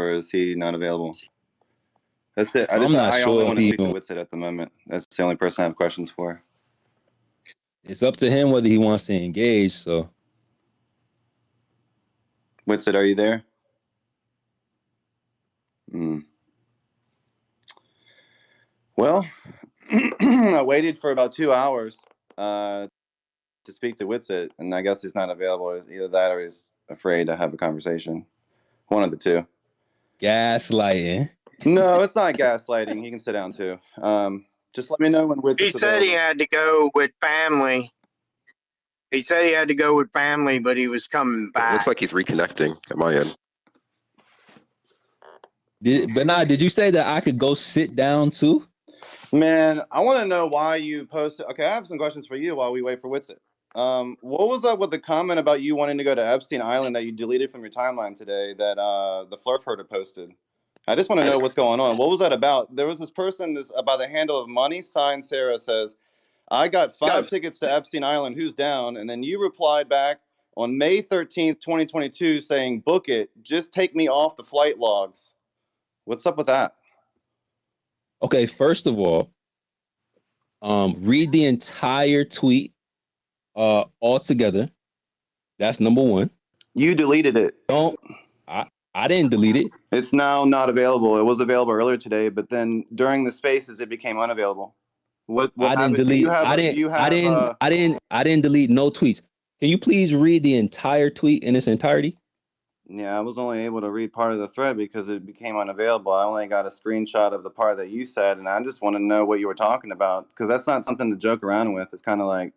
or is he not available? That's it. I'm not I sure only if want to he- speak to Witsit at the moment. That's the only person I have questions for. It's up to him whether he wants to engage. So, Witsit, are you there? Well, I waited for about 2 hours to speak to Witsit, and I guess he's not available. Either that or he's afraid to have a conversation. One of the two. gaslighting. No, it's not gaslighting. He can sit down too. Just let me know when Witsit's He said available. he had to go with family. He said he had to go with family, but he was coming back. It looks like he's reconnecting at my end. Did you say that I could go sit down too? Man, I want to know why you posted. Okay, I have some questions for you while we wait for Witsit. What was up with the comment about you wanting to go to Epstein Island that you deleted from your timeline today that the Flurf herder posted? I just want to know what's going on. What was that about? There was this person by the handle of Money Sign Sarah says, I got 5 tickets to Epstein Island. Who's down? And then you replied back on May 13th, 2022 saying, book it. Just take me off the flight logs. What's up with that? Okay, first of all, read the entire tweet all together. That's number one. You deleted it. I didn't delete it. It's now not available. It was available earlier today, but then during the spaces it became unavailable. What I didn't delete. I didn't delete no tweets. Can you please read the entire tweet in its entirety? Yeah, I was only able to read part of the thread because it became unavailable. I only got a screenshot of the part that you said, and I just want to know what you were talking about because that's not something to joke around with. It's kind of like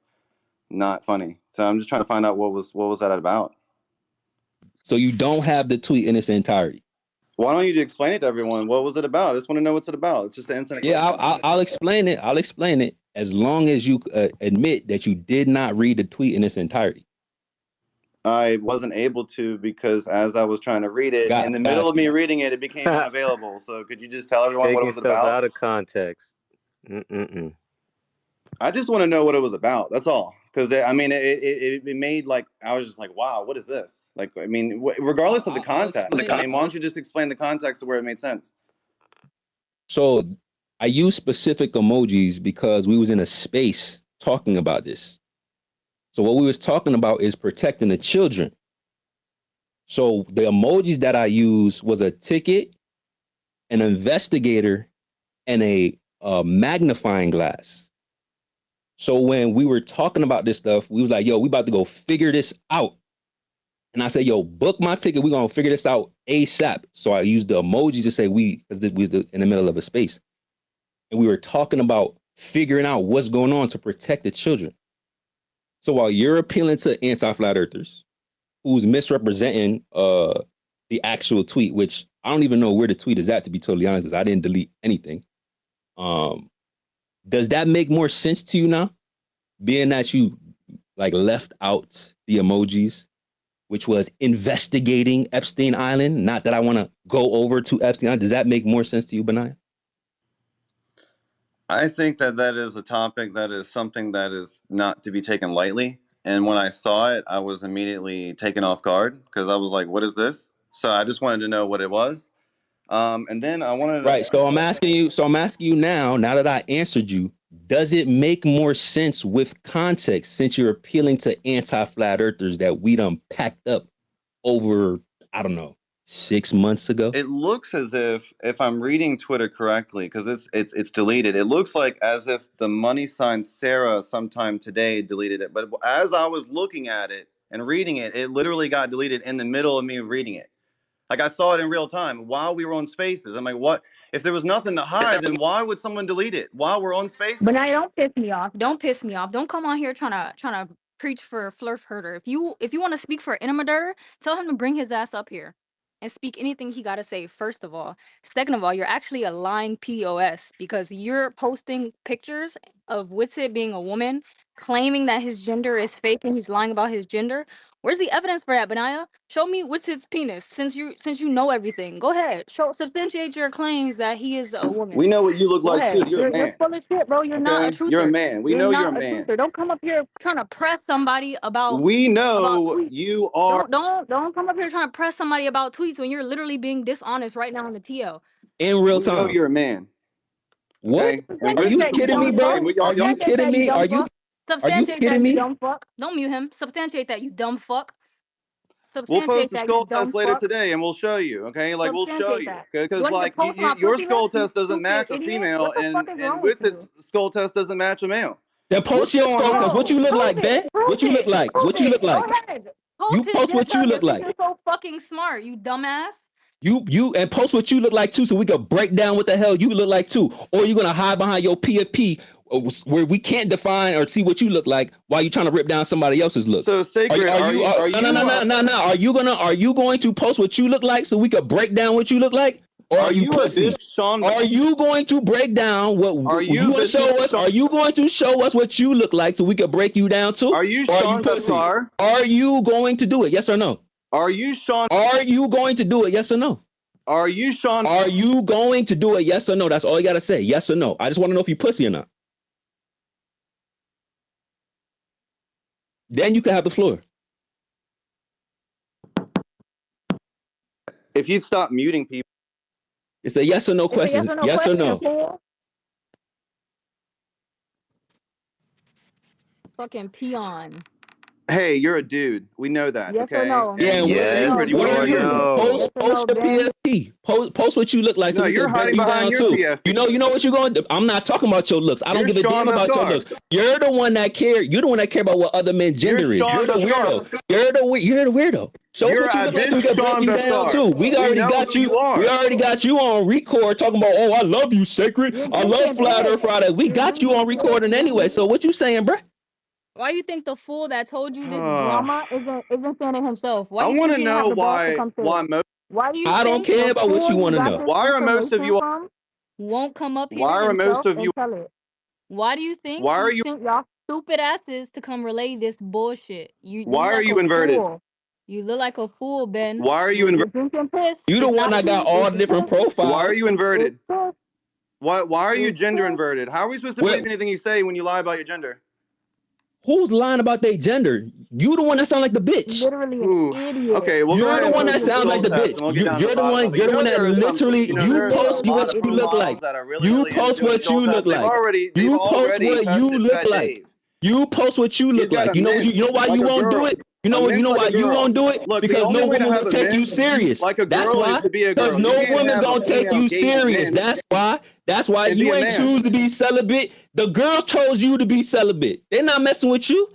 not funny. So I'm just trying to find out what was that about. So you don't have the tweet in its entirety. Why don't you explain it to everyone? What was it about? I just want to know what's it about. It's just an instant. Yeah, I'll explain it. I'll explain it as long as you admit that you did not read the tweet in its entirety. I wasn't able to because as I was trying to read it, in the middle of me reading it, it became unavailable. So could you just tell everyone what it was about? Out of context. I just want to know what it was about. That's all. Because it made like I was just like, wow, what is this? Like, I mean, regardless of the context, why don't you just explain the context of where it made sense? So I use specific emojis because we was in a space talking about this. So what we was talking about is protecting the children. So the emojis that I used was a ticket, an investigator, and a magnifying glass. So when we were talking about this stuff, we was like, yo, we about to go figure this out. And I said, yo, book my ticket. We're going to figure this out ASAP. So I used the emojis to say we, because we was in the middle of a space. And we were talking about figuring out what's going on to protect the children. So while you're appealing to anti-flat earthers who's misrepresenting the actual tweet, which I don't even know where the tweet is at, to be totally honest, because I didn't delete anything. Does that make more sense to you now? Being that you like left out the emojis, which was investigating Epstein Island, not that I want to go over to Epstein Island. Does that make more sense to you, Benaiah? I think that is a topic that is something that is not to be taken lightly. And when I saw it, I was immediately taken off guard because I was like, what is this? So I just wanted to know what it was. And then I wanted to... Right. So I'm asking you now that I answered you, does it make more sense with context since you're appealing to anti-flat earthers that we done packed up over, I don't know, 6 months ago? It looks as if I'm reading Twitter correctly, because it's deleted. It looks like as if the money sign Sarah sometime today deleted it. But as I was looking at it and reading it, it literally got deleted in the middle of me reading it. Like I saw it in real time while we were on Spaces. I'm like, what? If there was nothing to hide, then why would someone delete it while we're on Spaces? But now don't piss me off. Don't piss me off. Don't come on here trying to preach for Flurf Herder. If you want to speak for Interrogator, tell him to bring his ass up here and speak anything he got to say, first of all. Second of all, you're actually a lying POS because you're posting pictures of Witsit being a woman, claiming that his gender is fake and he's lying about his gender, Where's the evidence for that, Benaya? Show me what's his penis. Since you know everything, go ahead. Substantiate your claims that he is a woman. We know what you look Go like ahead. too. You're a You're man. full of shit, bro. You're not a Okay, truther. you're a man. We know you're a man. Truther. Don't come up here trying to press somebody about We know tweets. you are. Don't come up here trying to press somebody about tweets when you're literally being dishonest right now on the TL. In real We know time. you're a man. What? Okay? And Are this you is kidding me, important. bro? And Are you kidding me? Are you Substantiate kidding that, me? you dumb fuck. Don't mute him. Substantiate that, you dumb fuck. We'll post Substantiate the that, skull you dumb test later fuck. today, and we'll show you. Okay, like we'll show Substantiate you, that. because You want me to like post my your pussy skull list, you test doesn't stupid match a idiot? female, What the fuck is wrong and with Witz's you? skull test doesn't match a male. Then post What's your going skull test. on? What you look Prove like, it. Ben? Prove What you look it. like? Prove What you it. look like? Go ahead. You Post his post what dick you up look if like. you're so fucking smart, you dumbass. You and post what you look like too, so we could break down what the hell you look like too. Or you're gonna hide behind your PFP, where we can't define or see what you look like while you're trying to rip down somebody else's looks. So Sacred, No. Are you going to post what you look like so we could break down what you look like? Or are you pussy? Are you going to break down what you want to show us? Are you going to show us what you look like so we could break you down too? Are you Sean Bessar? Are you going to do it? Yes or no? Are you Sean? Are you going to do it? Yes or no? Are you Sean? Are you going to do it? Yes or no? That's all you gotta say. Yes or no. I just want to know if you pussy or not. Then you can have the floor. If you'd stop muting people. It's a yes or no question. Yes or no? Fucking peon. Hey, you're a dude. We know that. Yes okay. Or no? Yeah. Yes What are you? Post the PFP. Post what you look like. No, so you're hiding behind your PFP. You know what you're going to do? I'm not talking about your looks. I don't give a damn about your looks. You're the one that care. You're the one that care about what other men's gender is. You're the weirdo. You're the weirdo. Show us what you look like so we can break you down too. We already got you. We already got you on record talking about, oh, I love you, Sacred. I love Flat Earth Friday. We got you on recording anyway. So what you saying, bruh? Why do you think the fool that told you this drama isn't saying it himself? Why I want to know why do you I don't care about what you want to know. Why are most of you won't come up here himself and tell it? Why do you think he sent y'all stupid asses to come relay this bullshit? Why are you inverted? You look like a fool, Ben. Why are you inverted? Drinking piss. You the one that got all the different profiles. Why are you inverted? Why are you gender inverted? How are we supposed to believe anything you say when you lie about your gender? Who's lying about their gender? You the one that sound like the bitch. Literally an idiot. Okay, well, you're the one that sounds like the bitch. You're the one that literally you post what you look like. You post what you look like. You post what you look like. You post what you look like. You know why you won't do it? You know why you won't do it? Because no woman will take you serious. That's why. Because no woman's gonna take you serious. That's why you ain't choose to be celibate. The girls chose you to be celibate. They're not messing with you.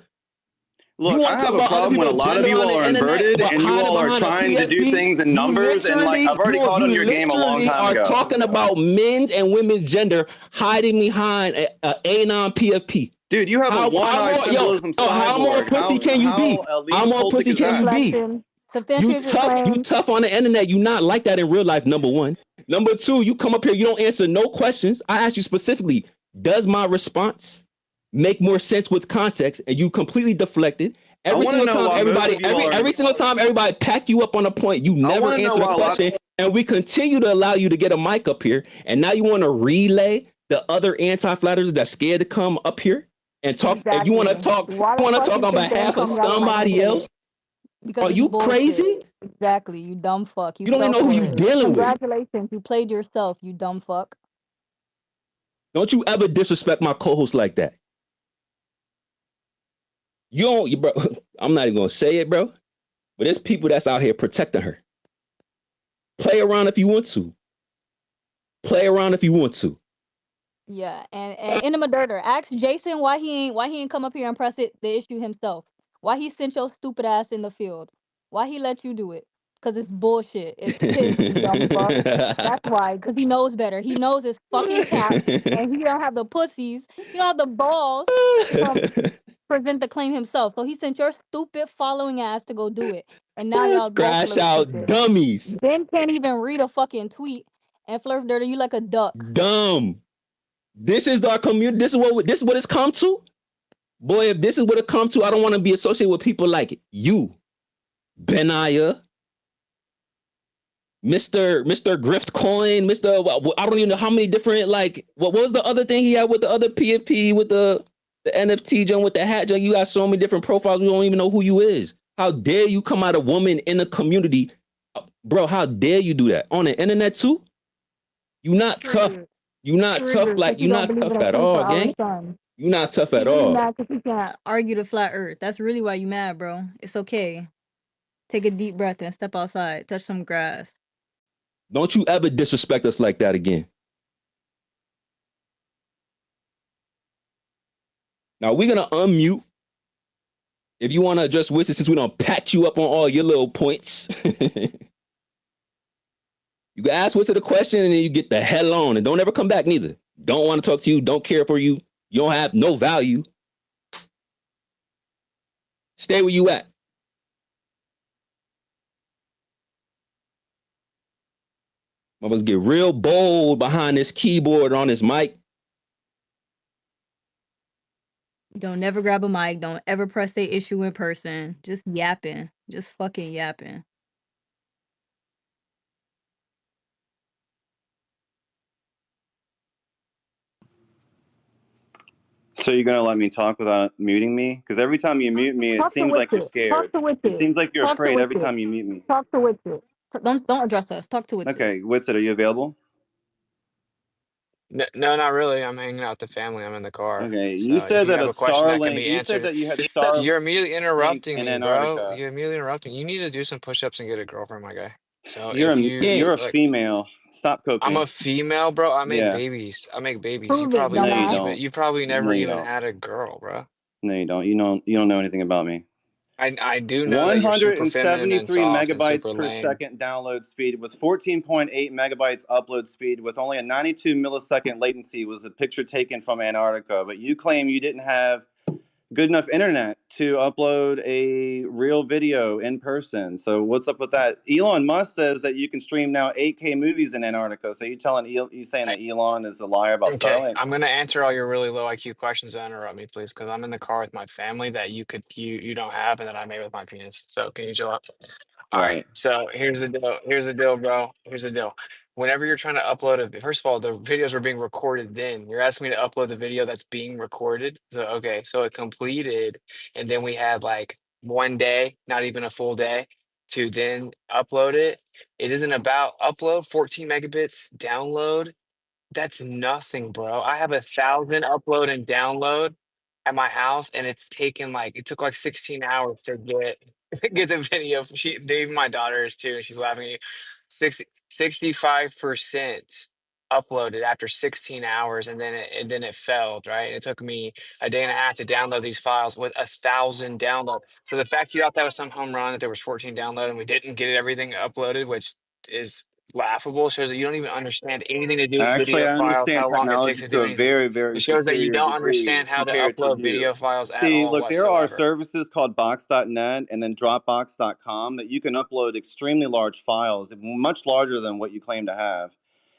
Look, I have a problem when a lot of you all are inverted and you all are trying to do things in numbers, and like I've already called on your game a long time ago. You are talking about men's and women's gender hiding behind a anon PFP. Dude, you have a one-eye symbolism cyborg. How more pussy can you be? How more pussy can you be? You tough on the internet. You not like that in real life, number one. Number two, you come up here, you don't answer no questions. I asked you specifically, does my response make more sense with context? And you completely deflected. Every single time everybody packed you up on a point, you never answer the question. And we continue to allow you to get a mic up here. And now you want to relay the other anti-flatters that's scared to come up here and talk. Exactly. And you want to talk on behalf of somebody else. Are you crazy? Exactly, you dumb fuck. You don't even know who you're dealing with. Congratulations, you played yourself, you dumb fuck. Don't you ever disrespect my co-host like that. Bro, I'm not even gonna say it, bro. But there's people that's out here protecting her. Play around if you want to. Play around if you want to. Yeah, and Enema Dirter, ask Jason why he ain't come up here and press the issue himself. Why he sent your stupid ass in the field? Why he let you do it? Because it's bullshit. It's piss, you dumb fuck. That's why. Because he knows better. He knows it's fucking cap, and he don't have the pussies. He don't have the balls to present the claim himself. So he sent your stupid following ass to go do it. And now y'all crash out dummies. Ben can't even read a fucking tweet. And Flurf Dirter, you like a duck. Dumb. This is our community. This is what it's come to. Boy, if this is what it comes to, I don't want to be associated with people like you. Benaya, Mr. Grift Coin, I don't even know how many different, like, what was the other thing he had with the other PFP, with the NFT joint, with the hat joint? You got so many different profiles, we don't even know who you is. How dare you come out a woman in the community? Bro, how dare you do that? On the internet too? You not tough. You not tough, like, you not tough at all, gang. You not tough at all. Mad because he can't argue the flat earth. That's really why you mad, bro. It's okay. Take a deep breath and step outside. Touch some grass. Don't you ever disrespect us like that again. Now we're gonna unmute. If you want to address Winston, since we don't pat you up on all your little points, you can ask Winston the question and then you get the hell on, and don't ever come back neither. Don't want to talk to you, don't care for you, you don't have no value. Stay where you at. Motherfuckers get real bold behind this keyboard on this mic. Don't never grab a mic. Don't ever press the issue in person. Just yapping. Just fucking yapping. So you're gonna let me talk without muting me? Because every time you mute me, it seems like you're scared. It seems like you're afraid every time you mute me. Talk to Witsit. Don't address us. Talk to Witsit. Okay, Witsit, are you available? No, not really. I'm hanging out with the family. I'm in the car. Okay, So you if said you that have a a question that can Starlink. be You said answered, that you had Starlink. you're immediately interrupting in me, bro. Antarctica. You're immediately interrupting. You need to do some push-ups and get a girlfriend, my guy. So You're if you're a like, female. Stop I'm cooking. a female, bro. I make Yeah. babies. I make babies. Prove You it, probably No, you never dumbass. don't. you probably No, never you even don't. had a girl, bro. No, you don't. You don't know anything about me. I do know that you're super feminine and 173 soft and megabytes super per lame. second download speed with 14.8 megabytes upload speed with only a 92 millisecond latency was a picture taken from Antarctica. But you claim you didn't have good enough internet to upload a real video in person. So what's up with that? Elon Musk says that you can stream now 8K movies in Antarctica. So you saying that Elon is a liar about Okay, Starlink? I'm gonna answer all your really low IQ questions. Don't interrupt me, please, because I'm in the car with my family that you don't have and that I made with my penis. So can you chill out? All right. Right. So here's the deal. Here's the deal, bro. Here's the deal. Whenever you're trying to upload first of all, the videos were being recorded then. You're asking me to upload the video that's being recorded. So okay, so it completed, and then we had like 1 day, not even a full day, to then upload it. It isn't about upload, 14 megabits, download. That's nothing, bro. I have 1,000 upload and download at my house, and it took like 16 hours to get get the video. Even my daughter is too, and she's laughing at you. 65% uploaded after 16 hours, and then it failed, right? It took me a day and a half to download these files with 1,000 download. So the fact you thought that was some home run, that there was 14 download and we didn't get everything uploaded, which is laughable, shows that you don't even understand anything to do with Actually, video I files, understand how long it takes technology to to do a anything. very, very It shows that you superior don't degree understand how to compared to upload you. video files at See, all look, there are whatsoever. services called Box.net and then Dropbox.com that you can upload extremely large files, much larger than what you claim to have.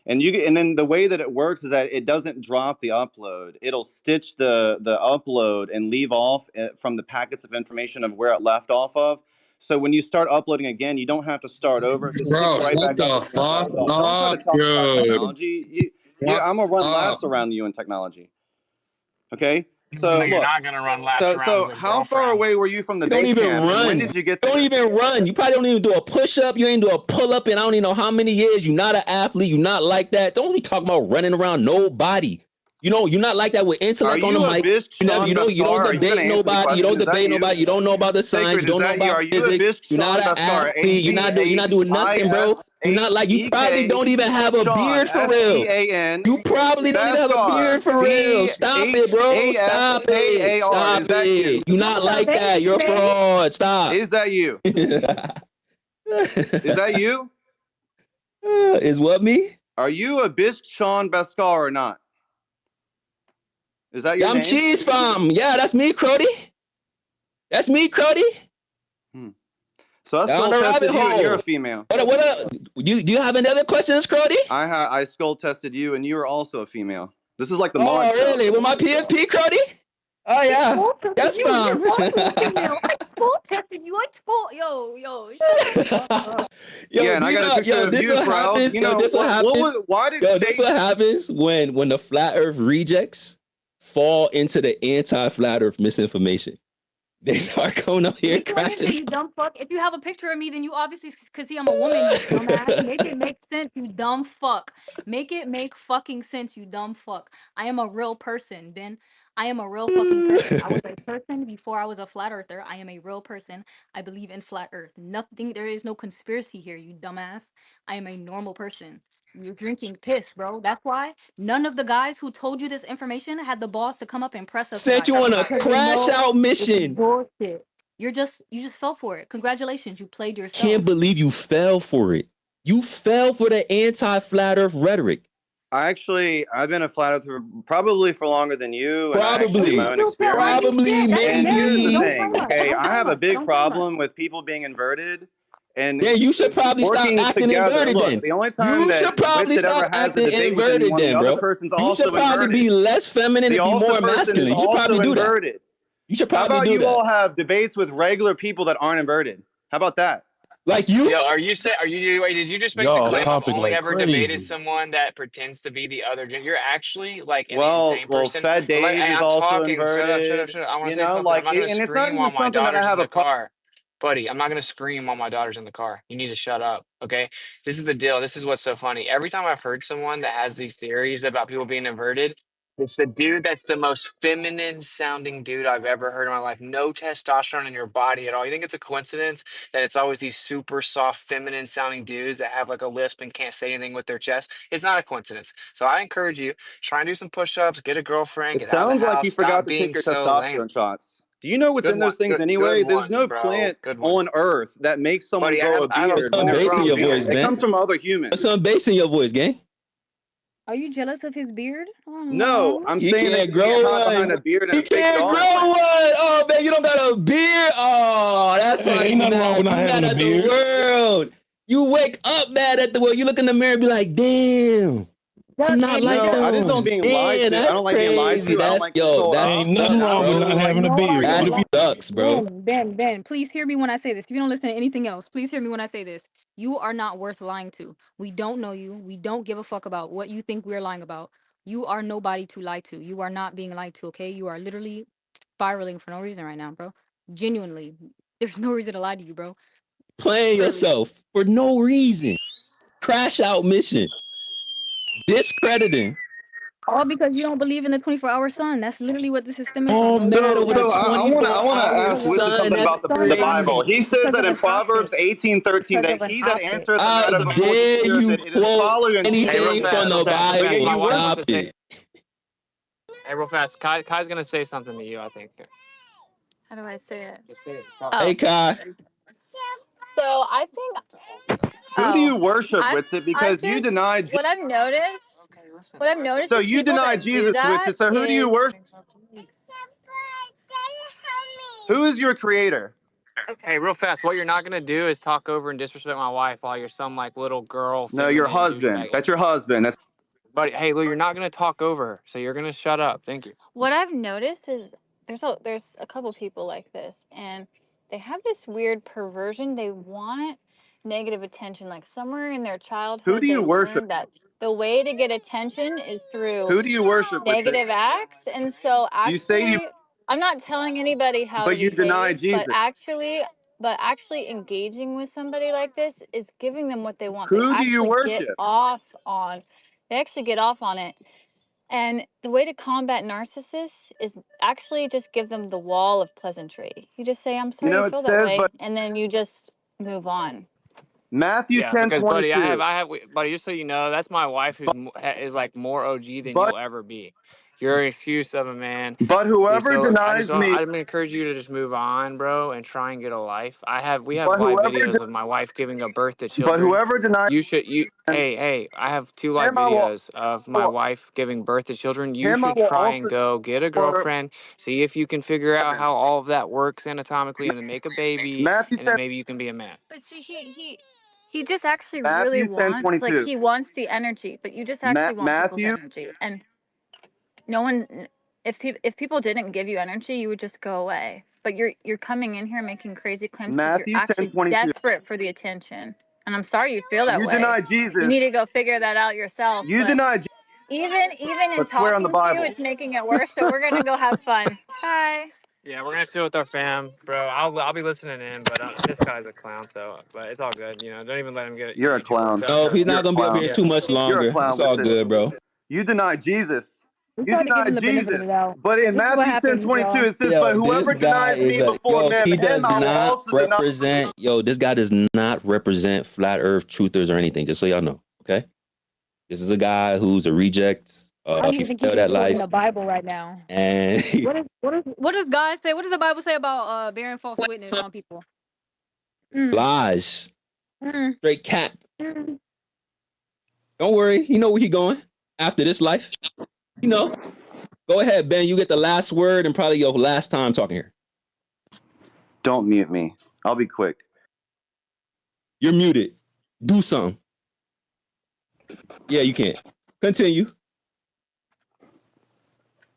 And then the way that it works is that it doesn't drop the upload. It'll stitch the upload and leave off from the packets of information of where it left off of. So when you start uploading again, you don't have to start over. It just Bro, picks right shut back up the and fuck starts off. Don't try to up, talk about dude. technology. Fuck I'm gonna run up. laps around you in technology. Okay. No, So you're look. not gonna run laps around So as a how far girlfriend. away were you from the You don't base even camp? And when run. did you get You there? don't even run. You probably don't even do a push-up. You ain't do a pull-up in I don't even know how many years. You're not an athlete. You're not like that. Don't be talking about running around nobody. You know, you're not like that with Are intellect on the you a mic. bitch, Sean You don't Beskar? Are you debate gonna answer the nobody. You question? don't Is that debate you? nobody. You don't know about the science. Sacred, You is don't know that you? about Are you a physics. bitch, You're not Sean an Beskar? athlete. You're not doing nothing, bro. You're not like you probably don't even have a Sean, beard for real. Sean, You probably don't even have a beard Beskar, for real. Stop it, bro. Stop it. Bashkaar. Stop Is that you? it. You're not like that. You're a fraud. Stop. Is that you? Is that you? Is what me? Are you a bitch, Sean Beskar, or not? Is that your Yeah, I'm name? Cheese Farm. Yeah, that's me, Crody. That's me, Crody. So I Down skull the tested rabbit you, and you're a hole. female. What up? Do you have any other questions, Crody? I skull tested you, and you are also a female. This is like the Oh, mod show. really? With my PFP, Crody? Oh yeah, School tested that's you. You're going to a fine. female. Like school tested you. Like school. Yo, shut the fuck up. Yo, Yeah, and I got a picture of this you, what bro. happens. You Yo, know this what happens. why did Yo, this Satan? what happens when the flat Earth rejects fall into the anti-flat Earth misinformation. They start coming up here Make it make sense, crashing. you dumb fuck. If you have a picture of me, then you obviously because see I'm a woman, you dumbass. Make it make sense, you dumb fuck. Make it make fucking sense, you dumb fuck. I am a real person, Ben. I am a real fucking person. I was a person before I was a flat earther. I am a real person. I believe in flat earth. Nothing, there is no conspiracy here, you dumbass. I am a normal person. You're drinking piss, bro. That's why none of the guys who told you this information had the balls to come up and press us Sent about you it on a because they crash know out it's mission. bullshit. You just fell for it. Congratulations, you played yourself. Can't believe you fell for it. You fell for the anti-flat Earth rhetoric. I've been a flat earther probably for longer than you, and I actually Probably. my own You feel like experience. Probably, shit. That's And here's the embarrassing. maybe. Don't thing, blame us. okay? Don't I have blame a us. big Don't blame us. problem with people being inverted and Yeah, you should probably stop working acting together. inverted Look, then. the only time You that should probably Witsit ever stop has a acting debate with inverted anyone, the then, other bro. person's You also should probably inverted. be less feminine The and be also more person is masculine. You should probably also do that. inverted. You should How probably about do you that. all have debates with regular people that aren't inverted? How about that? Like you? Yo, wait, did you just make the Y'all claim I've topic only like ever debated crazy. someone that pretends to be the other gender? You're actually like an Well, insane person. Fed But Dave hey, is I'm also talking. Shut up, inverted. I want to You say know, something. I'm like, not going to and it's not scream even while my something that I daughter's in have a the problem. car. Buddy, I'm not going to scream while my daughter's in the car. You need to shut up, okay? This is the deal. This is what's so funny. Every time I've heard someone that has these theories about people being inverted, it's the dude that's the most feminine sounding dude I've ever heard in my life. No testosterone in your body at all. You think it's a coincidence that it's always these super soft, feminine sounding dudes that have like a lisp and can't say anything with their chest? It's not a coincidence. So I encourage you, try and do some push ups, get a girlfriend, It get out of the sounds like house, you forgot stop to take being your so lame. testosterone shots. Do you know what's Good in one. those things Good anyway? There's one, no bro. plant Good one. on Earth that makes someone Buddy, grow a I have a Put beard when some full they're bass in grown your puberty. voice, beard. It man. comes from other Put humans. some bass in your voice, gang. Are you jealous of his beard? Oh No, no. I'm You saying that can't you can't grow hide behind one. a beard and You a fake can't jaw grow implant. one. Oh man, you don't got a beard. Oh, that's Hey, why ain't you nothing wrong mad. with not You mad having a at the beard. world. You wake up mad at the world. You look in the mirror and be like, damn, I'm not like No, I just don't them. being lied Damn, to. I that's don't like being lied crazy. to. I don't That's like being yo, told that Ain't I'm this nothing and sucks, I wrong don't with like not bro. being lied having a to. beard, That buddy. sucks, bro. Ben, please hear me when I say this. If you don't listen to anything else, please hear me when I say this. You are not worth lying to. We don't know you. We don't give a fuck about what you think we're lying about. You are nobody to lie to. You are not being lied to, okay? You are literally spiraling for no reason right now, bro. Genuinely. There's no reason to lie to you, bro. Playing Really. yourself for no reason. Crash out mission. Discrediting. All because you don't believe in the 24-hour sun. That's literally what this is stemming from, All bro. metal with a So I want to 24-hour ask Witsit sun. something That's about the Bible. crazy. He says Because that of in an Proverbs optic. 18:13 Because that of an he that optic. answereth the How matter before he dare heareth you it, it is quote folly and Hey, real anything teaching. from fast, real the fast. But yet Bible? My you wife worship. wants Stop to say. it. Hey, real fast. Kai's gonna say something to you, I think. Here. How do I say it? Just say it. Stop. Hey, Kai. So I think Who do you worship, I Witsit? I Because you just deny. what I've noticed So with you people deny that do Jesus, that Witsit. So who do you is worship? Who is your creator? Hey, real fast. What you're not gonna do is talk over and disrespect my wife while you're some like little girl, No, your feminine husband. douchebag. That's your husband. That's But hey, Lou, you're not gonna talk over her, so you're gonna shut up. Thank you. what I've noticed is there's a couple people like this, and they have this weird perversion. They want negative attention. Like somewhere in their who childhood, do they you worship? learned that the way to get attention is through Who do you worship, Witsit? negative acts. And so You say you, actually, I'm not telling anybody how to but you deny behave, Jesus. but actually engaging with somebody like this is giving them what they want. Who do you worship? They actually get off on it. And the way to combat narcissists is actually just give them the wall of pleasantry. You just say, I'm You sorry know you it feel that says, way. but And then you just move on. Matthew Yeah, because buddy, 10:22. buddy. Just so you know, that's my wife who's is like more OG than But you'll ever be. You're an excuse of a man. whoever So denies me, I'm gonna encourage you to just move on, bro, and try and get a life. We have but live whoever, videos of my wife giving a birth to but children. whoever denies Hey, I have 2 live him, videos of my wife giving birth to children. You him I should will try and also go get a for girlfriend, see if you can figure out heaven. how all of that works anatomically, and then make a baby, Matthew and then 10, maybe you can be a man. But see, he just actually really Matthew wants, like, 10:22. he wants the energy, but you just actually want people's Matthew, energy. And no one, if people didn't give you energy, you would just go away. But you're coming in here making crazy claims because you're Matthew actually 10:22. desperate for the attention. And I'm sorry you feel that You way. deny You Jesus. need to go figure that out yourself. You But deny Jesus, even in but swear on the talking to you, Bible. it's making it worse. So we're gonna go have fun. Bye. Yeah, we're gonna chill with our fam, bro. I'll be listening in, but this guy's a clown. So, but it's all good. You know, don't even let him get You're a you too worked clown. up. No, he's You're not a gonna be up clown. here too much You're a longer. clown It's all with it. good, bro. You deny Jesus. We You try to give deny him the benefit of Jesus. the doubt. But in This is what Matthew happens, 10:22, y'all. it says, Yo, but this whoever guy denies is me a before men, he him does I will not also deny. represent this guy does not represent flat earth truthers or anything, just so y'all know. Okay? This is a guy who's a reject. I don't He even think he's failed at even quoting life. the Bible right now. And What does God say? What does the Bible say about bearing false witness on people? Mm, lies. mm, Straight cap. mm. Don't worry, you know where he going after this life. You know. Go ahead, Ben. You get the last word and probably your last time talking here. Don't mute me. I'll be quick. You're muted. Do something. Yeah, you can't. Continue.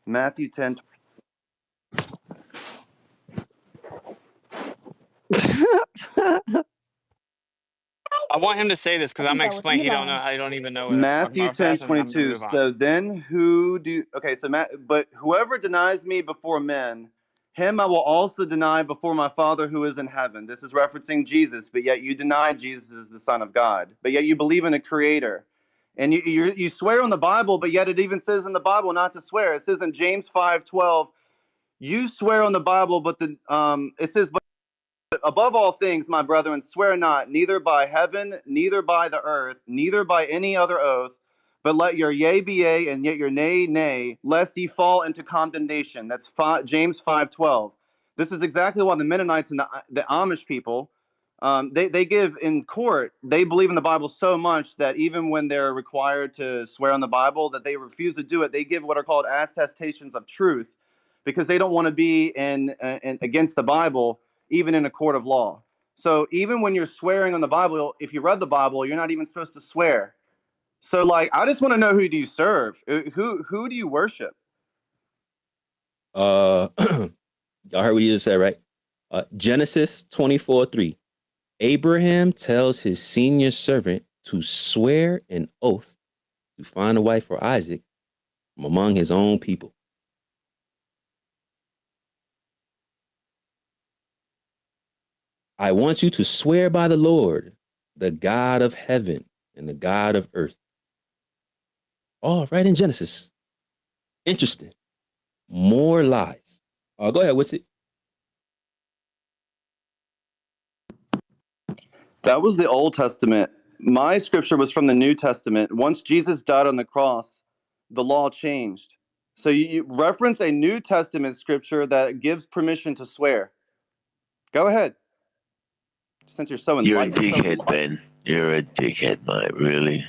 Matthew 10. I want him to say this because I I'm think gonna that was explain. He don't Eli. know. I don't even know what it's talking Matthew about fast, and I'm gonna 10:22. move on. So then but whoever denies me before men, him I will also deny before my Father who is in heaven. This is referencing Jesus, but yet you deny Jesus is the Son of God. But yet you believe in a creator. And you swear on the Bible, but yet it even says in the Bible not to swear. It says in James 5:12, you swear on the Bible, but it says, but above all things, my brethren, swear not, neither by heaven, neither by the earth, neither by any other oath, but let your yea be yea, and yet your nay, nay, lest ye fall into condemnation. That's James 5:12. This is exactly why the Mennonites and the Amish people, they give in court, they believe in the Bible so much that even when they're required to swear on the Bible, that they refuse to do it. They give what are called attestations of truth because they don't want to be in against the Bible even in a court of law. So even when you're swearing on the Bible, if you read the Bible, you're not even supposed to swear. So like, I just want to know, who do you serve? Who do you worship? Y'all heard what he just said, right? Genesis 24:3. Abraham tells his senior servant to swear an oath to find a wife for Isaac from among his own people. I want you to swear by the Lord, the God of heaven and the God of earth. Oh, right in Genesis. Interesting. More lies. Go ahead, what's it? That was the Old Testament. My scripture was from the New Testament. Once Jesus died on the cross, the law changed. So you reference a New Testament scripture that gives permission to swear. Go ahead. Since you're so enlightened. You're a dickhead, Ben. You're a dickhead, mate, really.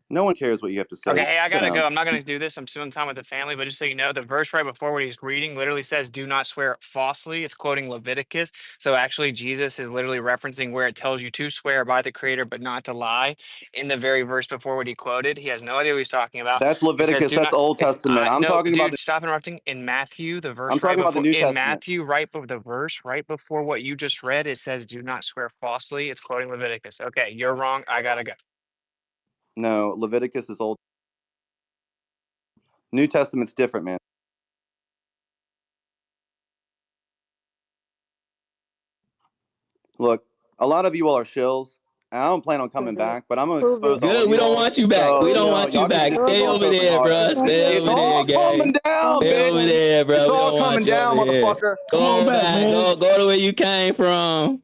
No one cares what you have to say. Okay, hey, I Sit gotta down. go. I'm not gonna do this. I'm spending time with the family, but just so you know, the verse right before what he's reading literally says, "Do not swear falsely." It's quoting Leviticus. So actually, Jesus is literally referencing where it tells you to swear by the Creator, but not to lie. In the very verse before what he quoted, he has no idea what he's talking about. That's It says, Leviticus. "Do That's not." Old It's Testament. I'm no, talking about dude. Stop interrupting. In Matthew, the verse I'm right talking about the before New in Testament. Matthew, right before the verse right before what you just read, it says, "Do not swear falsely." It's quoting Leviticus. Okay, you're wrong. I gotta go. No, Leviticus is Old. New Testament's different, man. Look, a lot of you all are shills, and I don't plan on coming Prove it. back, but I'm gonna Prove expose it. all of Good, we you don't all. want you back. So, We don't y'all want you can back. just Stay keep over this open there, heart. bro. Stay It's over there, all coming gang. down, Stay bitch. over there, bro. It's We all don't want coming you down, over here. motherfucker. Go back. Go to where you came from.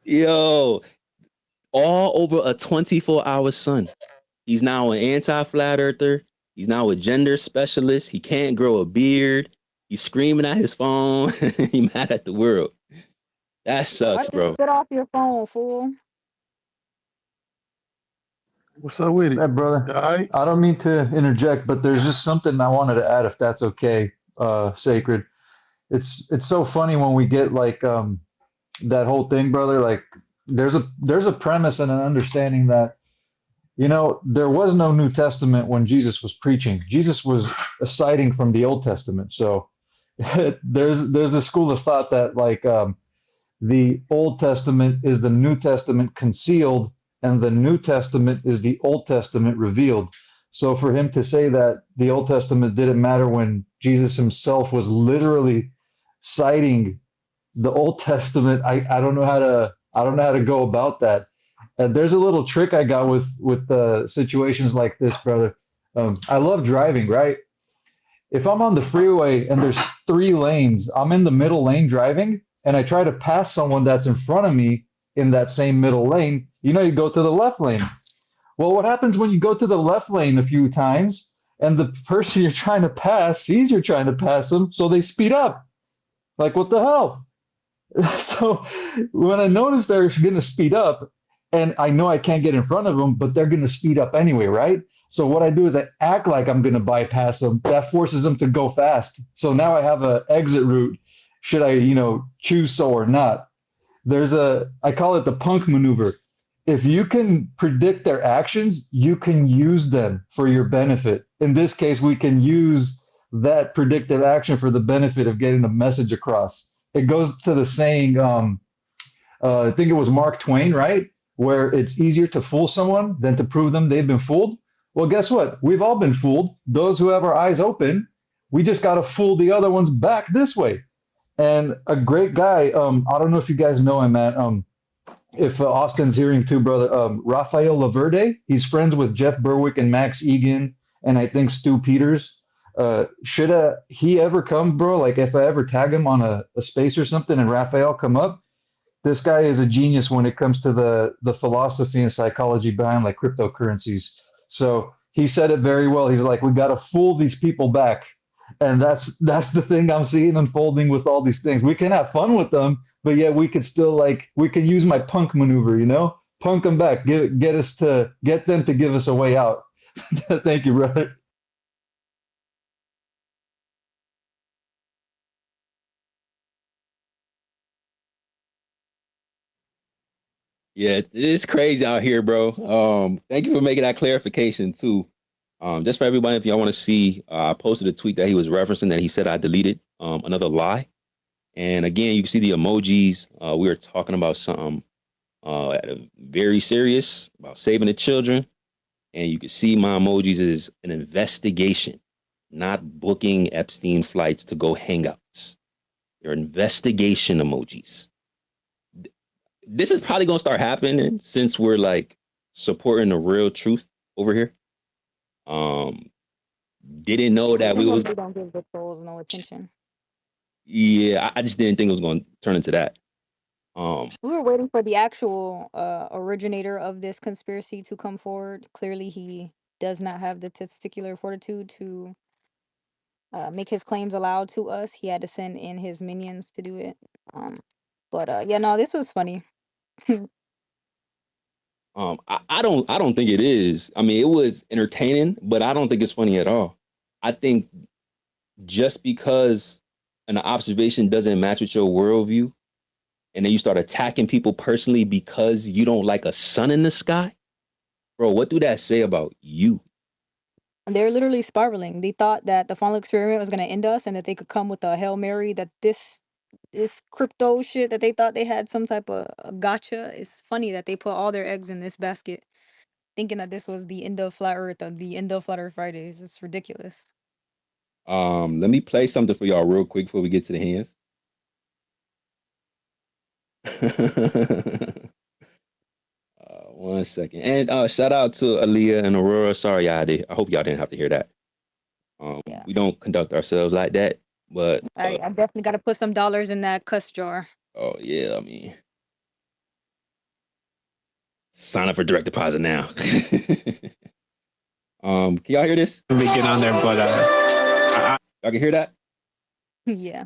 Yo, all over a 24-hour sun. He's now an anti-flat earther. He's now a gender specialist. He can't grow a beard. He's screaming at his phone. He's mad at the world. That I sucks, just bro. get off your phone, fool. What's up with it? Hey, brother. All right. I don't mean to interject, but there's just something I wanted to add, if that's okay, Sacred. It's so funny when we get like that whole thing, brother. Like there's a premise and an understanding that You know, there was no New Testament when Jesus was preaching. Jesus was citing from the Old Testament. So there's a school of thought that like the Old Testament is the New Testament concealed, and the New Testament is the Old Testament revealed. So for him to say that the Old Testament didn't matter when Jesus himself was literally citing the Old Testament, I don't know how to go about that. And there's a little trick I got with situations like this, brother. I love driving, right? If I'm on the freeway and there's 3 lanes, I'm in the middle lane driving, and I try to pass someone that's in front of me in that same middle lane, you know, you go to the left lane. Well, what happens when you go to the left lane a few times and the person you're trying to pass sees you're trying to pass them, so they speed up? Like, what the hell? So when I notice they're going to speed up, and I know I can't get in front of them, but they're going to speed up anyway, right? So what I do is I act like I'm going to bypass them. That forces them to go fast. So now I have an exit route. Should I, choose so or not? I call it the punk maneuver. If you can predict their actions, you can use them for your benefit. In this case, we can use that predictive action for the benefit of getting the message across. It goes to the saying, I think it was Mark Twain, right? Where it's easier to fool someone than to prove them they've been fooled. Well, guess what? We've all been fooled. Those who have our eyes open, we just got to fool the other ones back this way. And a great guy, I don't know if you guys know him, man. If Austin's hearing too, brother, Rafael Laverde, he's friends with Jeff Berwick and Max Egan, and I think Stu Peters. Should he ever come, bro? Like if I ever tag him on a space or something and Raphael come up, this guy is a genius when it comes to the philosophy and psychology behind like cryptocurrencies. So he said it very well. He's like, we got to fool these people back. And that's the thing I'm seeing unfolding with all these things. We can have fun with them, but yet we can still we can use my punk maneuver, punk them back, get them to give us a way out. Thank you, brother. Yeah, it's crazy out here, bro. Thank you for making that clarification too. Just for everybody, if y'all want to see, I posted a tweet that he was referencing that he said I deleted another lie. And again, you can see the emojis. We were talking about something very serious about saving the children. And you can see my emojis is an investigation, not booking Epstein flights to go hangouts. They're investigation emojis. This is probably going to start happening since we're like supporting the real truth over here. Didn't know that we was. We don't give the trolls no attention. Yeah, I just didn't think it was going to turn into that. We were waiting for the actual originator of this conspiracy to come forward. Clearly, he does not have the testicular fortitude to make his claims aloud to us. He had to send in his minions to do it. But yeah, no, this was funny. I don't think it is. I mean, it was entertaining, but I don't think it's funny at all. I think just because an observation doesn't match with your worldview, and then you start attacking people personally because you don't like a sun in the sky, bro, what do that say about you? They're literally spiraling. They thought that the final experiment was going to end us and that they could come with a Hail Mary, that this crypto shit that they thought they had some type of gotcha. It's funny that they put all their eggs in this basket thinking that this was the end of Flat Earth or the end of Flat Earth Fridays. It's ridiculous. Let me play something for y'all real quick before we get to the hands. 1 second. And shout out to Aaliyah and Aurora. Sorry, I hope y'all didn't have to hear that. Yeah. We don't conduct ourselves like that, but I definitely got to put some dollars in that cuss jar. oh yeah, I mean, sign up for direct deposit now. Can y'all hear this? Let me get on there, but y'all can hear that? Yeah.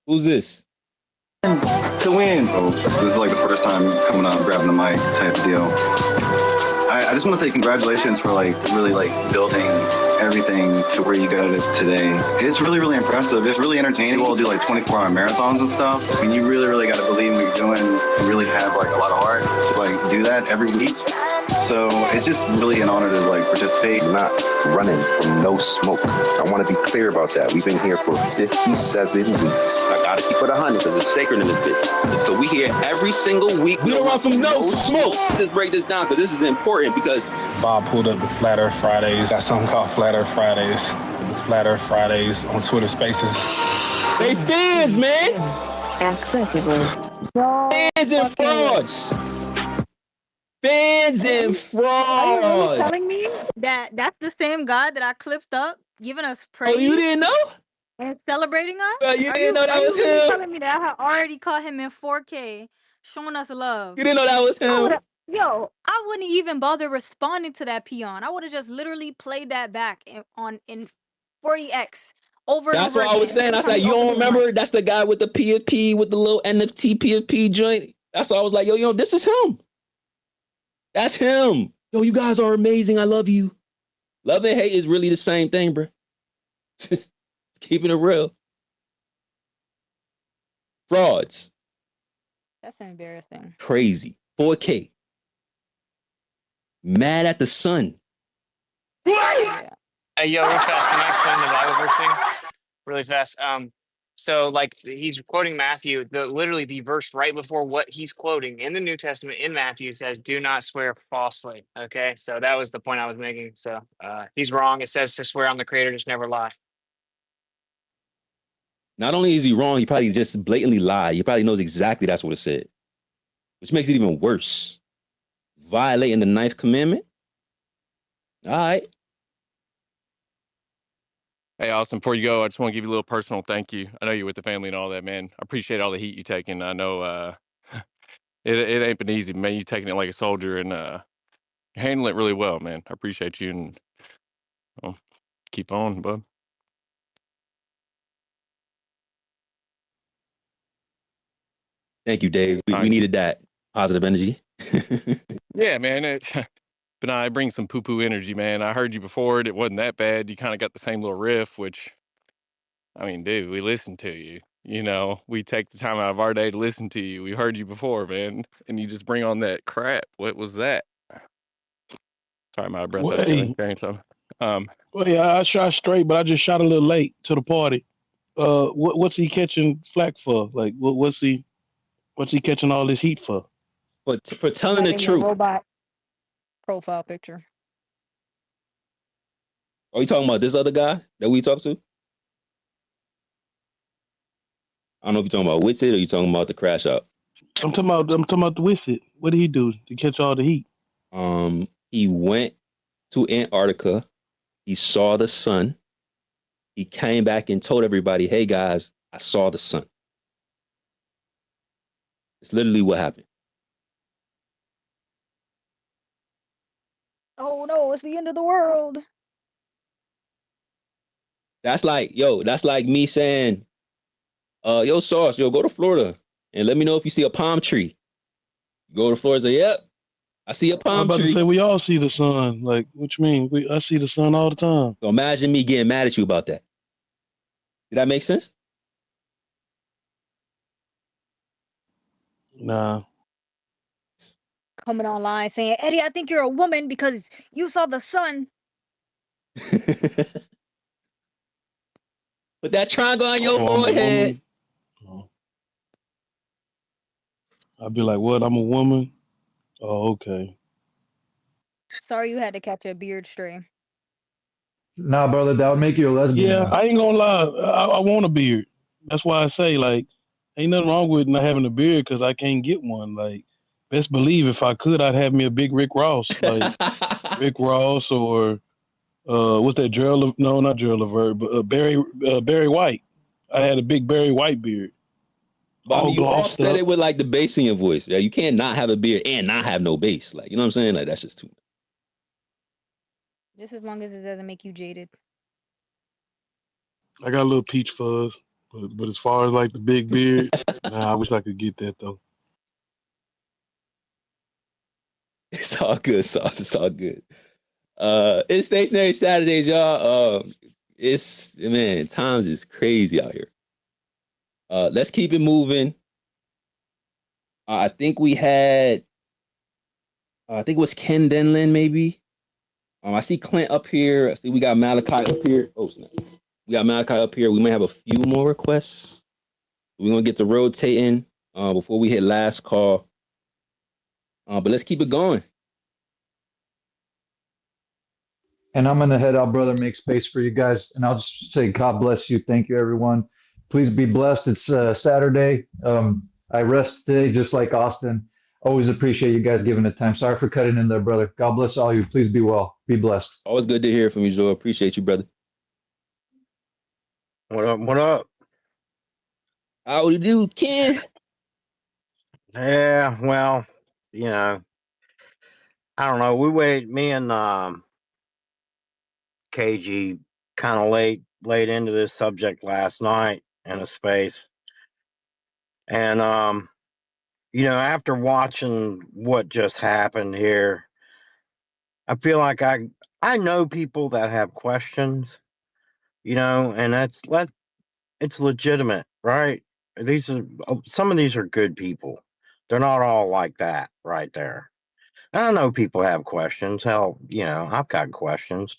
Who's this? To win. So this is like the first time coming out grabbing the mic type deal. I just want to say congratulations for like really like building everything to where you got it today. It's really, really impressive. It's really entertaining. You all do like 24-hour marathons and stuff. I mean, you really, really got to believe in what you're doing and really have like a lot of heart to like do that every week. So it's just really an honor to like participate. I'm not running from no smoke. I want to be clear about that. We've been here for 57 weeks. I gotta keep it 100 because it's sacred in this bitch. So we here every single week. We don't run from no smoke. Let's break this down because this is important because Bob pulled up the Flat Earth Fridays. Got something called Flat Earth Fridays. The Flat Earth Fridays on Twitter Spaces. they fans, man. Accessible. Fans and frauds. Fans and Are you frauds. telling me that that's the same God that I clipped up, giving us Oh, you praise didn't know? and celebrating us? Bro, you Are didn't know that was really him? telling me that I had already caught him in 4K, showing us love? You didn't know that was him? I wouldn't even bother responding to that peon. I would have just literally played that back in 40x over and That's over what I was again. saying. I said, you don't remember? That's the guy with the PFP, with the little NFT PFP joint. That's why I was like, yo, this is him. That's him. Yo, you guys are amazing. I love you. Love and hate is really the same thing, bro. Just keeping it real. Frauds. That's embarrassing. Crazy. 4K. Mad at the sun. Yeah. Hey, yo, real fast. Can I explain the Bible verse thing? Really fast. So like he's quoting Matthew, literally the verse right before what he's quoting in the New Testament in Matthew says, "Do not swear falsely." Okay, so that was the point I was making. So he's wrong. It says to swear on the Creator, just never lie. Not only is he wrong, he probably just blatantly lied. He probably knows exactly that's what it said, which makes it even worse. Violating the 9th commandment. All right. Hey, Austin, before you go, I just want to give you a little personal thank you. I know you're with the family and all that, man. I appreciate all the heat you taking. I know it ain't been easy, man. You taking it like a soldier and handling it really well, man. I appreciate you and keep on, bud. Thank you, Dave. We needed that positive energy. Yeah, man. But I bring some poo-poo energy, man. I heard you before. It wasn't that bad. You kind of got the same little riff, which, I mean, dude, we listened to you. You know, we take the time out of our day to listen to you. We heard you before, man. And you just bring on that crap. What was that? Sorry, I'm out of breath. Well, I was hey. carrying something. Well, yeah, I shot straight, but I just shot a little late to the party. What's he catching flack for? Like, what's he catching all this heat for? But for telling the truth. Robot profile picture. Are you talking about this other guy that we talked to? I don't know if you're talking about Witsit or you're talking about the crash out. I'm talking about the Witsit. What did he do to catch all the heat? He went to Antarctica. He saw the sun. He came back and told everybody, "Hey guys, I saw the sun." It's literally what happened. Oh no, it's the end of the world. That's like me saying, yo, Sauce, go to Florida and let me know if you see a palm tree. You go to Florida and say, yep, I see a palm tree. I'm about to say, we all see the sun. Like, what you mean? I see the sun all the time. So imagine me getting mad at you about that. Did that make sense? Nah. Coming online saying, Eddie, I think you're a woman because you saw the sun. Put that triangle on your forehead. I'd be like, what? I'm a woman? Oh, okay. Sorry you had to catch a beard stray. Nah, brother, that would make you a lesbian. Yeah, now. I ain't gonna lie. I want a beard. That's why I say, like, ain't nothing wrong with not having a beard because I can't get one. Like, best believe if I could, I'd have me a big Rick Ross. Like, Rick Ross or, what's that, Gerald? No, not Gerald Levert, but Barry White. I had a big Barry White beard. But I mean, you offset it with like the bass in your voice. Yeah, you can't not have a beard and not have no bass. Like, you know what I'm saying? Like, that's just too much. Just as long as it doesn't make you jaded. I got a little peach fuzz, but as far as like the big beard, nah, I wish I could get that though. It's all good, Sauce. It's all good. It's Stationary Saturdays, y'all. It's man, times is crazy out here. Let's keep it moving. I think we had, I think it was Ken Denlin, maybe. I see Clint up here. I see we got Malachi up here. Oh, snap. We got Malachi up here. We may have a few more requests. We're gonna get to rotating before we hit last call. But let's keep it going. And I'm going to head out, brother, make space for you guys. And I'll just say, God bless you. Thank you, everyone. Please be blessed. It's Saturday. I rest today, just like Austin. Always appreciate you guys giving the time. Sorry for cutting in there, brother. God bless all you. Please be well. Be blessed. Always good to hear from you, Joe. Appreciate you, brother. What up? What up? How do you do, Ken? Yeah, well, you know, I don't know. Me and KG kind of laid into this subject last night in a space. And after watching what just happened here, I feel like I know people that have questions, and it's legitimate, right? Some of these are good people. They're not all like that right there. I know people have questions. Hell, I've got questions.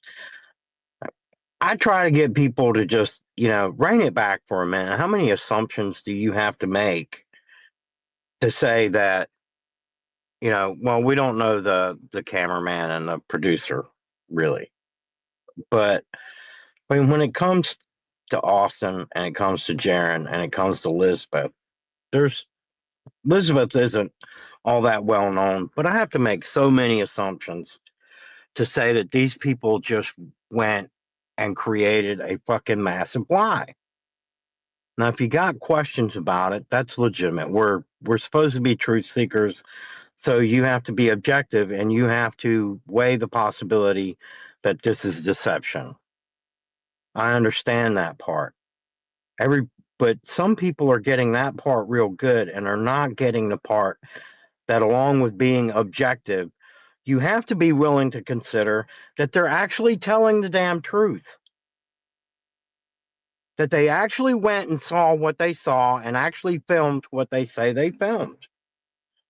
I try to get people to just, rein it back for a minute. How many assumptions do you have to make to say that, well, we don't know the cameraman and the producer, really. But I mean, when it comes to Austin and it comes to Jaron and it comes to Elizabeth, Elizabeth isn't all that well known, but I have to make so many assumptions to say that these people just went and created a fucking massive lie. Now, if you got questions about it, that's legitimate. We're supposed to be truth seekers, so you have to be objective and you have to weigh the possibility that this is deception. I understand that part. But some people are getting that part real good and are not getting the part that, along with being objective, you have to be willing to consider that they're actually telling the damn truth. That they actually went and saw what they saw and actually filmed what they say they filmed.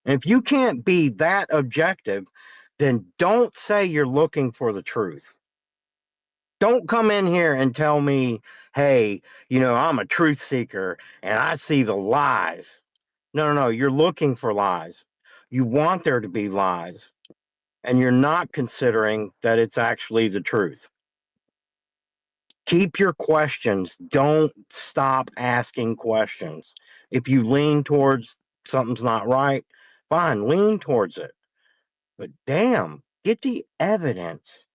And if you can't be that objective, then don't say you're looking for the truth. Don't come in here and tell me, hey, I'm a truth seeker and I see the lies. No, you're looking for lies. You want there to be lies. And you're not considering that it's actually the truth. Keep your questions. Don't stop asking questions. If you lean towards something's not right, fine, lean towards it. But damn, get the evidence.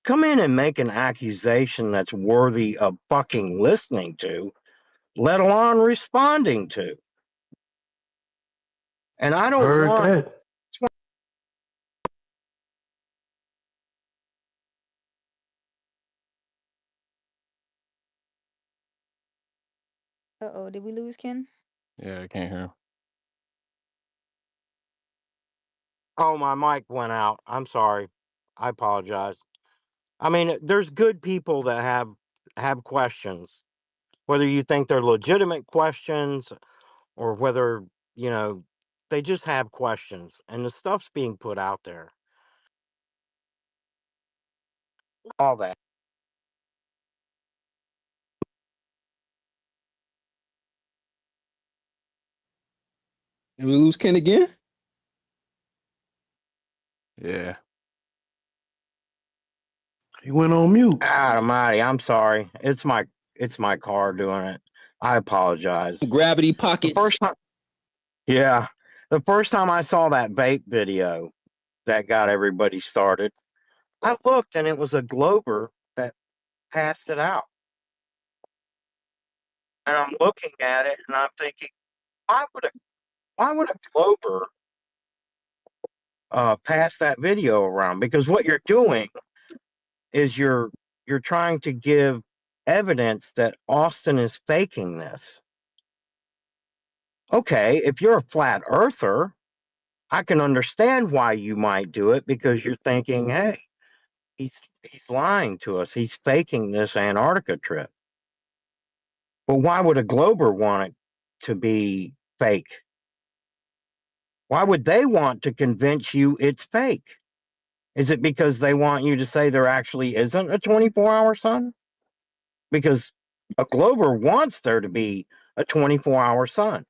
Come in and make an accusation that's worthy of fucking listening to, let alone responding to. And I don't Heard want. that. Uh-oh, did we lose Ken? Yeah, I can't hear him. Oh, my mic went out. I'm sorry. I apologize. I mean, there's good people that have questions, whether you think they're legitimate questions or whether, they just have questions, and the stuff's being put out there. All that. Did we lose Ken again? Yeah. He went on mute. Almighty, I'm sorry. It's my car doing it. I apologize. Gravity The pockets. first time, yeah, the first time I saw that vape video that got everybody started, I looked and it was a Glober that passed it out. And I'm looking at it and I'm thinking, why would a Glober pass that video around? Because what you're doing is you're trying to give evidence that Austin is faking this. Okay, if you're a flat earther, I can understand why you might do it, because you're thinking, hey, he's lying to us. He's faking this Antarctica trip. But why would a Glober want it to be fake? Why would they want to convince you it's fake? Is it because they want you to say there actually isn't a 24-hour sun? Because a Glober wants there to be a 24-hour sun.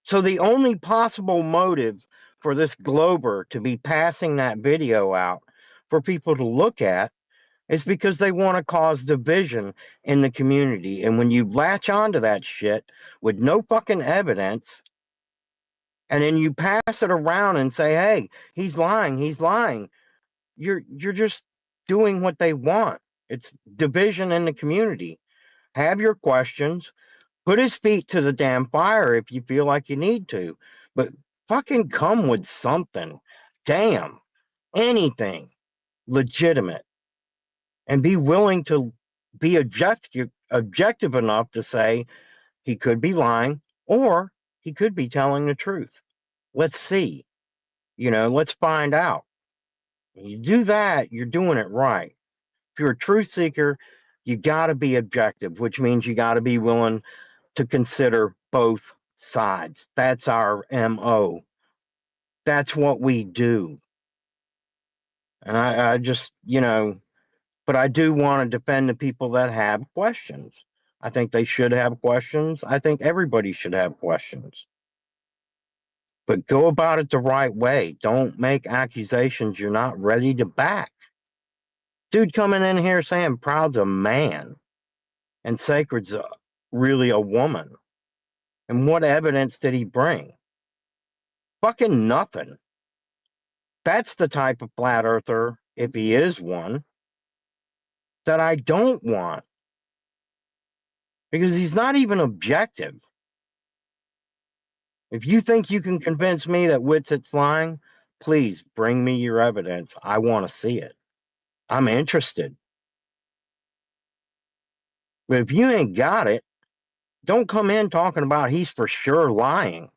So the only possible motive for this Glober to be passing that video out for people to look at is because they want to cause division in the community. And when you latch onto that shit with no fucking evidence, and then you pass it around and say, hey, he's lying, you're just doing what they want. It's division in the community. Have your questions, put his feet to the damn fire if you feel like you need to, but fucking come with something. Damn, anything legitimate, and be willing to be objective enough to say he could be lying or he could be telling the truth. Let's see. Let's find out. When you do that, you're doing it right. If you're a truth seeker, you got to be objective, which means you got to be willing to consider both sides. That's our MO. That's what we do. And I just, but I do want to defend the people that have questions. I think they should have questions. I think everybody should have questions. But go about it the right way. Don't make accusations you're not ready to back. Dude coming in here saying Proud's a man and Sacred's really a woman. And what evidence did he bring? Fucking nothing. That's the type of flat earther, if he is one, that I don't want. Because he's not even objective. If you think you can convince me that Witset's lying, please bring me your evidence. I want to see it. I'm interested. But if you ain't got it, don't come in talking about he's for sure lying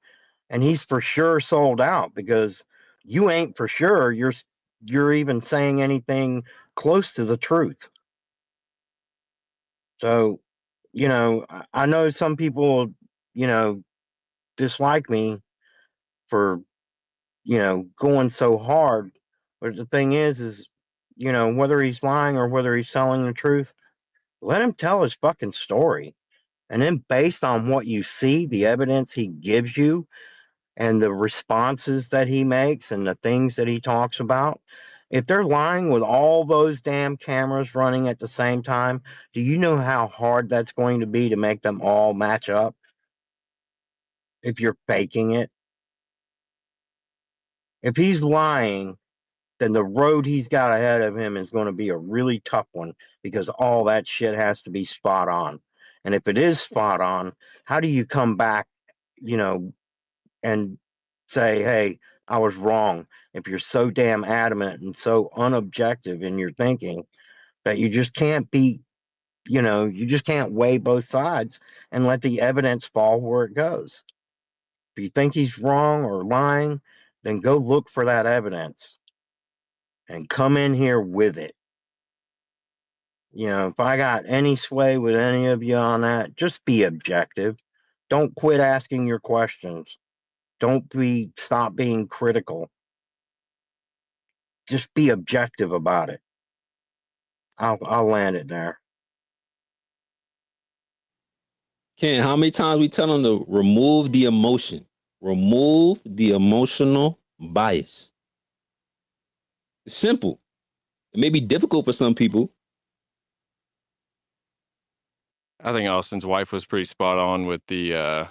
and he's for sure sold out, because you ain't for sure you're even saying anything close to the truth. So, I know some people, dislike me for, going so hard. But the thing is, whether he's lying or whether he's telling the truth, let him tell his fucking story. And then based on what you see, the evidence he gives you, and the responses that he makes and the things that he talks about, if they're lying with all those damn cameras running at the same time, do you know how hard that's going to be to make them all match up? If you're faking it. If he's lying, then the road he's got ahead of him is going to be a really tough one, because all that shit has to be spot on. And if it is spot on, how do you come back, and say, hey, I was wrong, if you're so damn adamant and so unobjective in your thinking that you just can't be, you just can't weigh both sides and let the evidence fall where it goes. If you think he's wrong or lying, then go look for that evidence and come in here with it. If I got any sway with any of you on that, just be objective. Don't quit asking your questions. Stop being critical. Just be objective about it. I'll land it there. Ken, how many times we tell them to remove the emotion? Remove the emotional bias. It's simple. It may be difficult for some people. I think Austin's wife was pretty spot on with the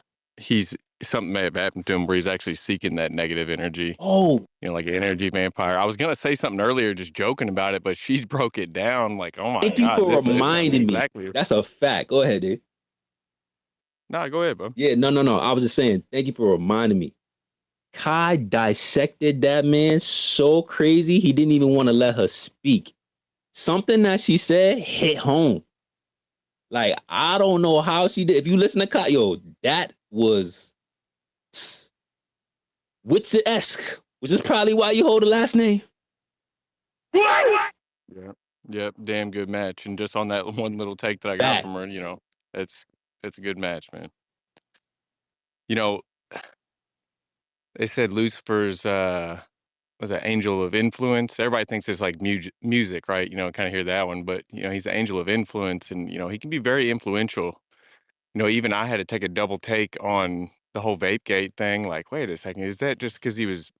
something may have happened to him where he's actually seeking that negative energy. Oh, Like an energy vampire. I was gonna say something earlier, just joking about it, but she broke it down like, oh my thank you God, for this reminding me. exactly. That's a fact. Go ahead, dude. No, go ahead, bro. Yeah, no. I was just saying, thank you for reminding me. Kai dissected that man so crazy, he didn't even want to let her speak. Something that she said hit home. Like, I don't know how she did. If you listen to Kai, that was Witsit-esque. Which is probably why you hold the last name. Yep, damn good match. And just on that one little take that I got from her, you know, it's a good match, man. You know, they said Lucifer's was an angel of influence. Everybody thinks it's like music, right? You know, kind of hear that one, but you know, he's an angel of influence, and you know, he can be very influential. You know, even I had to take a double take on the whole vape gate thing. Like, wait a second, is that just because he was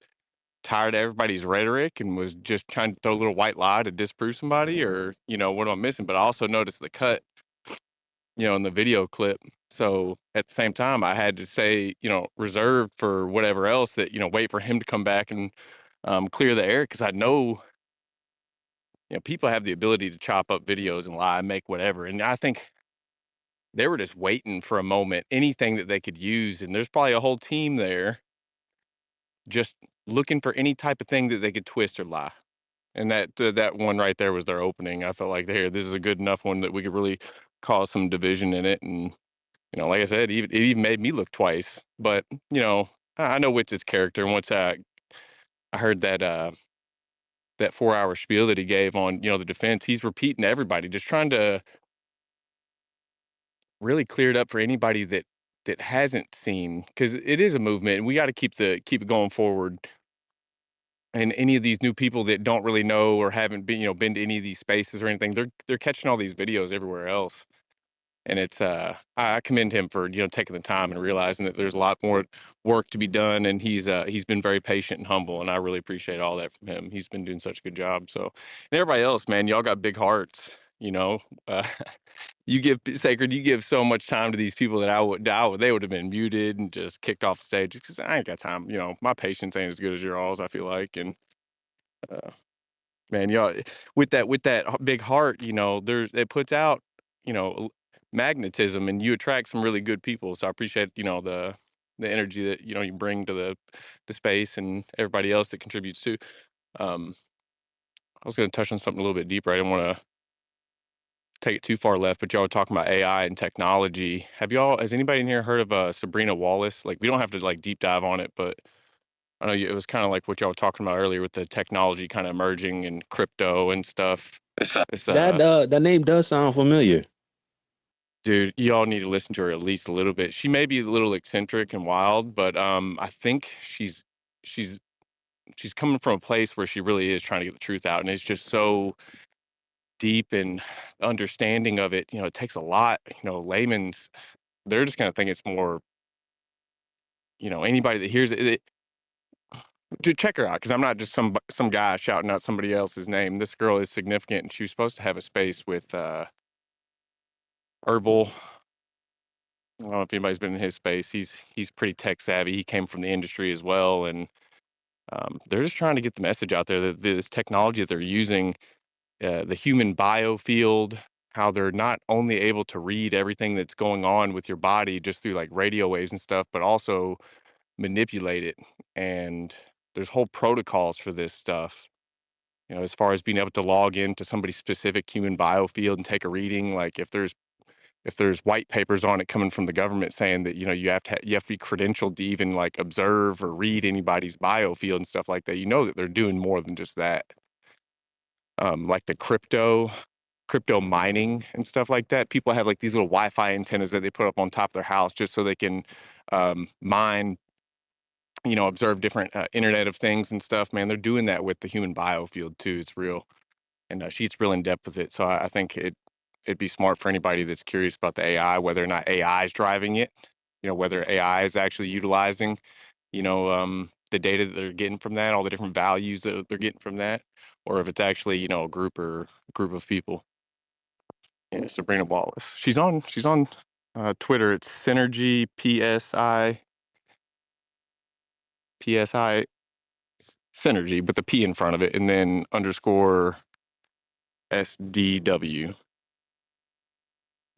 tired of everybody's rhetoric and was just trying to throw a little white lie to disprove somebody, or you know, what am I missing? But I also noticed the cut, you know, in the video clip. So at the same time, I had to say, you know, reserved for whatever else, that, you know, wait for him to come back and clear the air, because I know, you know, people have the ability to chop up videos and lie and make whatever. And I think they were just waiting for a moment, anything that they could use. And there's probably a whole team there just looking for any type of thing that they could twist or lie. And that one right there was their opening. I felt like, there, this is a good enough one that we could really cause some division in it. And you know, like I said, it even made me look twice. But you know, I know Witt's character, and once I heard that 4-hour spiel that he gave on, you know, the defense, he's repeating to everybody, just trying to really clear it up for anybody that hasn't seen, because it is a movement, and we got to keep it going forward. And any of these new people that don't really know or haven't been to any of these spaces or anything, they're catching all these videos everywhere else. And it's I commend him for, you know, taking the time and realizing that there's a lot more work to be done, and he's been very patient and humble, and I really appreciate all that from him. He's been doing such a good job. So, and everybody else, man, y'all got big hearts, you know. Uh, you give Sacred, you give so much time to these people that they would have been muted and just kicked off the stage, because I ain't got time. You know, my patience ain't as good as your all's, I feel like. And uh, man, y'all, with that big heart, you know, it puts out, you know, magnetism, and you attract some really good people. So I appreciate, you know, the energy that, you know, you bring to the space, and everybody else that contributes too. Um, I was going to touch on something a little bit deeper. I didn't want to take it too far left, but y'all were talking about AI and technology. Has anybody in here heard of Sabrina Wallace? Like, we don't have to like deep dive on it, but I know it was kind of like what y'all were talking about earlier with the technology kind of emerging and crypto and stuff. That name does sound familiar. Dude, y'all need to listen to her at least a little bit. She may be a little eccentric and wild, but I think she's coming from a place where she really is trying to get the truth out, and it's just so deep and understanding of it. You know, it takes a lot. You know, layman's, they're just gonna think it's more. You know, anybody that hears it to check her out, because I'm not just some guy shouting out somebody else's name. This girl is significant, and she was supposed to have a space with Herbal. I don't know if anybody's been in his space. He's pretty tech savvy. He came from the industry as well, and they're just trying to get the message out there that this technology that they're using, the human biofield, how they're not only able to read everything that's going on with your body just through like radio waves and stuff, but also manipulate it. And there's whole protocols for this stuff. You know, as far as being able to log into somebody's specific human biofield and take a reading, like if there's white papers on it coming from the government saying that, you know, you have to be credentialed to even like observe or read anybody's biofield and stuff like that, you know that they're doing more than just that. Like the crypto mining and stuff like that. People have like these little Wi-Fi antennas that they put up on top of their house just so they can mine, you know, observe different Internet of Things and stuff. Man, they're doing that with the human biofield too. It's real. And she's real in depth with it. So I think it'd be smart for anybody that's curious about the AI, whether or not AI is driving it, you know, whether AI is actually utilizing, you know, the data that they're getting from that, all the different values that they're getting from that, or if it's actually, you know, a group of people. Yeah, Sabrina Wallace. She's on Twitter. It's Synergy PSI Synergy, but the P in front of it, and then _ SDW.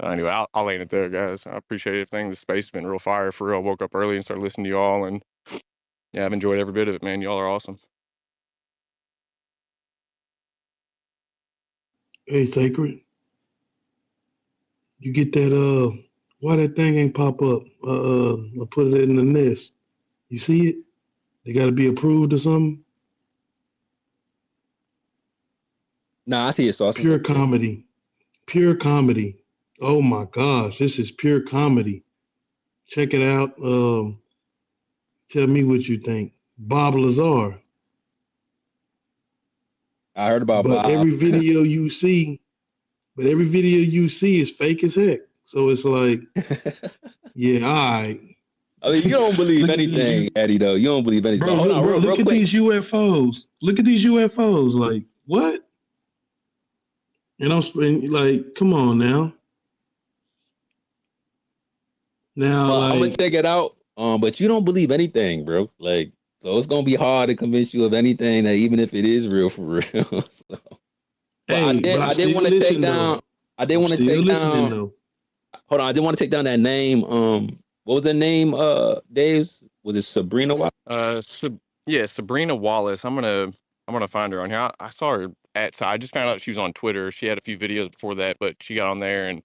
Anyway, I'll end it there, guys. I appreciate everything. The space has been real fire for real. I woke up early and started listening to y'all, and yeah, I've enjoyed every bit of it, man. Y'all are awesome. Hey, Sacred, you get that, why that thing ain't pop up? I put it in the nest. You see it? They got to be approved or something. Nah, I see it, Sauce. Pure comedy. Pure comedy. Oh my gosh, this is pure comedy. Check it out. Tell me what you think. Bob Lazar. I heard about But Bob. every video you see is fake as heck. So it's like, yeah, all right. I mean, you don't believe Look at anything, these, Eddie, though. You don't believe anything. bro. But hold on, Look real at quick. these UFOs. Look at these UFOs. Like what? And I'm like, come on now. Now, Well, I'm gonna like, check it out. But you don't believe anything, bro. Like, so it's gonna be hard to convince you of anything that even if it is real for real. So, but hey, but I did want to take down. I did want to take down. Though. Hold on, I did want to take down that name. What was the name? Dave's, was it Sabrina? Yeah, Sabrina Wallace. I'm gonna find her on here. I saw her I just found out she was on Twitter. She had a few videos before that, but she got on there, and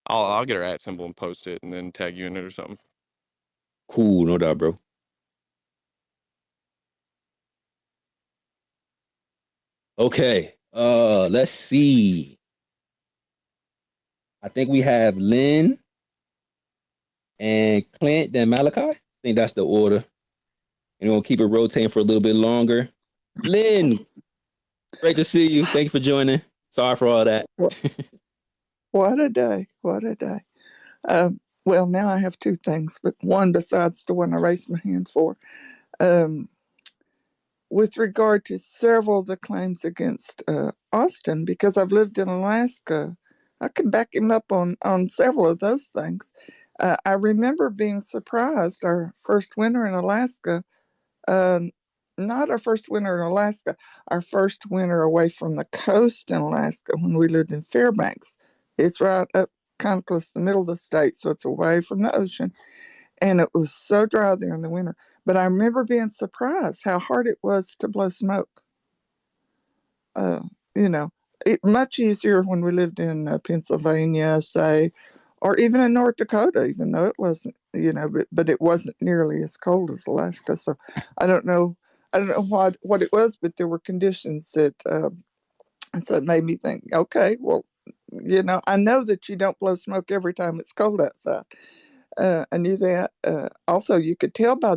I'll get her @ symbol and post it, and then tag you in it or something. Cool, no doubt, bro. Okay, let's see. I think we have Lynn and Clint, then Malachi. I think that's the order. And we'll keep it rotating for a little bit longer. Lynn, great to see you. Thank you for joining. Sorry for all that. What a day. What a day. Well, now I have two things, but one besides the one I raised my hand for. With regard to several of the claims against Austin, because I've lived in Alaska, I can back him up on several of those things. I remember being surprised our first winter in Alaska, not our first winter in Alaska, our first winter away from the coast in Alaska when we lived in Fairbanks. It's right up kind of close to the middle of the state, so it's away from the ocean. And it was so dry there in the winter. But I remember being surprised how hard it was to blow smoke. Much easier when we lived in Pennsylvania, say, or even in North Dakota, even though it wasn't, but it wasn't nearly as cold as Alaska. So I don't know what it was, but there were conditions that, so it made me think, okay, well, I know that you don't blow smoke every time it's cold outside. I knew that. Also, you could tell by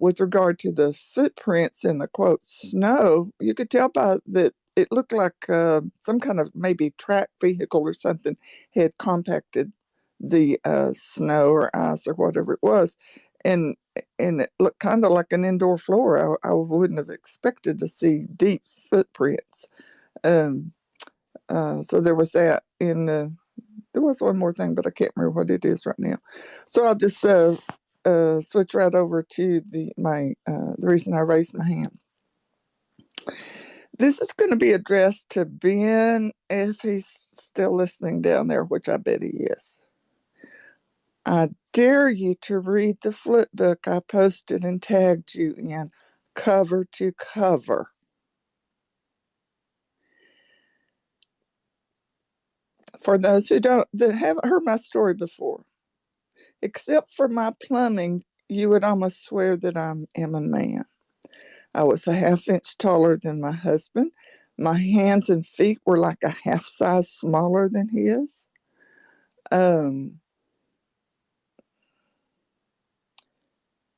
with regard to the footprints in the quote snow, you could tell by that it looked like some kind of maybe track vehicle or something had compacted the snow or ice or whatever it was, and it looked kind of like an indoor floor. I wouldn't have expected to see deep footprints. So there was that in. There was one more thing, but I can't remember what it is right now. So I'll just switch right over to the reason I raised my hand. This is going to be addressed to Ben if he's still listening down there, which I bet he is. I dare you to read the flip book I posted and tagged you in, cover to cover. For those that haven't heard my story before, except for my plumbing, you would almost swear that I am a man. I was a half-inch taller than my husband. My hands and feet were like a half size smaller than his.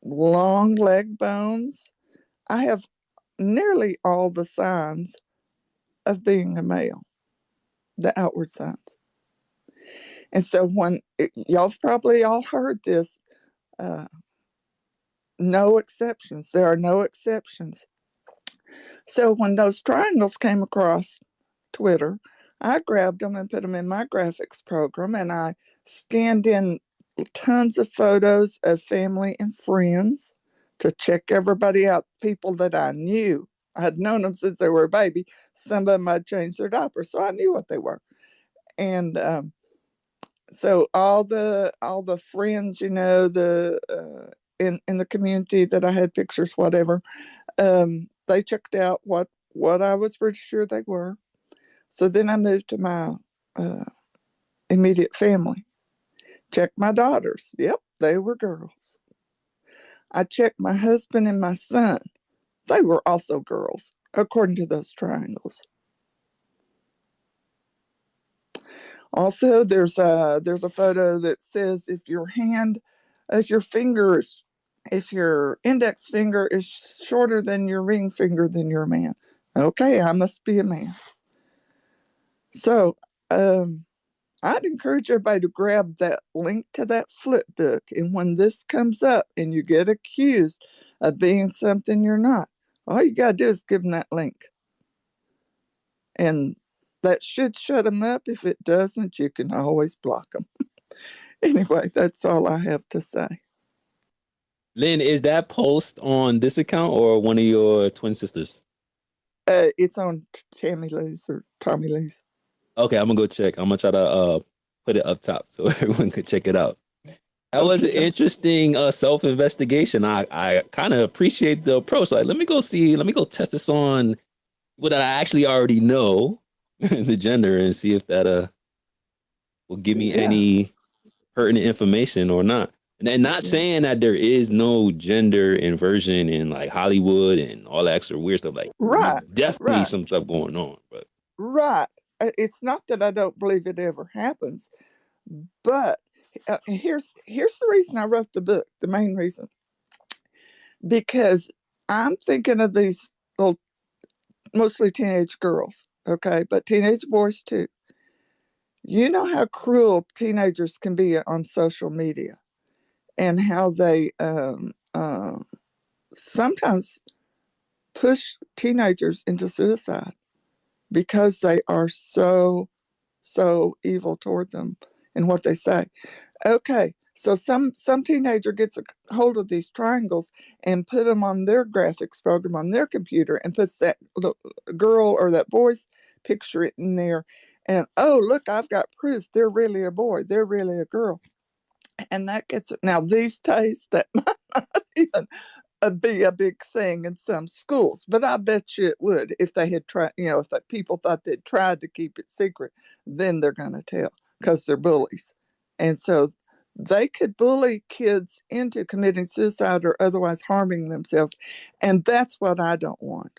Long leg bones. I have nearly all the signs of being a male, the outward signs. And so y'all've probably all heard this, no exceptions. There are no exceptions. So when those triangles came across Twitter, I grabbed them and put them in my graphics program, and I scanned in tons of photos of family and friends to check everybody out, people that I knew. I had known them since they were a baby. Some of them had changed their diapers, so I knew what they were. And so all the friends, in the community that I had pictures, whatever, they checked out what I was pretty sure they were. So then I moved to my immediate family. Checked my daughters. Yep, they were girls. I checked my husband and my son. They were also girls, according to those triangles. Also, there's a photo that says if your index finger is shorter than your ring finger, then you're a man. Okay, I must be a man. So, I'd encourage everybody to grab that link to that flip book. And when this comes up and you get accused of being something you're not, all you got to do is give them that link. And that should shut them up. If it doesn't, you can always block them. Anyway, that's all I have to say. Lynn, is that post on this account or one of your twin sisters? It's on Tammy Lee's or Tommy Lee's. Okay, I'm gonna go check. I'm gonna try to put it up top so everyone can check it out. That was an interesting self-investigation. I kind of appreciate the approach. Like, let me go test this on what I actually already know, the gender, and see if that will give me any pertinent information or not. And not saying that there is no gender inversion in like Hollywood and all that extra weird stuff. Like, right, definitely some stuff going on. But right, it's not that I don't believe it ever happens, but here's the reason I wrote the book. The main reason, because I'm thinking of these little, mostly teenage girls, okay, but teenage boys too. You know how cruel teenagers can be on social media, and how they sometimes push teenagers into suicide because they are so evil toward them and what they say. Okay, so some teenager gets a hold of these triangles and put them on their graphics program on their computer and puts that girl or that boy's picture in there, and oh look, I've got proof they're really a boy, they're really a girl. And that gets it. Now these days that might not even be a big thing in some schools, but I bet you it would if they had tried. If the people thought they'd tried to keep it secret, then they're going to tell because they're bullies, and so they could bully kids into committing suicide or otherwise harming themselves, and that's what I don't want.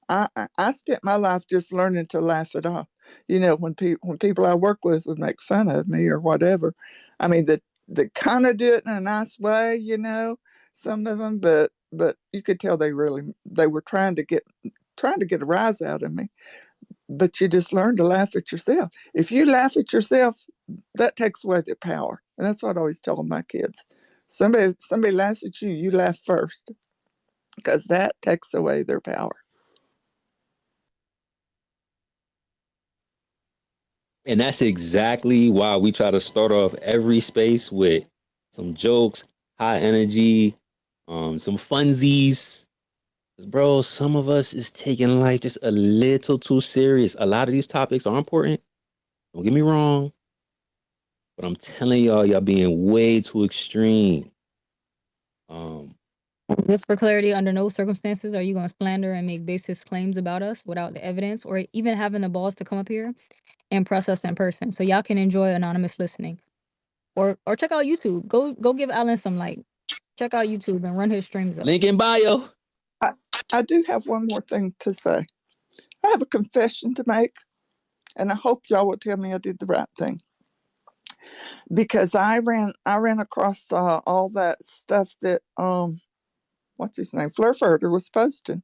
I spent my life just learning to laugh it off. When people I work with would make fun of me or whatever. I mean, they kind of do it in a nice way, some of them, but you could tell they were trying to get a rise out of me. But you just learn to laugh at yourself. If you laugh at yourself, that takes away their power, and that's what I always tell my kids. Somebody laughs at you, you laugh first, because that takes away their power. And that's exactly why we try to start off every space with some jokes, high energy, some funsies. Bro, some of us is taking life just a little too serious. A lot of these topics are important. Don't get me wrong. But I'm telling y'all being way too extreme. Just for clarity, under no circumstances are you going to slander and make baseless claims about us without the evidence or even having the balls to come up here and press us in person. So y'all can enjoy anonymous listening. Or check out YouTube. Go give Alan some check out YouTube and run his streams up. Link in bio. I do have one more thing to say. I have a confession to make, and I hope y'all will tell me I did the right thing. Because I ran across all that stuff that what's his name, Flurfurter was posting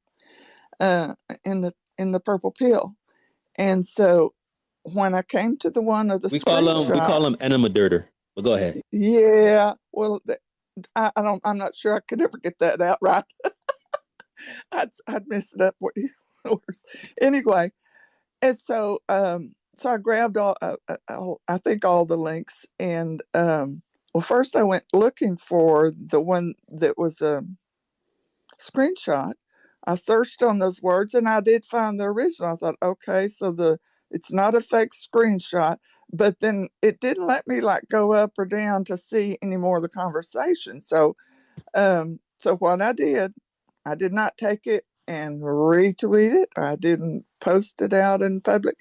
in the purple pill, and so when I came to the one of the we call him enema dirter. But go ahead. Yeah, well, I'm not sure I could ever get that out right. I'd mess it up worse. Anyway, and so I grabbed all I think all the links, and well, first I went looking for the one that was a screenshot. I searched on those words, and I did find the original. I thought, okay, so it's not a fake screenshot, but then it didn't let me go up or down to see any more of the conversation. So what I did not take it and retweet it. I didn't post it out in public.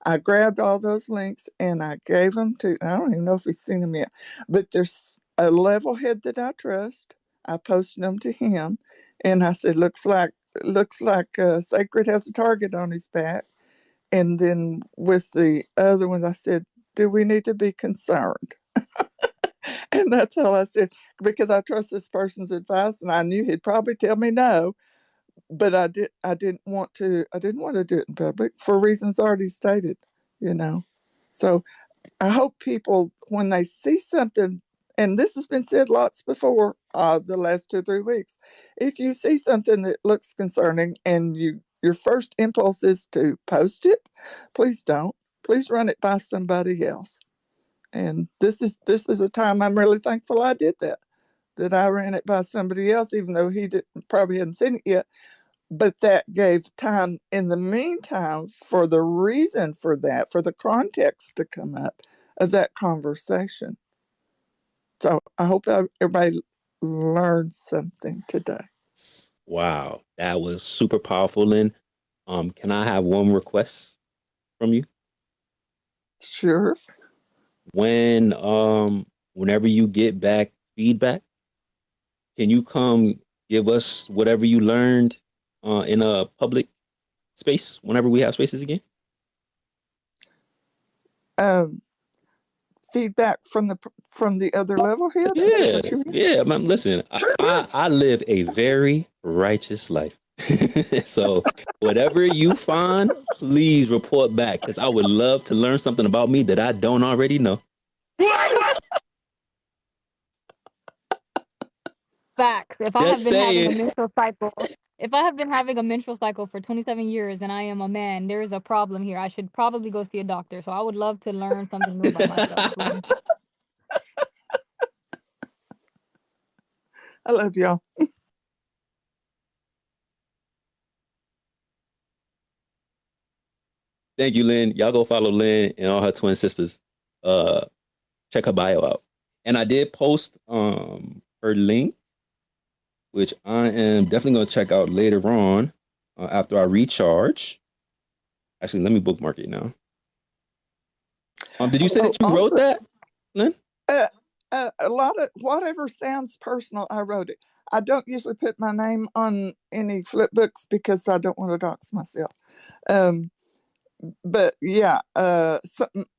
I grabbed all those links and I gave them to, I don't even know if he's seen them yet, but there's a level head that I trust. I posted them to him, and I said, looks like Sacred has a target on his back. And then with the other ones, I said, do we need to be concerned? And that's all I said, because I trust this person's advice, and I knew he'd probably tell me no, but I didn't want to do it in public for reasons already stated, you know. So I hope people, when they see something, and this has been said lots before the last 2 or 3 weeks, if you see something that looks concerning and your first impulse is to post it, please don't. Please run it by somebody else. And this is a time I'm really thankful I did that I ran it by somebody else, even though he probably hadn't seen it yet. But that gave time in the meantime for the reason for that, for the context to come up of that conversation. So I hope everybody learned something today. Wow, that was super powerful, Lynn. Can I have one request from you? Sure. Whenever you get back feedback, can you come give us whatever you learned in a public space whenever we have spaces again? Feedback from the other level head? Yeah, What you mean? yeah. Man, listen, I live a very righteous life. So whatever you find, please report back, because I would love to learn something about me that I don't already know. Facts. If I Just have been having a saying. menstrual cycle, if I have been having a menstrual cycle for 27 years and I am a man, there is a problem here. I should probably go see a doctor. So I would love to learn something new about myself. Please. I love y'all. Thank you, Lynn. Y'all go follow Lynn and all her twin sisters. Check her bio out. And I did post her link, which I am definitely going to check out later on after I recharge. Actually, let me bookmark it now. Did you say that you wrote that, Lynn? A lot of whatever sounds personal, I wrote it. I don't usually put my name on any flip books because I don't want to dox myself. But yeah, a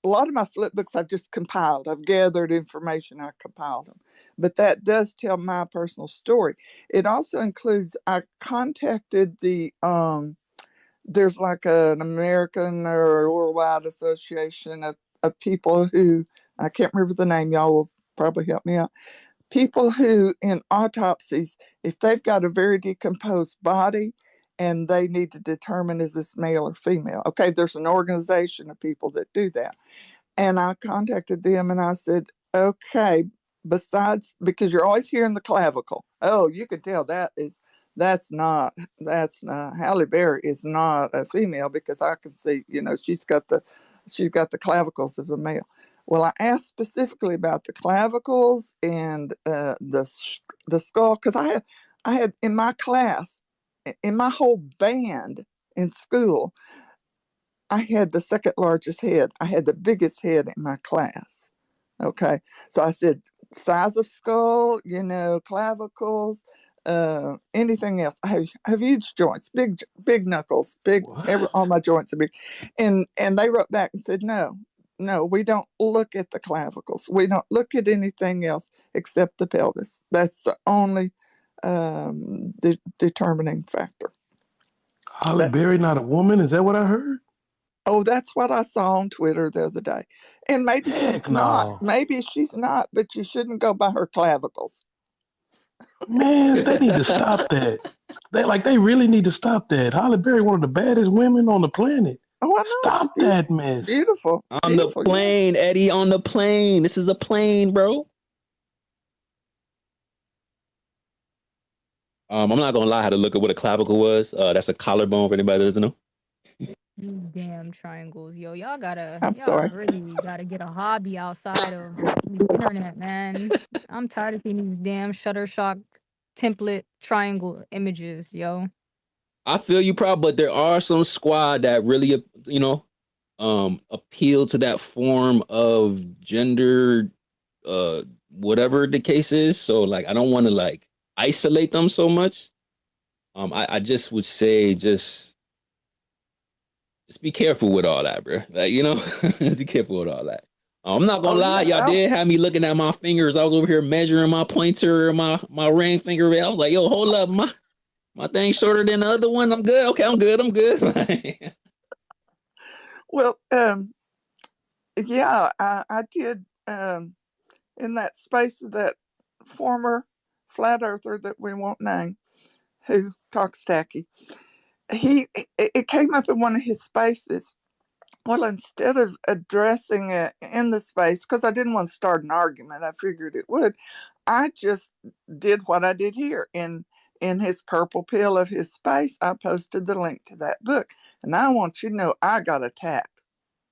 lot of my flip books I've just compiled. I've gathered information, I compiled them. But that does tell my personal story. It also includes, I contacted there's like an American or worldwide association of people who, I can't remember the name, y'all will probably help me out. People who, in autopsies, if they've got a very decomposed body and they need to determine is this male or female. Okay, there's an organization of people that do that. And I contacted them and I said, okay, besides, because you're always hearing the clavicle. Oh, you can tell that's not Halle Berry is not a female, because I can see, she's got the clavicles of a male. Well, I asked specifically about the clavicles and the skull, because I had in my class, in my whole band in school, I had the second largest head. I had the biggest head in my class. Okay, so I said size of skull, clavicles, anything else. I have huge joints, big knuckles, all my joints are big. And they wrote back and said, no, we don't look at the clavicles. We don't look at anything else except the pelvis. That's the only determining factor. Halle Berry not a woman? Is that what I heard? Oh, that's what I saw on Twitter the other day. And maybe she's not. No. Maybe she's not, but you shouldn't go by her clavicles. Man, they need to stop that. They really need to stop that. Halle Berry, one of the baddest women on the planet. Oh, I know. Stop that mess. Beautiful. On the plane, Eddie, on the plane. This is a plane, bro. I'm not gonna lie, I had to look at what a clavicle was. That's a collarbone for anybody that doesn't know. You damn triangles, yo! Y'all sorry. really gotta get a hobby outside of the internet, man. I'm tired of seeing these damn Shutterstock template triangle images, yo. I feel you, proud, but there are some squad that really, appeal to that form of gender, whatever the case is. So, I don't want to isolate them so much. I just would say just be careful with all that, bro. Like, you know, just be careful with all that. I'm not gonna Oh lie, yeah. y'all did have me looking at my fingers. I was over here measuring my pointer, my ring finger. I was like, yo, hold up, my thing's shorter than the other one. I'm good. Okay, I'm good. I'm good. Well, yeah, I did in that space of that former flat earther that we won't name, who talks tacky. It came up in one of his spaces. Well, instead of addressing it in the space, because I didn't want to start an argument, I figured it would. I just did what I did here in his purple pill of his space. I posted the link to that book, and I want you to know I got attacked.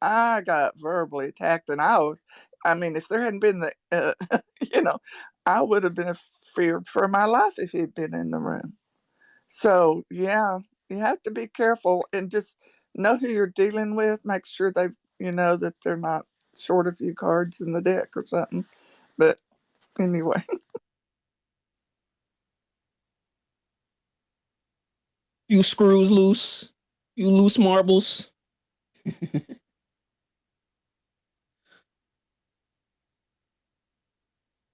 I got verbally attacked, and I mean, if there hadn't been the, you know, I would have been feared for my life if he'd been in the room. So yeah, you have to be careful and just know who you're dealing with. Make sure that they're not short a few cards in the deck or something. But anyway, Few screws loose, few loose marbles.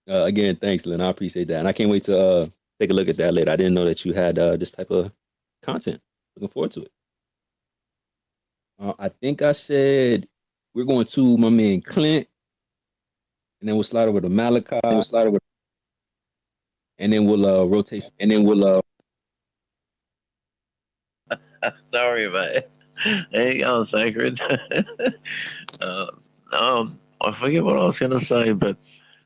Again, thanks, Lynn. I appreciate that, and I can't wait to take a look at that later. I didn't know that you had this type of content. Looking forward to it. I think I said we're going to my man Clint, and then we'll slide over to Malachi, and then we'll rotate. Sorry, mate. There you go, Sacred. uh, I forget what I was going to say, but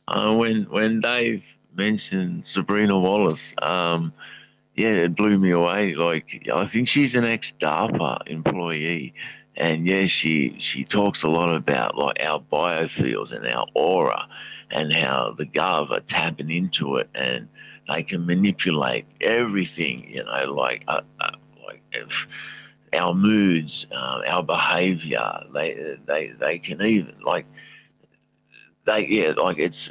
when Dave mentioned Sabrina Wallace, yeah, it blew me away. Like, I think she's an ex-DARPA employee, and yeah, she talks a lot about like our biofields and our aura, and how the Gov are tapping into it, and they can manipulate everything. You know, like if our moods, our behavior. They can even like like it's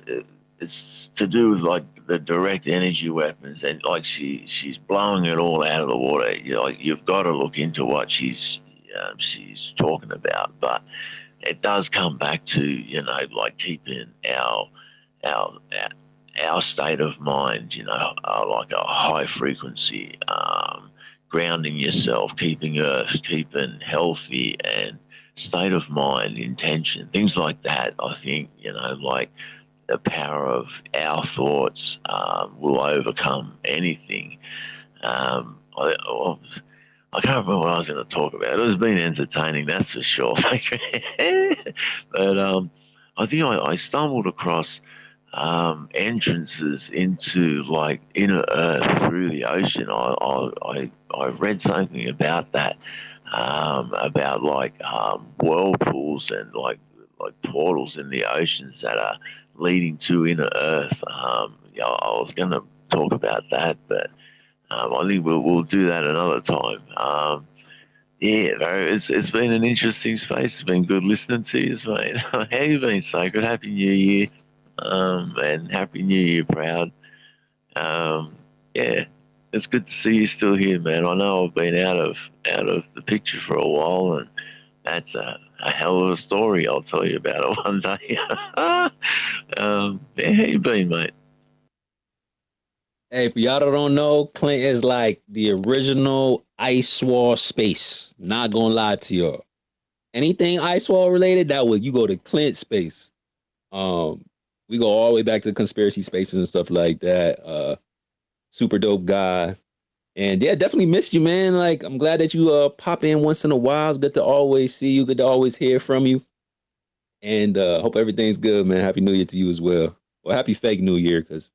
to do with like the direct energy weapons, and like she's blowing it all out of the water. Like, you've got to look into what she's talking about, but it does come back to like keeping our our state of mind, like a high frequency, grounding yourself, keeping earth, keeping healthy, and state of mind, intention, things like that. I think, like the power of our thoughts will overcome anything. I can't remember what I was going to talk about. It was been entertaining, that's for sure. But I think I stumbled across entrances into like inner Earth through the ocean. I read something about that, about like whirlpools and like portals in the oceans that are leading to inner Earth. Yeah, I was going to talk about that, but I think we'll do that another time. Yeah, bro, it's been an interesting space. It's been good listening to you, mate. How you been, Sacred? Happy New Year, and Happy New Year, Proud. Yeah, it's good to see you still here, man. I know I've been out of the picture for a while, and that's a hell of a story. I'll tell you about it one day. Yeah, how you been, mate? Hey, for y'all that don't know, Clint is like the original Ice Wall space. Not gonna lie to y'all. Anything Ice Wall related, that would you go to Clint space. We go all the way back to conspiracy spaces and stuff like that. Super dope guy. And yeah, definitely missed you, man. Like, I'm glad that you pop in once in a while. It's good to always see you, good to always hear from you. And hope everything's good, man. Happy New Year to you as well. Well, happy fake New Year, because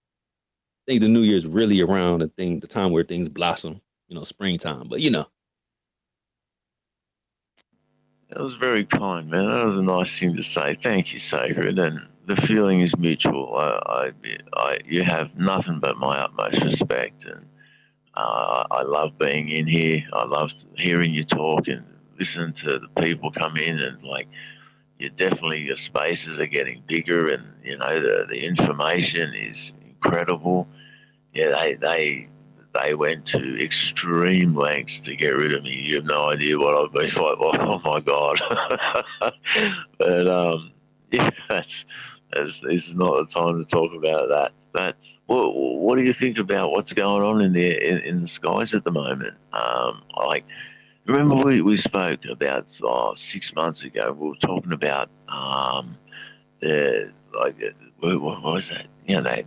I think the New Year's really around the time where things blossom, springtime. But That was very kind, man. That was a nice thing to say. Thank you, Sacred. And the feeling is mutual. You have nothing but my utmost respect, and I love being in here. I love hearing you talk and listening to the people come in, and like, your spaces are getting bigger, and the information is incredible. yeah, they went to extreme lengths to get rid of me. You have no idea what I've been like. Oh my god! But yeah, this is not the time to talk about that. But what do you think about what's going on in the skies at the moment? Like, remember we spoke about 6 months ago. We were talking about the like what was that? You know, that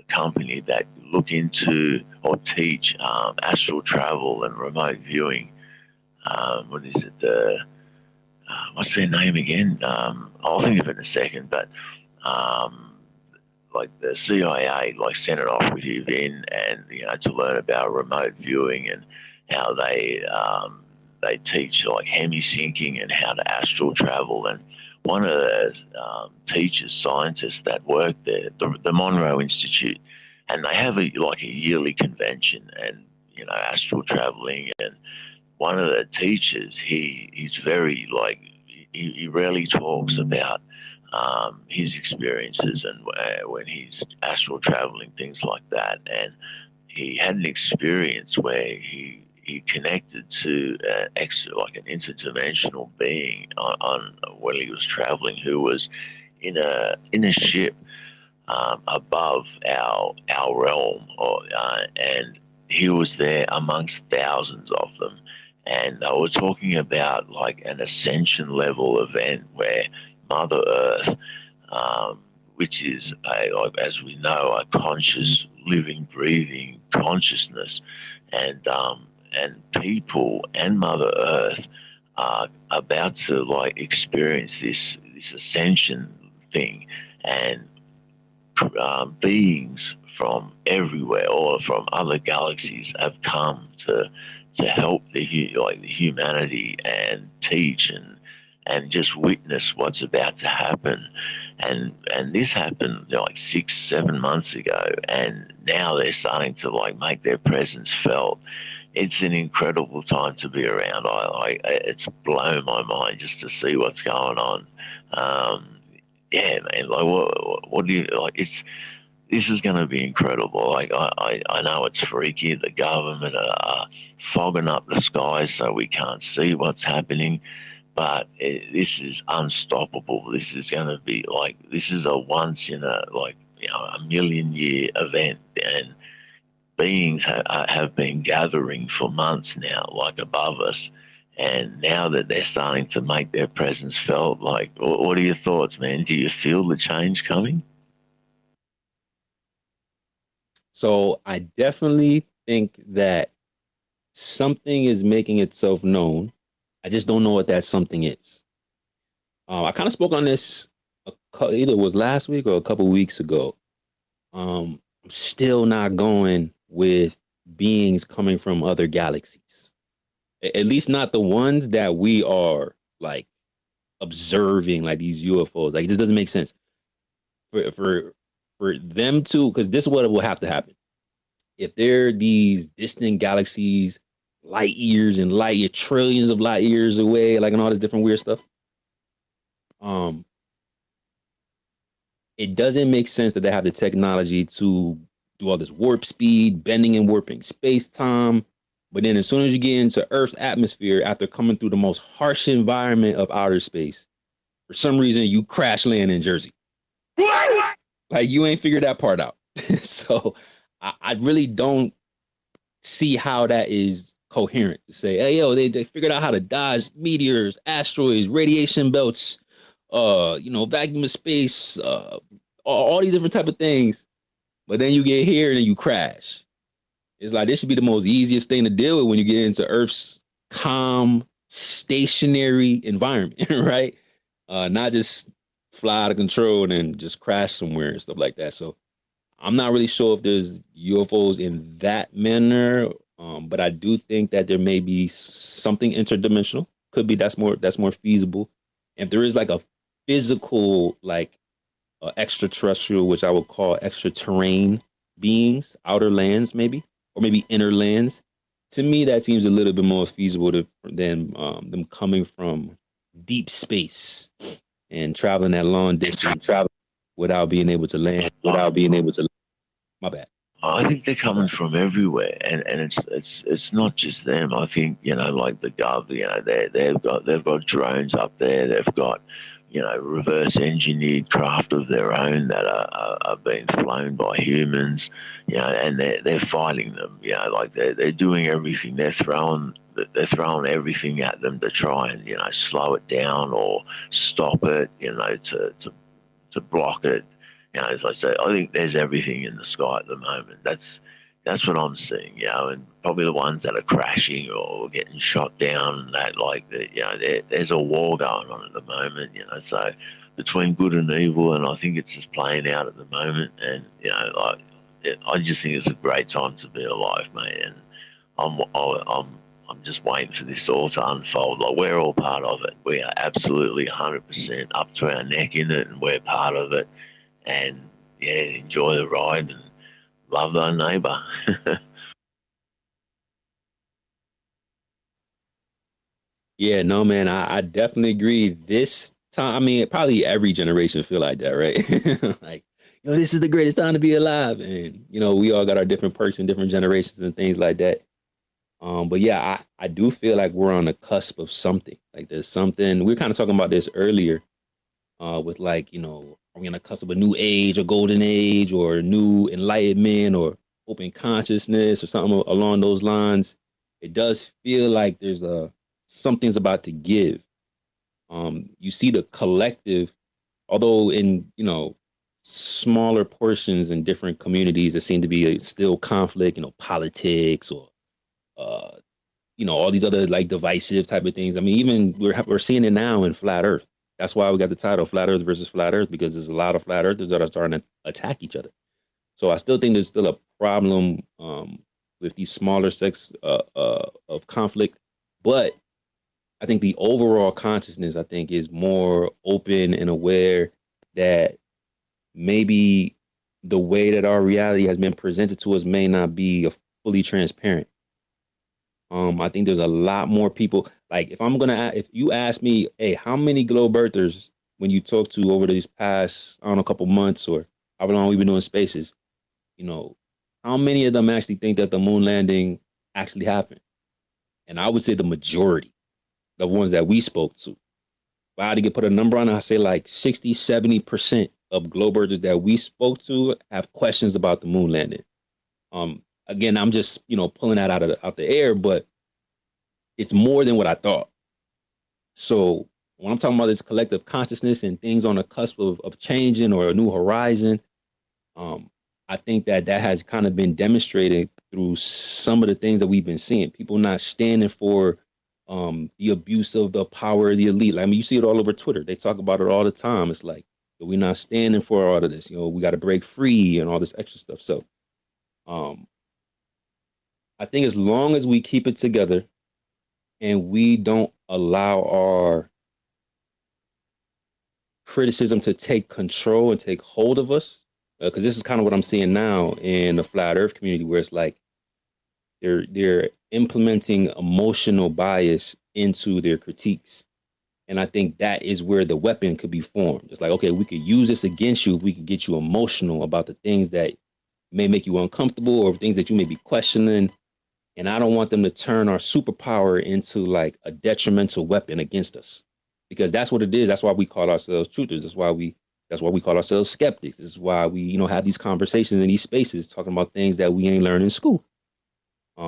company that look into or teach astral travel and remote viewing. What is it? What's their name again? I'll think of it in a second. But like the CIA, like sent an operative in, and to learn about remote viewing and how they teach like hemi syncing and how to astral travel. And one of the teachers, scientists that work there, the Monroe Institute, and they have a yearly convention and astral traveling. And one of the teachers, he's very he rarely talks about his experiences and when he's astral traveling, things like that. And he had an experience where he connected to an interdimensional being on when he was traveling, who was in a ship above our realm, and he was there amongst thousands of them. And they were talking about like an ascension level event where Mother Earth, which is as we know, a conscious, living, breathing consciousness, and people and Mother Earth are about to experience this ascension thing, and beings from everywhere or from other galaxies have come to help the humanity and teach and just witness what's about to happen. And this happened 6-7 months ago, and now they're starting to make their presence felt. It's an incredible time to be around. It's blown my mind just to see what's going on. Yeah, man. What do you like? This is going to be incredible. I know it's freaky. The government are fogging up the skies so we can't see what's happening, but this is unstoppable. This is going to be this is a once in a million year event, and beings have been gathering for months now, above us. And now that they're starting to make their presence felt, what are your thoughts, man? Do you feel the change coming? So I definitely think that something is making itself known. I just don't know what that something is. I kind of spoke on this either it was last week or a couple weeks ago. I'm still not going with beings coming from other galaxies. At least not the ones that we are observing, these UFOs. It just doesn't make sense for them to, because this is what will have to happen. If they're these distant galaxies, light years and light years, trillions of light years away, and all this different weird stuff, it doesn't make sense that they have the technology to do all this warp speed, bending and warping space-time. But then as soon as you get into Earth's atmosphere, after coming through the most harsh environment of outer space, for some reason you crash land in Jersey. You ain't figured that part out. So I really don't see how that is coherent to say, hey, yo, they figured out how to dodge meteors, asteroids, radiation belts, vacuum of space, all these different type of things. But then you get here and then you crash. It's this should be the most easiest thing to deal with when you get into Earth's calm, stationary environment, right? Not just fly out of control and then just crash somewhere and stuff like that. So I'm not really sure if there's UFOs in that manner, but I do think that there may be something interdimensional. Could be that's more feasible. If there is a physical extraterrestrial, which I would call extraterrene beings, outer lands maybe, or maybe inner lands, to me that seems a little bit more feasible than them coming from deep space and traveling that long distance without being able to land. My bad. I think they're coming from everywhere, and it's not just them. I think like the Gov, they've got drones up there. They've got reverse engineered craft of their own that are being flown by humans. And they're fighting them. Like they're doing everything. They're throwing everything at them to try and slow it down or stop it. To block it. As I say, I think there's everything in the sky at the moment. That's what I'm seeing, and probably the ones that are crashing or getting shot down and that, like that, there's a war going on at the moment, so between good and evil, and I think it's just playing out at the moment, and I just think it's a great time to be alive, mate, and I'm just waiting for this all to unfold. Like, we're all part of it. We are absolutely 100% up to our neck in it, and we're part of it. And yeah, enjoy the ride and love thy neighbour. Yeah, no, man, I definitely agree. This time, I mean, probably every generation feel like that, right? Like, this is the greatest time to be alive, and we all got our different perks and different generations and things like that. But yeah, I do feel like we're on the cusp of something. Like there's something we were kind of talking about this earlier, with like, are we on the cusp of a new age, a golden age, or new enlightenment, or open consciousness, or something along those lines. It does feel like there's something's about to give. You see the collective, although in smaller portions in different communities, there seem to be still conflict, politics or uh, all these other like divisive type of things. I mean, even we're seeing it now in flat Earth. That's why we got the title Flat Earth versus Flat Earth, because there's a lot of flat earthers that are starting to attack each other. So I still think there's still a problem with these smaller sects of conflict, but I think the overall consciousness, I think, is more open and aware that maybe the way that our reality has been presented to us may not be fully transparent. I think there's a lot more people. Like, if you ask me, hey, how many globe earthers when you talk to over these past, I don't know, couple months or however long we've been doing spaces, how many of them actually think that the moon landing actually happened? And I would say the majority, the ones that we spoke to. If I had to put a number on it, I'd say like 60, 70% of globe earthers that we spoke to have questions about the moon landing. Again, I'm just, pulling that out the air, but it's more than what I thought. So when I'm talking about this collective consciousness and things on the cusp of changing or a new horizon, I think that has kind of been demonstrated through some of the things that we've been seeing. People not standing for the abuse of the power of the elite. Like, I mean, you see it all over Twitter. They talk about it all the time. It's like, we're not standing for all of this. We got to break free and all this extra stuff. So I think as long as we keep it together and we don't allow our criticism to take control and take hold of us, because this is kind of what I'm seeing now in the flat earth community, where it's like they're implementing emotional bias into their critiques. And I think that is where the weapon could be formed. It's like, okay, we could use this against you if we could get you emotional about the things that may make you uncomfortable or things that you may be questioning. And I don't want them to turn our superpower into like a detrimental weapon against us, because that's what it is. That's why we call ourselves truthers. That's why we call ourselves skeptics. This is why we, have these conversations in these spaces talking about things that we ain't learned in school.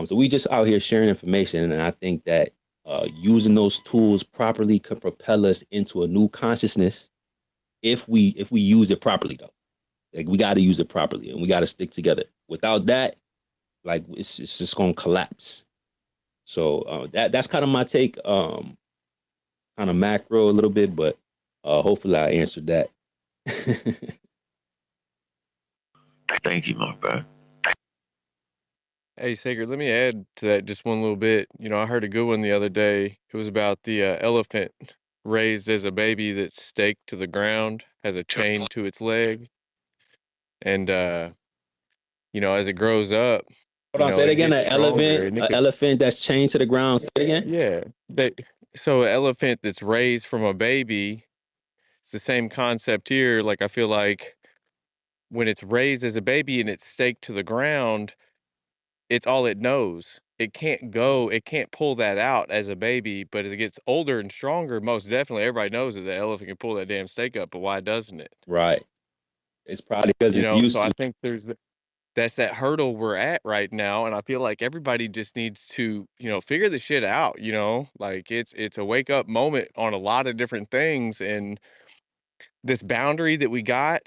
So we just out here sharing information, and I think that using those tools properly can propel us into a new consciousness if we use it properly, though. Like, we got to use it properly, and we got to stick together. Without that, like, it's just gonna collapse. So that's kind of my take, kind of macro a little bit, but hopefully I answered that. Thank you, my bro. Hey, Sacred, let me add to that just one little bit. I heard a good one the other day. It was about the elephant raised as a baby that's staked to the ground, has a chain to its leg. And, as it grows up, Hold on, say it it again. gets stronger. And An elephant that's chained to the ground. Say it again. yeah. So an elephant that's raised from a baby, it's the same concept here. Like, I feel like when it's raised as a baby and it's staked to the ground, it's all it knows. It can't pull that out as a baby, but as it gets older and stronger, most definitely everybody knows that the elephant can pull that damn stake up, but why doesn't it? Right. It's probably because You it's know, so used I to. think that's that hurdle we're at right now, and I feel like everybody just needs to, figure the shit out, Like it's a wake up moment on a lot of different things, and this boundary that we got,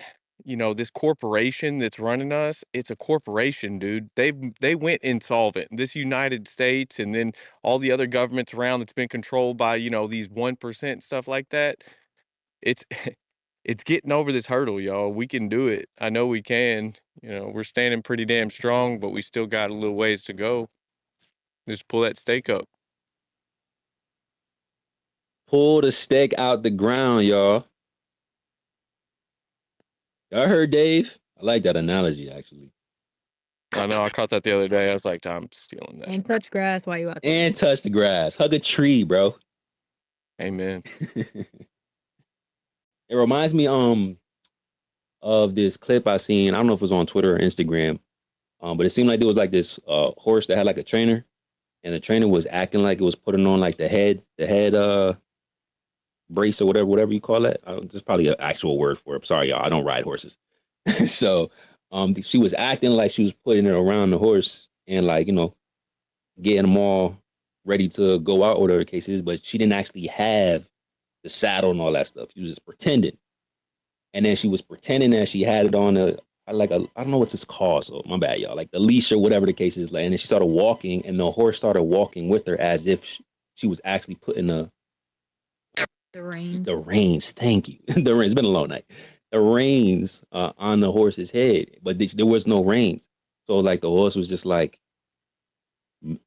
this corporation that's running us, it's a corporation, dude. They went insolvent. This United States and then all the other governments around that's been controlled by, these 1% stuff like that. It's it's getting over this hurdle, y'all. We can do it. I know we can. We're standing pretty damn strong, but we still got a little ways to go. Just pull that stake up. Pull the stake out the ground, y'all. Y'all heard Dave? I like that analogy, actually. I know. I caught that the other day. I was like, I'm stealing that. And touch grass while you out there. And touch the grass. Hug a tree, bro. Amen. It reminds me of this clip I seen. I don't know if it was on Twitter or Instagram. But it seemed like there was like this horse that had like a trainer, and the trainer was acting like it was putting on like the head brace or whatever you call that. There's probably an actual word for it. I'm sorry, y'all. I don't ride horses. So she was acting like she was putting it around the horse and like, getting them all ready to go out or whatever the case is, but she didn't actually have the saddle and all that stuff. She was just pretending. And then she was pretending that she had it on I don't know what's it's called, so my bad, y'all. Like the leash or whatever the case is. Like, and then she started walking, and the horse started walking with her as if she was actually putting the reins. Thank you. The reins. It's been a long night. The reins on the horse's head, but there was no reins. So like the horse was just like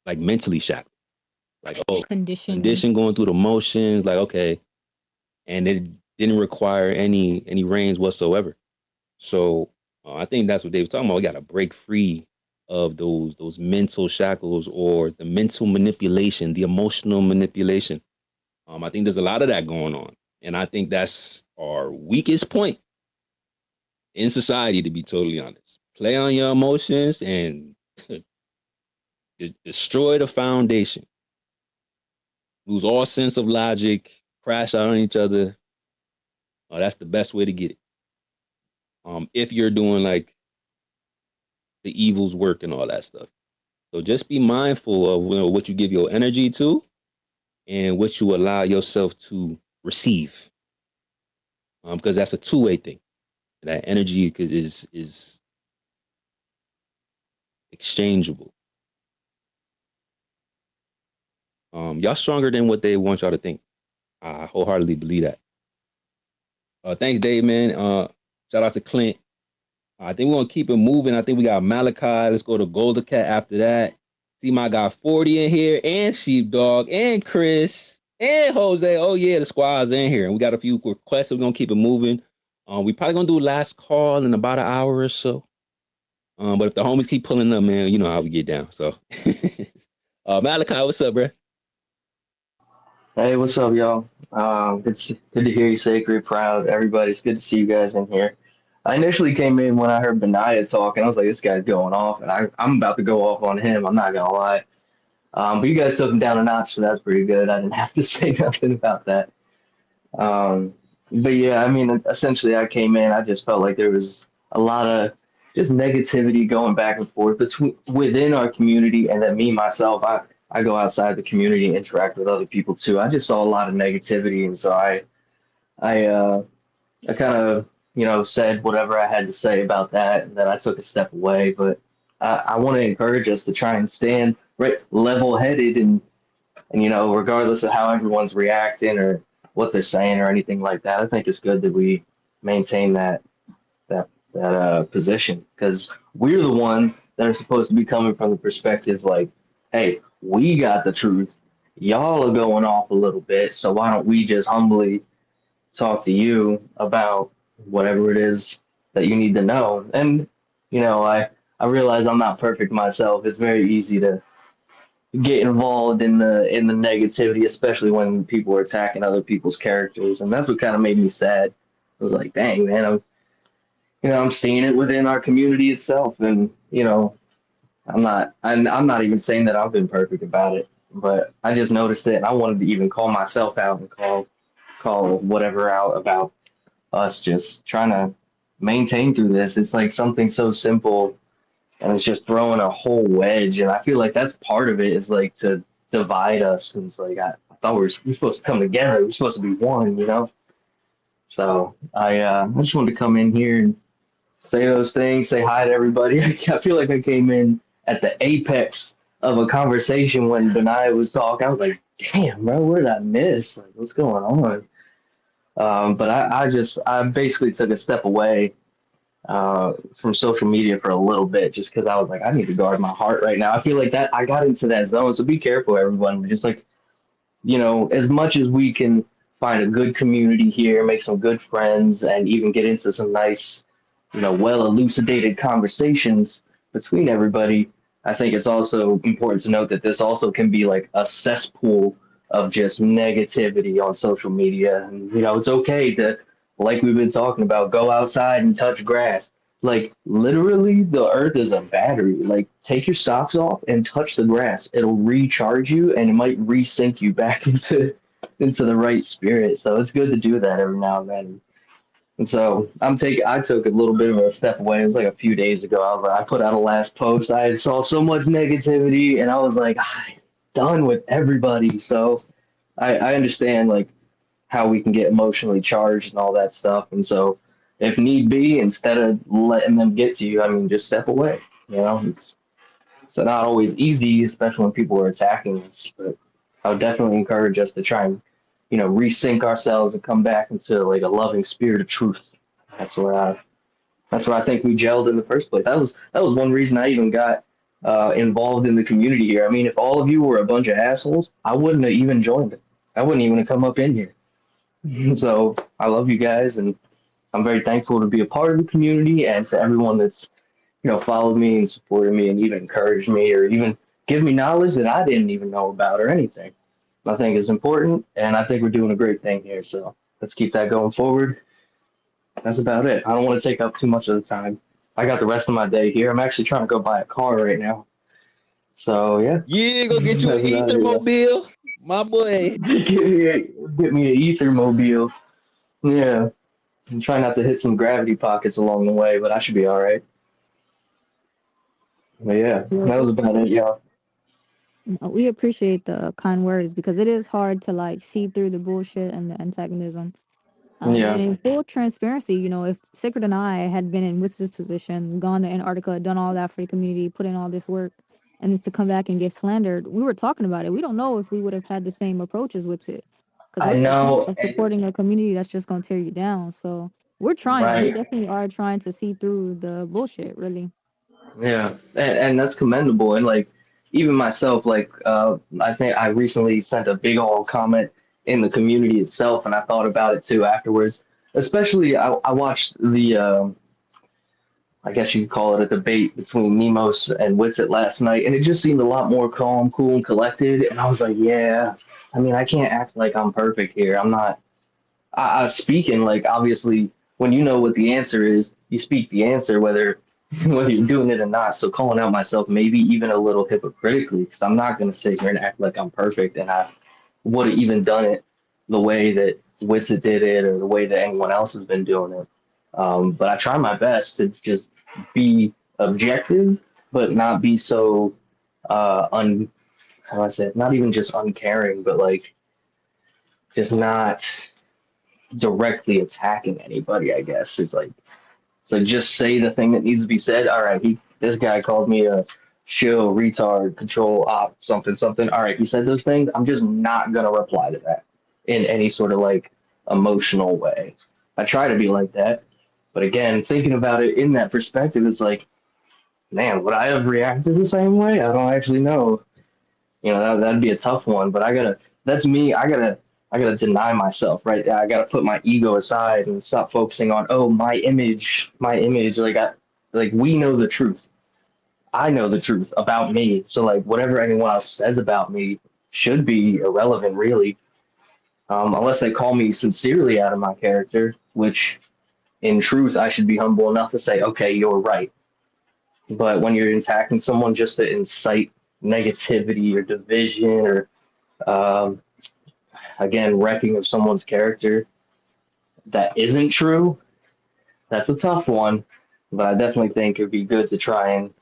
mentally shackled, like condition going through the motions, like okay, and it didn't require any reins whatsoever. So I think that's what Dave was talking about. We got to break free of those mental shackles or the mental manipulation, the emotional manipulation. I think there's a lot of that going on, and I think that's our weakest point in society, to be totally honest. Play on your emotions and destroy the foundation. Lose all sense of logic, crash out on each other. That's the best way to get it. If you're doing like the evil's work and all that stuff. So just be mindful of what you give your energy to and what you allow yourself to receive. Because that's a two-way thing. That energy is exchangeable. Y'all stronger than what they want y'all to think. I wholeheartedly believe that. Thanks, Dave, man. Shout out to Clint. I think we're going to keep it moving. I think we got Malachi. Let's go to Golden Cat after that. See my guy 40 in here, and Sheepdog, and Chris, and Jose. Oh, yeah, the squad's in here. And we got a few requests, so we're going to keep it moving. We probably going to do last call in about an hour or so. But if the homies keep pulling up, man, you know how we get down. So, Malachi, what's up, bro? Hey, what's up, y'all? Good to hear you, Sacred, Proud. Everybody's good to see you guys in here. I initially came in when I heard Benaiah talk, and I was like, this guy's going off, and I'm about to go off on him. I'm not going to lie. But you guys took him down a notch, so that's pretty good. I didn't have to say nothing about that. But yeah, I mean, essentially I came in, I just felt like there was a lot of just negativity going back and forth within our community, and then me, myself, I go outside the community and interact with other people too. I just saw a lot of negativity, and so I kind of, said whatever I had to say about that, and then I took a step away. But I want to encourage us to try and stand right, level-headed, and regardless of how everyone's reacting or what they're saying or anything like that, I think it's good that we maintain that position, because we're the ones that are supposed to be coming from the perspective like, hey, we got the truth. Y'all are going off a little bit, so why don't we just humbly talk to you about whatever it is that you need to know? And I realize I'm not perfect myself. It's very easy to get involved in the negativity, especially when people are attacking other people's characters, and that's what kind of made me sad. I was like, dang, man, I'm seeing it within our community itself, and I'm not even saying that I've been perfect about it, but I just noticed it, and I wanted to even call myself out and call whatever out about us just trying to maintain through this. It's like something so simple, and it's just throwing a whole wedge, and I feel like that's part of it is like to divide us. And it's like I thought we're supposed to come together. We're supposed to be one. So I just wanted to come in here and say those things, say hi to everybody. I feel like I came in at the apex of a conversation when Benaiah was talking. I was like, damn, bro, what did I miss? Like, what's going on? But I basically took a step away from social media for a little bit just because I was like, I need to guard my heart right now. I feel like that I got into that zone. So be careful, everyone. Just like, as much as we can find a good community here, make some good friends, and even get into some nice, well elucidated conversations between everybody, I think it's also important to note that this also can be like a cesspool of just negativity on social media. And, it's okay to, like we've been talking about, go outside and touch grass. Like literally, the earth is a battery. Like take your socks off and touch the grass. It'll recharge you and it might resync you back into the right spirit. So it's good to do that every now and then. And so I took a little bit of a step away. It was like a few days ago. I was like, I put out a last post. I saw so much negativity and I was like, I'm done with everybody. So I understand like how we can get emotionally charged and all that stuff. And so if need be, instead of letting them get to you, I mean, just step away. It's not always easy, especially when people are attacking us. But I would definitely encourage us to try and, resync ourselves and come back into like a loving spirit of truth. That's where I that's where I think we gelled in the first place. That was one reason I even got involved in the community here. I mean, if all of you were a bunch of assholes, I wouldn't have even joined it. I wouldn't even have come up in here. So I love you guys, and I'm very thankful to be a part of the community and to everyone that's followed me and supported me and even encouraged me or even give me knowledge that I didn't even know about or anything. I think is important, and I think we're doing a great thing here. So let's keep that going forward. That's about it. I don't want to take up too much of the time. I got the rest of my day here. I'm actually trying to go buy a car right now. So yeah. Yeah, go get you an Ethermobile, my boy. Get me an Ethermobile. Yeah. I'm trying not to hit some gravity pockets along the way, but I should be all right. But yeah, Yeah, that was about it, y'all. we appreciate the kind words because it is hard to like see through the bullshit and the antagonism. And Yeah. in full transparency, if Sacred and I had been in Witz's position, gone to Antarctica, done all that for the community, put in all this work, and to come back and get slandered, we were talking about it. We don't know if we would have had the same approach as Witz it. Because I what's the point know. of supporting a community that's just going to tear you down? So we're trying. We Right. definitely are trying to see through the bullshit, really. Yeah, and that's commendable. And like even myself, like I think I recently sent a big old comment in the community itself, and I thought about it too afterwards. Especially, I watched the I guess you could call it a debate between Nemos and Witsit last night, and it just seemed a lot more calm, cool, and collected. And I was like, yeah, I mean, I can't act like I'm perfect here. I'm not. I speaking like obviously when you know what the answer is, you speak the answer whether you're doing it or not. So calling out myself maybe even a little hypocritically because I'm not gonna sit here and act like I'm perfect and I would have even done it the way that Witsit did it or the way that anyone else has been doing it. But I try my best to just be objective, but not be so how do I say it? Not even just uncaring, but like just not directly attacking anybody, I guess. It's like just say the thing that needs to be said. All right, this guy called me a shill, retard, control, op, something, something. All right, he said those things. I'm just not gonna reply to that in any sort of like emotional way. I try to be like that, but again, thinking about it in that perspective, it's like, man, would I have reacted the same way? I don't actually know. That'd be a tough one, but that's me. I gotta deny myself, right? I gotta put my ego aside and stop focusing on, oh, my image. Like we know the truth. I know the truth about me. So like whatever anyone else says about me should be irrelevant, really. Unless they call me sincerely out of my character, which in truth, I should be humble enough to say, okay, you're right. But when you're attacking someone just to incite negativity or division or, um, again, wrecking of someone's character that isn't true, that's a tough one. But I definitely think it'd be good to try and,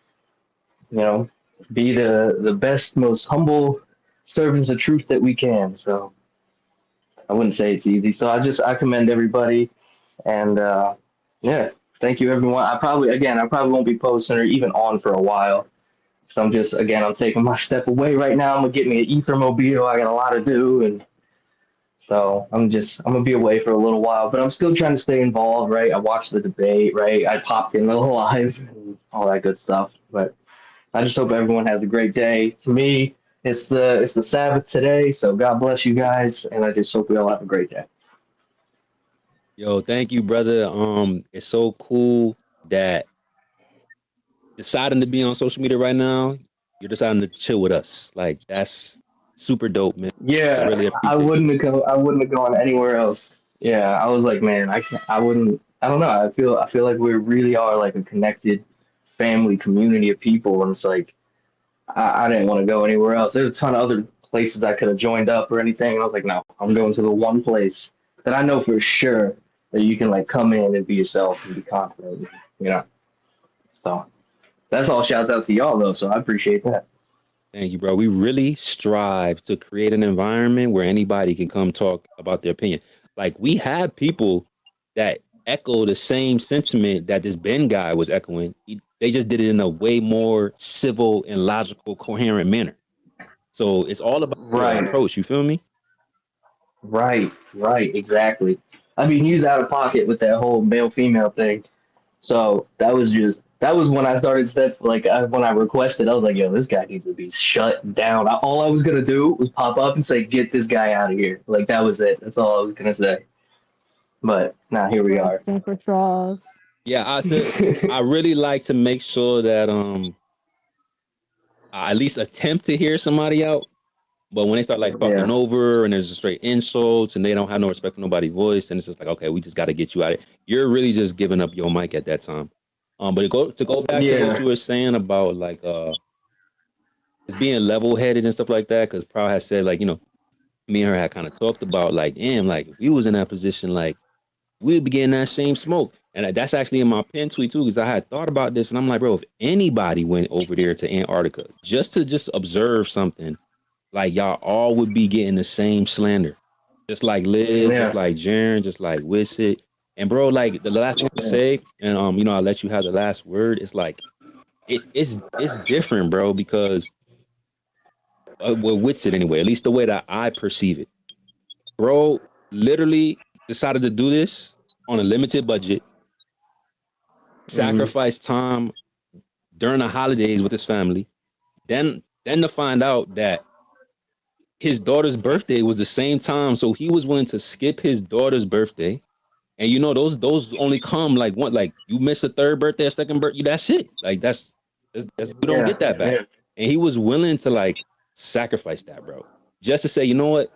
you know, be the best, most humble servants of truth that we can. So I wouldn't say it's easy. So I commend everybody, and yeah, thank you everyone. I probably won't be posting or even on for a while. So I'm taking my step away right now. I'm gonna get me an Ethermobile. I got a lot to do, and so I'm gonna be away for a little while. But I'm still trying to stay involved, right? I watched the debate, right? I popped in live and all that good stuff. But I just hope everyone has a great day. To me, it's the Sabbath today, so God bless you guys, and I just hope we all have a great day. Yo, thank you, brother. It's so cool that deciding to be on social media right now, you're deciding to chill with us. Like that's super dope, man. I Yeah, really appreciate it. I wouldn't have gone anywhere else. Yeah, I was like, man, I wouldn't. I don't know. I feel like we really are like a connected family community of people, and it's like I didn't want to go anywhere else. There's a ton of other places I could have joined up or anything, and I was like, no, I'm going to the one place that I know for sure that you can like come in and be yourself and be confident, you know. So that's all. Shouts out to y'all though, so I appreciate that. Thank you, bro. We really strive to create an environment where anybody can come talk about their opinion. Like we have people that echo the same sentiment that this Ben guy was echoing. They just did it in a way more civil and logical, coherent manner. So it's all about your Right, approach. You feel me? right, exactly. I mean, he's out of pocket with that whole male female thing. So that was when I started when I requested, I was like, yo, this guy needs to be shut down. All I was gonna do was pop up and say, get this guy out of here. Like that was it. That's all I was gonna say. But now here we are. Grasping for straws. Yeah, I really like to make sure that I at least attempt to hear somebody out. But when they start like talking Yeah, over and there's just straight insults and they don't have no respect for nobody's voice, and it's just like, okay, we just got to get you out of it. You're really just giving up your mic at that time. But to go back to what yeah, you were saying about like it's being level headed and stuff like that, because Proud has said like, you know, me and her had kind of talked about like, damn, like if we was in that position, like we'd be getting that same smoke. And that's actually in my pen tweet too, because I had thought about this and I'm like, bro, if anybody went over there to Antarctica just to observe something, like y'all all would be getting the same slander. Just like Liz, just yeah, like Jaren, just like Wissit. And bro, like the last thing I yeah, say, and you know, I'll let you have the last word. It's like it's different, bro, because well, Witsit anyway, at least the way that I perceive it. Bro literally decided to do this on a limited budget, hmm, sacrifice time during the holidays with his family, then to find out that his daughter's birthday was the same time, so he was willing to skip his daughter's birthday. And you know those only come like one, like you miss a third birthday, a second birthday, that's it. Like that's you don't yeah, get that back. yeah, And he was willing to like sacrifice that, bro, just to say, you know what,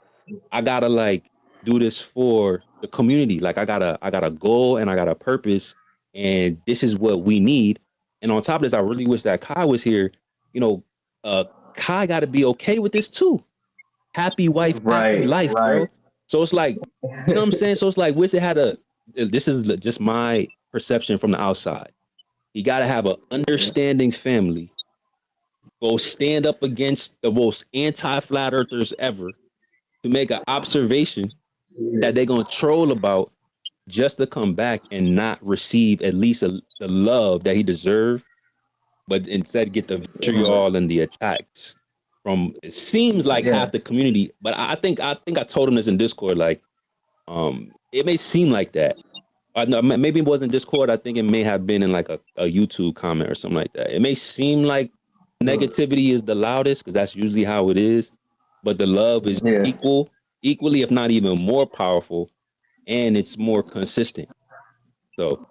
I gotta like do this for the community. Like I got a goal and I got a purpose, and this is what we need. And on top of this, I really wish that Kai was here. You know, Kai got to be okay with this too. Happy wife, happy right, life, bro. right, So it's like, you know what I'm saying? So it's like Wizard had a. This is just my perception from the outside. He got to have an understanding family. Go stand up against the most anti-flat earthers ever to make an observation yeah, that they're gonna troll about just to come back and not receive at least the love that he deserved, but instead get the vitriol and the attacks from it seems like yeah, half the community. But I think I told him this in Discord. Like, it may seem like that. No, maybe it wasn't Discord. I think it may have been in like a YouTube comment or something like that. It may seem like negativity is the loudest because that's usually how it is, but the love is yeah, equally, if not even more powerful, and it's more consistent. So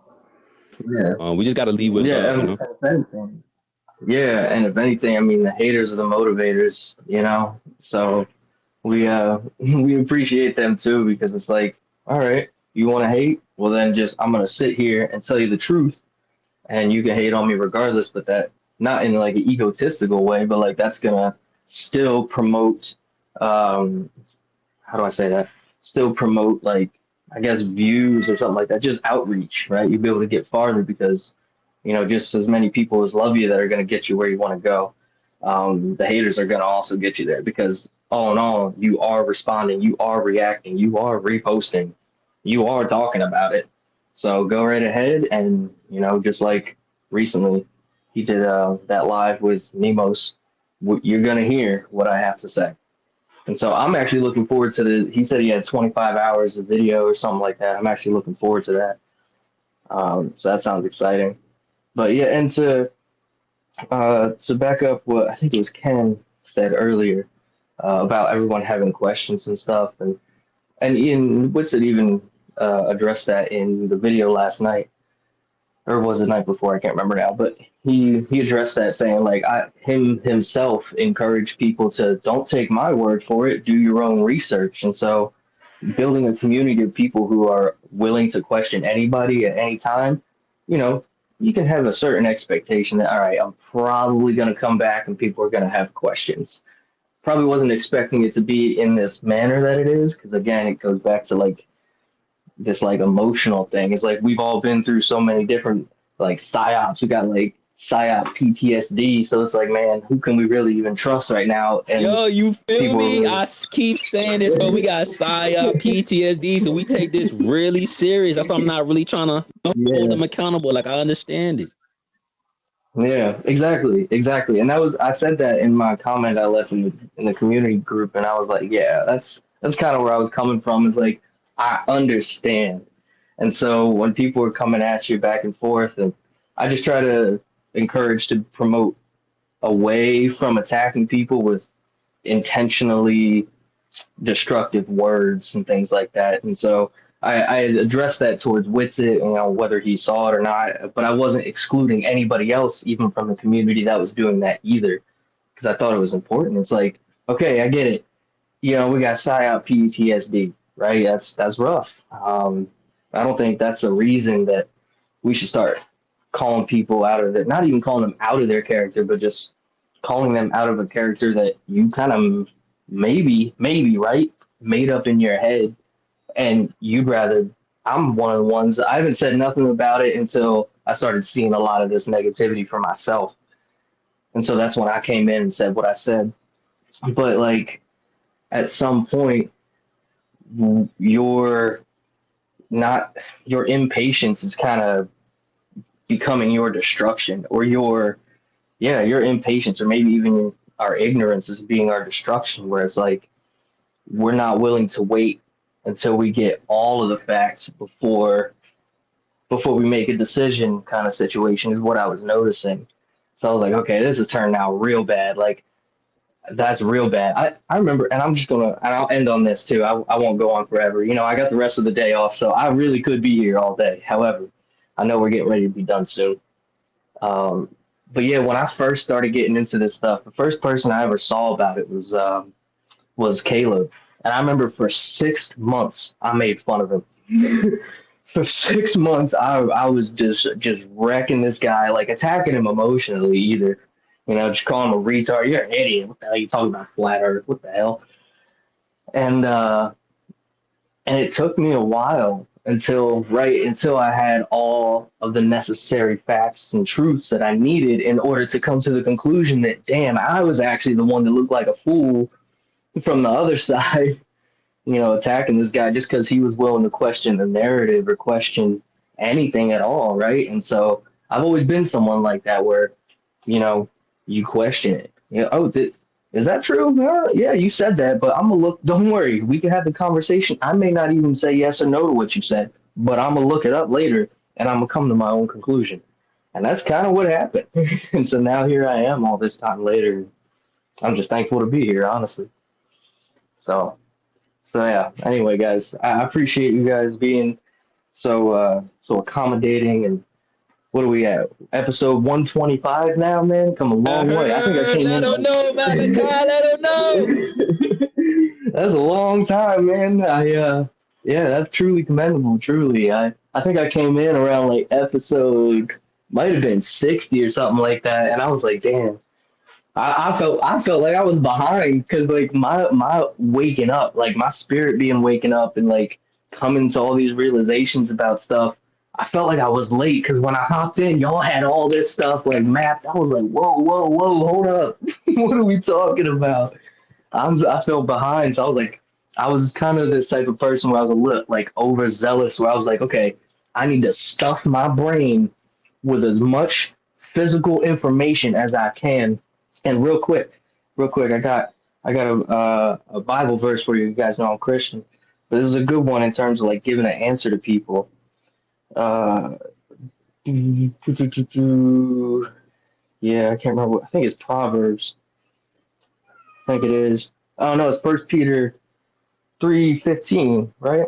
yeah, we just got to lead with yeah. love, you know. If anything, yeah, and if anything, I mean, the haters are the motivators, you know. So we we appreciate them too because it's like, all right, you want to hate, well then just I'm gonna sit here and tell you the truth, and you can hate on me regardless, but that not in like an egotistical way, but like that's gonna still promote um how do I say that? Still promote like I guess views or something like that, just outreach, right? You'll be able to get farther because just as many people as love you that are gonna get you where you want to go. The haters are gonna also get you there because all in all, you are responding, you are reacting, you are reposting, you are talking about it. So go right ahead and just like recently, he did that live with Nemos. You're gonna hear what I have to say. And so I'm actually looking forward to he said he had 25 hours of video or something like that. I'm actually looking forward to that. So that sounds exciting. But yeah, and to back up what I think it was Ken said earlier about everyone having questions and stuff, and Ian Whitsett even addressed that in the video last night, or was it the night before? I can't remember now. But he addressed that saying like himself encouraged people to don't take my word for it, do your own research. And so building a community of people who are willing to question anybody at any time, you know, you can have a certain expectation that all right, I'm probably going to come back and people are going to have questions. Probably wasn't expecting it to be in this manner that it is, because again, it goes back to like this like emotional thing. It's like we've all been through so many different like psyops. We got like psyop PTSD. So it's like, man, who can we really even trust right now? And Yo, you feel me? really... I keep saying this, bro. We got PSYOP, PTSD, so we take this really serious. That's why I'm not really trying to hold them accountable. Like, I understand it. Yeah, exactly. And I said that in my comment I left in the community group, and I was like, yeah, that's kind of where I was coming from. Is like I understand, and so when people are coming at you back and forth, and I just try to encourage to promote away from attacking people with intentionally destructive words and things like that. And so I addressed that towards Whitsett, whether he saw it or not, but I wasn't excluding anybody else, even from the community, that was doing that either, because I thought it was important. It's like, okay, I get it. We got PSYOP PTSD, right? That's rough. I don't think that's a reason that we should start calling people out of it, not even calling them out of their character, but just calling them out of a character that you kind of maybe, right, made up in your head, and you'd rather. I'm one of the ones. I haven't said nothing about it until I started seeing a lot of this negativity for myself, and so that's when I came in and said what I said. But like at some point, your impatience is kind of becoming your destruction, or your impatience, or maybe even our ignorance is being our destruction, where it's like we're not willing to wait until we get all of the facts before we make a decision, kind of situation is what I was noticing. So I was like, okay, this is turning out real bad. Like, that's real bad. I remember, and I'll end on this too. I won't go on forever. I got the rest of the day off, so I really could be here all day. However, I know we're getting ready to be done soon. But yeah, when I first started getting into this stuff, the first person I ever saw about it was Caleb. And I remember for 6 months, I made fun of him. For 6 months, I was just wrecking this guy, like attacking him emotionally either. Just calling him a retard. You're an idiot. What the hell are you talking about, flat earth? What the hell? And it took me a while until I had all of the necessary facts and truths that I needed in order to come to the conclusion that, damn, I was actually the one that looked like a fool from the other side, attacking this guy just because he was willing to question the narrative or question anything at all, right? And so I've always been someone like that where, you question it. Is that true? Yeah, you said that, but I'm going to look. Don't worry. We can have the conversation. I may not even say yes or no to what you said, but I'm going to look it up later, and I'm going to come to my own conclusion. And that's kind of what happened. And so now here I am all this time later. I'm just thankful to be here, honestly. So yeah. Anyway, guys, I appreciate you guys being so accommodating. And what are we at? Episode 125 now, man. Come a long way. I think I came in. Let them know, Malachi. Let them know. That's a long time, man. Yeah, that's truly commendable. Truly, I I think I came in around like episode might have been 60 or something like that, and I was like, damn. I felt like I was behind because like my waking up, like my spirit being waking up and like coming to all these realizations about stuff. I felt like I was late because when I hopped in, y'all had all this stuff like mapped. I was like, whoa, hold up, what are we talking about? I felt behind, so I was like, I was kind of this type of person where I was a little like overzealous, where I was like, okay, I need to stuff my brain with as much physical information as I can. And real quick, I got a Bible verse for you. You guys know I'm Christian, but this is a good one in terms of like giving an answer to people. Uh, yeah, I can't remember. I think it's Proverbs. I think it is. Oh no, it's First Peter 3:15, right?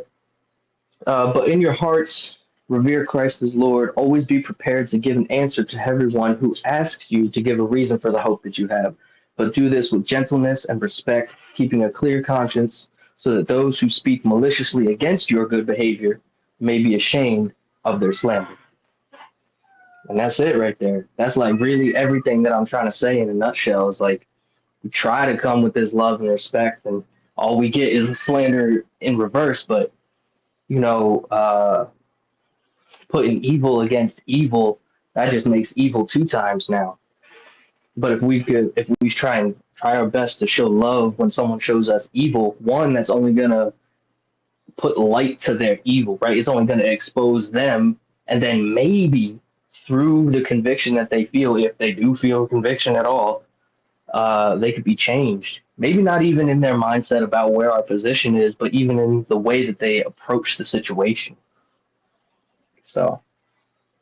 But in your hearts, revere Christ as Lord. Always be prepared to give an answer to everyone who asks you to give a reason for the hope that you have. But do this with gentleness and respect, keeping a clear conscience, so that those who speak maliciously against your good behavior may be ashamed of their slander. And that's it right there. That's like really everything that I'm trying to say in a nutshell is like we try to come with this love and respect, and all we get is slander in reverse. But you know, putting evil against evil, that just makes evil two times now. But if we try our best to show love when someone shows us evil, one, that's only gonna put light to their evil, right? It's only gonna expose them, and then maybe through the conviction that they feel, if they do feel conviction at all, they could be changed. Maybe not even in their mindset about where our position is, but even in the way that they approach the situation. So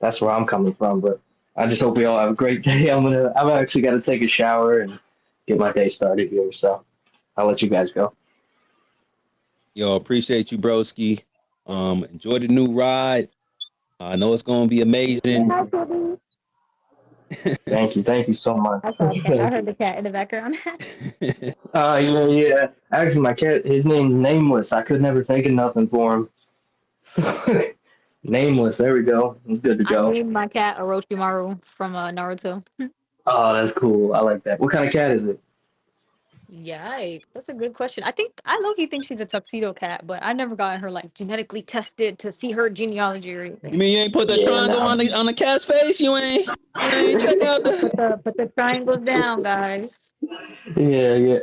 that's where I'm coming from. But I just hope we all have a great day. I've actually got to take a shower and get my day started here. So I'll let you guys go. Yo, appreciate you, broski. Enjoy the new ride. I know it's gonna be amazing. Thank you so much. I saw that. I heard the cat in the background. Yeah. Actually, my cat, his name's Nameless. I could never think of nothing for him. Nameless. There we go. It's good to I go. named my cat Orochimaru from Naruto. Oh, that's cool. I like that. What kind of cat is it? Yikes, that's a good question. I think I low-key think she's a tuxedo cat, but I never gotten her like genetically tested to see her genealogy or anything. You mean you ain't put the triangle on the cat's face? You ain't check out the put the triangles down, guys. Yeah.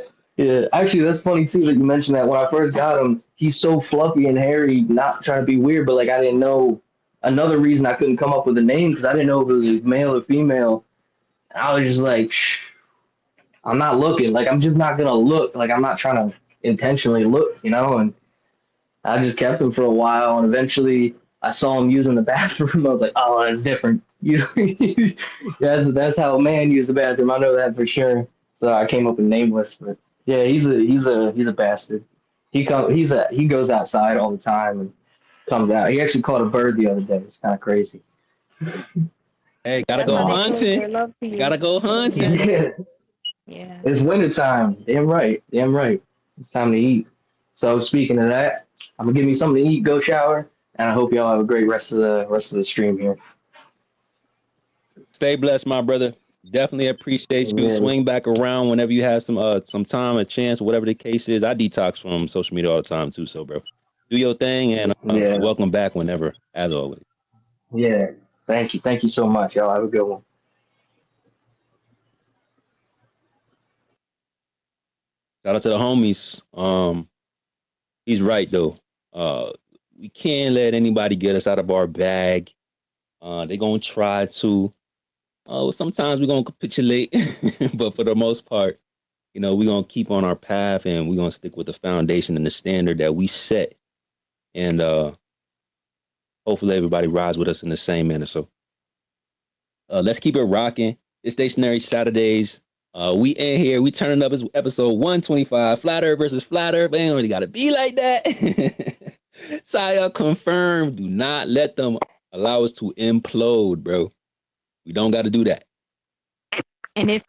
Actually, that's funny too that you mentioned that. When I first got him, he's so fluffy and hairy. Not trying to be weird, but like I didn't know another reason I couldn't come up with a name because I didn't know if it was a male or female. I was just like, I'm not looking. Like I'm just not gonna look. Like I'm not trying to intentionally look, you know. And I just kept him for a while, and eventually I saw him using the bathroom. I was like, oh, that's different. You know, that's how a man used the bathroom. I know that for sure. So I came up with Nameless, but yeah, he's a bastard. He goes outside all the time and comes out. He actually caught a bird the other day. It's kind of crazy. Hey, gotta go hunting. Gotta go hunting. Yeah. It's wintertime. Damn right. It's time to eat. So speaking of that, I'm gonna give me something to eat, go shower, and I hope y'all have a great rest of the stream here. Stay blessed, my brother. Definitely appreciate you. Swing back around whenever you have some time, a chance, whatever the case is. I detox from social media all the time too, so bro, do your thing and welcome back whenever, as always. Yeah, thank you so much, y'all. Have a good one. Shout out to the homies. He's right though. We can't let anybody get us out of our bag. They're gonna try to. Sometimes we're gonna capitulate, but for the most part, you know, we're gonna keep on our path and we're gonna stick with the foundation and the standard that we set. And hopefully everybody rides with us in the same manner. So let's keep it rocking. It's Stationary Saturdays. We in here. We turning up as episode 125. Flat Earth versus Flat Earth. Ain't really gotta be like that. Saya confirmed. Do not let them allow us to implode, bro. We don't got to do that. And if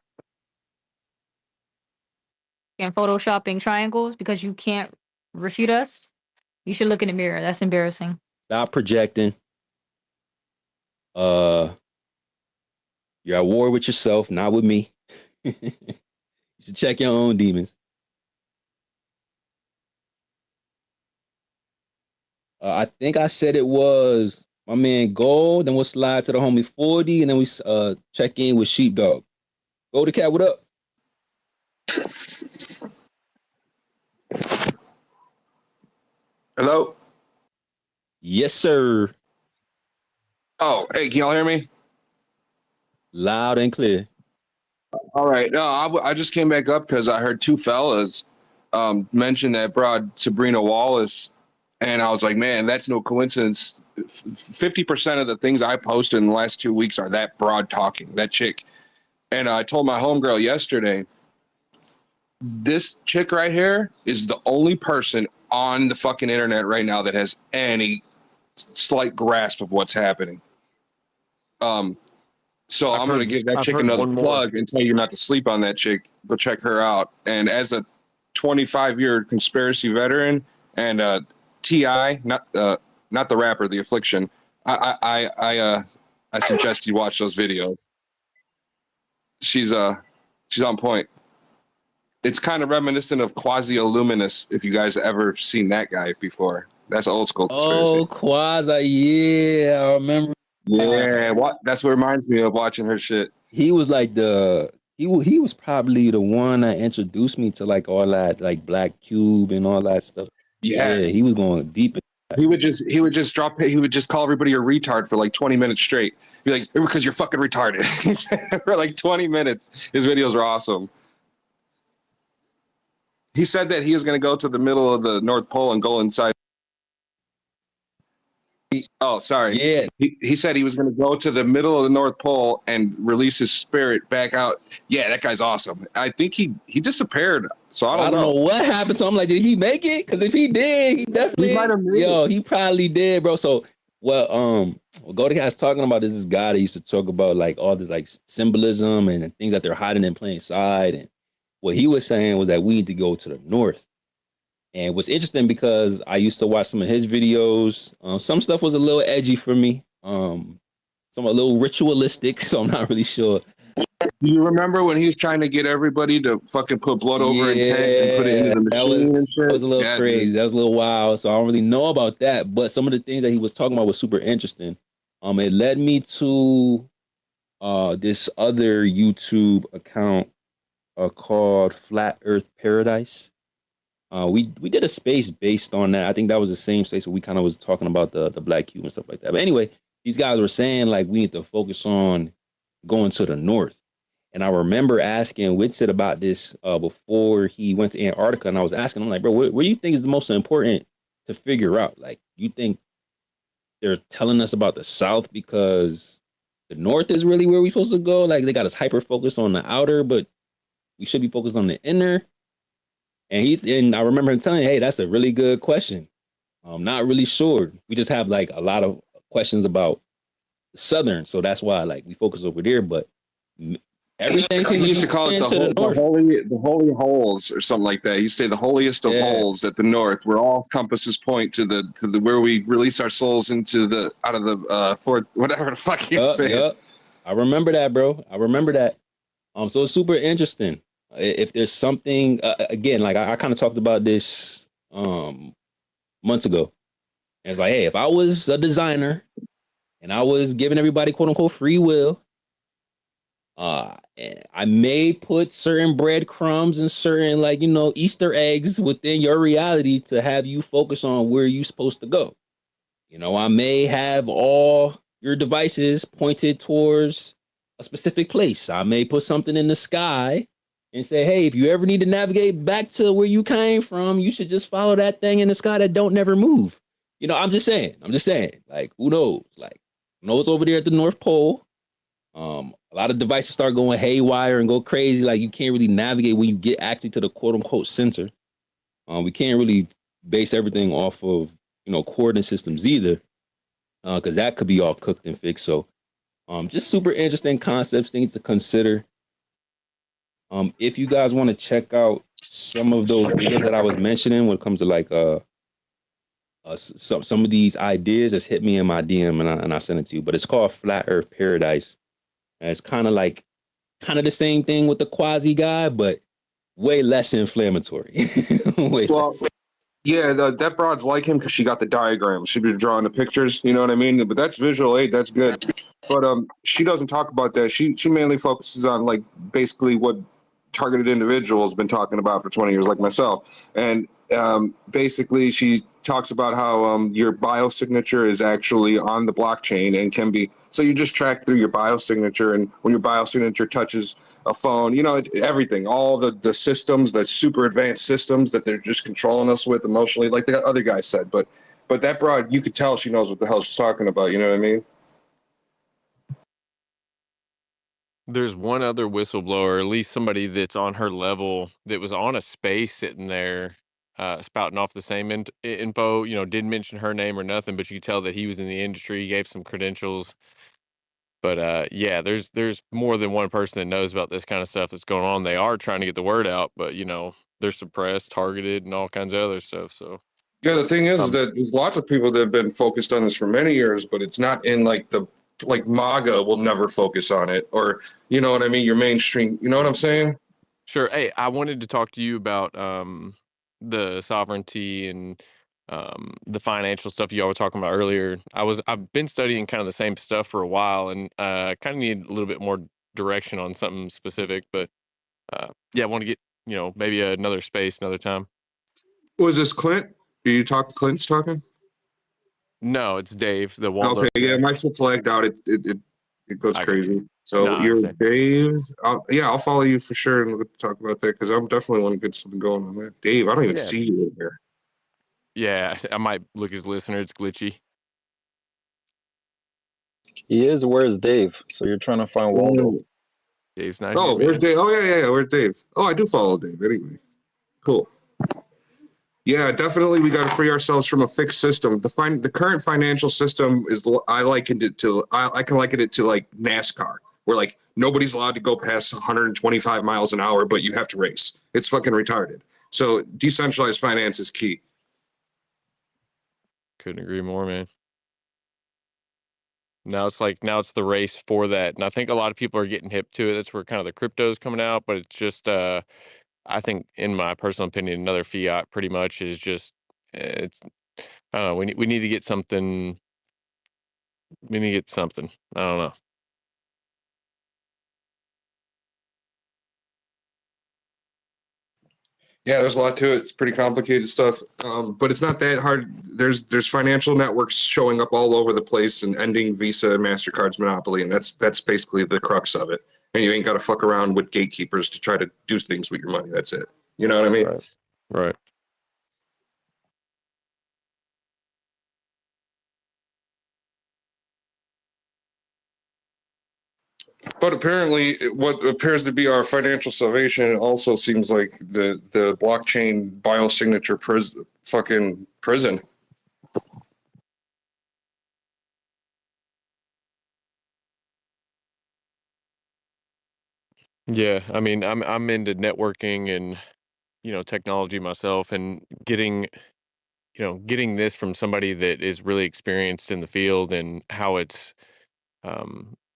and photoshopping triangles because you can't refute us, you should look in the mirror. That's embarrassing. Stop projecting. You're at war with yourself, not with me. You should check your own demons. I think I said it was my man Gold. Then we'll slide to the homie 40, and then we check in with Sheepdog. Go to Cat, what up? Hello? Yes, sir. Oh, hey, can y'all hear me? Loud and clear. All right. No, I just came back up because I heard two fellas mention that broad Sabrina Wallace. And I was like, man, that's no coincidence. 50% of the things I posted in the last 2 weeks are that broad talking, that chick. And I told my homegirl yesterday, this chick right here is the only person on the fucking internet right now that has any slight grasp of what's happening. So I'm going to give that chick another plug and tell you not to sleep on that chick. Go check her out. And as a 25-year conspiracy veteran and T.I., not the rapper, The Affliction, I suggest you watch those videos. She's on point. It's kind of reminiscent of Quasi-Illuminous, if you guys ever seen that guy before. That's old school conspiracy. Oh, Quasi, yeah, I remember. Yeah, that's what reminds me of watching her shit. He was like he was probably the one that introduced me to like all that like Black Cube and all that stuff. Yeah, he was going deep in that. He would just call everybody a retard for like 20 minutes straight. Be like, because you're fucking retarded for like 20 minutes. His videos were awesome. He said that he was going to go to the middle of the North Pole and go inside. Oh, sorry. Yeah. He said he was going to go to the middle of the North Pole and release his spirit back out. Yeah, that guy's awesome. I think he disappeared. So I don't know what happened to him. Like, did he make it? Because if he did, he definitely he probably did, bro. So Golden Cat's talking about this guy that used to talk about like all this like symbolism and things that they're hiding in plain sight. And what he was saying was that we need to go to the north. And what's interesting because I used to watch some of his videos. Some stuff was a little edgy for me. Some a little ritualistic, so I'm not really sure. Do you remember when he was trying to get everybody to fucking put blood over in tank and put it into the machine and shit? That was a little crazy. Dude. That was a little wild. So I don't really know about that. But some of the things that he was talking about was super interesting. It led me to this other YouTube account called Flat Earth Paradise. We did a space based on that. I think that was the same space where we kind of was talking about the Black Cube and stuff like that. But anyway, these guys were saying like we need to focus on going to the north. And I remember asking Whitsitt about this before he went to Antarctica, and I was asking him like, bro, what do you think is the most important to figure out? Like, you think they're telling us about the South because the North is really where we're supposed to go? Like, they got us hyper focused on the outer, but we should be focused on the inner. And I remember him telling me, hey, that's a really good question. I'm not really sure. We just have like a lot of questions about the Southern, so that's why like we focus over there. But everything he used to call it the holy holes or something like that. He used to say the holiest of holes at the north, where all compasses point to the where we release our souls into the out of the fourth, whatever the fuck he said. Yep. I remember that, bro. I remember that. So it's super interesting. If there's something again, like I kind of talked about this months ago. And it's like, hey, if I was a designer and I was giving everybody quote unquote free will, I may put certain breadcrumbs and certain like, Easter eggs within your reality to have you focus on where you're supposed to go. I may have all your devices pointed towards a specific place. I may put something in the sky and say, hey, if you ever need to navigate back to where you came from, you should just follow that thing in the sky that don't never move. I'm just saying, like, who knows? Like, who knows over there at the North Pole? A lot of devices start going haywire and go crazy. Like, you can't really navigate when you get actually to the quote unquote center. We can't really base everything off of, coordinate systems either, because that could be all cooked and fixed. So just super interesting concepts, things to consider. If you guys want to check out some of those videos that I was mentioning when it comes to like some of these ideas just hit me in my DM and I sent it to you. But it's called Flat Earth Paradise. And it's kind of the same thing with the quasi guy, but way less inflammatory. way Well, less. yeah, that broad's like him because she got the diagrams. She be drawing the pictures. You know what I mean? But that's visual aid. That's good. But she doesn't talk about that. She mainly focuses on like basically what targeted individuals been talking about for 20 years, like myself. And basically, she talks about how your biosignature is actually on the blockchain and can be. So you just track through your biosignature, and when your biosignature touches a phone, you know, everything, all the systems, the super advanced systems that they're just controlling us with emotionally, like the other guy said. But that broad, you could tell she knows what the hell she's talking about. You know what I mean? There's one other whistleblower, at least somebody that's on her level, that was on a space sitting there, spouting off the same info. You know, didn't mention her name or nothing, but you could tell that he was in the industry. He gave some credentials. But yeah, there's more than one person that knows about this kind of stuff that's going on. They are trying to get the word out, but you know, they're suppressed, targeted, and all kinds of other stuff. So Yeah, the thing is that there's lots of people that have been focused on this for many years, but it's not in like MAGA will never focus on it, or you know what I mean, your mainstream. You know what I'm saying? sure. Hey, I wanted to talk to you about the sovereignty and the financial stuff y'all were talking about earlier. I've been studying kind of the same stuff for a while, and kind of need a little bit more direction on something specific. But yeah, I want to get maybe another space another time. Was this Clint? Do you talk to Clint's talking? No, it's Dave, the won't Okay, load yeah, guy. my shit's flagged out. It goes I got crazy. you. No, So I you're understand. Dave. I'll follow you for sure and we'll talk about that because I'm definitely want to get something going on there. Dave, I don't even Yeah. see you in here. Yeah, I might look as listener. It's glitchy. He is. Where's Dave? So you're trying to find Waldo. Dave's not Oh, here, where's man. Dave? Oh yeah. Where's Dave? Oh, I do follow Dave anyway. Cool. Yeah, definitely. We got to free ourselves from a fixed system. The current financial system is. I likened it to. I can liken it to like NASCAR, where like nobody's allowed to go past 125 miles an hour, but you have to race. It's fucking retarded. So decentralized finance is key. Couldn't agree more, man. Now it's the race for that, and I think a lot of people are getting hip to it. That's where kind of the crypto's coming out, but it's just I think, in my personal opinion, another fiat pretty much is just it's. I don't know. We need to get something. We need to get something. I don't know. Yeah, there's a lot to it. It's pretty complicated stuff, but it's not that hard. There's financial networks showing up all over the place and ending Visa and Mastercard's monopoly, and that's basically the crux of it. And you ain't got to fuck around with gatekeepers to try to do things with your money. That's it. You know what I mean? Right. Right. But apparently, what appears to be our financial salvation also seems like the blockchain biosignature fucking prison. Yeah. I mean, I'm into networking and technology myself, and getting this from somebody that is really experienced in the field and how it's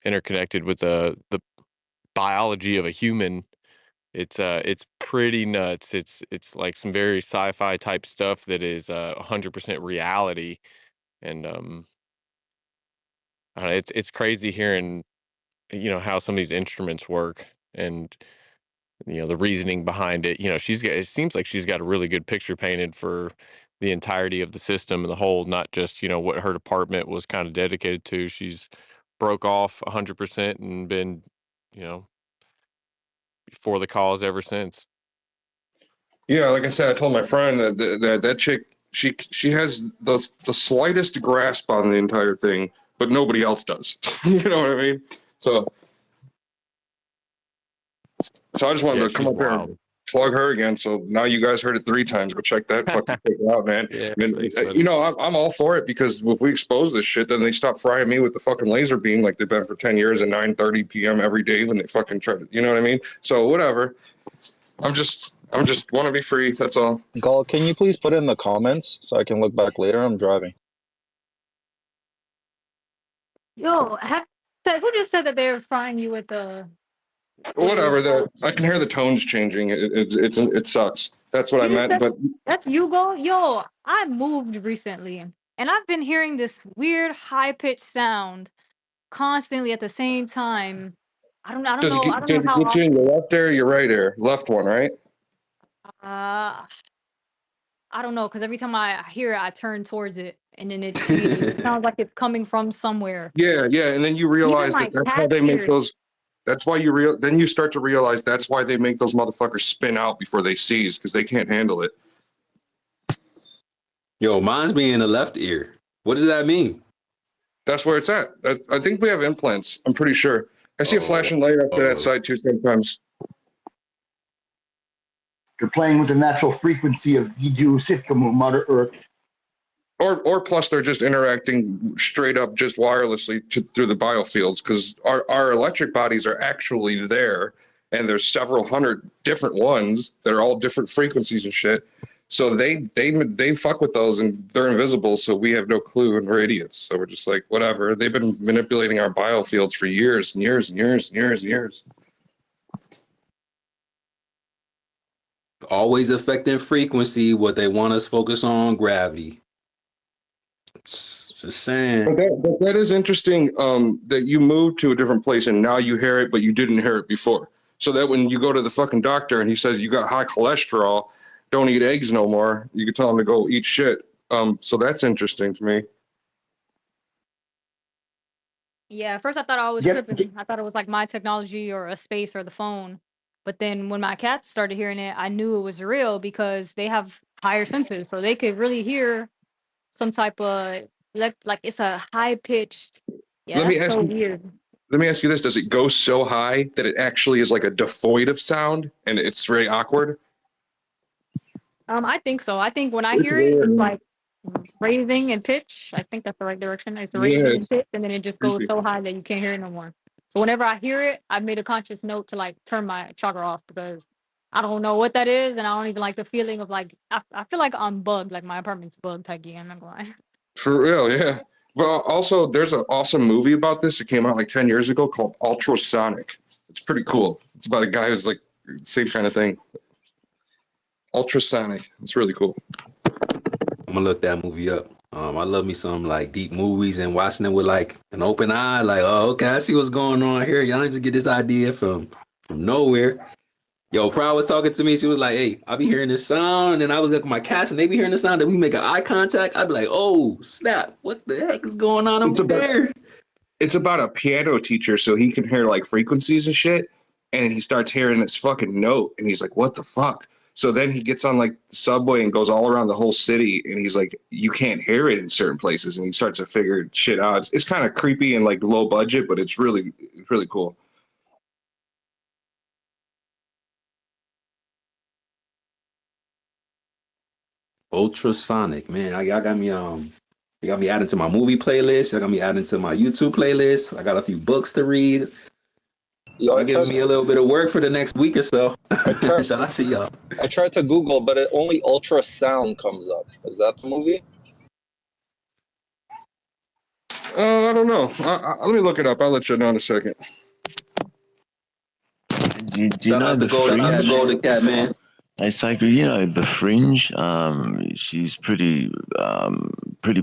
interconnected with the biology of a human. It's pretty nuts. It's like some very sci-fi type stuff that is 100% reality, and I don't know, it's crazy hearing how some of these instruments work, and the reasoning behind it. It seems like she's got a really good picture painted for the entirety of the system and the whole, not just what her department was kind of dedicated to. She's broke off 100% and been you know for the cause ever since. Yeah, like I said, I told my friend that chick, she has the slightest grasp on the entire thing, but nobody else does. You know what I mean? So I just wanted Yeah, to come she's up here wild. and plug her again. So now you guys heard it 3 times. Go check that fucking thing out, man. Yeah, And thanks, buddy. I'm all for it because if we expose this shit, then they stop frying me with the fucking laser beam like they've been for 10 years at 9:30 p.m. every day when they fucking try to, you know what I mean? So whatever. I'm just want to be free. That's all. Gall, can you please put in the comments so I can look back later? I'm driving. Yo, who just said that they were frying you with the? Whatever. That I can hear the tones changing. It sucks. That's what I You just meant. said But that's you, Go. Yo, I moved recently, and I've been hearing this weird high pitched sound constantly at the same time. I don't does it know. I get, don't know does it how get you in often. your left ear or your right ear? Left one, right? Uh, I don't know, because every time I hear it, I turn towards it, and then it sounds like it's coming from somewhere. Yeah, yeah. And then you Even realize my that that's how cats they hear make it. those. That's why then you start to realize that's why they make those motherfuckers spin out before they seize because they can't handle it. Yo, mine's being in the left ear. What does that mean? That's where it's at. I think we have implants. I'm pretty sure. I see a Oh, flashing light up to that side too sometimes. You're playing with the natural frequency of Yidu Sitkamu, Mother Earth. Or plus they're just interacting straight up just wirelessly through the biofields because our electric bodies are actually there and there's several hundred different ones that are all different frequencies and shit. So they fuck with those and they're invisible, so we have no clue and we're idiots. So we're just like, whatever. They've been manipulating our biofields for years and years and years and years and years. Always affecting frequency. What they want us focus on, gravity. Just saying. But that is interesting that you moved to a different place and now you hear it, but you didn't hear it before. So that when you go to the fucking doctor and he says you got high cholesterol, don't eat eggs no more, you can tell him to go eat shit. So that's interesting to me. Yeah, at first I thought I was tripping. I thought it was like my technology or a space or the phone. But then when my cats started hearing it, I knew it was real because they have higher senses. So they could really hear some type of like it's a high pitched. Yeah, Let me that's ask so you. weird. Let me ask you this: does it go so high that it actually is like a devoid of sound and it's very awkward? I think so. I think when I It's hear it, it's weird. like raising in pitch. I think that's the right direction. It's Yeah, raising in it's pitch, and then it just goes creepy. so high that you can't hear it no more. So whenever I hear it, I've made a conscious note to like turn my chakra off because I don't know what that is, and I don't even like the feeling of like I feel like I'm bugged, like my apartment's bugged type game. I'm not gonna lie. For real, yeah. Well, also, there's an awesome movie about this. It came out like 10 years ago called Ultrasonic. It's pretty cool. It's about a guy who's like same kind of thing. Ultrasonic. It's really cool. I'm gonna look that movie up. I love me some like deep movies and watching them with like an open eye. Like, oh, okay, I see what's going on here. Y'all didn't just get this idea from nowhere. Yo, Proud was talking to me. She was like, "Hey, I be hearing this sound," and I was like, my cats, and they be hearing the sound. And we make an eye contact. I'd be like, "Oh, snap! What the heck is going on over there?" It's about a piano teacher, so he can hear like frequencies and shit. And he starts hearing this fucking note, and he's like, "What the fuck?" So then he gets on like the subway and goes all around the whole city, and he's like, "You can't hear it in certain places," and he starts to figure shit out. It's kind of creepy and like low budget, but it's really cool. Ultrasonic, man. Y'all got me you got me adding to my movie playlist. Y'all got me adding to my YouTube playlist. I got a few books to read. Yo, Y'all giving me a little bit of work for the next week or so. Shout out to y'all. I tried to Google, but only ultrasound comes up. Is that the movie? I don't know. Let me look it up. I'll let you know in a second. Do you know the Fringe? Golden Cat, man. Hey, Sacred, you know the Fringe. She's pretty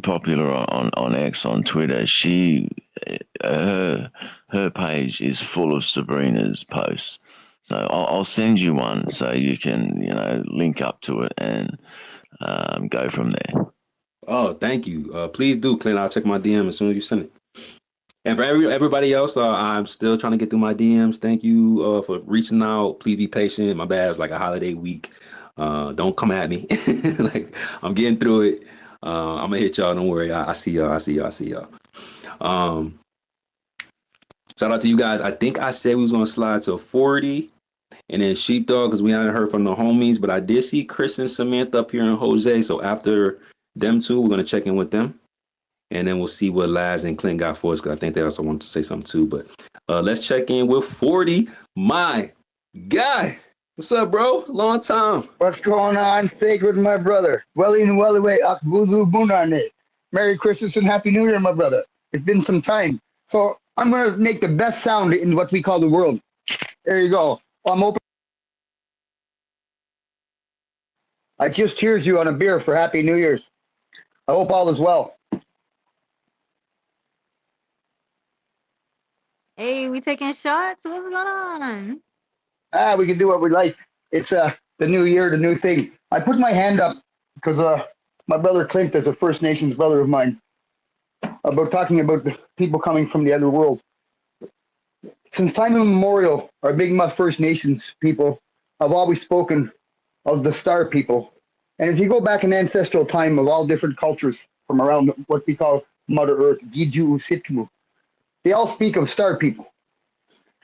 popular on X, on Twitter. Her page is full of Sabrina's posts. So I'll send you one so you can link up to it and go from there. Oh, thank you. Please do, Clint. I'll check my DM as soon as you send it. And for everybody else, I'm still trying to get through my DMs. Thank you for reaching out. Please be patient. My bad. It's like a holiday week. Don't come at me. Like I'm getting through it. I'm gonna hit y'all. Don't worry. I see y'all. I see y'all. Shout out to you guys. I think I said we was gonna slide to 40, and then Sheepdog because we haven't heard from the homies. But I did see Chris and Samantha up here and Jose. So after them two, we're gonna check in with them. And then we'll see what Laz and Clint got for us, because I think they also wanted to say something too. But let's check in with 40, my guy. What's up, bro? Long time. What's going on, Sacred, my brother? Welly and welly way, Akbuzu Bunane. Merry Christmas and Happy New Year, my brother. It's been some time. So I'm going to make the best sound in what we call the world. There you go. I'm open. I just cheers you on a beer for Happy New Year's. I hope all is well. Hey, we taking shots? What's going on? We can do what we like. It's the new year, the new thing. I put my hand up because my brother Clint is a First Nations brother of mine about talking about the people coming from the other world. Since time immemorial, our Big Mutt First Nations people have always spoken of the star people. And if you go back in ancestral time of all different cultures from around what we call Mother Earth, Giju Sitkimu, they all speak of star people.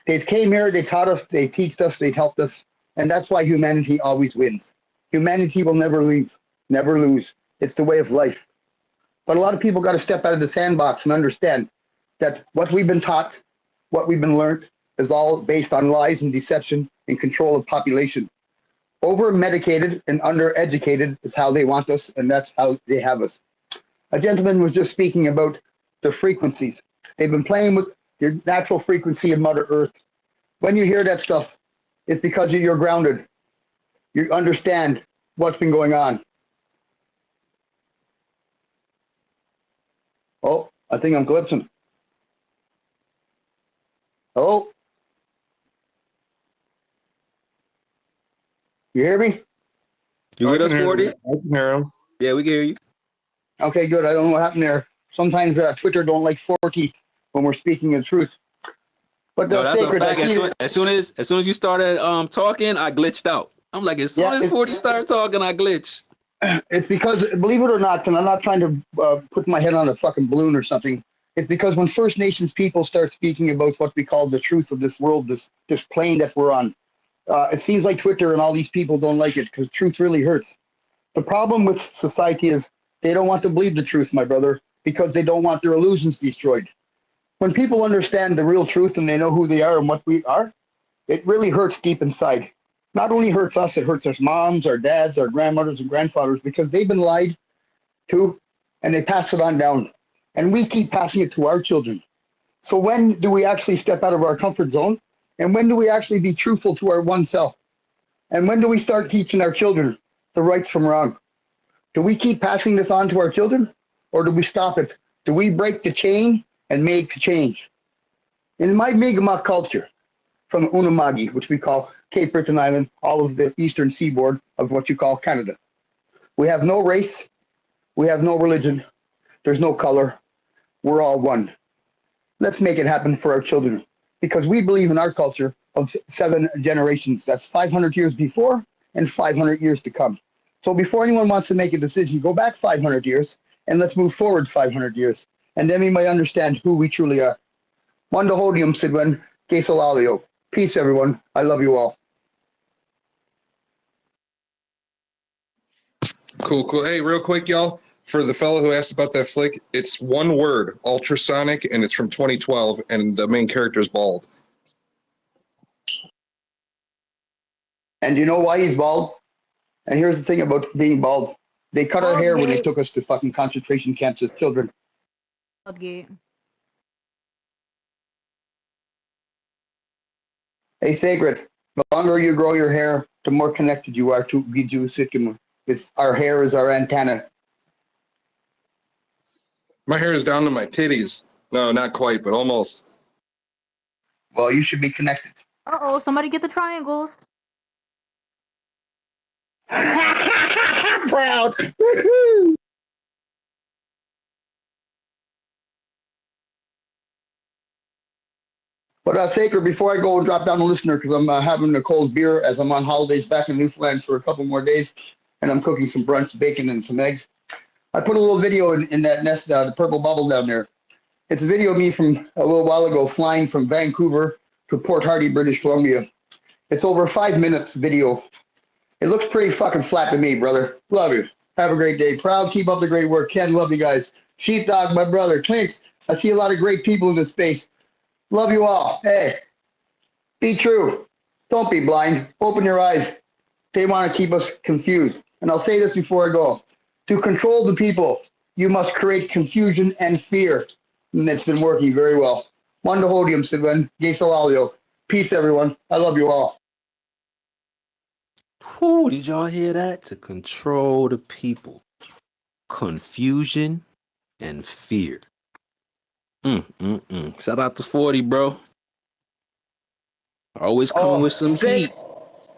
They came here, they taught us, they teach us, they helped us, and that's why humanity always wins. Humanity will never leave, never lose. It's the way of life. But a lot of people got to step out of the sandbox and understand that what we've been taught, what we've been learned, is all based on lies and deception and control of population. Over-medicated and under-educated is how they want us, and that's how they have us. A gentleman was just speaking about the frequencies. They've been playing with your natural frequency of Mother Earth. When you hear that stuff, it's because you're grounded. You understand what's been going on. Oh, I think I'm glimpsing. Oh. You hear me? You with us, 40? I can hear him. Yeah, we can hear you. Okay, good. I don't know what happened there. Sometimes Twitter don't like 40 when we're speaking the truth. But No, that's Sacred, a fact. I see As soon as you started talking, I glitched out. I'm like, as soon as 40 started talking, I glitched. It's because, believe it or not, and I'm not trying to put my head on a fucking balloon or something. It's because when First Nations people start speaking about what we call the truth of this world, this plane that we're on, it seems like Twitter and all these people don't like it because truth really hurts. The problem with society is they don't want to believe the truth, my brother, because they don't want their illusions destroyed. When people understand the real truth and they know who they are and what we are, it really hurts deep inside. Not only hurts us, it hurts our moms, our dads, our grandmothers and grandfathers because they've been lied to and they pass it on down. And we keep passing it to our children. So when do we actually step out of our comfort zone? And when do we actually be truthful to our oneself? And when do we start teaching our children the right from wrong? Do we keep passing this on to our children or do we stop it? Do we break the chain and make the change? In my Mi'kmaq culture, from Unamagi, which we call Cape Breton Island, all of the eastern seaboard of what you call Canada. We have no race, we have no religion, there's no color, we're all one. Let's make it happen for our children because we believe in our culture of 7 generations. That's 500 years before and 500 years to come. So before anyone wants to make a decision, go back 500 years and let's move forward 500 years. And then we might understand who we truly are. Wanda hodium sidwen, queso. Peace, everyone. I love you all. Cool. Hey, real quick, y'all. For the fellow who asked about that flick, it's one word, ultrasonic, and it's from 2012, and the main character is bald. And you know why he's bald? And here's the thing about being bald. They cut our hair when they took us to fucking concentration camps as children. Upgate. Hey, Sacred, the longer you grow your hair, the more connected you are to Giju Sitkimu. It's our hair is our antenna. My hair is down to my titties. No, not quite, but almost. Well, you should be connected. Uh-oh, somebody get the triangles. Proud. But Sacred, before I go and drop down the listener, because I'm having Nicole's beer as I'm on holidays back in Newfoundland for a couple more days, and I'm cooking some brunch, bacon, and some eggs. I put a little video in that nest, the purple bubble down there. It's a video of me from a little while ago flying from Vancouver to Port Hardy, British Columbia. It's over 5 minutes video. It looks pretty fucking flat to me, brother. Love you. Have a great day. Proud. Keep up the great work. Ken, love you guys. Sheepdog, my brother. Clint, I see a lot of great people in this space. Love you all. Hey, be true. Don't Don't be blind. Open your eyes. They want to keep us confused. And I'll say this before I go. To control the people, you must create confusion and fear. And it's been working very well. Wanda Hodium, Sidwen, Gasolalio. Peace, everyone. I love you all. Whew, did y'all hear that? To control the people. Confusion and fear. Shout out to 40, bro. Always coming with some heat.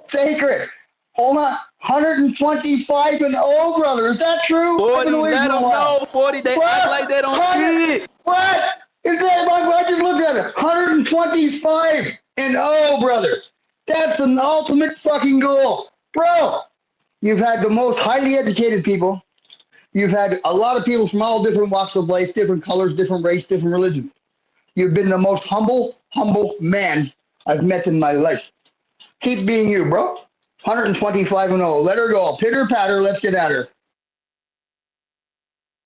Sacred. Hold on. 125 and 0, brother. Is that true? 40, let them know. 40, they act like they don't see it. What? Is that, I just looked at it. 125 and 0, brother. That's the ultimate fucking goal. Bro, you've had the most highly educated people. You've had a lot of people from all different walks of life, different colors, different race, different religions. You've been the most humble man I've met in my life. Keep being you, bro. 125 and 0. Let her go. Pitter patter. Let's get at her.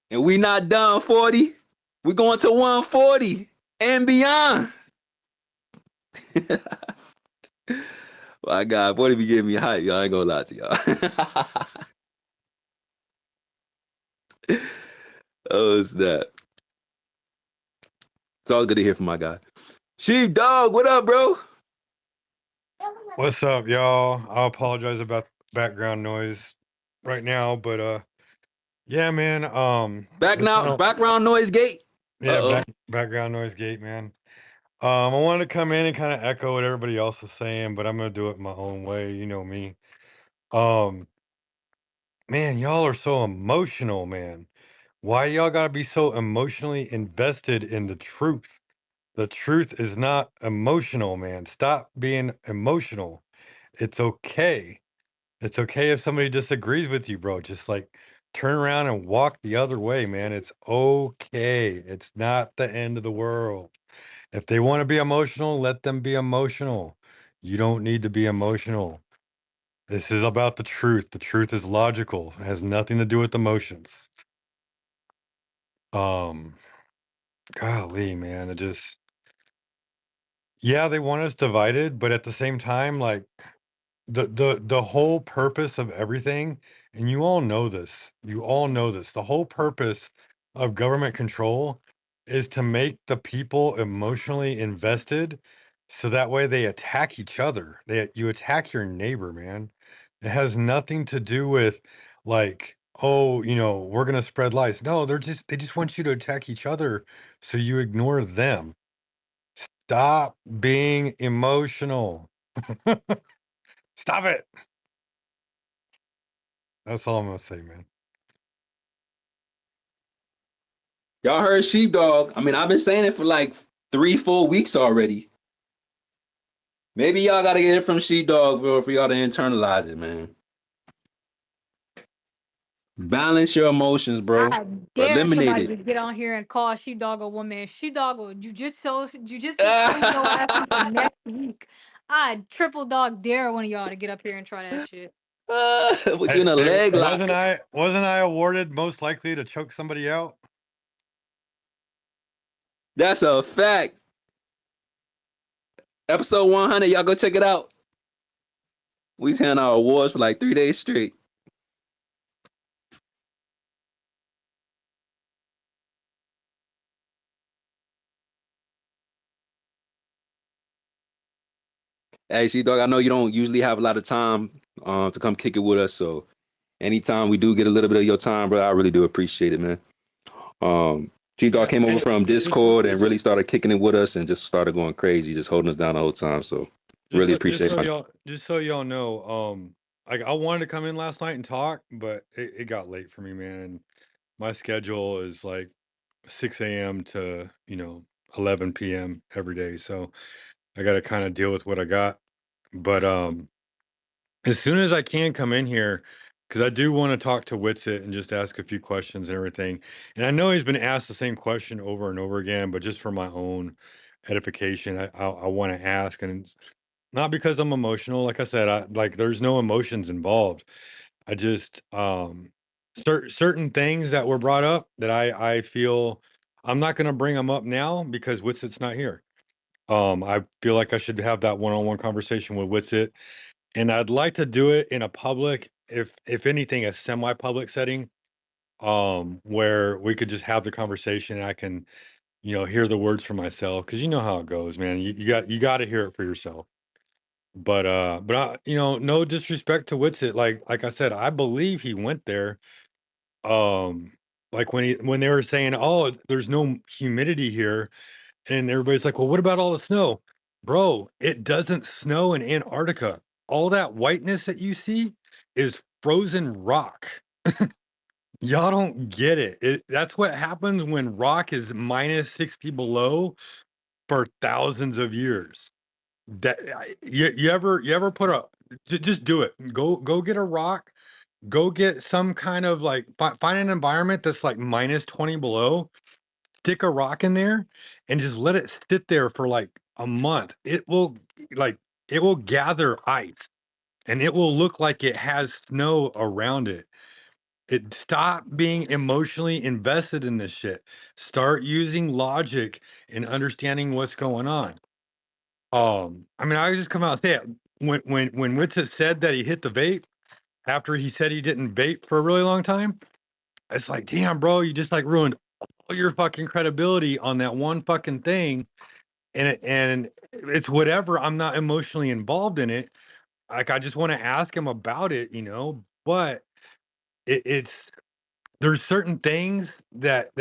And we not done, 40. We're going to 140 and beyond. My God, 40 be giving me hype, y'all. I ain't gonna lie to y'all. Oh, snap. It's all good to hear from my guy. Sheepdog, what up, bro? What's up, y'all? I apologize about background noise right now, but yeah, man. Background noise gate. Yeah, background noise gate, man. I wanted to come in and kind of echo what everybody else is saying, but I'm gonna do it my own way. You know me. Man, y'all are so emotional, man. Why y'all gotta be so emotionally invested in the truth? The truth is not emotional, man. Stop being emotional. It's okay. It's okay if somebody disagrees with you, bro. Just like turn around and walk the other way, man. It's okay. It's not the end of the world. If they want to be emotional, let them be emotional. You don't need to be emotional. This is about the truth. The truth is logical. It has nothing to do with emotions. Golly, man. Yeah, they want us divided, but at the same time, like the whole purpose of everything, and you all know this, the whole purpose of government control is to make the people emotionally invested so that way they attack each other. You attack your neighbor, man. It has nothing to do with like, oh, we're gonna spread lies. No, they just want you to attack each other so you ignore them. Stop being emotional. Stop it. That's all I'm gonna say, man. Y'all heard Sheepdog. I mean, I've been saying it for like 3-4 weeks already. Maybe y'all gotta get it from Sheepdog for y'all to internalize it, man. Balance your emotions, bro. I dare Eliminate somebody it. to get on here and call Sheepdog a woman. Sheepdog will jujitsu your ass until next week. I triple dog dare one of y'all to get up here and try that shit. We're doing a leg lock. Wasn't I awarded most likely to choke somebody out? That's a fact. Episode 100, y'all go check it out. We handing our awards for like 3 days straight. Hey, Sheepdog, I know you don't usually have a lot of time to come kick it with us, so anytime we do get a little bit of your time, bro, I really do appreciate it, man. Sheepdog came over from Discord and really started kicking it with us and just started going crazy, just holding us down the whole time. So really appreciate it. Just so y'all know, like I wanted to come in last night and talk, but it got late for me, man. And my schedule is like 6 a.m. to 11 p.m. every day, so I got to kind of deal with what I got. But as soon as I can come in here, because I do want to talk to Witsit and just ask a few questions and everything. And I know he's been asked the same question over and over again, but just for my own edification, I want to ask, and it's not because I'm emotional. Like I said, there's no emotions involved. I just certain things that were brought up that I feel I'm not going to bring them up now because Witsit's not here. I feel like I should have that one-on-one conversation with Witsit, and I'd like to do it in a public, if anything, a semi-public setting, where we could just have the conversation. And I can, hear the words for myself, because you know how it goes, man. You got to hear it for yourself. But no disrespect to Witsit. Like I said, I believe he went there. Um, like when they were saying, "Oh, there's no humidity here," and everybody's like, "Well, what about all the snow?" Bro, it doesn't snow in Antarctica. All that whiteness that you see is frozen rock. Y'all don't get it. That's what happens when rock is minus 60 below for thousands of years. You ever put just do it. Go get a rock. Go get some kind of like find an environment that's like minus 20 below. Stick a rock in there and just let it sit there for like a month. Like it will gather ice and it will look like it has snow around it. Stop being emotionally invested in this shit. Start using logic and understanding what's going on. I mean, I just come out and say it. When Witsit said that he hit the vape after he said he didn't vape for a really long time, it's like, damn, bro, you just like ruined all your fucking credibility on that one fucking thing. And it's whatever. I'm not emotionally involved in it. Like I just want to ask him about it, but it's there's certain things that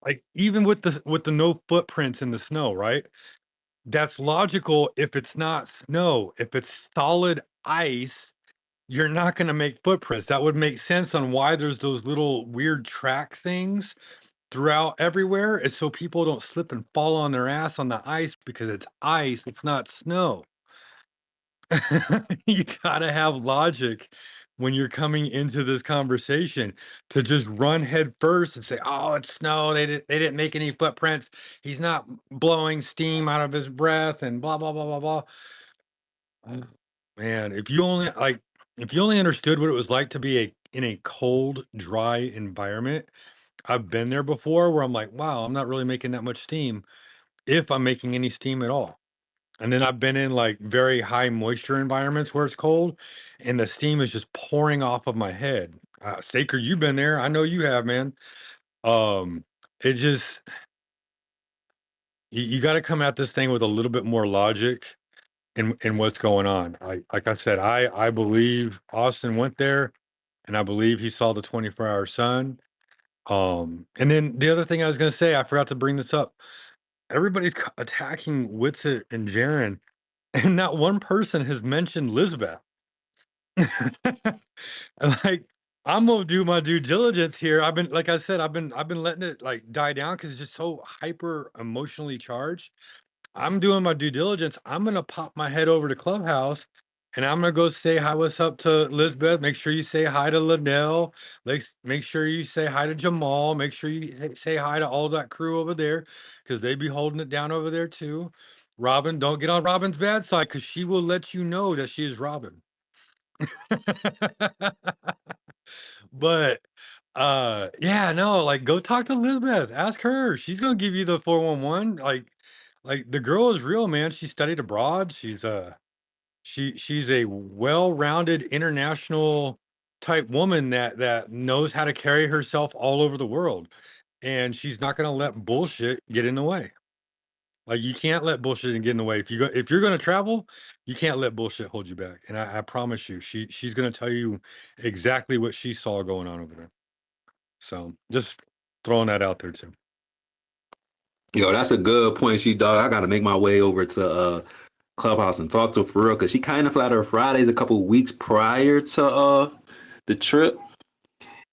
like even with the no footprints in the snow, right? That's logical if it's not snow. If it's solid ice, you're not going to make footprints. That would make sense on why there's those little weird track things throughout everywhere. Is so people don't slip and fall on their ass on the ice because it's ice, it's not snow. You gotta have logic when you're coming into this conversation. To just run head first and say, "Oh, it's snow. They didn't make any footprints. He's not blowing steam out of his breath," and blah blah blah blah blah. Oh, man, if you only understood what it was like to be in a cold, dry environment. I've been there before where I'm like, wow, I'm not really making that much steam, if I'm making any steam at all. And then I've been in like very high moisture environments where it's cold and the steam is just pouring off of my head. Saker, you've been there. I know you have, man. Um, it just, you got to come at this thing with a little bit more logic in what's going on. Like I said, I believe Austin went there and I believe he saw the 24-hour sun. And then the other thing I was going to say, I forgot to bring this up. Everybody's attacking Witsit and Jaren, and not one person has mentioned Lisbeth. Like, I'm gonna do my due diligence here. Like I said, I've been letting it like die down because it's just so hyper emotionally charged. I'm doing my due diligence. I'm gonna pop my head over to Clubhouse and I'm gonna go say hi, what's up to Lisbeth. Make sure you say hi to Liddell. Like, make sure you say hi to Jamal. Make sure you say hi to all that crew over there because they be holding it down over there too. Robin, don't get on Robin's bad side because she will let you know that she is Robin. But yeah, no, like go talk to Elizabeth. Ask her. She's gonna give you the 411. Like the girl is real, man. She studied abroad. She's a well-rounded international type woman that knows how to carry herself all over the world. And she's not gonna let bullshit get in the way. Like you can't let bullshit get in the way. If you're gonna travel, you can't let bullshit hold you back. And I promise you, she's gonna tell you exactly what she saw going on over there. So just throwing that out there too. Yo, that's a good point, she dog. I gotta make my way over to Clubhouse and talk to her for real, cause she kind of flat her Fridays a couple weeks prior to the trip,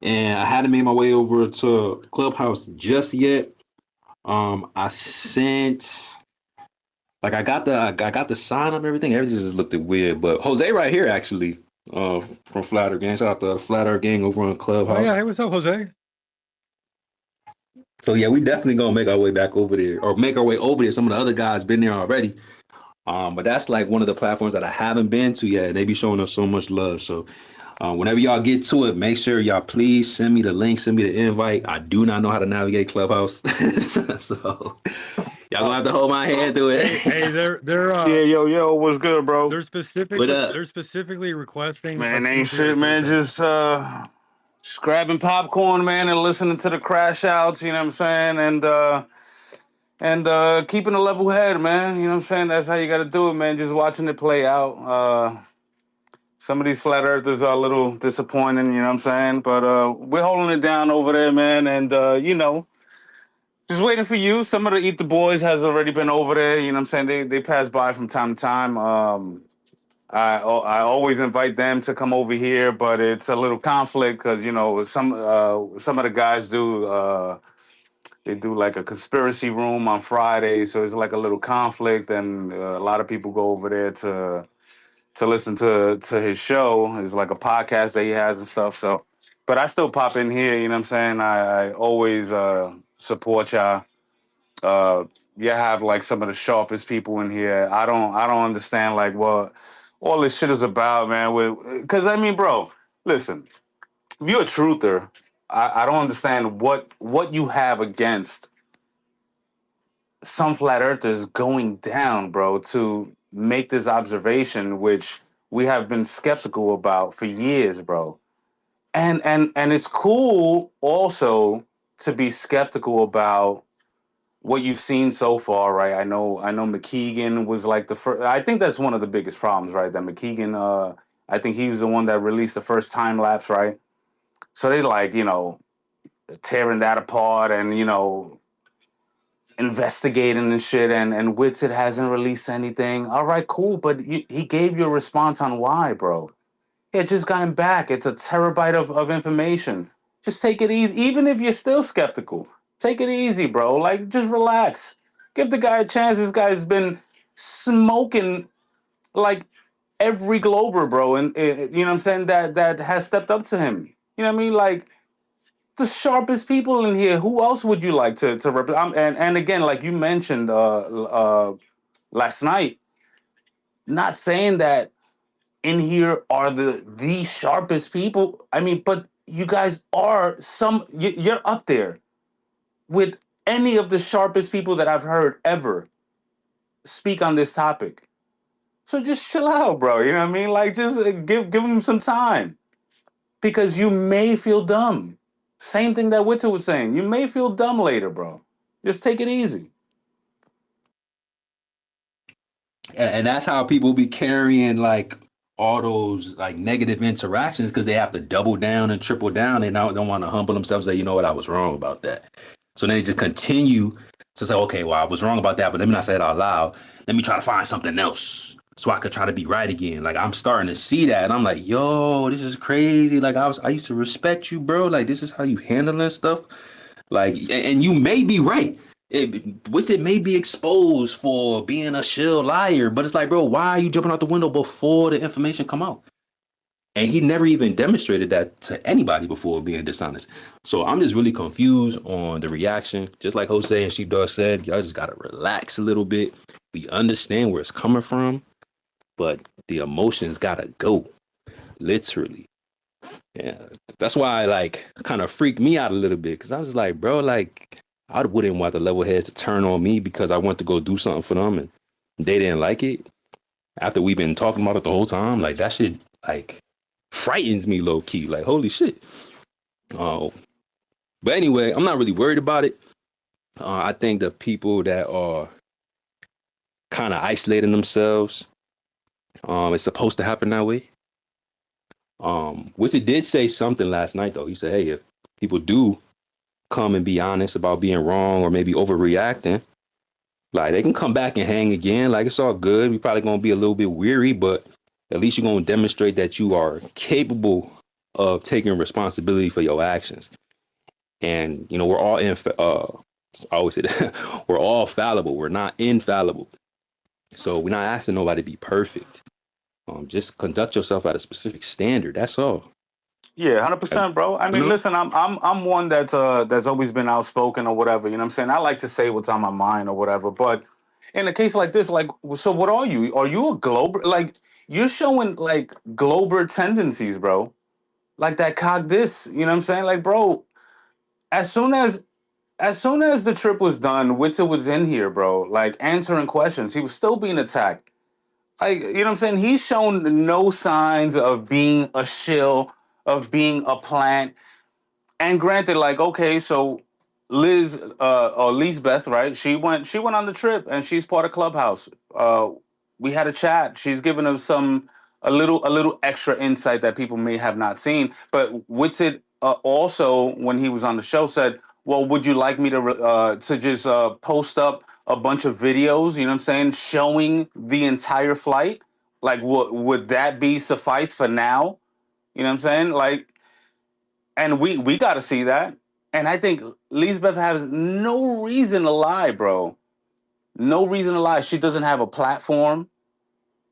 and I hadn't made my way over to Clubhouse just yet. I sent I got the sign up, everything. Everything just looked weird, but Jose right here actually, from Flat Earth Gang. Shout out to the Flat Earth Gang over on Clubhouse. Oh yeah, hey, what's up, Jose? So yeah, we definitely gonna make our way back over there, or make our way over there. Some of the other guys been there already. But that's like one of the platforms that I haven't been to yet. They be showing us so much love. So whenever y'all get to it, make sure y'all please send me the link, send me the invite. I do not know how to navigate Clubhouse. So Y'all gonna have to hold my hand through it. Hey, they're Yeah, yo, what's good, bro? they're What specifically requesting a Man, ain't Tuesday or shit, man. Thursday. Just grabbing popcorn, man, and listening to the crash outs. You know what I'm saying? And keeping a level head, man. You know what I'm saying? That's how you got to do it, man. Just watching it play out. Some of these flat earthers are a little disappointing. You know what I'm saying? But we're holding it down over there, man. And just waiting for you. Some of the Eat the Boys has already been over there. You know what I'm saying? They pass by from time to time. I always invite them to come over here, but it's a little conflict because some of the guys they do like a conspiracy room on Friday, so it's like a little conflict, and a lot of people go over there to listen to his show. It's like a podcast that he has and stuff. So, but I still pop in here. You know what I'm saying? I always support y'all. You have like some of the sharpest people in here. I don't understand like what all this shit is about, man. Because I mean, bro, listen, if you're a truther, I don't understand what you have against some flat earthers going down, bro, to make this observation, which we have been skeptical about for years, bro. And it's cool also to be skeptical about what you've seen so far, right? I know McKeegan was like the first. I think that's one of the biggest problems, right? That McKeegan, I think he was the one that released the first time lapse, right? So they like, tearing that apart and investigating and shit. And Witsit hasn't released anything. All right, cool, but he gave you a response on why, bro. Yeah, just got him back. It's a terabyte of information. Just take it easy. Even if you're still skeptical, take it easy, bro. Like, just relax. Give the guy a chance. This guy's been smoking like every Glober, bro. And you know what I'm saying? That has stepped up to him. You know what I mean? Like, the sharpest people in here. Who else would you like to represent? And again, like you mentioned last night, not saying that in here are the sharpest people. I mean, but you guys are you're up there with any of the sharpest people that I've heard ever speak on this topic. So just chill out, bro. You know what I mean? Like, just give them some time because you may feel dumb. Same thing that Witter was saying. You may feel dumb later, bro. Just take it easy. And that's how people be carrying like all those like negative interactions because they have to double down and triple down. They don't want to humble themselves. Say, you know what, I was wrong about that. So then they just continue to say, okay, well, I was wrong about that, but let me not say it out loud. Let me try to find something else so I could try to be right again. Like I'm starting to see that, and I'm like, yo, this is crazy. Like I used to respect you, bro. Like this is how you handling stuff. Like, and you may be right. It may be exposed for being a shill liar, but it's like, bro, why are you jumping out the window before the information come out? And he never even demonstrated that to anybody before being dishonest. So I'm just really confused on the reaction. Just like Jose and Sheepdog said, y'all just gotta relax a little bit. We understand where it's coming from, but the emotions gotta go, literally. Yeah, that's why like kind of freaked me out a little bit because I was like, bro, like I wouldn't want the level heads to turn on me because I went to go do something for them and they didn't like it. After we've been talking about it the whole time, like that shit like frightens me low key. Like holy shit. Oh, but anyway, I'm not really worried about it. I think the people that are kind of isolating themselves, it's supposed to happen that way. Wizard did say something last night though. He said, hey, if people do come and be honest about being wrong or maybe overreacting, like they can come back and hang again. Like it's all good. We probably gonna be a little bit weary, but at least you're gonna demonstrate that you are capable of taking responsibility for your actions. And you know, we're all I always say that we're all fallible. We're not infallible. So we're not asking nobody to be perfect. Just conduct yourself at a specific standard. That's all. Yeah, 100%, bro. I mean, listen, I'm one that's always been outspoken or whatever. You know what I'm saying? I like to say what's on my mind or whatever. But in a case like this, like, so what are you? Are you a Glober? Like, you're showing like Glober tendencies, bro. Like that cog this. You know what I'm saying? Like, bro, as soon as as soon as the trip was done, Witzer was in here, bro, like answering questions. He was still being attacked. Like, you know what I'm saying? He's shown no signs of being a shill, of being a plant. And granted, like, okay, so Liz or Lisbeth, right? She went on the trip and she's part of Clubhouse. We had a chat. She's given us a little extra insight that people may have not seen. But Witsit also, when he was on the show, said, "Well, would you like me to just post up a bunch of videos? You know what I'm saying, showing the entire flight? Like, would that be suffice for now? You know what I'm saying? Like, and we got to see that. And I think Lisbeth has no reason to lie, bro. No reason to lie. She doesn't have a platform.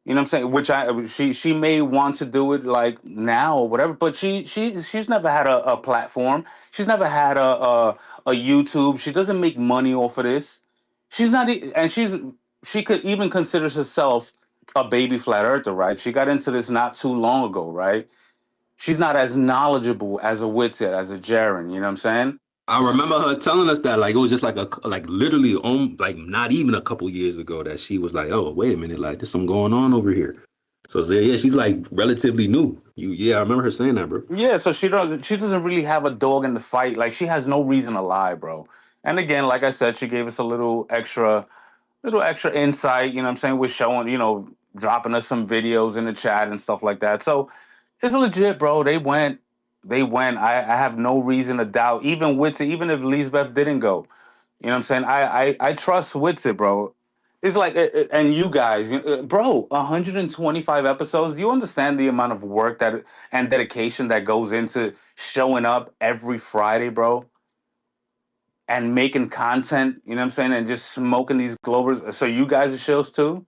You know what I'm saying? Which she may want to do it like now or whatever, but she's never had a platform. She's never had a YouTube. She doesn't make money off of this. She's not, and she could even consider herself a baby flat earther, right? She got into this not too long ago, right? She's not as knowledgeable as a Witsit, as a Jaren. You know what I'm saying? I remember her telling us that like it was just like literally on like not even a couple years ago that she was like, oh wait a minute, like there's something going on over here. So yeah, she's like relatively new. Yeah, I remember her saying that, bro. Yeah, so she doesn't really have a dog in the fight. Like, she has no reason to lie, bro. And again, like I said, she gave us a little extra insight. You know what I'm saying? We're showing, dropping us some videos in the chat and stuff like that. So it's legit, bro. They went. I have no reason to doubt. Even Witsit, even if Lisbeth didn't go, you know what I'm saying? I trust Witsit, bro. It's like, and you guys, bro, 125 episodes. Do you understand the amount of work that and dedication that goes into showing up every Friday, bro, and making content? You know what I'm saying? And just smoking these Globers. So you guys are shills too.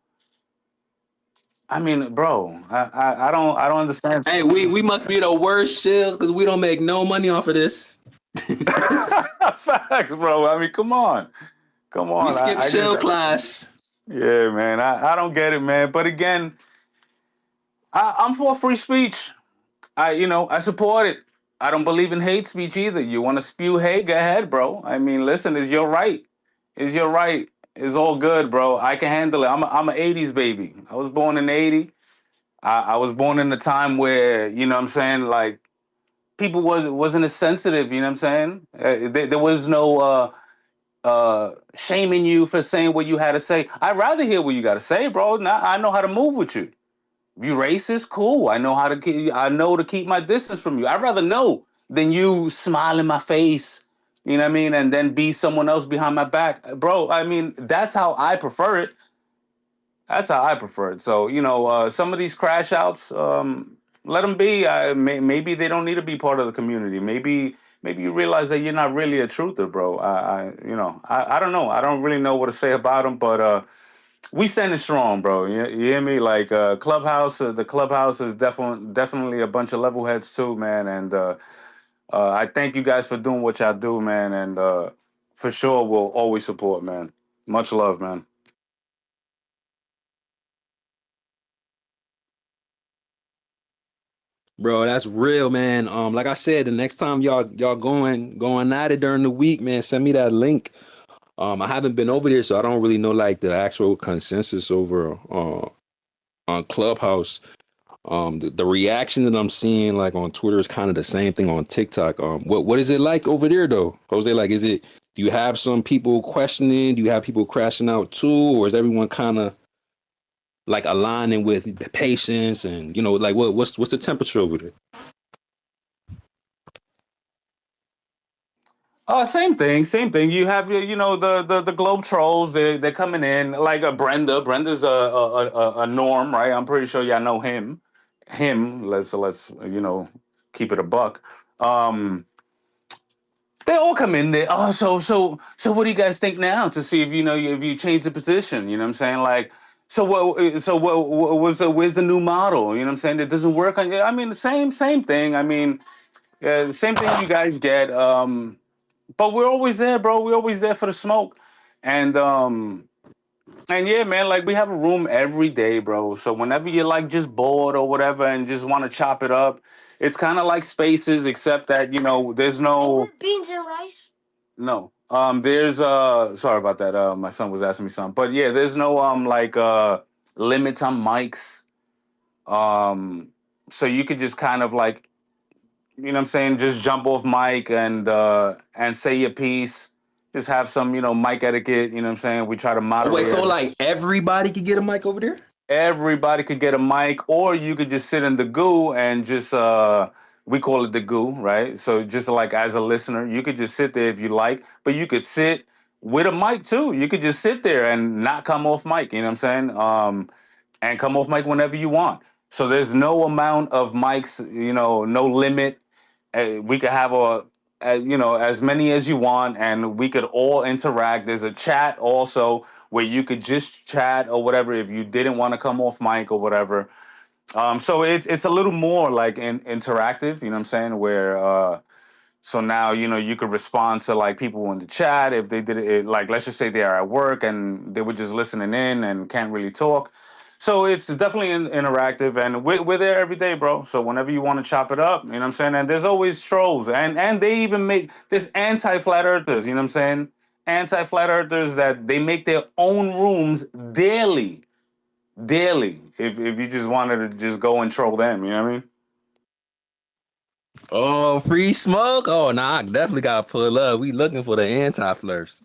I mean, bro, I don't understand. Hey, we must be the worst shills because we don't make no money off of this. Facts, bro. I mean, come on. We skip I shill just, class. yeah, man. I don't get it, man. But again, I'm for free speech. I support it. I don't believe in hate speech either. You want to spew hate? Go ahead, bro. I mean, listen, it's your right. It's your right. It's all good, bro. I can handle it. I'm an 80s baby. I was born in 80. I was born in a time where, you know what I'm saying, like, people wasn't as sensitive, you know what I'm saying? There was no shaming you for saying what you had to say. I'd rather hear what you got to say, bro. Now I know how to move with you. If you racist, cool. I know to keep my distance from you. I'd rather know than you smile in my face, you know what I mean, and then be someone else behind my back, bro. I mean, that's how I prefer it. That's how I prefer it. So, some of these crash outs, let them be. Maybe they don't need to be part of the community. Maybe you realize that you're not really a truther, bro. I don't know. I don't really know what to say about them, but we standing strong, bro. You hear me? Like, Clubhouse, the Clubhouse is definitely a bunch of level heads too, man. And I thank you guys for doing what y'all do, man. And for sure, we'll always support, man. Much love, man. Bro, that's real, man. Like I said, the next time y'all going at it during the week, man, send me that link. I haven't been over there, so I don't really know like the actual consensus over on Clubhouse. The reaction that I'm seeing like on Twitter is kind of the same thing on TikTok. What is it like over there though, Jose? Like, do you have some people questioning? Do you have people crashing out too, or is everyone kind of like aligning with the patience and like what's the temperature over there? Same thing, same thing. You have the Globe trolls. They're coming in like a Brenda. Brenda's a norm, right? I'm pretty sure y'all know him. Let's keep it a buck. They all come in there. Oh, so what do you guys think now to see if you change the position? You know what I'm saying? Like, what was where's the new model? You know what I'm saying? It doesn't work on. I mean, the same thing. I mean, the same thing you guys get. But we're always there, bro. We're always there for the smoke. And yeah, man, like, we have a room every day, bro. So whenever you're like just bored or whatever and just want to chop it up, it's kind of like Spaces, except that there's no Beans and rice. no. There's sorry about that. My son was asking me something, but yeah, there's no like limits on mics. Um, so you could just kind of like, you know what I'm saying, just jump off mic and say your piece. Just have some, mic etiquette. You know what I'm saying. We try to Oh, wait, moderate. so like everybody could get a mic over there? Everybody could get a mic, or you could just sit in the goo and just we call it the goo, right? So just like as a listener, you could just sit there if you like, but you could sit with a mic too. You could just sit there and not come off mic, you know what I'm saying? And come off mic whenever you want. So there's no amount of mics, no limit. We could have as many as you want, and we could all interact. There's a chat also where you could just chat or whatever if you didn't want to come off mic or whatever. So it's a little more like interactive, you know what I'm saying? Where so now you could respond to like people in the chat if they did it. Like let's just say they are at work and they were just listening in and can't really talk. So it's definitely interactive, and we're there every day, bro. So whenever you want to chop it up, you know what I'm saying. And there's always trolls, and they even make this anti-flat earthers. You know what I'm saying? Anti-flat earthers that they make their own rooms daily, daily. If you just wanted to just go and troll them, you know what I mean? Oh, free smoke? Oh, nah, I definitely gotta pull up. We looking for the anti-flirts.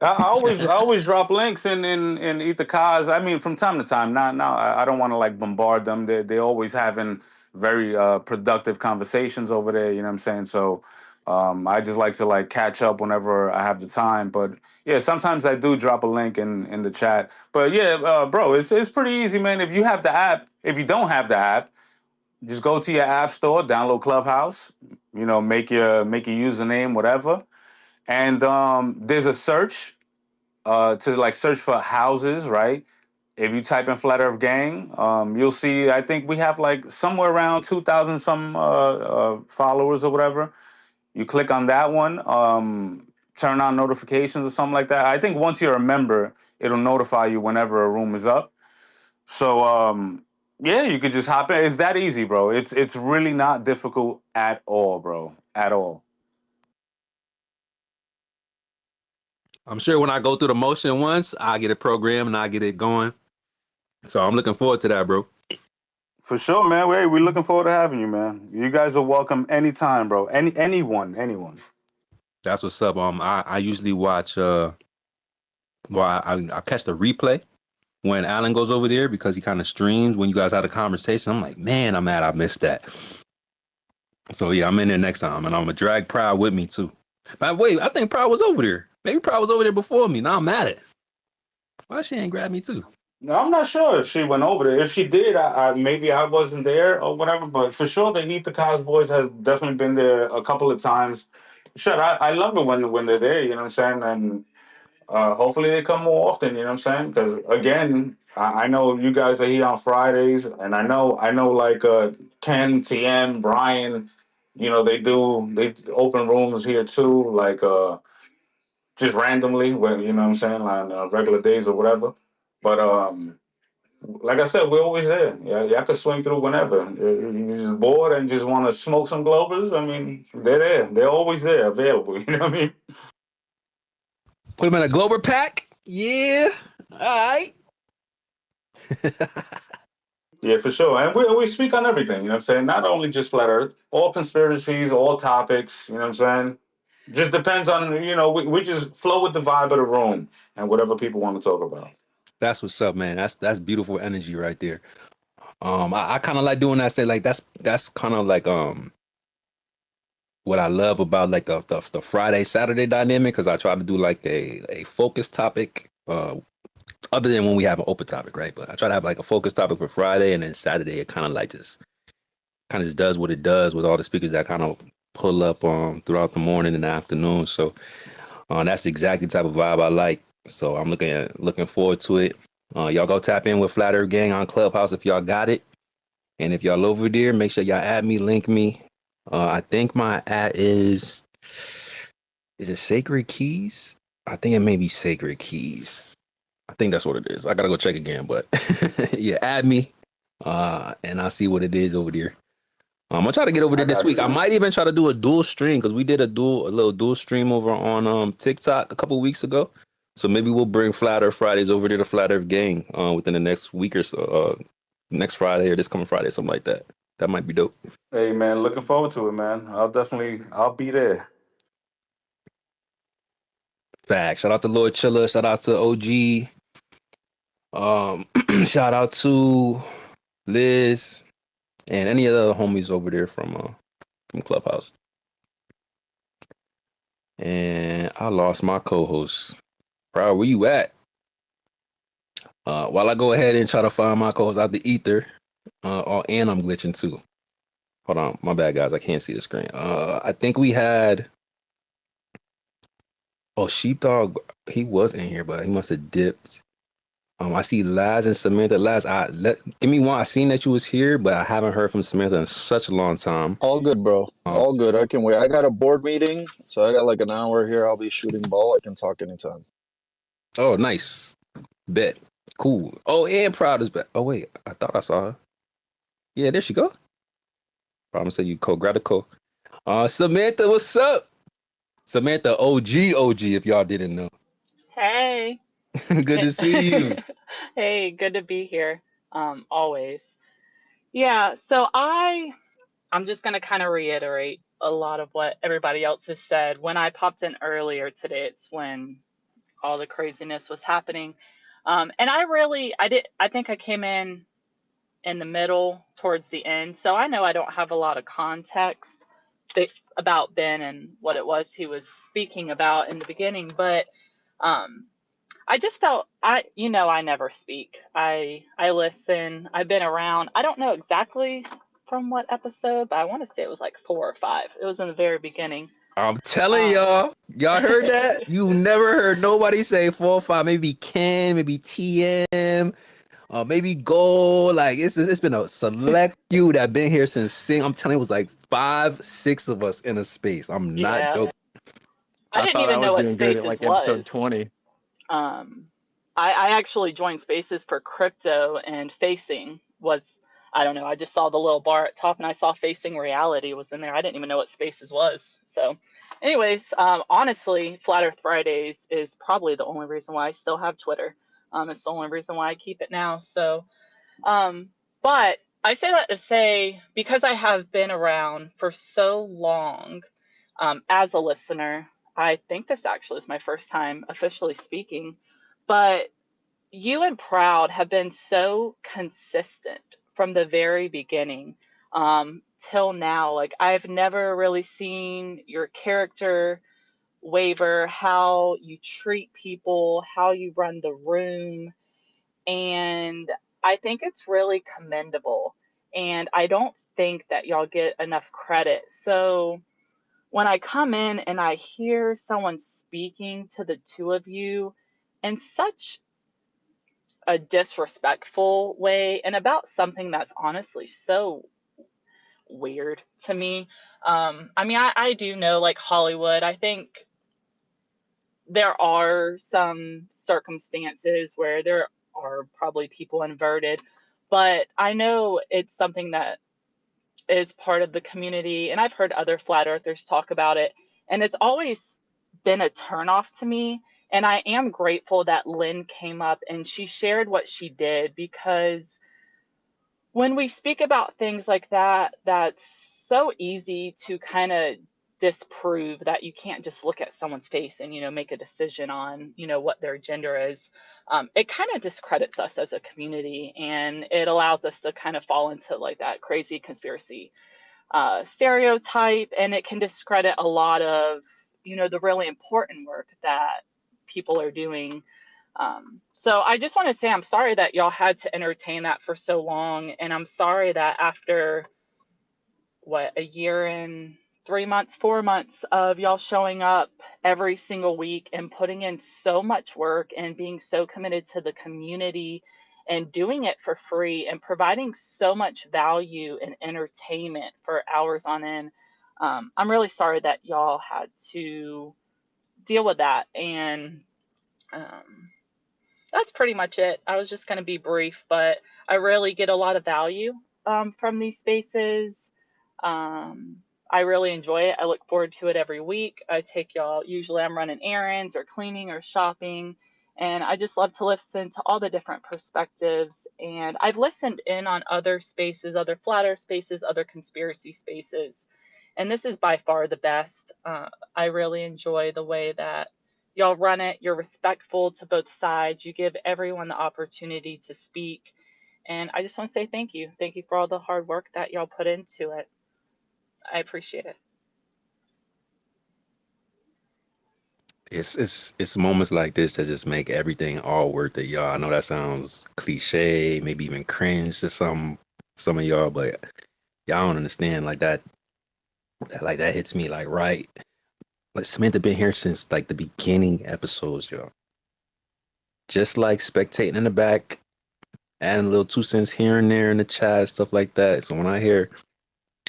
I always drop links in either cars. I mean, from time to time. Not now. I don't want to like bombard them. They always having very productive conversations over there. You know what I'm saying? So I just like to like catch up whenever I have the time. But yeah, sometimes I do drop a link in the chat. But yeah, bro, it's pretty easy, man. If you have the app, if you don't have the app, just go to your app store, download Clubhouse. Make your username, whatever, and there's a search to like search for houses, right? If you type in Flat Earth Gang, you'll see. I think we have like somewhere around 2,000 some followers or whatever. You click on that one, turn on notifications or something like that. I think once you're a member, it'll notify you whenever a room is up. So yeah, you could just hop in. It's that easy, bro. It's really not difficult at all, bro. At all. I'm sure when I go through the motion once, I get a program and I get it going. So I'm looking forward to that, bro. For sure, man. We're looking forward to having you, man. You guys are welcome anytime, bro. Anyone. That's what's up. I usually watch I catch the replay when Alan goes over there because he kind of streams when you guys had a conversation. I'm like, man, I'm mad I missed that. So yeah, I'm in there next time, and I'm gonna drag Proud with me too. But wait, I think Proud was over there. Maybe Proud was over there before me. Now I'm mad at it. Why she ain't grab me too? No, I'm not sure if she went over there. If she did, I maybe I wasn't there or whatever. But for sure, the Eat the Cos boys has definitely been there a couple of times. Sure, I love it when they're there. You know what I'm saying? And hopefully they come more often. You know what I'm saying? Because again, I know you guys are here on Fridays, and I know like Ken, TM, Brian. They open rooms here too, like just randomly, when you know what I'm saying, on regular days or whatever. But like I said, we're always there. Yeah, y'all could swing through whenever. You're just bored and just want to smoke some Globers. I mean, they're there. They're always there, available. You know what I mean? Put them in a Glober pack. Yeah. All right. Yeah, for sure. And we speak on everything. You know what I'm saying? Not only just flat Earth, all conspiracies, all topics. You know what I'm saying? Just depends on we just flow with the vibe of the room and whatever people want to talk about. That's what's up, man. That's beautiful energy right there. I kind of like doing that. Say like that's kind of like what I love about like the Friday Saturday dynamic, because I try to do like a focus topic other than when we have an open topic, right? But I try to have like a focus topic for Friday, and then Saturday it kind of just does what it does with all the speakers that kind of pull up throughout the morning and the afternoon. So that's exactly the type of vibe I like. So I'm looking forward to it. Y'all go tap in with Flat Earth Gang on Clubhouse if y'all got it. And if y'all over there, make sure y'all add me, link me. I think my ad is it Sacred Keys? I think it may be Sacred Keys. I think that's what it is. I gotta go check again, but yeah, add me. And I'll see what it is over there. I'm gonna try to get over I there this got week. I you. might even try to do a dual stream because we did a little dual stream over on TikTok a couple weeks ago. So maybe we'll bring Flat Earth Fridays over to the Flat Earth gang within the next week or so. Next Friday or this coming Friday, something like that. That might be dope. Hey man, looking forward to it, man. I'll be there. Fact. Shout out to Lord Chilla. Shout out to OG. Shout out to Liz and any other homies over there from Clubhouse. And I lost my co-host. Proud, where you at? While I go ahead and try to find my co-host out the ether. And I'm glitching too. Hold on, my bad guys. I can't see the screen. I think we had. Oh, Sheepdog. He was in here, but he must have dipped. I see Laz and Samantha. Laz, give me one. I seen that you was here, but I haven't heard from Samantha in such a long time. All good, bro. All good. I can wait. I got a board meeting, so I got like an hour here. I'll be shooting ball. I can talk anytime. Oh, nice. Bet. Cool. Oh, and Proud is back. Oh, wait. I thought I saw her. Yeah, there she go. Problem said you grab the code. Samantha, what's up? Samantha, OG, if y'all didn't know. Hey. Good to see you. Hey, good to be here. Always. Yeah, so I'm just gonna kind of reiterate a lot of what everybody else has said. When I popped in earlier today, it's when all the craziness was happening. And I think I came in the middle towards the end. So I know I don't have a lot of context about Ben and what it was he was speaking about in the beginning, but I just felt I never speak. I listen. I've been around. I don't know exactly from what episode, but I want to say it was like 4 or 5. It was in the very beginning. I'm telling y'all heard that? You never heard nobody say 4 or 5, maybe Ken, maybe TM, maybe Gold. Like it's been a select few that been here since Sing. I'm telling you, it was like 5, 6 of us in a space. I'm not Yeah. joking. I didn't thought even I was know what doing good at Spaces like episode was. 20. I actually joined Spaces for crypto, and Facing was, I don't know, I just saw the little bar at top and I saw Facing Reality was in there. I didn't even know what Spaces was. So anyways, honestly, Flat Earth Fridays is probably the only reason why I still have Twitter. It's the only reason why I keep it now. So, but I say that to say, because I have been around for so long as a listener, I think this actually is my first time officially speaking, but you and Proud have been so consistent from the very beginning till now. Like, I've never really seen your character waver, how you treat people, how you run the room. And I think it's really commendable. And I don't think that y'all get enough credit. So when I come in and I hear someone speaking to the two of you in such a disrespectful way and about something that's honestly so weird to me. I mean, I do know, like, Hollywood, I think there are some circumstances where there are probably people inverted, but I know it's something that is part of the community, and I've heard other flat earthers talk about it, and it's always been a turnoff to me. And I am grateful that Lynn came up and she shared what she did, because when we speak about things like that, that's so easy to kind of disprove that. You can't just look at someone's face and, make a decision on, what their gender is. It kind of discredits us as a community, and it allows us to kind of fall into like that crazy conspiracy stereotype, and it can discredit a lot of, the really important work that people are doing. So I just want to say I'm sorry that y'all had to entertain that for so long, and I'm sorry that after a year and 3 months, 4 months of y'all showing up every single week and putting in so much work and being so committed to the community and doing it for free and providing so much value and entertainment for hours on end. I'm really sorry that y'all had to deal with that. And that's pretty much it. I was just going to be brief, but I really get a lot of value from these spaces. I really enjoy it. I look forward to it every week. I take y'all, usually I'm running errands or cleaning or shopping, and I just love to listen to all the different perspectives. And I've listened in on other spaces, other flat earth spaces, other conspiracy spaces, and this is by far the best. I really enjoy the way that y'all run it. You're respectful to both sides. You give everyone the opportunity to speak. And I just want to say thank you. Thank you for all the hard work that y'all put into it. I appreciate it. It's moments like this that just make everything all worth it, y'all. I know that sounds cliche, maybe even cringe to some of y'all, but y'all don't understand like that. Like that hits me like right. Like Samantha been here since like the beginning episodes, y'all. Just like spectating in the back, adding a little 2 cents here and there in the chat, stuff like that. So when I hear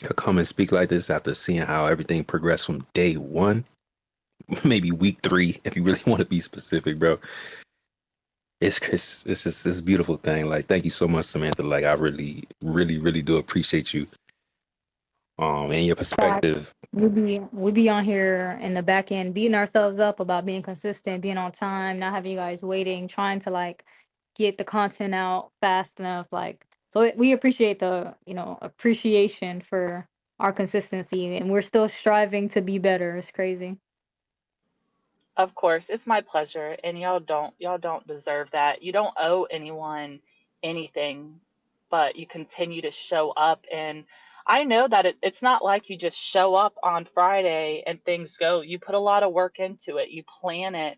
her come and speak like this after seeing how everything progressed from day one, maybe week 3, if you really want to be specific, bro. It's just this beautiful thing. Like, thank you so much, Samantha. Like, I really, really, really do appreciate you. And your Facts. perspective. We be on here in the back end beating ourselves up about being consistent, being on time, not having you guys waiting, trying to like get the content out fast enough. Like, so we appreciate the appreciation for our consistency, and we're still striving to be better. It's crazy. Of course, it's my pleasure, and y'all don't deserve that. You don't owe anyone anything, but you continue to show up. And I know that it's not like you just show up on Friday and things go. You put a lot of work into it. You plan it,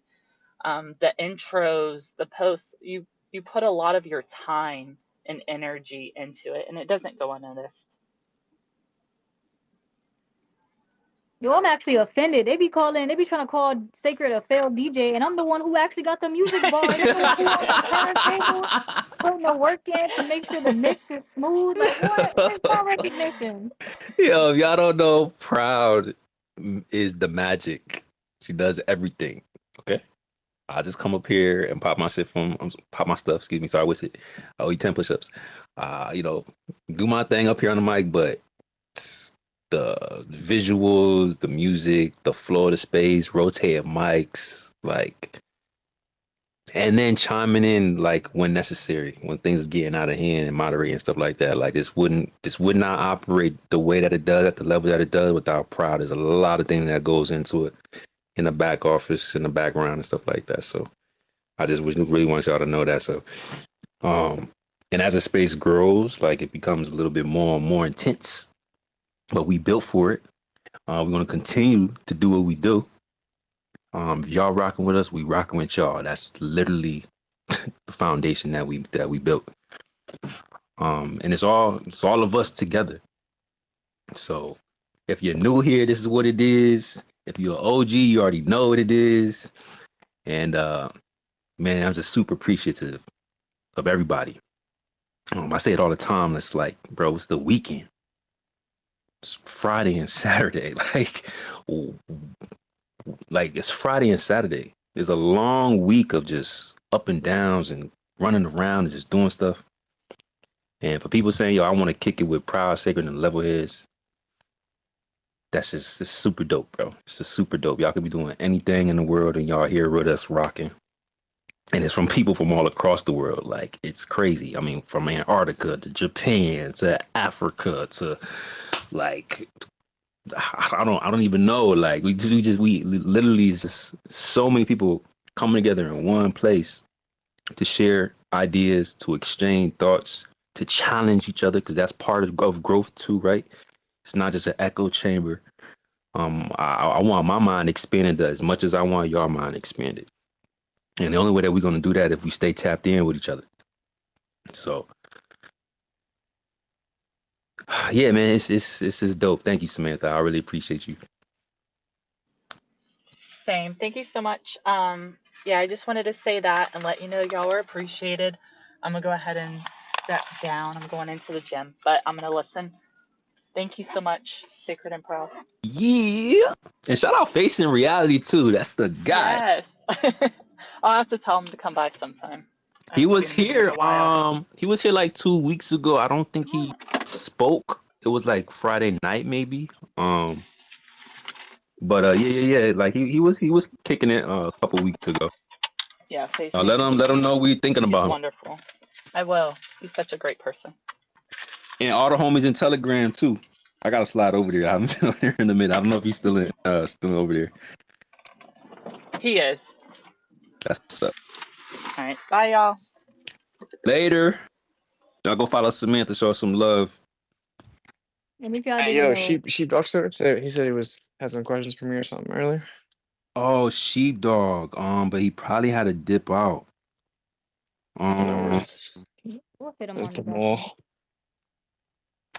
the intros, the posts. You put a lot of your time and energy into it, and it doesn't go unnoticed. Yo, I'm actually offended. They be trying to call Sacred a failed DJ, and I'm the one who actually got the music bars. I'm the one who on the turntable, putting the work in to make sure the mix is smooth. Like, what? Where's my recognition? Yo, if y'all don't know, Proud is the magic. She does everything. Okay. I just come up here and pop my pop my stuff. Excuse me. Sorry, what's it? I'll eat 10 push-ups. Do my thing up here on the mic, but the visuals, the music, the floor of the space, rotated mics, like, and then chiming in like when necessary, when things are getting out of hand and moderating and stuff like that. Like this would not operate the way that it does at the level that it does without Proud. There's a lot of things that goes into it in the back office, in the background and stuff like that. So I just really want y'all to know that. So, and as the space grows, like it becomes a little bit more and more intense, but we built for it. We're going to continue to do what we do. If y'all rocking with us, we rocking with y'all. That's literally the foundation that we built. And it's all of us together. So if you're new here, this is what it is. If you're an OG, you already know what it is. And man, I'm just super appreciative of everybody. I say it all the time. It's like, bro, it's the weekend. It's Friday and Saturday. Like it's Friday and Saturday. There's a long week of just up and downs and running around and just doing stuff. And for people saying, yo, I want to kick it with Proud, Sacred, and Level Heads, it's super dope, bro. It's just super dope. Y'all could be doing anything in the world and y'all here with us rocking. And it's from people from all across the world. Like, it's crazy. I mean, from Antarctica to Japan to Africa to like, I don't even know. Like, we literally just so many people coming together in one place to share ideas, to exchange thoughts, to challenge each other, because that's part of growth too, right? It's not just an echo chamber. I want my mind expanded as much as I want your mind expanded. And the only way that we're going to do that if we stay tapped in with each other. So, yeah, man, it's just dope. Thank you, Samantha. I really appreciate you. Same. Thank you so much. Yeah, I just wanted to say that and let you know y'all were appreciated. I'm gonna go ahead and step down. I'm going into the gym, but I'm gonna listen. Thank you so much, Sacred and Proud. Yeah. And shout out Facing Reality too. That's the guy. Yes. I'll have to tell him to come by sometime. He was here. He was here like 2 weeks ago. I don't think he spoke It was like Friday night, maybe. But yeah. Like he was kicking it a couple weeks ago. Yeah, Let facing. him know we thinking He's about him. wonderful. I will. He's such a great person. And all the homies in Telegram too. I gotta slide over there. I haven't been over there in a minute. I don't know if he's still over there. He is. That's what's up. All right. Bye, y'all. Later. Y'all go follow Samantha. Show her some love. And if y'all Hey, didn't yo, know, sheepdog said he said had some questions for me or something earlier. Oh, sheepdog. But he probably had to dip out. No, we'll hit him it's on the the back mall. end.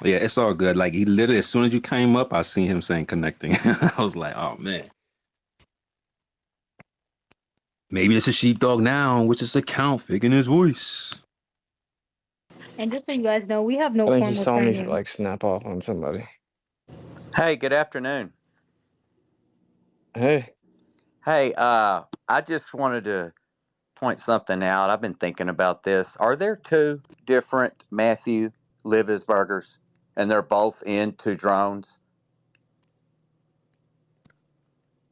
Yeah, it's all good. Like he literally, as soon as you came up, I seen him saying connecting. I was like, oh man. Maybe it's a sheepdog now, which is account faking his voice. And just so you guys know, we have no I think he formal saw me training. like snap off on somebody. Hey, good afternoon. Hey. Hey, I just wanted to point something out. I've been thinking about this. Are there two different Matthew Livisbergers, and they're both into drones?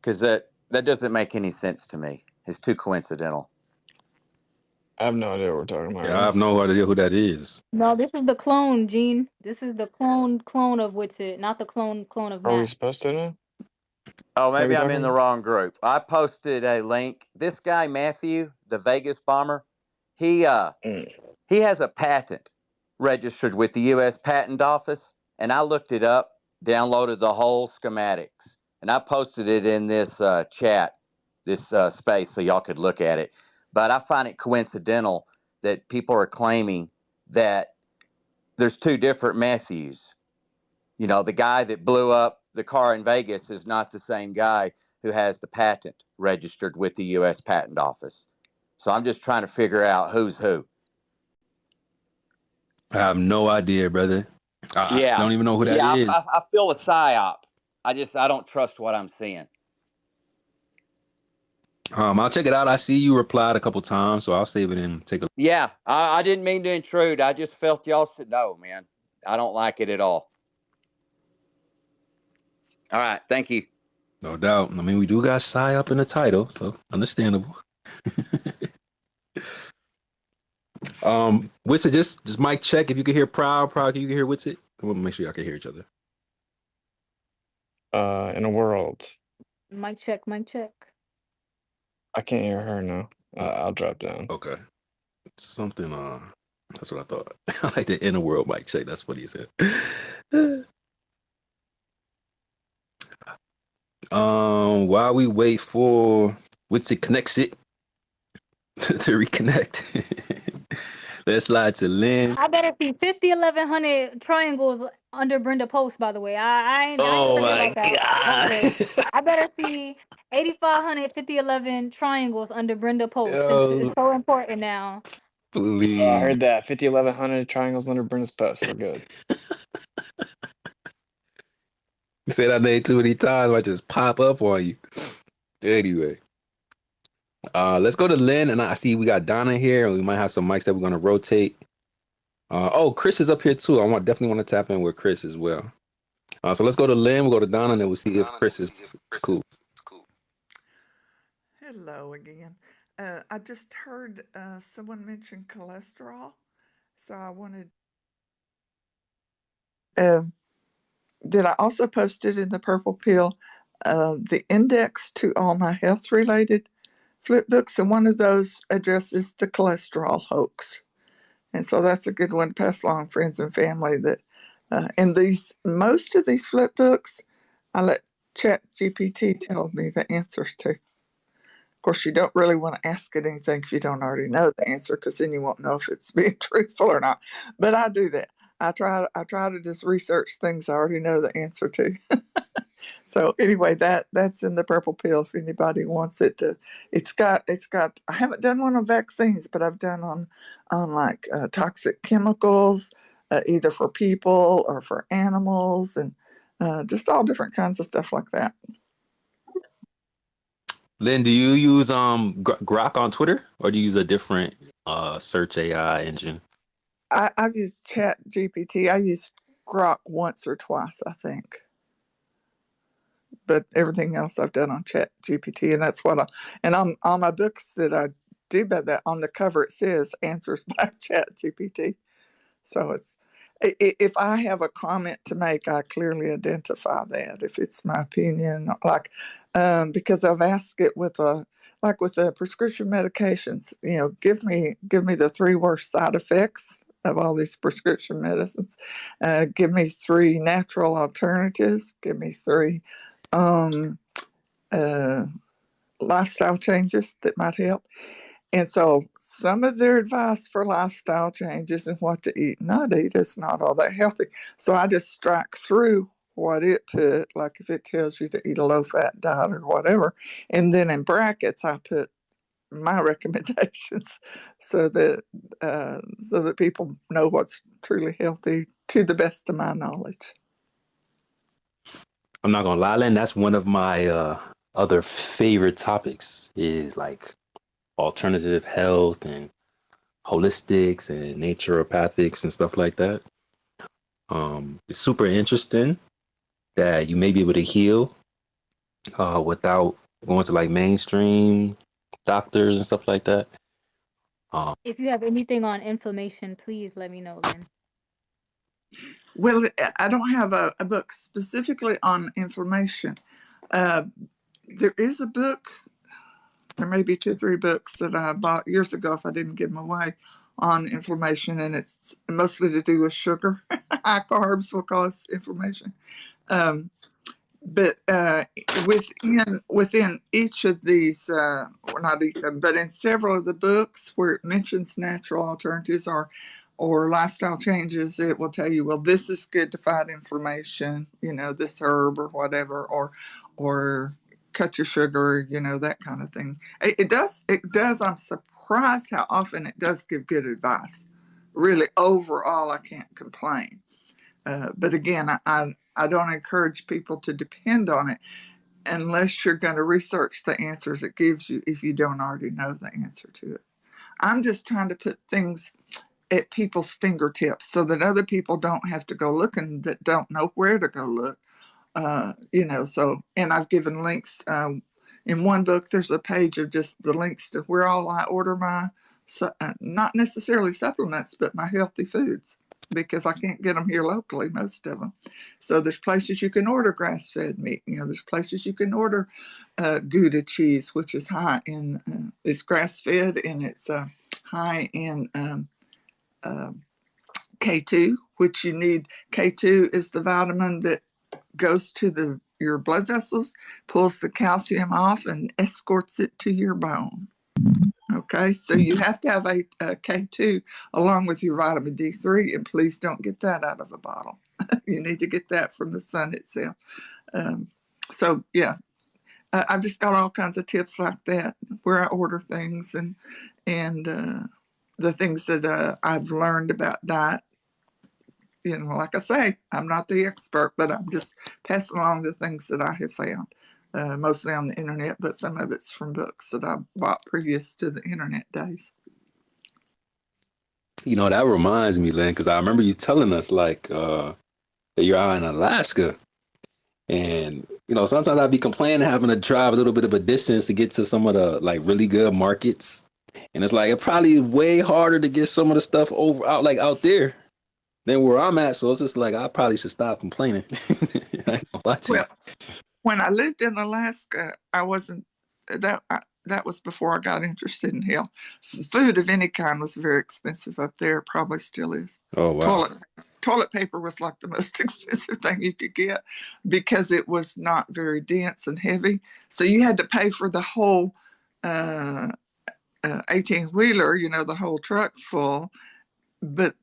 Because that doesn't make any sense to me. It's too coincidental. I have no idea what we're talking about. Yeah, I have no idea who that is. No, this is the clone, Gene. This is the clone of Witsit, not the clone of Are we Matt. supposed to know? Oh, Maybe maybe I'm in talking. the wrong group. I posted a link. This guy Matthew, the Vegas bomber, he has a patent registered with the U.S. Patent Office, and I looked it up, downloaded the whole schematics, and I posted it in this chat, this space, so y'all could look at it. But I find it coincidental that people are claiming that there's two different Matthews. You know, the guy that blew up the car in Vegas is not the same guy who has the patent registered with the U.S. Patent Office. So I'm just trying to figure out who's who. I have no idea, brother. I don't even know who that is. I feel a psyop. I don't trust what I'm seeing. I'll check it out. I see you replied a couple times, so I'll save it and take a look. Yeah, I didn't mean to intrude. I just felt y'all should know, man. I don't like it at all. All right, thank you. No doubt. I mean, we do got Psy up in the title, so understandable. Witsit, just mic check. If you can hear Proud, can you can hear Witsit? I want to make sure y'all can hear each other. In a world. Mic check, mic check. I can't hear her now. I'll drop down. Okay. Something, that's what I thought. I like the inner world mic check. That's what he said. While we wait for Witsit connects it to reconnect, let's slide to Lynn. I better see 50, 1100 triangles under Brenda Post, by the way. I ain't Oh forget my about that. Okay. I better see 8500, 5011 triangles under Brenda Post since it's so important now. Please. I heard that. 50, 1100 triangles under Brenda's post. We're good. You say that name too many times, I just pop up on you. Anyway. Let's go to Lynn, and I see we got Donna here, and we might have some mics that we're gonna rotate. Chris is up here too. Definitely want to tap in with Chris as well. So let's go to Lynn, we'll go to Donna, and then we'll see if Chris is cool. Hello again. I just heard someone mention cholesterol, so I wanted. Did I also posted in the Purple Pill the index to all my health-related flip books, and one of those addresses the cholesterol hoax. And so that's a good one to pass along friends and family. That in most of these flip books, I let Chat GPT tell me the answers to. Of course, you don't really want to ask it anything if you don't already know the answer, because then you won't know if it's being truthful or not. But I do that. I try to just research things I already know the answer to. So anyway, that's in the Purple Pill if anybody wants it to. It's got. I haven't done one on vaccines, but I've done on like toxic chemicals, either for people or for animals, and just all different kinds of stuff like that. Lynn, do you use Grok on Twitter, or do you use a different search AI engine? I've used Chat GPT. I use Grok once or twice, I think. But everything else I've done on Chat GPT, and that's what and on my books that I do about that, on the cover it says answers by Chat GPT. So if I have a comment to make, I clearly identify that. If it's my opinion, like because I've asked it with the prescription medications, give me the 3 worst side effects of all these prescription medicines. Give me 3 natural alternatives. Give me 3 lifestyle changes that might help. And so some of their advice for lifestyle changes and what to eat and not eat is not all that healthy. So I just strike through what it put, like if it tells you to eat a low-fat diet or whatever, and then in brackets I put my recommendations so that people know what's truly healthy to the best of my knowledge. I'm not gonna lie, Len, that's one of my other favorite topics is like alternative health and holistics and naturopathics and stuff like that. It's super interesting that you may be able to heal without going to like mainstream doctors and stuff like that. If you have anything on inflammation, please let me know, Lynn. Well, I don't have a book specifically on inflammation. There is a book, there may be 2 or 3 books that I bought years ago if I didn't give them away, on inflammation, and it's mostly to do with sugar. High carbs will cause inflammation. But within each of these, well, not each of them, but in several of the books where it mentions natural alternatives or lifestyle changes, it will tell you, well, this is good to fight inflammation, this herb or whatever, or cut your sugar, that kind of thing. It does. I'm surprised how often it does give good advice. Really, overall, I can't complain. But again, I don't encourage people to depend on it unless you're going to research the answers it gives you if you don't already know the answer to it. I'm just trying to put things at people's fingertips so that other people don't have to go looking, that don't know where to go look. And I've given links. In one book, there's a page of just the links to where all I order my, not necessarily supplements, but my healthy foods, because I can't get them here locally, most of them. So there's places you can order grass-fed meat. There's places you can order Gouda cheese, which is high in, it's grass-fed and it's high in K2, which you need. K2 is the vitamin that goes to your blood vessels, pulls the calcium off, and escorts it to your bone. Okay, so you have to have a K2 along with your vitamin D3, and please don't get that out of a bottle. You need to get that from the sun itself. So yeah, I've just got all kinds of tips like that where I order things and the things that I've learned about diet. Like I say, I'm not the expert, but I'm just passing along the things that I have found, mostly on the internet, but some of it's from books that I bought previous to the internet days. That reminds me, Lynn, because I remember you telling us that you're out in Alaska. And, sometimes I'd be complaining having to drive a little bit of a distance to get to some of the really good markets. And it's it probably is way harder to get some of the stuff out there than where I'm at. So it's just I probably should stop complaining. Well, when I lived in Alaska, I wasn't that was before I got interested in health. Food of any kind was very expensive up there. Probably still is. Oh, wow. Toilet paper was like the most expensive thing you could get because it was not very dense and heavy. So you had to pay for the whole 18-wheeler, the whole truck full. But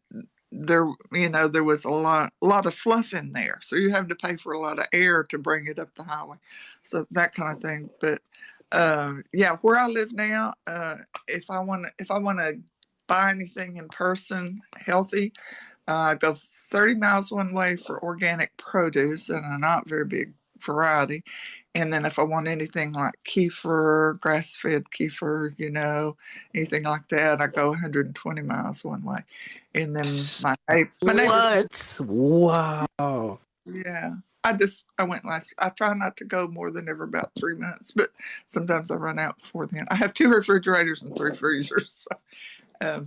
there was a lot of fluff in there, so you have to pay for a lot of air to bring it up the highway, so that kind of thing. But where I live now, if I want to buy anything in person healthy, I go 30 miles one way for organic produce, and I'm not very big variety. And then if I want anything like kefir, grass-fed kefir, anything like that, I go 120 miles one way. And then my neighbors. What? Wow. Yeah. I went I try not to go more than every about 3 months, but sometimes I run out before then. I have 2 refrigerators and 3 freezers. So,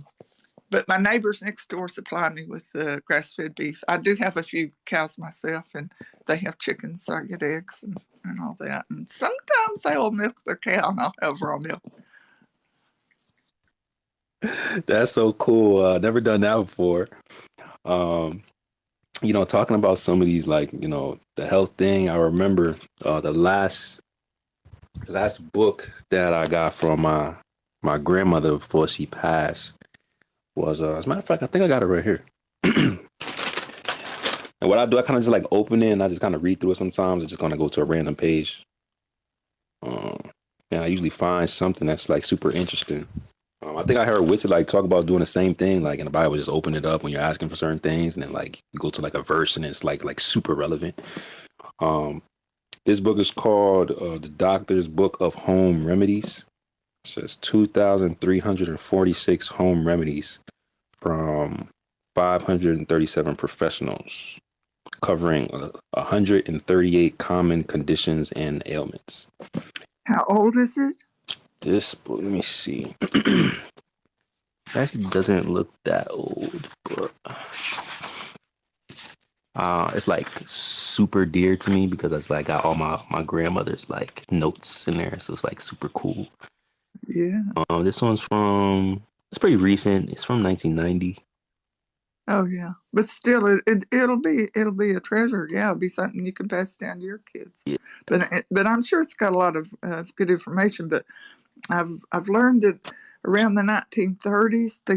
but my neighbors next door supply me with grass-fed beef. I do have a few cows myself, and they have chickens, so I get eggs and all that. And sometimes they will milk their cow, and I'll have raw milk. That's so cool. Never done that before. Talking about some of these, like, the health thing, I remember the last book that I got from my grandmother before she passed was, as a matter of fact, I think I got it right here. And what I do, I kind of just like open it and I just kind of read through it sometimes. It's just going to go to a random page. And I usually find something that's like super interesting. I think I heard Witsit like talk about doing the same thing, like in the Bible, just open it up when you're asking for certain things, and then like you go to like a verse and it's like super relevant. This book is called The Doctor's Book of Home Remedies. It says 2,346 home remedies from 537 professionals, covering 138 common conditions and ailments. How old is it? This book, let me see. Actually doesn't look that old, but it's like super dear to me because it's like got all my grandmother's like notes in there, so it's like super cool. Yeah. This one's it's pretty recent. It's from 1990. Oh yeah, but still, it'll be a treasure. Yeah, it'll be something you can pass down to your kids. Yeah. But I'm sure it's got a lot of good information. But I've learned that around the 1930s they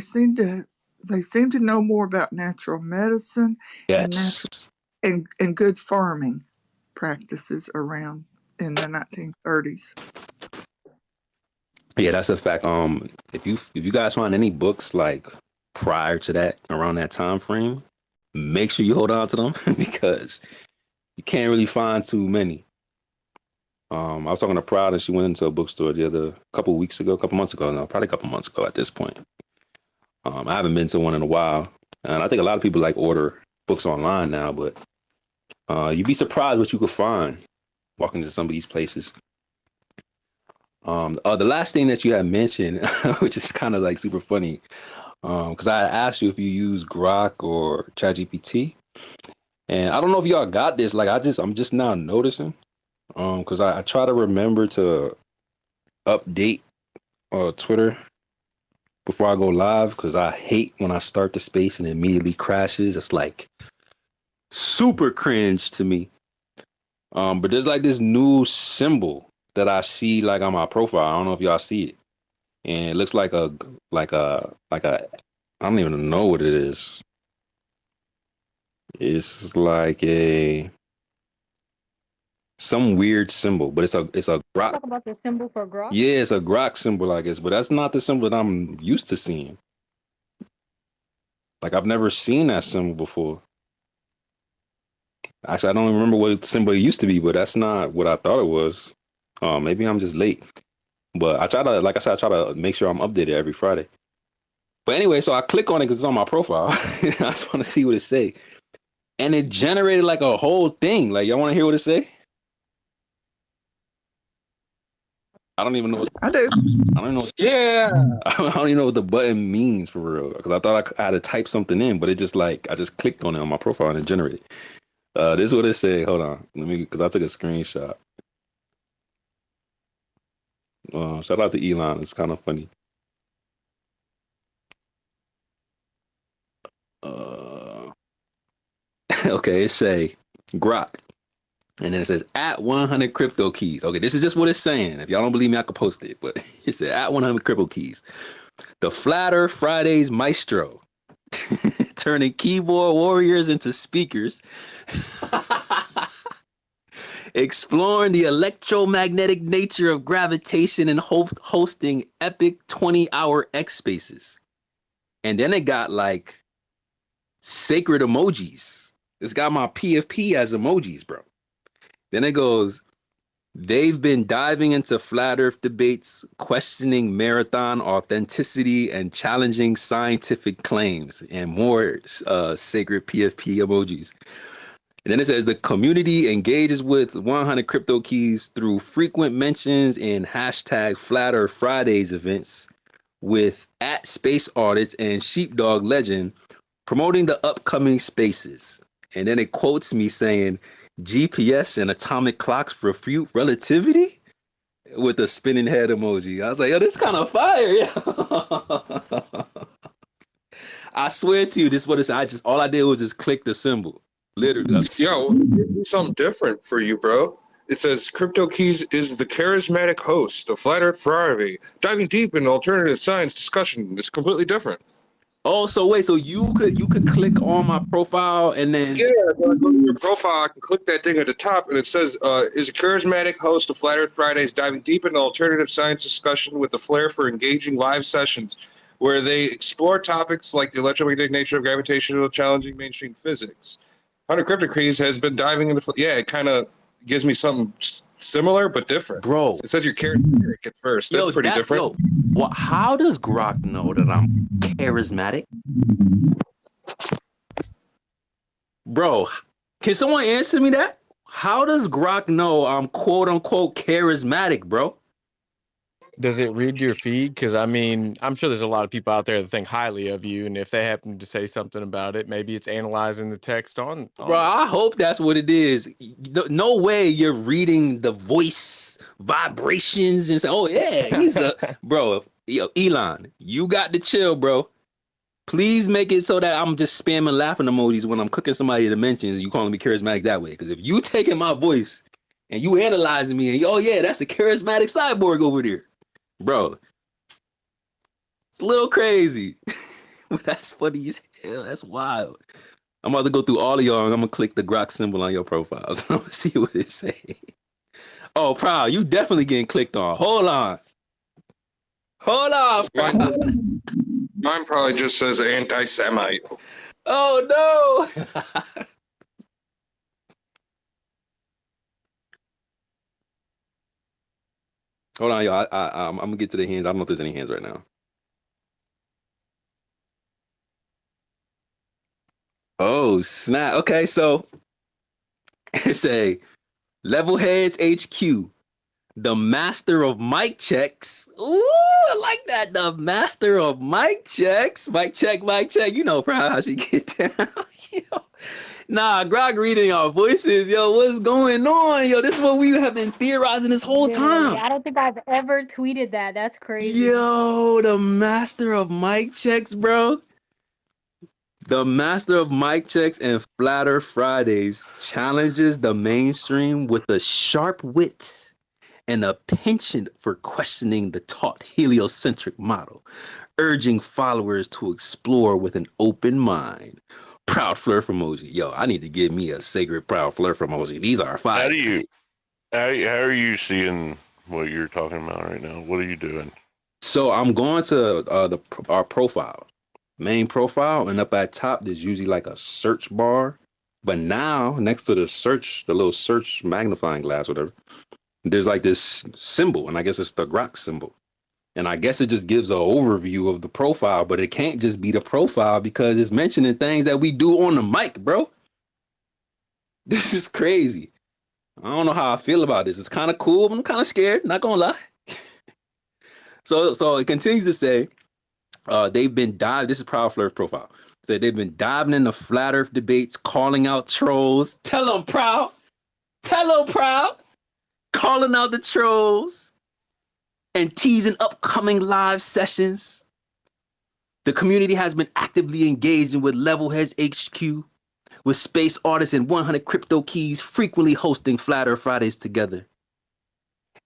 seem to know more about natural medicine Yes. and good farming practices around in the 1930s. Yeah, that's a fact. If you guys find any books like prior to that, around that time frame, make sure you hold on to them because you can't really find too many. I was talking to Proud and she went into a bookstore couple months ago, probably a couple months ago at this point. I haven't been to one in a while, and I think a lot of people like order books online now, but you'd be surprised what you could find walking into some of these places. The last thing that you had mentioned, which is kind of like super funny, because I asked you if you use Grok or ChatGPT, and I don't know if y'all got this. Like I'm just now noticing, because I try to remember to update Twitter before I go live, because I hate when I start the space and it immediately crashes. It's like super cringe to me. But there's like this new symbol that I see like on my profile. I don't know if y'all see it. And it looks like a I don't even know what it is. It's like some weird symbol, but it's a Grok. Talk about the symbol for Grok. Yeah, it's a Grok symbol, I guess, but that's not the symbol that I'm used to seeing. Like I've never seen that symbol before. Actually, I don't even remember what symbol it used to be, but that's not what I thought it was. Maybe I'm just late. But I try to make sure I'm updated every Friday. But anyway, so I click on it because it's on my profile. I just want to see what it say. And it generated like a whole thing. Like, y'all want to hear what it say? I don't even know. I do. I don't know. Yeah. I don't even know what the button means for real. Because I thought I had to type something in, but it just like, I just clicked on it on my profile and it generated. This is what it said. Hold on. Because I took a screenshot. Shout out to Elon. It's kind of funny. Okay, it say Grok. And then it says at 100 crypto keys. Okay, this is just what it's saying. If y'all don't believe me, I could post it. But it said at 100 crypto keys. The Flatter Fridays Maestro. Turning keyboard warriors into speakers. Exploring the electromagnetic nature of gravitation and hosting epic 20-hour X spaces. And then it got like sacred emojis. It's got my PFP as emojis, bro. Then it goes, they've been diving into flat earth debates, questioning marathon authenticity and challenging scientific claims, and more sacred PFP emojis. And then it says the community engages with 100 crypto keys through frequent mentions in hashtag Flat Earth Fridays events with @SpaceAudits and Sheepdog Legend promoting the upcoming spaces. And then it quotes me saying, GPS and atomic clocks refute relativity with a spinning head emoji. I was like, yo, this kind of fire. Yeah. I swear to you, this is what it's. All I did was just click the symbol. Literally. Yo, something different for you, bro. It says Crypto Keys is the charismatic host of Flat Earth Friday, diving deep into alternative science discussion. It's completely different. Oh, so wait, so you could click on my profile and then when I go to your profile, I can click that thing at the top, and it says is a charismatic host of Flat Earth Fridays, diving deep into alternative science discussion with a flair for engaging live sessions where they explore topics like the electromagnetic nature of gravitational challenging mainstream physics. 100 Crypto Keys has been diving into it kind of gives me something similar but different. Bro, it says you're charismatic at first. That's pretty different. Well, how does Grok know that I'm charismatic? Bro, can someone answer me that? How does Grok know I'm quote unquote charismatic, bro? Does it read your feed? Because I mean, I'm sure there's a lot of people out there that think highly of you, and if they happen to say something about it, maybe it's analyzing the text on Bro, I hope that's what it is. No way you're reading the voice vibrations and say, oh yeah, he's a bro. Yo, Elon, you got to chill, bro. Please make it so that I'm just spamming laughing emojis when I'm cooking somebody to mentions and you calling me charismatic that way. Because if you taking my voice and you analyzing me and oh yeah, that's a charismatic cyborg over there. Bro, it's a little crazy. But that's funny as hell. That's wild. I'm about to go through all of y'all and I'm going to click the Grok symbol on your profiles. I'm going to see what it say. Oh, Proud, you definitely getting clicked on. Hold on. Proud. Mine probably just says anti-Semite. Oh, no. Hold on, y'all. I'm going to get to the hands. I don't know if there's any hands right now. Oh, snap. Okay, so it's a Levelheads HQ, the master of mic checks. Ooh, I like that. The master of mic checks. Mic check, mic check. You know probably how she get down. Yo. Nah, Grog reading our voices. Yo, what's going on? Yo, this is what we have been theorizing this whole time. I don't think I've ever tweeted that. That's crazy. Yo, the master of mic checks, bro. The master of mic checks and Flat Earth Fridays challenges the mainstream with a sharp wit and a penchant for questioning the taught heliocentric model, urging followers to explore with an open mind. Proud flurf emoji. Yo, I need to give me a sacred proud flurf emoji. These are fire. How are you seeing what you're talking about right now? What are you doing? So I'm going to our profile. Main profile, and up at top there's usually like a search bar, but now next to the search, the little search magnifying glass, whatever, there's like this symbol, and I guess it's the Grok symbol, and I guess it just gives an overview of the profile, but it can't just be the profile because it's mentioning things that we do on the mic, bro. This is crazy. I don't know how I feel about this. It's kind of cool, but I'm kind of scared, not gonna lie. So it continues to say, they've been diving. This is Proud Flirt's profile. So they've been diving into flat Earth debates, calling out trolls. Tell them, Proud. Tell them, Proud. Calling out the trolls and teasing upcoming live sessions. The community has been actively engaging with Levelheads HQ, with SpaceAudits and 100 Crypto Keys frequently hosting Flat Earth Fridays together.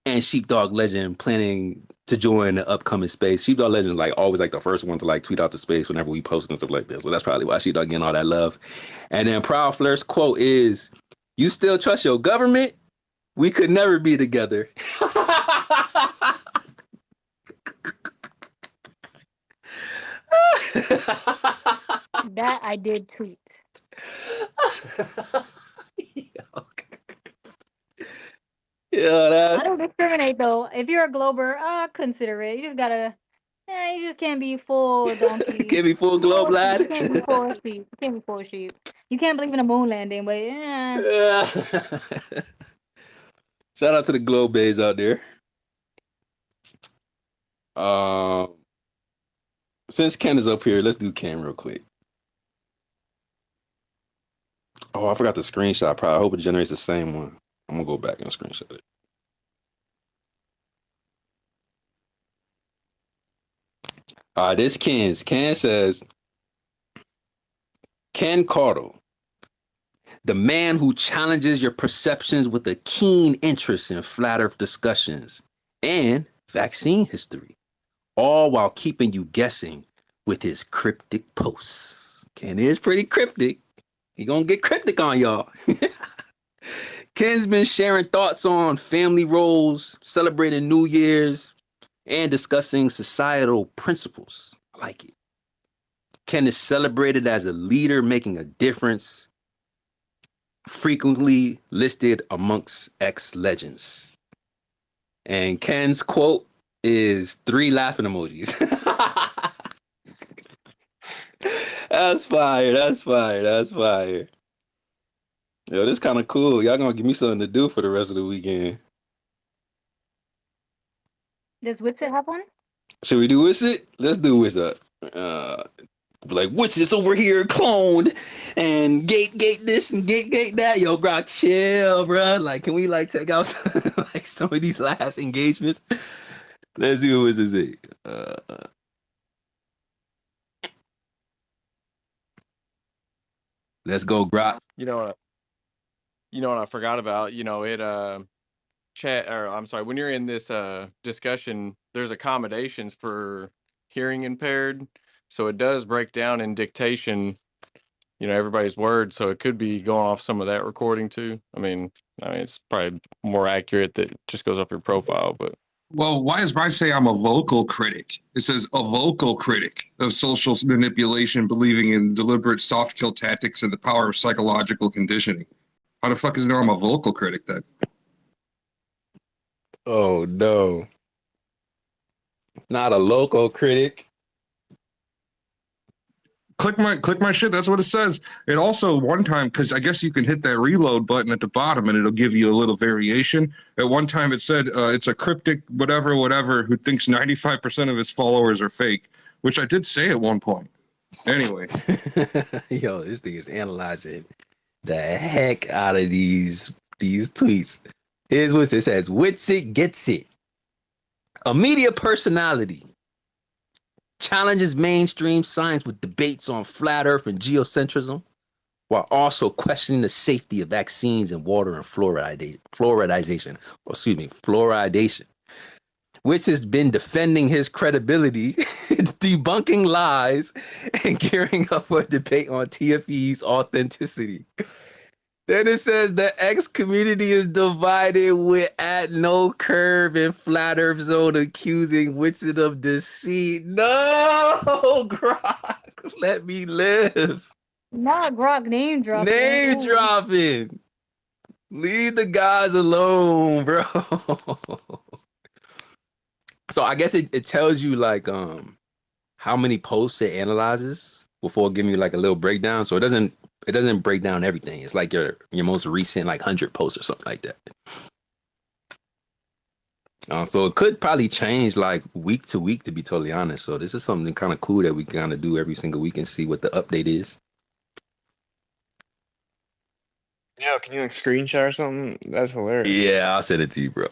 And Sheepdog Legend planning to join the upcoming space. Sheepdog Legend is like always like the first one to like tweet out the space whenever we post and stuff like this. So that's probably why Sheepdog getting all that love. And then Proud Flirt's quote is, "You still trust your government? We could never be together." That I did tweet. Yeah, I that's don't discriminate though. If you're a glober, consider it. You just gotta. You just can't be full donkey. give me full globe, Full sheep. You lad. can't be full sheep. You can't be full sheep. You can't believe in a moon landing, but Shout out to the globe bays out there. Since Ken is up here, let's do Ken real quick. Oh, I forgot the screenshot. Probably. I hope it generates the same one. I'm gonna go back and screenshot it. This Ken's. Ken says, Ken Caudle, the man who challenges your perceptions with a keen interest in flat Earth discussions and vaccine history, all while keeping you guessing with his cryptic posts. Ken is pretty cryptic. He gonna get cryptic on y'all. Ken's been sharing thoughts on family roles, celebrating New Year's, and discussing societal principles. I like it. Ken is celebrated as a leader making a difference, frequently listed amongst ex-legends. And Ken's quote is 3 laughing emojis. That's fire. That's fire. That's fire. Yo, this kind of cool. Y'all gonna give me something to do for the rest of the weekend. does Witsit have one? Should we do Witsit? Let's do Witsit. Like, what's this over here cloned and gate this and gate that? Yo, bro, chill, bro. Like, can we like take out like some of these last engagements? Let's see what this is. Let's go, Grok. You know what I forgot about? Chat, or I'm sorry, when you're in this discussion, there's accommodations for hearing impaired. So it does break down in dictation, everybody's words. So it could be going off some of that recording too. I mean, it's probably more accurate that it just goes off your profile, but. Well, why does Bryce say I'm a vocal critic? It says a vocal critic of social manipulation, believing in deliberate soft kill tactics and the power of psychological conditioning. How the fuck is it know I'm a vocal critic then? Oh no. Not a local critic. Click my shit. That's what it says. It also one time, because I guess you can hit that reload button at the bottom and it'll give you a little variation. At one time it said it's a cryptic whatever who thinks 95% of his followers are fake, which I did say at one point. Anyway. Yo, this thing is analyzing the heck out of these tweets. Here's what it says. Witsit gets it. A media personality challenges mainstream science with debates on flat Earth and geocentrism, while also questioning the safety of vaccines and water and fluoridation. Which has been defending his credibility, debunking lies, and gearing up for a debate on TFE's authenticity. Then it says the X community is divided with at no curve and flat Earth zone accusing Witsit of deceit. No, Grok, let me live. Not Grok name dropping. Name Ooh. dropping. Leave the guys alone, bro. So I guess it tells you like how many posts it analyzes before giving you like a little breakdown. So it doesn't break down everything. It's like your most recent like 100 posts or something like that. So it could probably change like week to week, to be totally honest. So this is something kind of cool that we kind of do every single week and see what the update is. Yo, can you like screenshot or something? That's hilarious. Yeah, I'll send it to you, bro.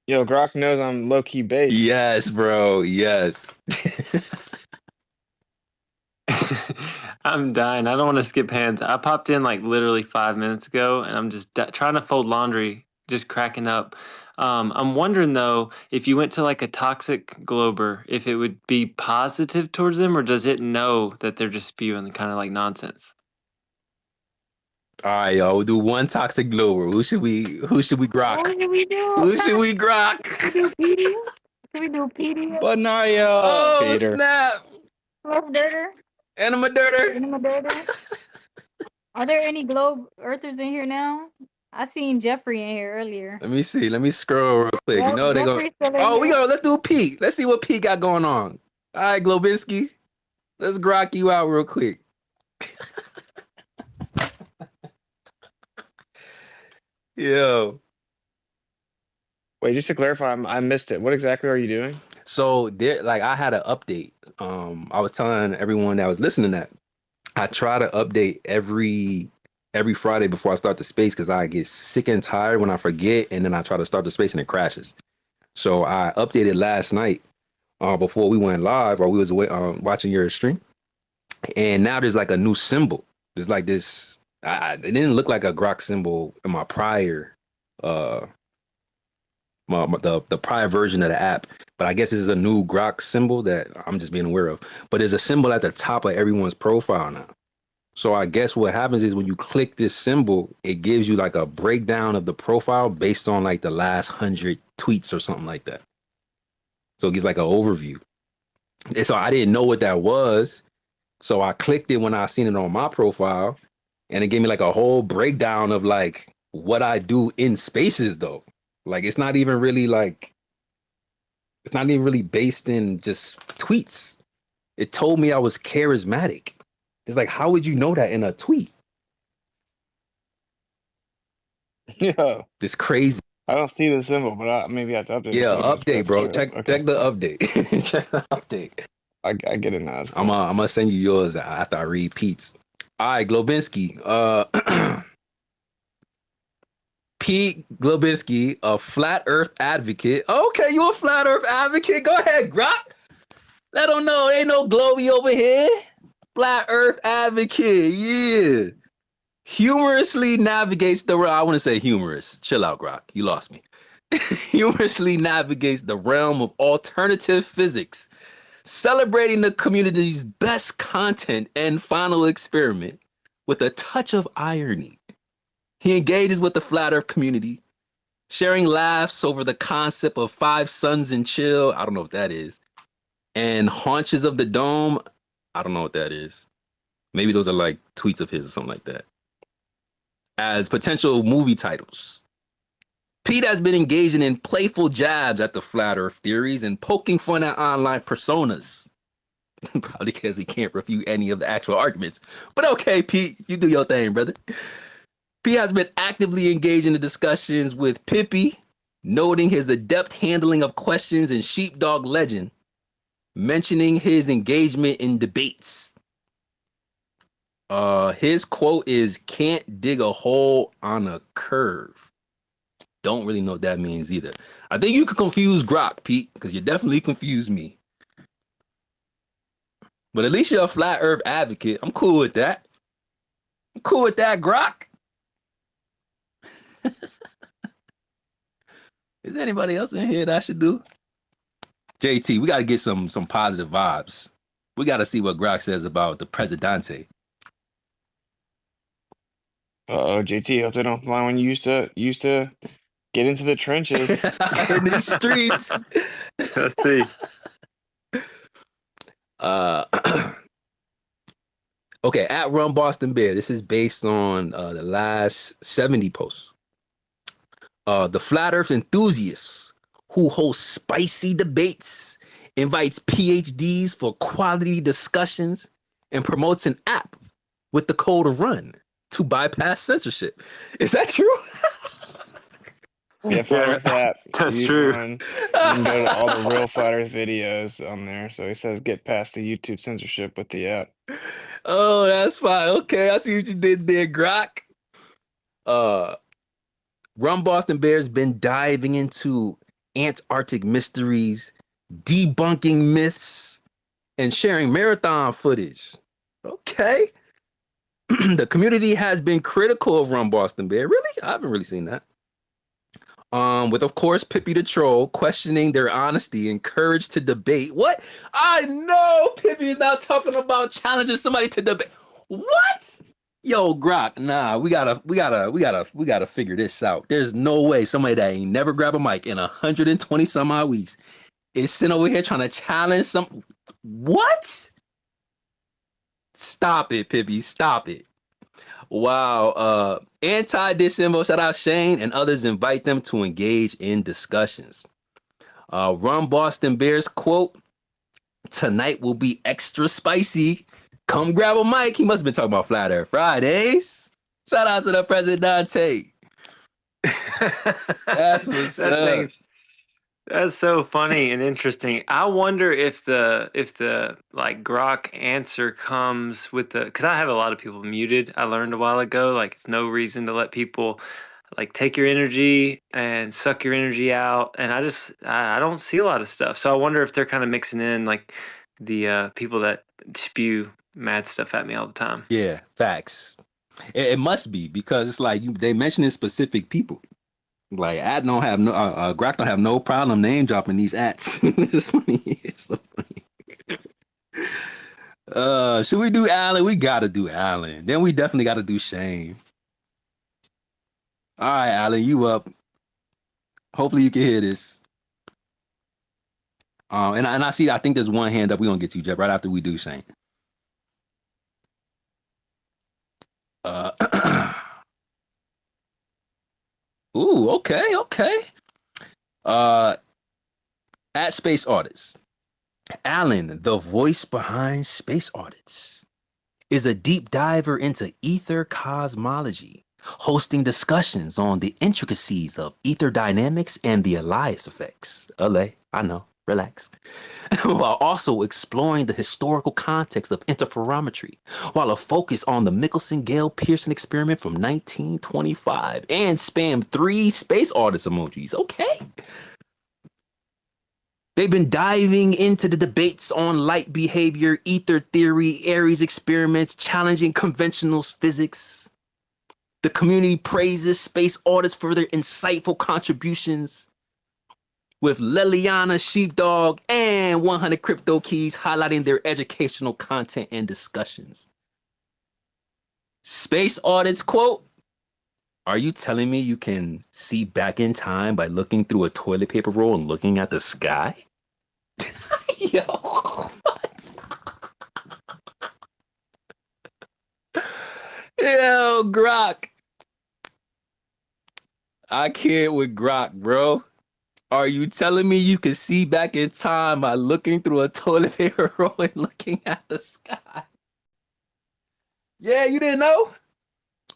Yo, Grok knows I'm low key based. Yes, bro. Yes. I'm dying. I don't want to skip hands. I popped in like literally 5 minutes ago, and I'm just trying to fold laundry, just cracking up. I'm wondering though, if you went to like a toxic glober, if it would be positive towards them, or does it know that they're just spewing kind of like nonsense? All right, yo, we'll do one toxic glober. Who should we grok? What should we do? Who should we grok? Should we do PD? Should we do PD? Benaya. Oh, Peter. snap. Fluff Dirter? Anima Dirter. Are there any globe earthers in here now? I seen Jeffrey in here earlier. Let me see. Let me scroll real quick. You Yep, know they go. Jeffrey's still in Oh, we here. go. Let's do Pete. Let's see what Pete got going on. All right, Globinski. Let's grok you out real quick. Yo. Wait, just to clarify, I missed it. What exactly are you doing? So there, like, I had an update. I was telling everyone that was listening that I try to update every Friday before I start the space because I get sick and tired when I forget, and then I try to start the space and it crashes. So I updated last night before we went live, or we was watching your stream, and now there's like a new symbol. There's like this. It didn't look like a grok symbol in my prior the prior version of the app, but I guess this is a new grok symbol that I'm just being aware of. But there's a symbol at the top of everyone's profile now. So I guess what happens is when you click this symbol, it gives you like a breakdown of the profile based on like the last 100 tweets or something like that. So it gives like an overview. And so I didn't know what that was. So I clicked it when I seen it on my profile, and it gave me like a whole breakdown of like what I do in spaces though. Like it's not even really based in just tweets. It told me I was charismatic. It's like, how would you know that in a tweet? Yeah. It's crazy. I don't see the symbol, but maybe I have to update it. Yeah, So update, bro. true. Check Okay. the update. Check the update. I get it now. It's I'm cool. gonna send you yours after I read Pete's. All right, Globinski. Pete Globinski, a flat Earth advocate. Okay, you a flat Earth advocate? Go ahead, Grok. Let them know ain't no globy over here. Flat Earth advocate, yeah. Humorously navigates the. I want to say humorous. Chill out, Grok. You lost me. Humorously navigates the realm of alternative physics, celebrating the community's best content and final experiment with a touch of irony. He engages with the flat Earth community, sharing laughs over the concept of 5 suns and chill. I don't know what that is. And haunches of the dome. I don't know what that is. Maybe those are like tweets of his or something like that. As potential movie titles. Pete has been engaging in playful jabs at the flat Earth theories and poking fun at online personas. Probably because he can't refute any of the actual arguments. But okay, Pete, you do your thing, brother. Pete has been actively engaged in the discussions with Pippi, noting his adept handling of questions and sheepdog legend, mentioning his engagement in debates. His quote is, "Can't dig a hole on a curve." Don't really know what that means either. I think you could confuse Grok, Pete, because you definitely confused me. But at least you're a flat Earth advocate. I'm cool with that. I'm cool with that, Grok. Is there anybody else in here that I should do? JT, we got to get some positive vibes. We got to see what Grok says about the Presidente. JT, hope they don't fly when you used to get into the trenches. In these streets. Let's see. Okay, at Run Boston Bear. This is based on the last 70 posts. The Flat Earth enthusiasts who host spicy debates, invites PhDs for quality discussions, and promotes an app with the code RUN to bypass censorship. Is that true? Yeah, Flat Earth app. That's true. You can go to all the real Flat Earth videos on there. So he says get past the YouTube censorship with the app. Oh, that's fine. Okay, I see what you did there, Grok. Run Boston Bear's been diving into Antarctic mysteries, debunking myths, and sharing marathon footage. Okay. The community has been critical of Run Boston Bear. Really? I haven't really seen that. With, of course, Pippi the Troll questioning their honesty, encouraged to debate. What? I know Pippi is now talking about challenging somebody to debate. What? Yo, Grok, nah, we gotta figure this out. There's no way somebody that ain't never grabbed a mic in 120 some odd weeks is sitting over here trying to challenge some. What? Stop it, Pippi, stop it. Wow. Anti-disinfo, shout out Shane, and others invite them to engage in discussions. Run Boston Bears quote, tonight will be extra spicy. Come grab a mic. He must have been talking about Flat Earth Fridays. Shout out to the President Dante. That's what's That up. thing's That's so funny and interesting. I wonder if the like Grok answer comes with the, because I have a lot of people muted. I learned a while ago, like it's no reason to let people like take your energy and suck your energy out. And I don't see a lot of stuff. So I wonder if they're kind of mixing in like the people that spew mad stuff at me all the time. Yeah, facts. It must be because it's like they mentioning specific people. Like Grok don't have no problem name dropping these ats. It's funny. It's so funny. Should we do Alan? We gotta do Alan. Then we definitely gotta do Shane. All right, Alan, you up. Hopefully you can hear this. And I see, I think there's one hand up. We're gonna get to you, Jeff, right after we do Shane. Ooh, okay. At Space Audits, Alan, the voice behind Space Audits, is a deep diver into ether cosmology, hosting discussions on the intricacies of ether dynamics and the Elias effects. I know, relax. While also exploring the historical context of interferometry, while a focus on the Michelson-Gale Pearson experiment from 1925, and spam 3 Space Audits emojis. Okay. They've been diving into the debates on light behavior, ether theory, Aries experiments, challenging conventional physics. The community praises Space Audits for their insightful contributions, with Liliana Sheepdog and 100 Crypto Keys highlighting their educational content and discussions. Space Audits quote, are you telling me you can see back in time by looking through a toilet paper roll and looking at the sky? Yo. Yo, Grok. I can't with Grok, bro. Are you telling me you can see back in time by looking through a toilet paper roll and looking at the sky? Yeah, you didn't know?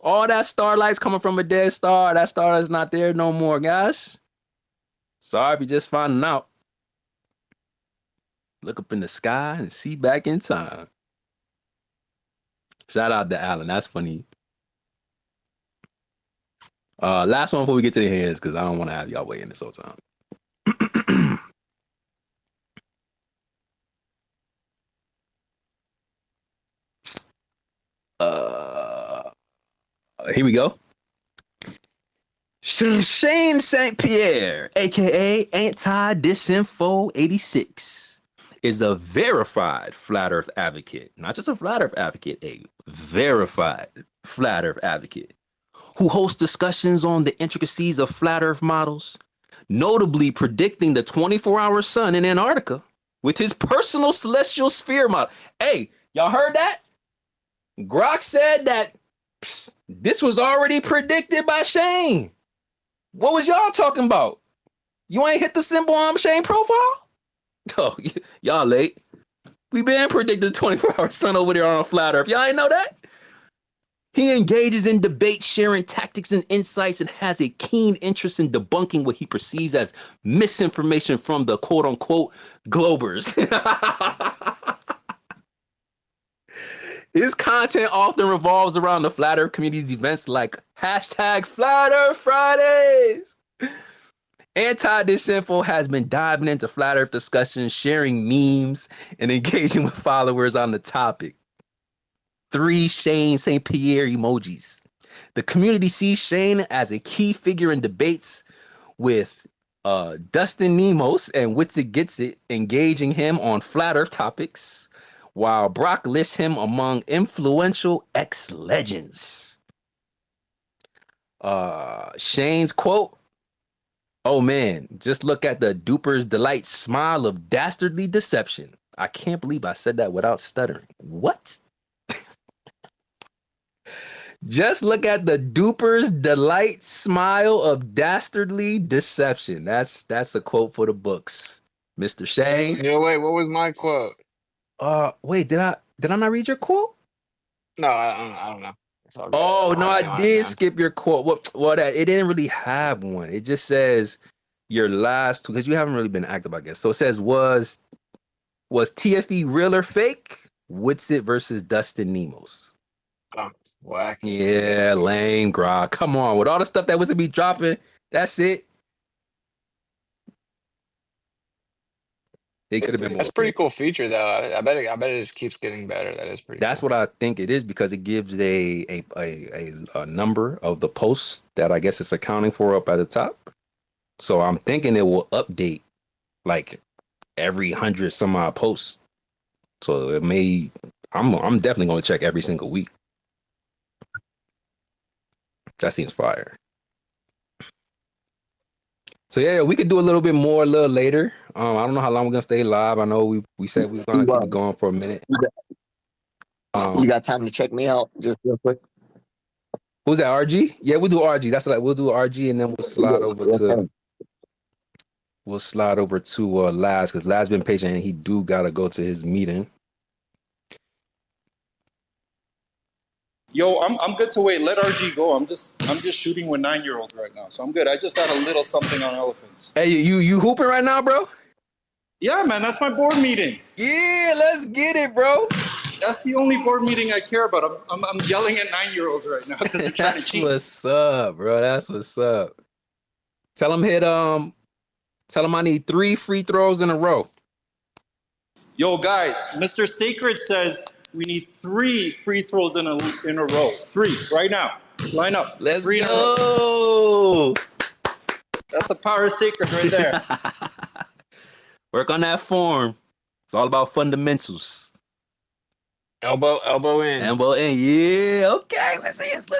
All that starlight's coming from a dead star. That star is not there no more, guys. Sorry if you're just finding out. Look up in the sky and see back in time. Shout out to Alan. That's funny. Last one before we get to the hands, because I don't want to have y'all waiting this whole time. Here we go. Shane St. Pierre, aka Anti-Disinfo 86, is a verified flat Earth advocate. Not just a flat Earth advocate, a verified flat Earth advocate who hosts discussions on the intricacies of flat Earth models, notably predicting the 24-hour sun in Antarctica with his personal celestial sphere model. Hey, y'all heard that? Grok said that this was already predicted by Shane. What was y'all talking about? You ain't hit the symbol on Shane profile? Oh, y'all late. We been predicted the 24-hour sun over there on a flat Earth. Y'all ain't know that? He engages in debate, sharing tactics and insights, and has a keen interest in debunking what he perceives as misinformation from the quote-unquote Globers. His content often revolves around the Flat Earth community's events like hashtag Flat Earth Fridays. Anti-Disinfo has been diving into Flat Earth discussions, sharing memes, and engaging with followers on the topic. 3 Shane St. Pierre emojis. The community sees Shane as a key figure in debates with Dustin Nemos and Witsit Gets It, engaging him on Flat Earth topics, while Brock lists him among influential ex-legends. Shane's quote, oh man, just look at the duper's delight smile of dastardly deception. I can't believe I said that without stuttering. What? Just look at the duper's delight smile of dastardly deception. That's a quote for the books. Mr. Shane. Yo, wait, what was my quote? Wait, did I not read your quote? No, I don't know. It's all good. Oh no, Don't I be on it, did man. skip your quote. Well, it didn't really have one. It just says your last, because you haven't really been active, I guess. So it says was TFE real or fake? Woodsit versus Dustin Nemos. Oh, whack. Yeah, lame, Grog. Come on, with all the stuff that was to be dropping, that's it. It could have been more. That's a pretty cool feature, though. I bet it just keeps getting better. That is pretty That's cool. what I think it is, because it gives a number of the posts that I guess it's accounting for up at the top. So I'm thinking it will update like every 100 some odd posts. So it may. I'm definitely going to check every single week. That seems fire. So yeah, we could do a little bit more a little later. I don't know how long we're gonna stay live. I know we said we was gonna keep it going for a minute. You got time to check me out just real quick? Who's that? RG? Yeah, we'll do RG. That's like we'll do RG, and then we'll slide over to Laz, because Laz been patient and he do gotta go to his meeting. Yo, I'm good to wait. Let RG go. I'm just shooting with 9-year-olds right now, so I'm good. I just got a little something on elephants. Hey, you hooping right now, bro? Yeah, man, that's my board meeting. Yeah, let's get it, bro. That's the only board meeting I care about. I'm yelling at 9-year-olds right now because they're trying to cheat. That's what's up, bro. That's what's up. Tell him I need 3 free throws in a row. Yo, guys, Mr. Sacred says we need 3 free throws in a row. 3 right now. Line up. Let's 3 go. That's the power of Sacred right there. Work on that form. It's all about fundamentals. Elbow in. Elbow in. Yeah. Okay. Let's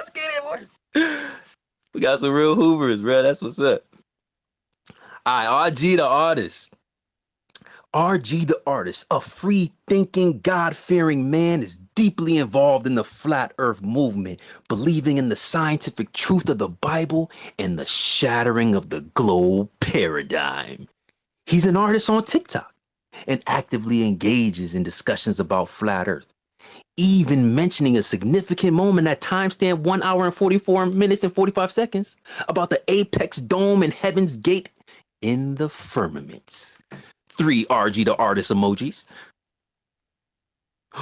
get it, boy. We got some real Hoovers, bro. That's what's up. All right, RG the artist. RG the artist, a free-thinking, God-fearing man, is deeply involved in the flat earth movement, believing in the scientific truth of the Bible and the shattering of the globe paradigm. He's an artist on TikTok and actively engages in discussions about flat earth, even mentioning a significant moment at timestamp 1 hour and 44 minutes and 45 seconds about the apex dome and heaven's gate in the firmament. 3 RG the artist emojis.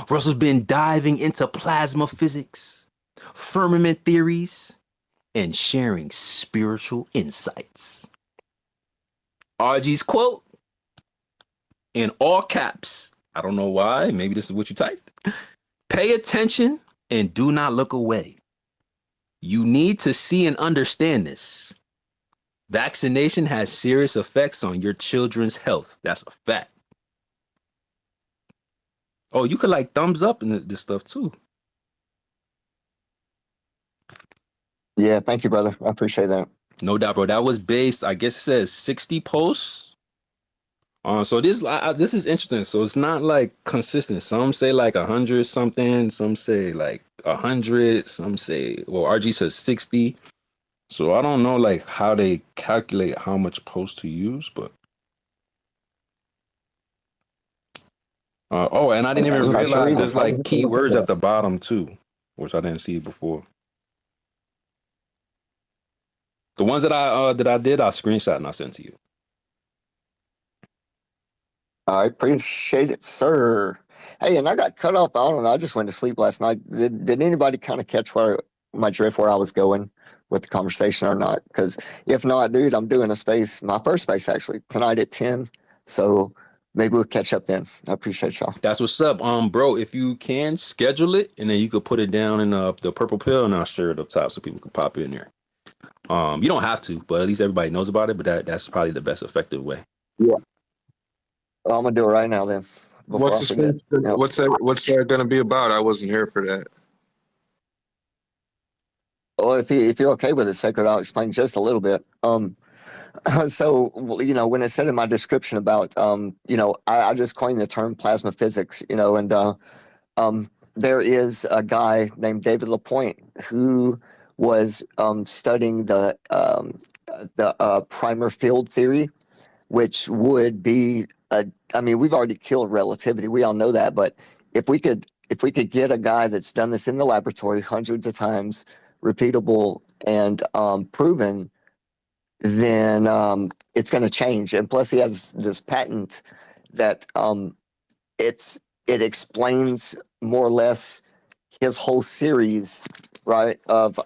Russell's been diving into plasma physics, firmament theories, and sharing spiritual insights. RG's quote, in all caps, I don't know why, maybe this is what you typed. Pay attention and do not look away. You need to see and understand this. Vaccination has serious effects on your children's health. That's a fact. Oh, you could like thumbs up in this stuff too. Yeah, thank you, brother. I appreciate that. No doubt, bro. That was based, I guess it says 60 posts. So this is interesting. So it's not like consistent. Some say like 100 something. Some say like 100. Some say, well, RG says 60. So I don't know like how they calculate how much post to use, but and I didn't even realize there's like keywords at the bottom too, which I didn't see before. The ones that I did, I screenshot and I sent to you. I appreciate it, sir. Hey, and I got cut off. I don't know. I just went to sleep last night. Did anybody kind of catch my drift, where I was going with the conversation or not? Because if not, dude, I'm doing my first space actually tonight at 10. So maybe we'll catch up then. I appreciate y'all. That's what's up. Bro, if you can schedule it and then you could put it down in the purple pill and I'll share it up top so people can pop in there. You don't have to, but at least everybody knows about it. But that's probably the best effective way. Yeah. Well, I'm gonna do it right now then. What's that gonna be about? I wasn't here for that. Well, if you're okay with it, Sacred, I'll explain just a little bit. So, when it said in my description about, I just coined the term plasma physics, and there is a guy named David Lapointe who was studying the primer field theory, which would be I mean, we've already killed relativity. We all know that, but if we could get a guy that's done this in the laboratory hundreds of times, repeatable and proven, then it's going to change. And plus, he has this patent that it explains more or less his whole series, right, of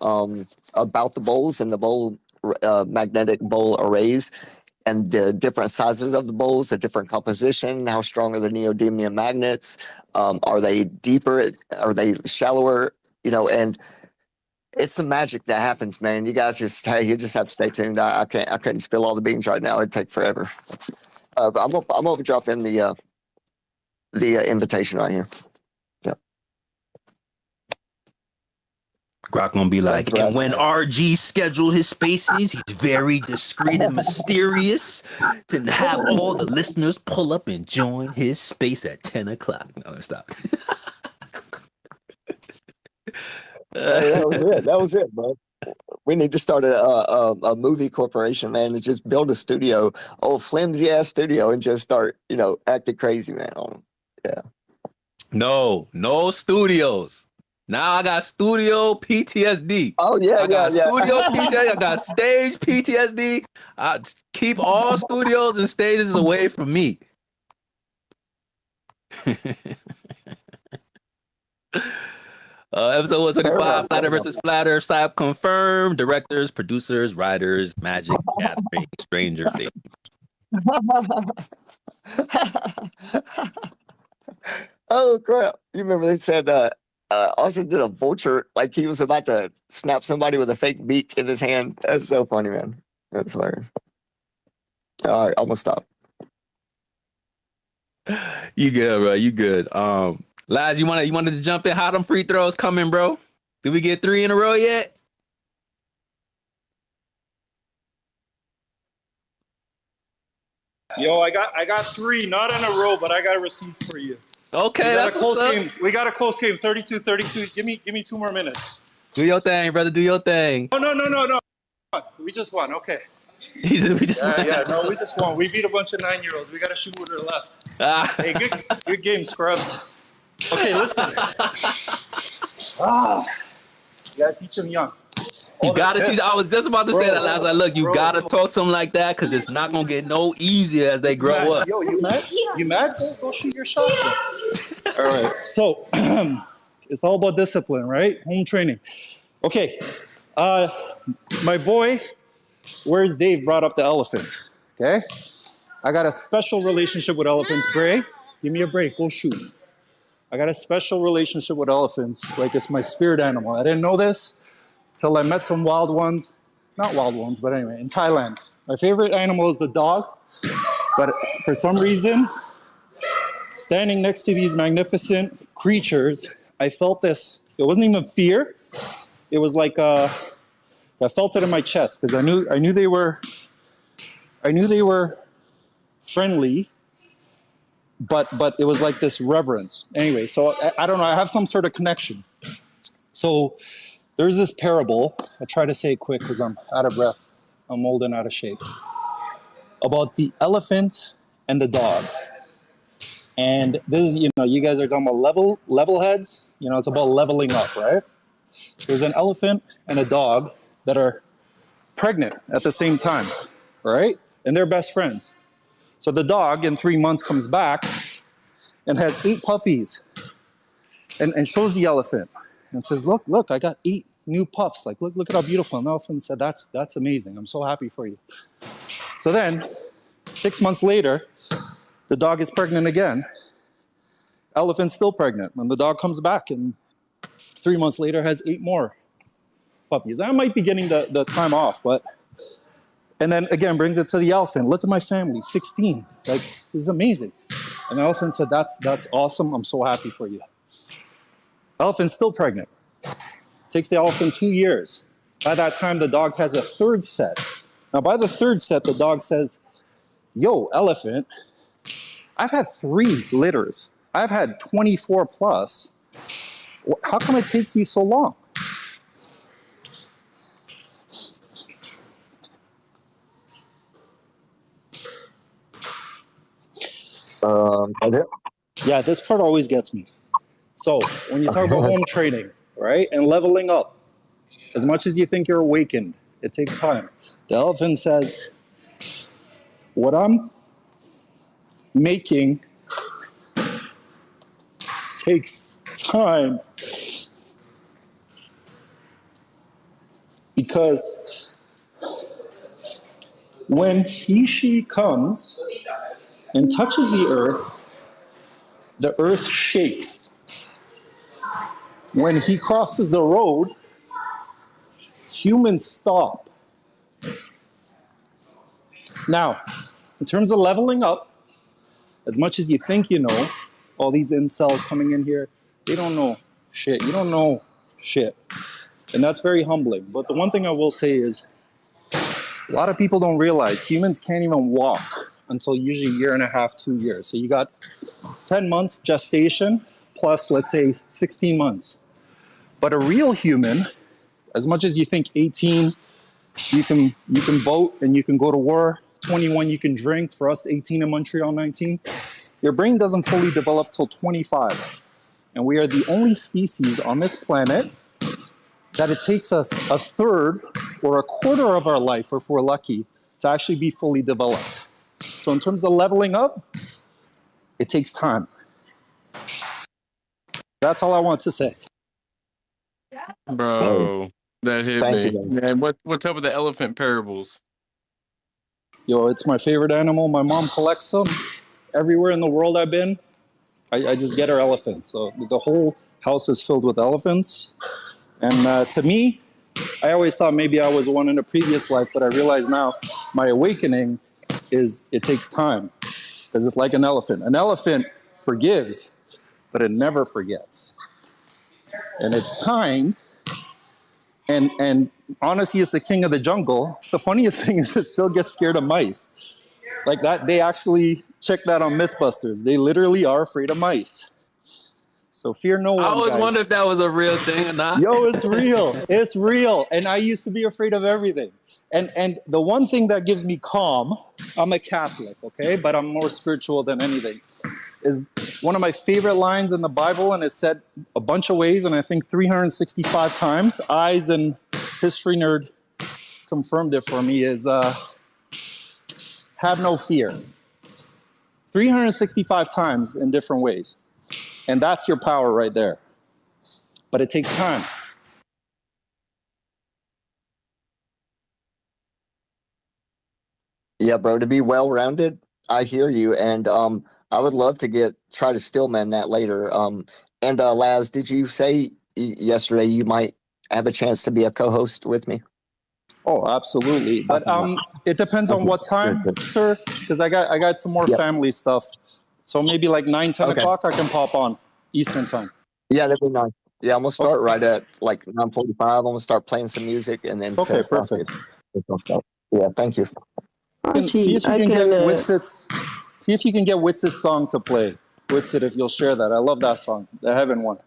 about the bowls and the bowl magnetic bowl arrays and the different sizes of the bowls, the different composition, how strong are the neodymium magnets, are they deeper, are they shallower, you know, and it's some magic that happens, man. You guys just you just have to stay tuned. I couldn't spill all the beans right now. It'd take forever. But I'm gonna drop in the invitation right here. Yep. Grok gonna be like, and when RG scheduled his spaces, he's very discreet and mysterious to have all the listeners pull up and join his space at 10 o'clock. No, stop. Hey, that was it. That was it, bro. We need to start a movie corporation, man, and just build a studio, old flimsy ass studio, and just start, you know, acting crazy, man, on them. Yeah. No studios. Now I got studio PTSD. Oh yeah, I got studio PTSD. I got stage PTSD. I keep all studios and stages away from me. Episode 125, Flat Earth versus Flat Earth, Side confirmed. Directors, producers, writers, Magic, Gathering, Stranger Things. Oh crap! You remember they said Austin did a vulture, like he was about to snap somebody with a fake beak in his hand. That's so funny, man. That's hilarious. All right, I'm gonna stop. You good, bro? You good? Laz, you wanted to jump in? How them free throws coming, bro? Did we get 3 in a row yet? Yo, I got 3, not in a row, but I got receipts for you. Okay, we got that's a close game. We got a close game, 32-32. Give me 2 more minutes. Do your thing, brother. Do your thing. Oh, no. We just won. Okay. We just won. Yeah. No, we just won. We beat a bunch of 9-year-olds. We got to shoot with our left. Hey, good game, scrubs. Okay, listen. You gotta teach them young. You gotta teach. I was just about to say that last night. Look, you gotta talk to them like that because it's not gonna get no easier as they grow up. Yo, you mad? You mad? Go shoot your shots. All right. So it's all about discipline, right? Home training. Okay. My boy, Where's Dave, brought up the elephant. Okay. I got a special relationship with elephants. Bray, give me a break. Go shoot. I got a special relationship with elephants. Like it's my spirit animal. I didn't know this till I met some wild ones. Not wild ones, but anyway, in Thailand. My favorite animal is the dog. But for some reason, standing next to these magnificent creatures, I felt this. It wasn't even fear. It was like I felt it in my chest because I knew they were friendly, but it was like this reverence. Anyway, so I don't know. I have some sort of connection. So there's this parable. I try to say it quick because I'm out of breath. I'm old and out of shape. About the elephant and the dog. And this is, you guys are talking about level heads. It's about leveling up, right? There's an elephant and a dog that are pregnant at the same time, right? And they're best friends. So the dog in 3 months comes back and has 8 puppies and shows the elephant and says, look, I got 8 new pups. Like, look at how beautiful. And the elephant said, that's amazing. I'm so happy for you. So then 6 months later, the dog is pregnant again. Elephant's still pregnant. And the dog comes back and 3 months later has 8 more puppies. I might be getting the time off, and then again brings it to the elephant. Look at my family, 16. Like, this is amazing. And the elephant said, that's awesome. I'm so happy for you. Elephant's still pregnant. Takes the elephant 2 years. By that time, the dog has a 3rd set. Now, by the 3rd set, the dog says, yo, elephant, I've had 3 litters. I've had 24 plus. How come it takes you so long? Yeah, this part always gets me. So when you talk about home training, right, and leveling up, as much as you think you're awakened, it takes time. The elephant says, what I'm making takes time because when she comes and touches the earth shakes. When he crosses the road, humans stop. Now, in terms of leveling up, as much as you think you know, all these incels coming in here, they don't know shit. You don't know shit. And that's very humbling. But the one thing I will say is, a lot of people don't realize humans can't even walk until usually a year and a half, 2 years. So you got 10 months gestation plus, let's say, 16 months. But a real human, as much as you think 18, you can vote and you can go to war, 21 you can drink, for us 18 in Montreal, 19, your brain doesn't fully develop till 25. And we are the only species on this planet that it takes us a third or a quarter of our life, if we're lucky, to actually be fully developed. So in terms of leveling up, it takes time. That's all I want to say. Bro, that hit Thank me. you, Man, what's up with the elephant parables? Yo, it's my favorite animal. My mom collects them. Everywhere in the world I've been, I just get her elephants. So the whole house is filled with elephants. And to me, I always thought maybe I was one in a previous life, but I realize now my awakening is it takes time because it's like an elephant. An elephant forgives, but it never forgets. And it's kind. And honesty is the king of the jungle. The funniest thing is it still gets scared of mice. Like that, they actually check that on Mythbusters. They literally are afraid of mice. So fear no one, I always guys. wondered if that was a real thing or not. Yo, it's real. It's real. And I used to be afraid of everything. And the one thing that gives me calm, I'm a Catholic, okay? But I'm more spiritual than anything, is one of my favorite lines in the Bible, and it's said a bunch of ways, and I think 365 times. Eyes and History Nerd confirmed it for me, is have no fear. 365 times in different ways. And that's your power right there. But it takes time. Yeah, bro, to be well-rounded, I hear you, and I would love to try to stillman that later. And Laz, did you say yesterday you might have a chance to be a co-host with me? Oh, absolutely. But it depends on what time, sir, because I got some more family stuff. So maybe like 9, 10 o'clock I can pop on Eastern time. Yeah, that'd be nice. Yeah, I'm gonna start right at like 9:45. I'm gonna start playing some music, and then 10 o'clock. Perfect. Yeah, thank you. See if you can get Witsit's. See if you can get Witsit's song to play. Witsit, if you'll share that. I love that song, the Heaven one.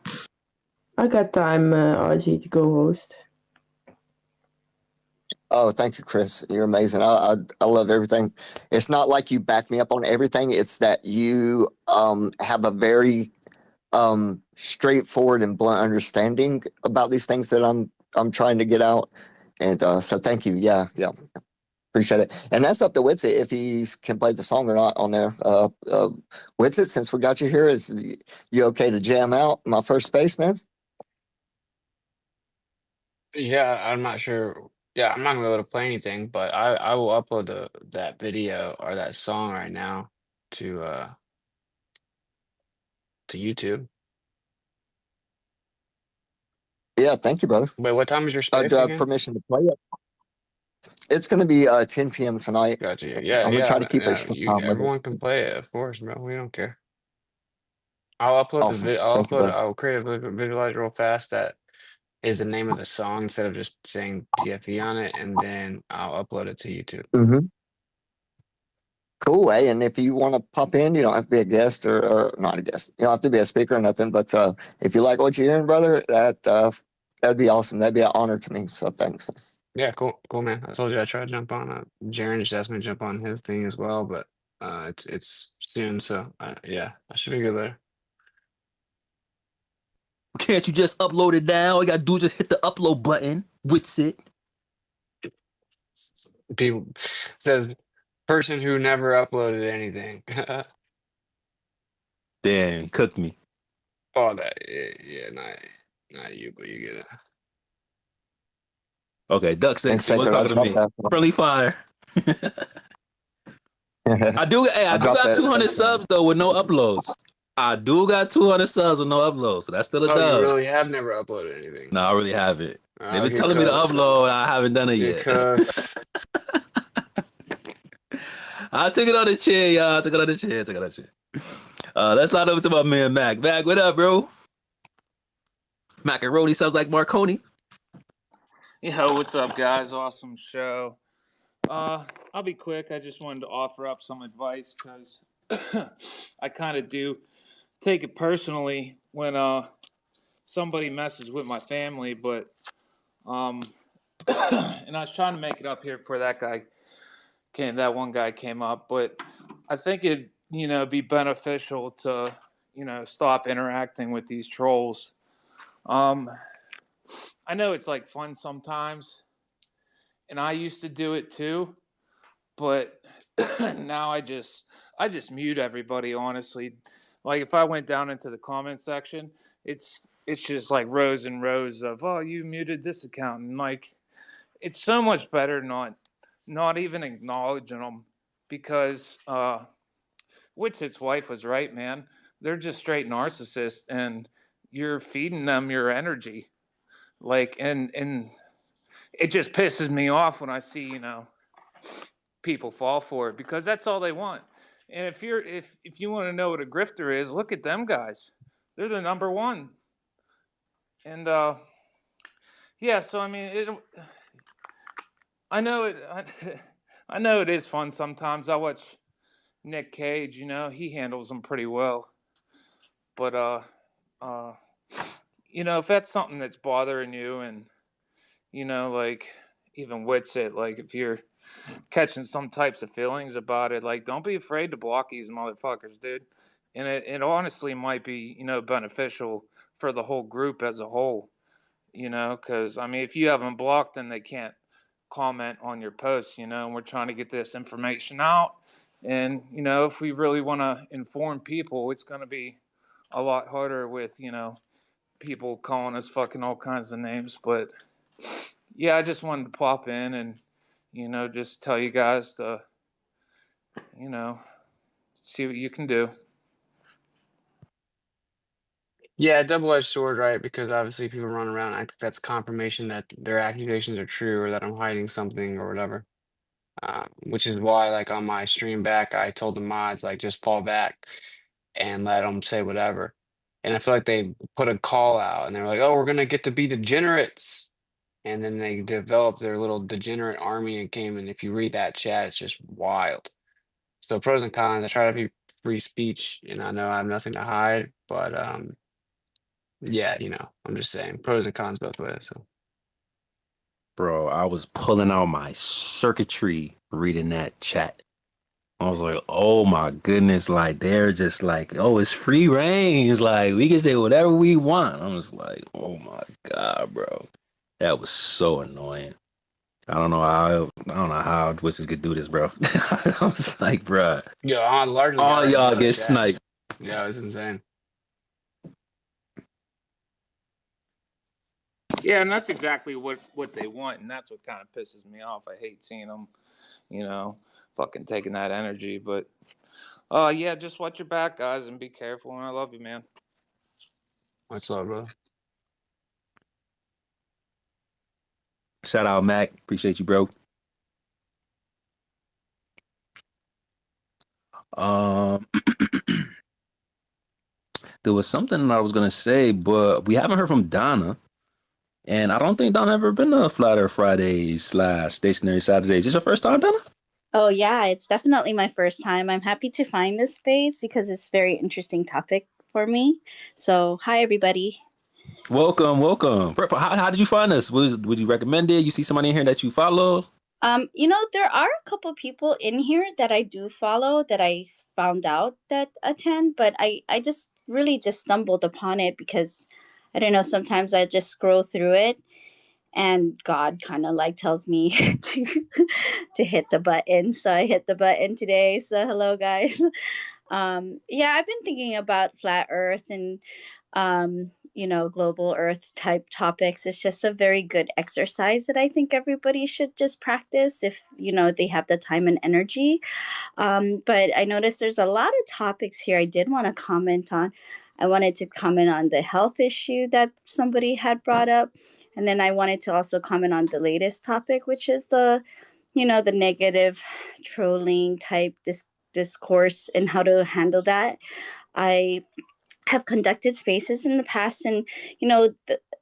I got time, RG, to co-host. Oh, thank you, Chris. You're amazing. I love everything. It's not like you back me up on everything. It's that you have a very straightforward and blunt understanding about these things that I'm trying to get out. And so thank you. Yeah. Appreciate it. And that's up to Witsit if he can play the song or not on there. Witsit, since we got you here, is you okay to jam out my first space, man? Yeah, I'm not sure. Yeah, I'm not gonna be able to play anything, but I will upload that video or that song right now to YouTube. Yeah, thank you, brother. Wait, what time is your Do space I have again? permission to play it? It's going to be 10 p.m. tonight. Gotcha. I'm going to try to keep it Yeah. short. Everyone can play it, of course, bro. We don't care. I'll upload the Awesome. vid. I'll Thank you, upload it. brother. I'll create a visualizer real fast that is the name of the song instead of just saying TFE on it, and then I'll upload it to YouTube. Mm-hmm. Cool, hey, and if you want to pop in, you don't have to be a guest or not a guest. You don't have to be a speaker or nothing. But if you like what you're hearing, brother, that'd be awesome. That'd be an honor to me. So thanks. Yeah, cool, man. I told you I tried to jump on. Jaren just asked me to jump on his thing as well, but it's soon, so yeah, I should be good there. Can't you just upload it now? All you gotta do is just hit the upload button. What's it? People says person who never uploaded anything. Damn, cooked me. Oh, that yeah, not you, but you get it. Okay, Duck said Thanks, he was Sacred. talking to me. Friendly fire. I do got 200 subs though with no uploads. I do got 200 subs with no uploads, so that's still a dub. You really have never uploaded anything? No, I really haven't. They've been get telling me to cooked. upload. I haven't done it yet. I took it on the chin, y'all. I took it on the chin. Let's slide over to my man Mac. Mac, what up, bro? Macaroni sounds like Marconi. Yo, what's up, guys? Awesome show. I'll be quick. I just wanted to offer up some advice because I kind of do take it personally when somebody messes with my family, but and I was trying to make it up here before that one guy came up, but I think it'd be beneficial to stop interacting with these trolls. I know it's like fun sometimes, and I used to do it too, but now I just mute everybody, honestly. Like if I went down into the comment section, it's just like rows and rows of, oh, you muted this account, and like it's so much better not even acknowledging them, because Witsit's wife was right, man. They're just straight narcissists, and you're feeding them your energy. Like, and it just pisses me off when I see, people fall for it, because that's all they want. And if you want to know what a grifter is, look at them guys. They're the number one. And yeah, so I mean, I know it is fun sometimes. I watch Nick Cage, he handles them pretty well. But if that's something that's bothering you, and like even Witsit, like if you're catching some types of feelings about it, like don't be afraid to block these motherfuckers, dude. And it honestly might be beneficial for the whole group as a whole, because I mean, if you have them blocked, then they can't comment on your posts, and we're trying to get this information out. And if we really want to inform people, it's going to be a lot harder with people calling us fucking all kinds of names. But yeah, I just wanted to pop in and just tell you guys to see what you can do. Yeah, double-edged sword, right? Because obviously people run around. I think that's confirmation that their accusations are true, or that I'm hiding something or whatever. Which is why, like on my stream back, I told the mods like just fall back and let them say whatever. And I feel like they put a call out, and they were like, "Oh, we're gonna get to be degenerates," and then they developed their little degenerate army and came. And if you read that chat, it's just wild. So pros and cons. I try to be free speech, and I know I have nothing to hide, but yeah, I'm just saying pros and cons both ways. So. Bro, I was pulling out my circuitry reading that chat. I was like, oh my goodness, like they're just like, oh, it's free range. Like we can say whatever we want. I was like, oh my God, bro. That was so annoying. I don't know how Twisted could do this, bro. I was like, bro. Yeah, largely all y'all get sniped. Yeah, it's insane. Yeah, and that's exactly what they want, and that's what kind of pisses me off. I hate seeing them, fucking taking that energy. But, yeah, just watch your back, guys, and be careful. And I love you, man. What's up, bro? Shout out, Mac. Appreciate you, bro. There was something I was gonna say, but we haven't heard from Donna. And I don't think Donna ever been to Flat Earth Fridays / Stationary Saturdays. Is this your first time, Donna? Oh, yeah, it's definitely my first time. I'm happy to find this space because it's a very interesting topic for me. So, hi, everybody. Welcome, welcome. How did you find us? Would you recommend it? You see somebody in here that you follow? There are a couple people in here that I do follow that I found out that attend, but I just really just stumbled upon it because I don't know, sometimes I just scroll through it and God kind of like tells me to hit the button. So I hit the button today. So hello guys. Yeah, I've been thinking about flat earth and global earth type topics. It's just a very good exercise that I think everybody should just practice if they have the time and energy. But I noticed there's a lot of topics here I did want to comment on. I wanted to comment on the health issue that somebody had brought up. And then I wanted to also comment on the latest topic, which is the negative trolling type discourse and how to handle that. I have conducted spaces in the past, and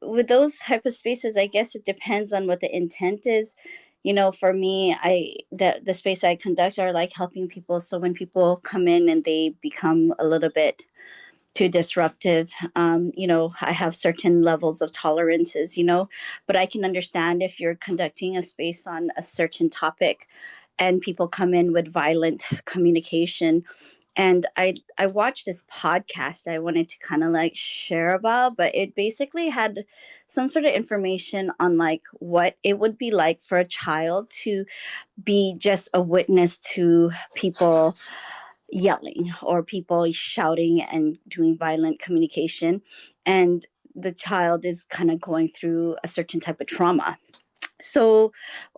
with those type of spaces, I guess it depends on what the intent is. For me, the space I conduct are like helping people. So when people come in and they become a little bit too disruptive, I have certain levels of tolerances, but I can understand if you're conducting a space on a certain topic and people come in with violent communication. And I watched this podcast I wanted to kind of like share about, but it basically had some sort of information on like what it would be like for a child to be just a witness to people yelling or people shouting and doing violent communication, and the child is kind of going through a certain type of trauma. So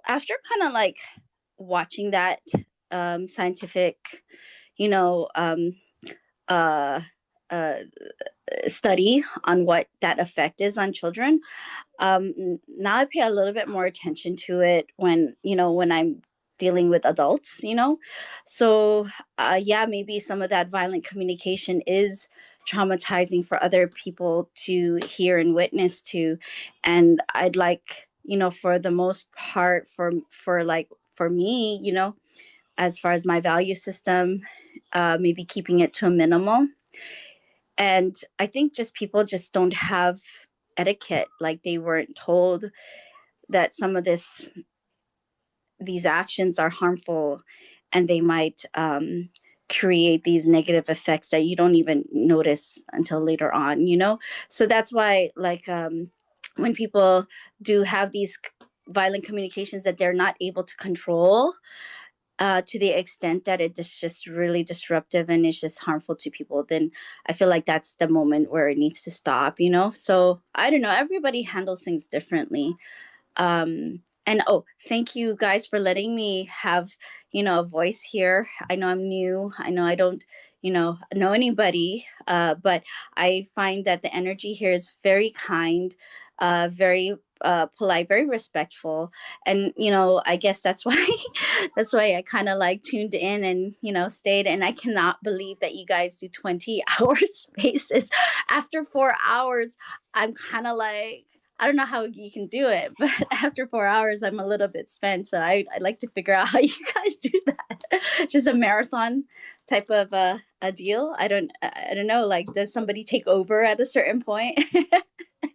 after kind of like watching that scientific, you know, uh, uh, study on what that effect is on children, now I pay a little bit more attention to it when I'm dealing with adults. So yeah, maybe some of that violent communication is traumatizing for other people to hear and witness to, and I'd like, for the most part, for me, as far as my value system, maybe keeping it to a minimal. And I think just people just don't have etiquette, like they weren't told that some of these actions are harmful, and they might create these negative effects that you don't even notice until later on. So that's why, like, when people do have these violent communications that they're not able to control, to the extent that it is just really disruptive and it's just harmful to people, then I feel like that's the moment where it needs to stop. So I don't know, everybody handles things differently. And thank you guys for letting me have a voice here. I know I'm new, I know I don't know anybody, but I find that the energy here is very kind, very polite, very respectful. And I guess that's why that's why I kind of like tuned in and stayed. And I cannot believe that you guys do 20-hour spaces. After 4 hours, I'm kind of like, I don't know how you can do it, but after 4 hours, I'm a little bit spent. So I'd like to figure out how you guys do that. Just a marathon type of a deal. I don't know. Like, does somebody take over at a certain point?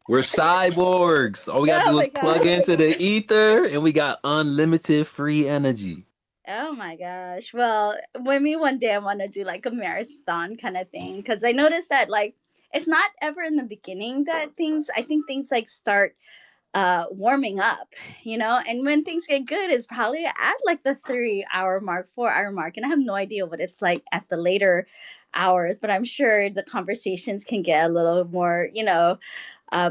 We're cyborgs. All we gotta Oh do my is plug god. into the ether, and we got unlimited free energy. Oh my gosh. Well, maybe one day I want to do like a marathon kind of thing, because I noticed that like it's not ever in the beginning that I think things like start warming up, and when things get good is probably at like the 3 hour mark, 4 hour mark, and I have no idea what it's like at the later hours, but I'm sure the conversations can get a little more,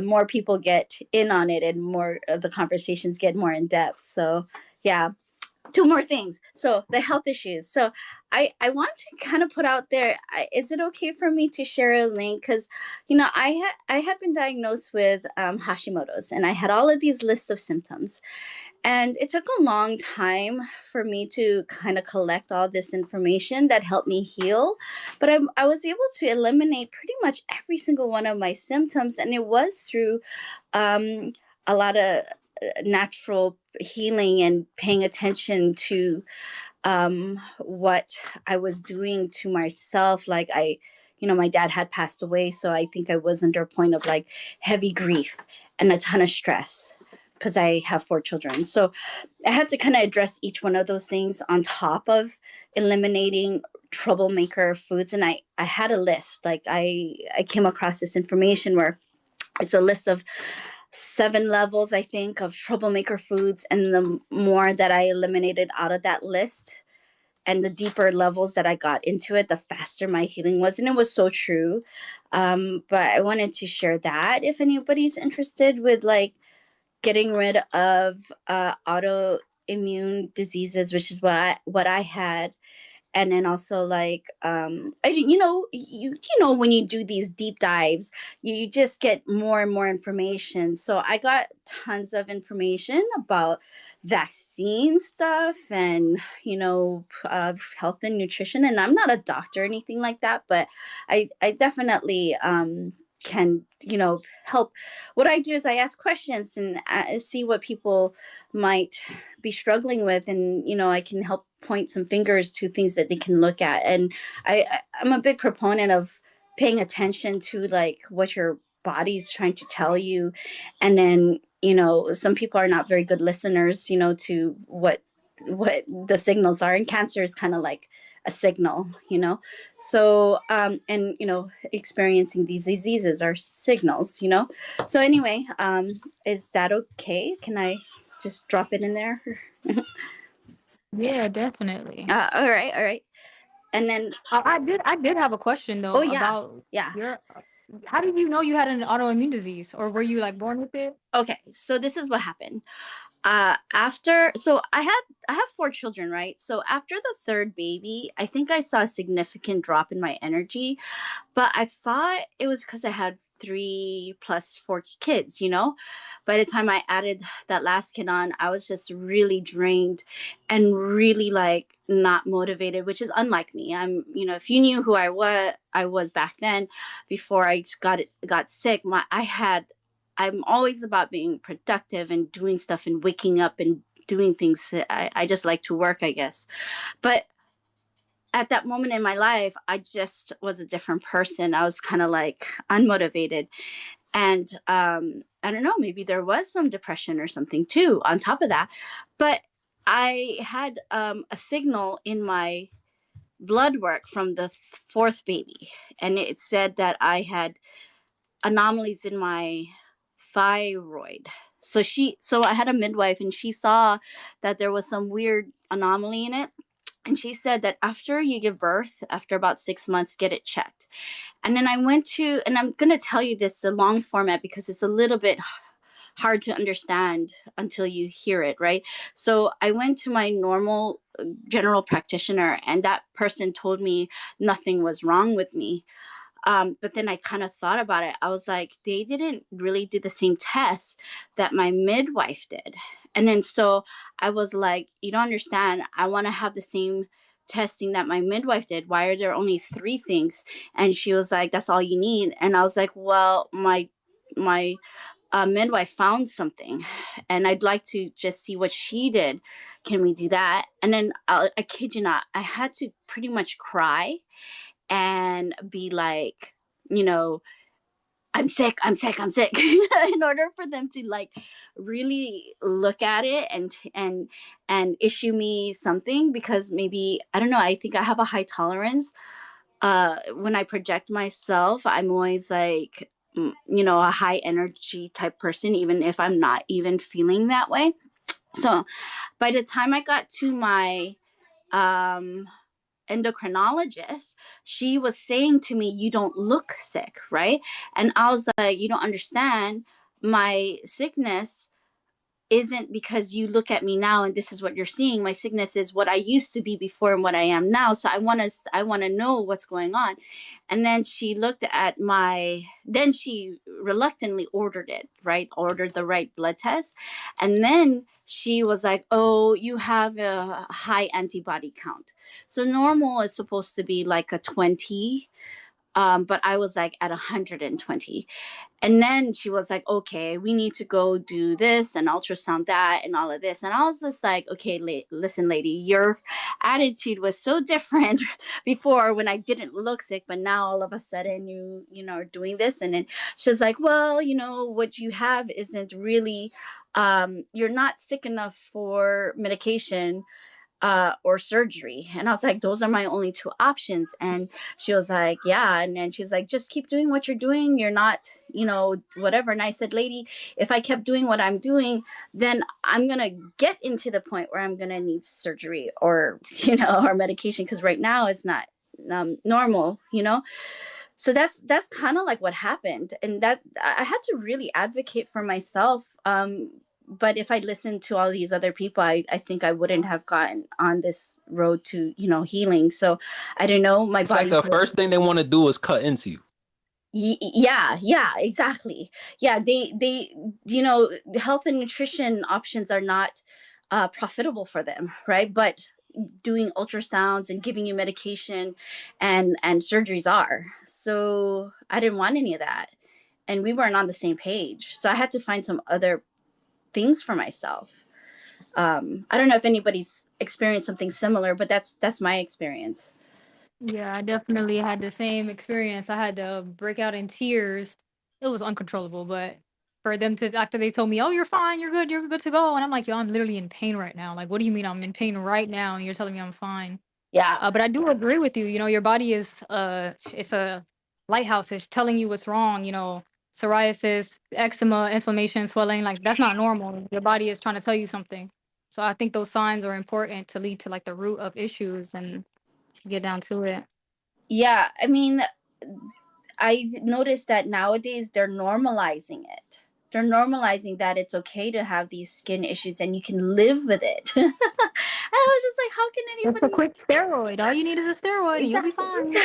more people get in on it and more of the conversations get more in depth. So yeah, two more things. So the health issues. So I want to kind of put out there, is it okay for me to share a link? Because I had been diagnosed with Hashimoto's, and I had all of these lists of symptoms, and it took a long time for me to kind of collect all this information that helped me heal. But I was able to eliminate pretty much every single one of my symptoms, and it was through a lot of natural healing and paying attention to what I was doing to myself. Like my dad had passed away, so I think I was under a point of like heavy grief and a ton of stress because I have 4 children. So I had to kind of address each one of those things on top of eliminating troublemaker foods. And I had a list. Like I came across this information where it's a list of 7 levels, I think, of troublemaker foods. And the more that I eliminated out of that list and the deeper levels that I got into it, the faster my healing was. And it was so true. But I wanted to share that if anybody's interested with like getting rid of autoimmune diseases, which is what I had. And then also like when you do these deep dives, you just get more and more information. So I got tons of information about vaccine stuff and health and nutrition. And I'm not a doctor or anything like that, but I definitely can help. What I do is I ask questions and see what people might be struggling with, and I can help point some fingers to things that they can look at. And I'm a big proponent of paying attention to like what your body's trying to tell you. And then some people are not very good listeners to what the signals are, and cancer is kind of like a signal. So and experiencing these diseases are signals. So anyway, is that okay? Can I just drop it in there? Yeah, definitely. All right. And then I did have a question though about yeah. your. How did you know you had an autoimmune disease, or were you like born with it? Okay, so this is what happened. I have 4 children, right? So after the 3rd baby, I think I saw a significant drop in my energy, but I thought it was because I had 3 plus 4 kids. By the time I added that last kid on, I was just really drained and really like not motivated, which is unlike me. I'm if you knew who I was back then before I got sick, I'm always about being productive and doing stuff and waking up and doing things. I just like to work, I guess. But at that moment in my life, I just was a different person. I was kind of like unmotivated. And I don't know, maybe there was some depression or something too on top of that. But I had a signal in my blood work from the 4th baby. And it said that I had anomalies in my thyroid. So I had a midwife and she saw that there was some weird anomaly in it. And she said that after you give birth, after about 6 months, get it checked. And then I went to, and I'm going to tell you this a long format because it's a little bit hard to understand until you hear it, right? So I went to my normal general practitioner, and that person told me nothing was wrong with me. But then I kind of thought about it. I was like, they didn't really do the same test that my midwife did. And then so I was like, you don't understand. I want to have the same testing that my midwife did. Why are there only 3 things? And she was like, that's all you need. And I was like, well, my midwife found something and I'd like to just see what she did. Can we do that? And then I kid you not, I had to pretty much cry and be like, I'm sick in order for them to like really look at it and issue me something, because maybe, I don't know, I think I have a high tolerance. When I project myself, I'm always like, a high energy type person, even if I'm not even feeling that way. So by the time I got to my endocrinologist, she was saying to me, you don't look sick, right? And I was like, you don't understand, my sickness isn't because you look at me now and this is what you're seeing. My sickness is what I used to be before and what I am now. So I want to know what's going on. And then she looked at then she reluctantly ordered the right blood test. And then she was like, oh, you have a high antibody count. So normal is supposed to be like a 20. But I was like at 120. And then she was like, okay, we need to go do this and ultrasound that and all of this. And I was just like, okay, listen, lady, your attitude was so different before when I didn't look sick, but now all of a sudden you know, are doing this. And then she's like, well, you know, what you have isn't really, you're not sick enough for medication or surgery. And I was like, those are my only two options. And she was like, yeah. And then she's like, just keep doing what you're doing. You're not, you know, whatever. And I said, lady, if I kept doing what I'm doing, then I'm going to get into the point where I'm going to need surgery or, you know, or medication. Because right now it's not normal, you know? So that's kind of like what happened. And that I had to really advocate for myself. But if I listened to all these other people, I think I wouldn't have gotten on this road to, you know, healing. So I don't know. My It's like body. the first thing they want to do is cut into you. Yeah, exactly. Yeah, they, you know, health and nutrition options are not profitable for them, right? But doing ultrasounds and giving you medication and surgeries are. So I didn't want any of that, and we weren't on the same page. So I had to find some other things for myself. I don't know if anybody's experienced something similar, but that's my experience. Yeah, I definitely had the same experience. I had to break out in tears. It was uncontrollable, but for them to, after they told me, "Oh, you're fine, you're good to go," and I'm like, "Yo, I'm literally in pain right now. Like, what do you mean I'm in pain right now, and you're telling me I'm fine?" Yeah. But I do agree with you. You know, your body is it's a lighthouse. It's telling you what's wrong. You know, psoriasis, eczema, inflammation, swelling. Like that's not normal. Your body is trying to tell you something. So I think those signs are important to lead to like the root of issues and get down to it. Yeah, I mean, I noticed that nowadays they're normalizing it. They're normalizing that it's okay to have these skin issues and you can live with it. And I was just like, how can Just a anybody? quick steroid. All you need is a steroid and you'll be Exactly. fine.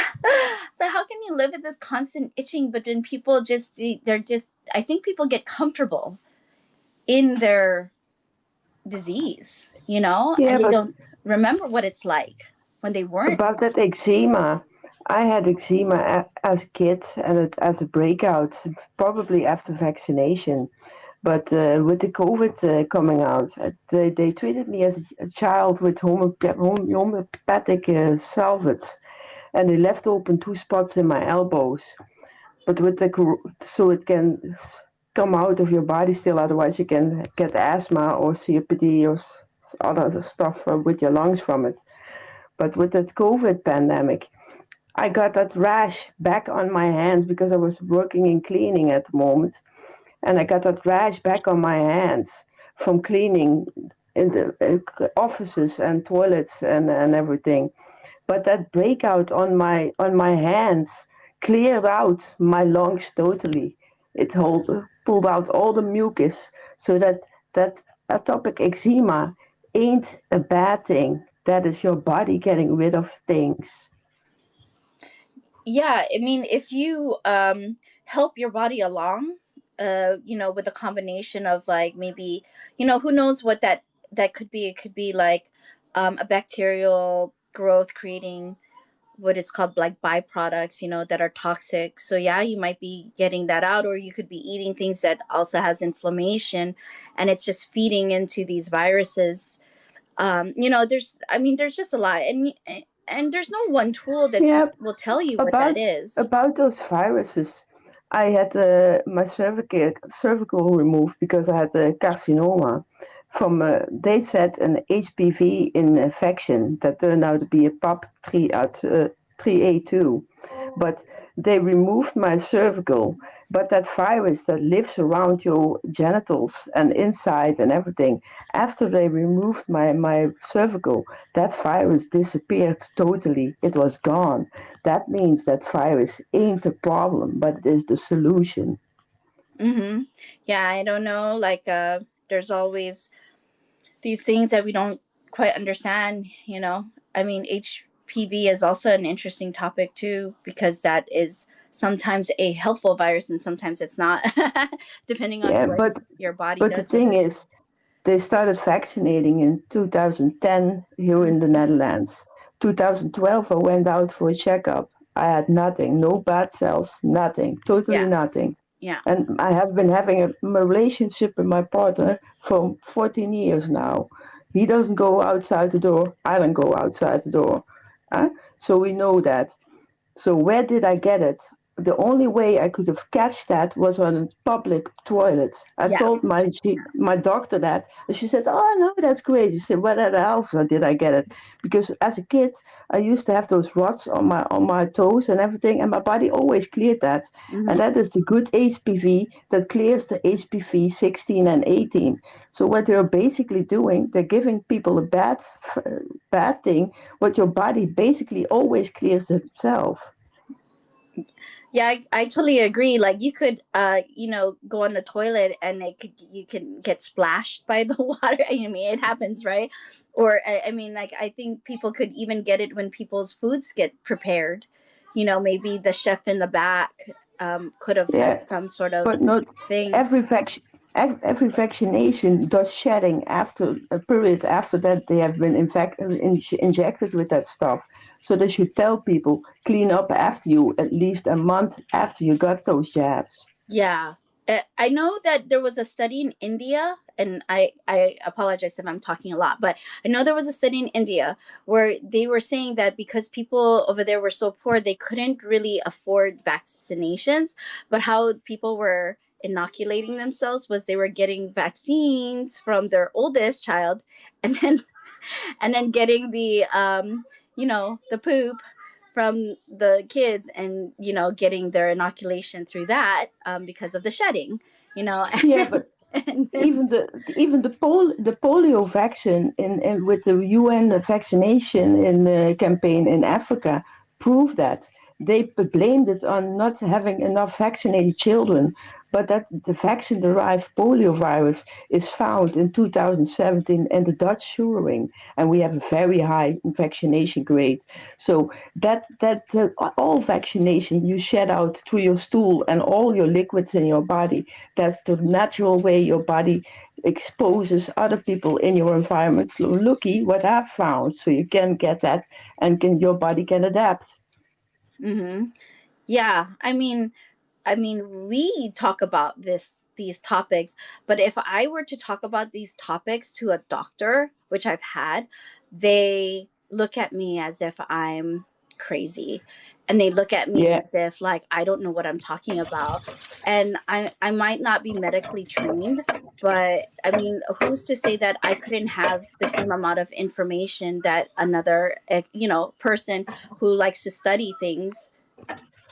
So how can you live with this constant itching? But then people just, they're just, I think people get comfortable in their disease, you know, Yeah, and they but don't remember what it's like when they weren't. about that eczema, I had eczema as a kid and it as a breakout, probably after vaccination. But with the COVID coming out, they treated me as a child with homeopathic salves, and they left open 2 spots in my elbows. But with so it can come out of your body still, otherwise you can get asthma or COPD or other stuff with your lungs from it. But with that COVID pandemic, I got that rash back on my hands because I was working in cleaning at the moment. And I got that rash back on my hands from cleaning in the offices and toilets and everything. But that breakout on my hands cleared out my lungs totally. It pulled out all the mucus, so that atopic eczema ain't a bad thing. That is your body getting rid of things. Yeah, I mean, if you help your body along, you know, with a combination of like maybe, you know, who knows what that could be. It could be like a bacterial growth creating what it's called like byproducts, you know, that are toxic. So yeah, you might be getting that out, or you could be eating things that also has inflammation, and it's just feeding into these viruses. You know, there's just a lot, and there's no one tool that Yeah, will tell you what that is. about those viruses. I had my cervical removed because I had a carcinoma from they said an HPV infection that turned out to be a PAP3A2, but they removed my cervical. But that virus that lives around your genitals and inside and everything, after they removed my cervical, that virus disappeared totally. It was gone. That means that virus ain't a problem, but it is the solution. Mm-hmm. Yeah, I don't know. Like, there's always these things that we don't quite understand. You know, I mean, HPV is also an interesting topic too, because that is sometimes a helpful virus and sometimes it's not, depending on Yeah, what your body but the does with thing it. is, they started vaccinating in 2010 here in the Netherlands. 2012, I went out for a checkup. I had nothing, no bad cells, nothing, totally nothing. Yeah. And I have been having a relationship with my partner for 14 years now. He doesn't go outside the door. I don't go outside the door. So we know that. So where did I get it? The only way I could have catched that was on a public toilet. I told my doctor that, and she said, "Oh no, that's great." She said, "Where else did I get it?" Because as a kid, I used to have those rods on my toes and everything, and my body always cleared that. And that is the good HPV that clears the HPV 16 and 18. So what they're basically doing, they're giving people a bad thing, what your body basically always clears itself. Yeah, I totally agree. Like you could, go on the toilet and you can get splashed by the water. I mean, it happens, right? Or I mean, like I think people could even get it when people's foods get prepared. Maybe the chef in the back could have had some sort of but not thing. every vaccination does shedding after a period after that they have been injected with that stuff. So they should tell people clean up after you at least a month after you got those jabs. Yeah. I know that there was a study in India, and I apologize if I'm talking a lot, but I know there was a study in India where they were saying that because people over there were so poor, they couldn't really afford vaccinations, but how people were inoculating themselves was they were getting vaccines from their oldest child and then getting the poop from the kids and getting their inoculation through that because of the shedding. Yeah, but even the polio vaccine in with the UN vaccination campaign in Africa proved that they blamed it on not having enough vaccinated children, but that the vaccine-derived polio virus is found in 2017 in the Dutch Suring, and we have a very high vaccination rate. So that all vaccination you shed out through your stool and all your liquids in your body, that's the natural way your body exposes other people in your environment. So looky what I've found, so you can get that, and your body can adapt. Yeah, I mean, we talk about these topics, but if I were to talk about these topics to a doctor, which I've had, they look at me as if I'm crazy, and they look at me as if like I don't know what I'm talking about, and I might not be medically trained, but I mean, who's to say that I couldn't have the same amount of information that another person who likes to study things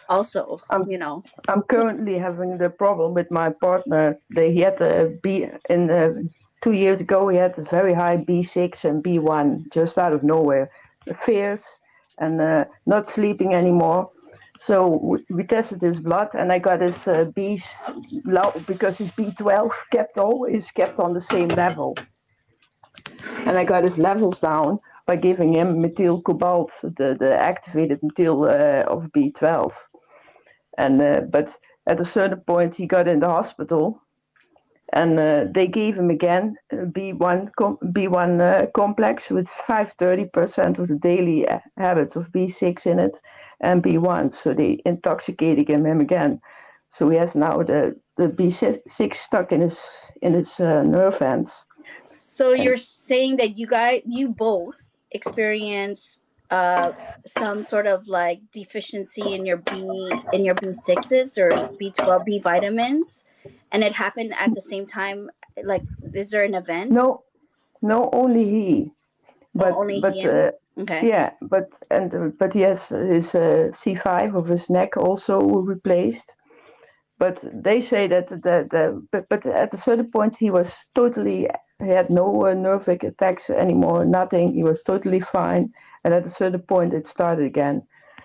also. I'm currently having the problem with my partner. He had a B in 2 years ago. He had a very high B6 and B1 just out of nowhere, fierce and not sleeping anymore. So we tested his blood, and I got his B's low because his B12 always kept on the same level, and I got his levels down by giving him methyl cobalt, the activated methyl of B12. And but at a certain point, he got in the hospital, and they gave him again B1 complex with 530% of the daily habits of B6 in it and B1. So they intoxicated him again. So he has now the B6 stuck in his nerve ends. So you're saying that you both experience some sort of like deficiency in your B6s or B12 B vitamins, and it happened at the same time. Like, is there an event? No, only he. But only but him. Okay. Yeah, but he has his C5 of his neck also replaced. But they say that but at a certain point he had no nerve attacks anymore, nothing. He was totally fine, and at a certain point it started again.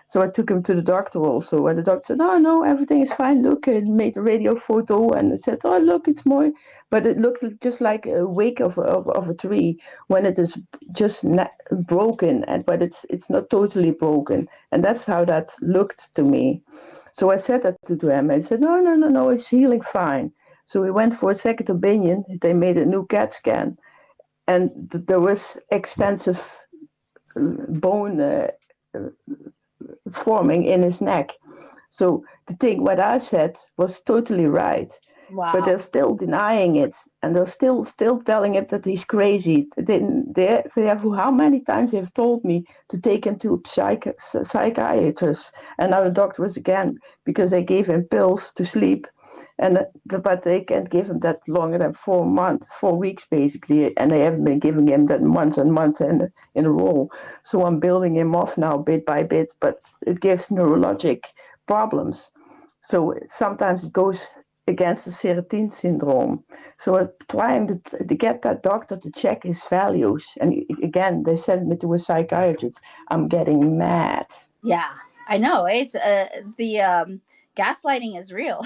So I took him to the doctor also, and the doctor said, "Oh no, everything is fine. Look," and made a radio photo, and it said, "Oh look, it's more," but it looks just like a wake of a tree when it is just broken, but it's not totally broken, and that's how that looked to me. So I said that to him, and he said, no, it's healing fine. So we went for a second opinion. They made a new CAT scan, and there was extensive bone forming in his neck. So the thing what I said was totally right. Wow. But they're still denying it, and they're still telling him that he's crazy. They have how many times they've told me to take him to a psychiatrist, and now the doctor was again, because they gave him pills to sleep, but they can't give him that longer than 4 weeks basically, and they haven't been giving him that months and months in a row. So I'm building him off now bit by bit, but it gives neurologic problems. So sometimes it goes against the serotonin syndrome. So I'm trying to get that doctor to check his values. And again, they sent me to a psychiatrist. I'm getting mad. Yeah, I know. It's the gaslighting is real.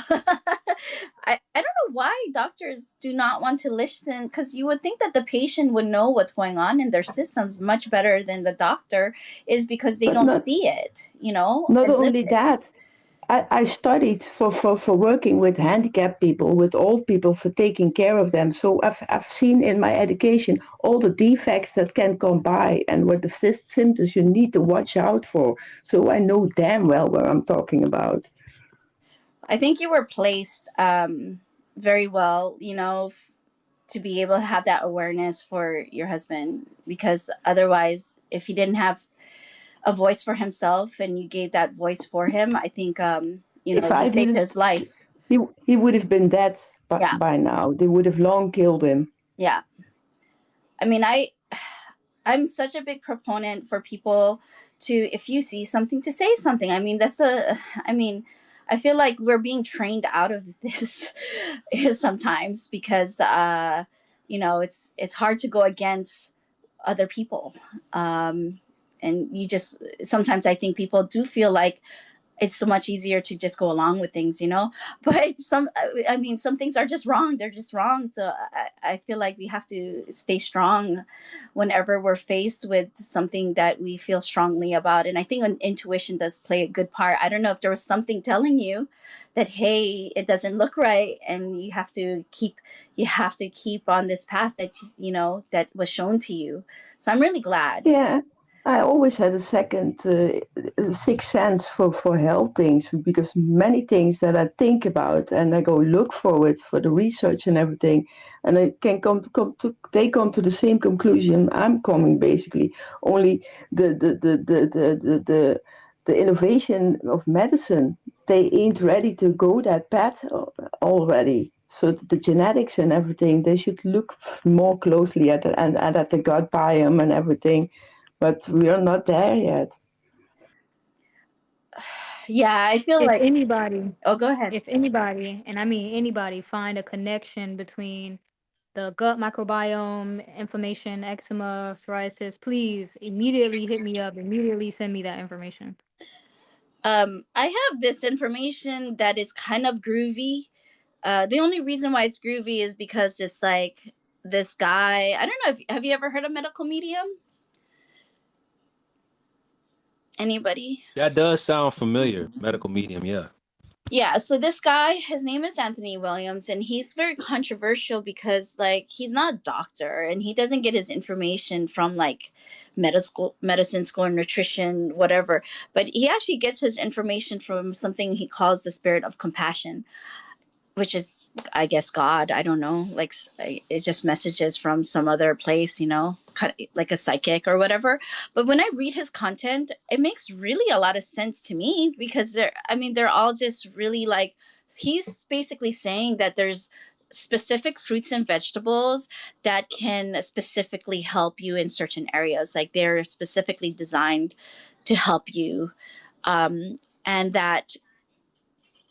I don't know why doctors do not want to listen, because you would think that the patient would know what's going on in their systems much better than the doctor, is because they don't see it, Not only that, I studied for working with handicapped people, with old people, for taking care of them. So I've seen in my education all the defects that can come by and what the symptoms you need to watch out for. So I know damn well what I'm talking about. I think you were placed very well, to be able to have that awareness for your husband, because otherwise, if he didn't have a voice for himself and you gave that voice for him, I think you saved his life. He would have been dead by now. They would have long killed him. Yeah. I mean, I'm such a big proponent for people to, if you see something, to say something. I mean, I feel like we're being trained out of this sometimes, because it's hard to go against other people. And sometimes I think people do feel like it's so much easier to just go along with things, but some things are just wrong. They're just wrong. So I feel like we have to stay strong whenever we're faced with something that we feel strongly about. And I think intuition does play a good part. I don't know if there was something telling you that, hey, it doesn't look right, and you have to keep on this path that that was shown to you. So I'm really glad. Yeah. I always had a second sixth sense for health things, because many things that I think about and I go look forward for the research and everything, and I can they come to the same conclusion I'm coming, basically. Only the innovation of medicine, they ain't ready to go that path already. So the genetics and everything, they should look more closely at it, and at the gut biome and everything. But we are not there yet. Yeah, I feel like anybody. Oh, go ahead. If anybody, and I mean anybody, find a connection between the gut microbiome, inflammation, eczema, psoriasis, please immediately hit me up. Immediately send me that information. I have this information that is kind of groovy. The only reason why it's groovy is because it's like this guy. I don't know. Have you ever heard of medical medium? Anybody? That does sound familiar. Medical medium, yeah. Yeah, so this guy, his name is Anthony Williams, and he's very controversial because, like, he's not a doctor, and he doesn't get his information from, like, medicine school or nutrition, whatever. But he actually gets his information from something he calls the spirit of compassion, which is, I guess, God. I don't know. Like, it's just messages from some other place, like a psychic or whatever. But when I read his content, it makes really a lot of sense to me, because they're all just really, like, he's basically saying that there's specific fruits and vegetables that can specifically help you in certain areas. Like, they're specifically designed to help you. And that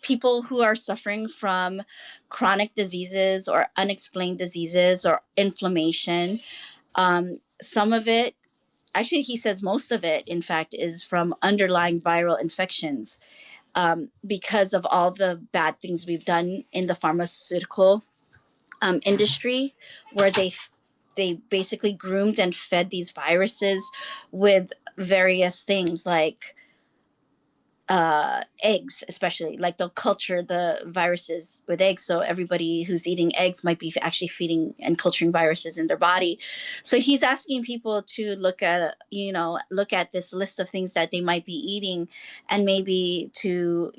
people who are suffering from chronic diseases or unexplained diseases or inflammation, some of it, actually, he says most of it, in fact, is from underlying viral infections, because of all the bad things we've done in the pharmaceutical industry, where they basically groomed and fed these viruses with various things like eggs, especially like they'll culture the viruses with eggs, so everybody who's eating eggs might be actually feeding and culturing viruses in their body. So he's asking people to look at this list of things that they might be eating, and maybe to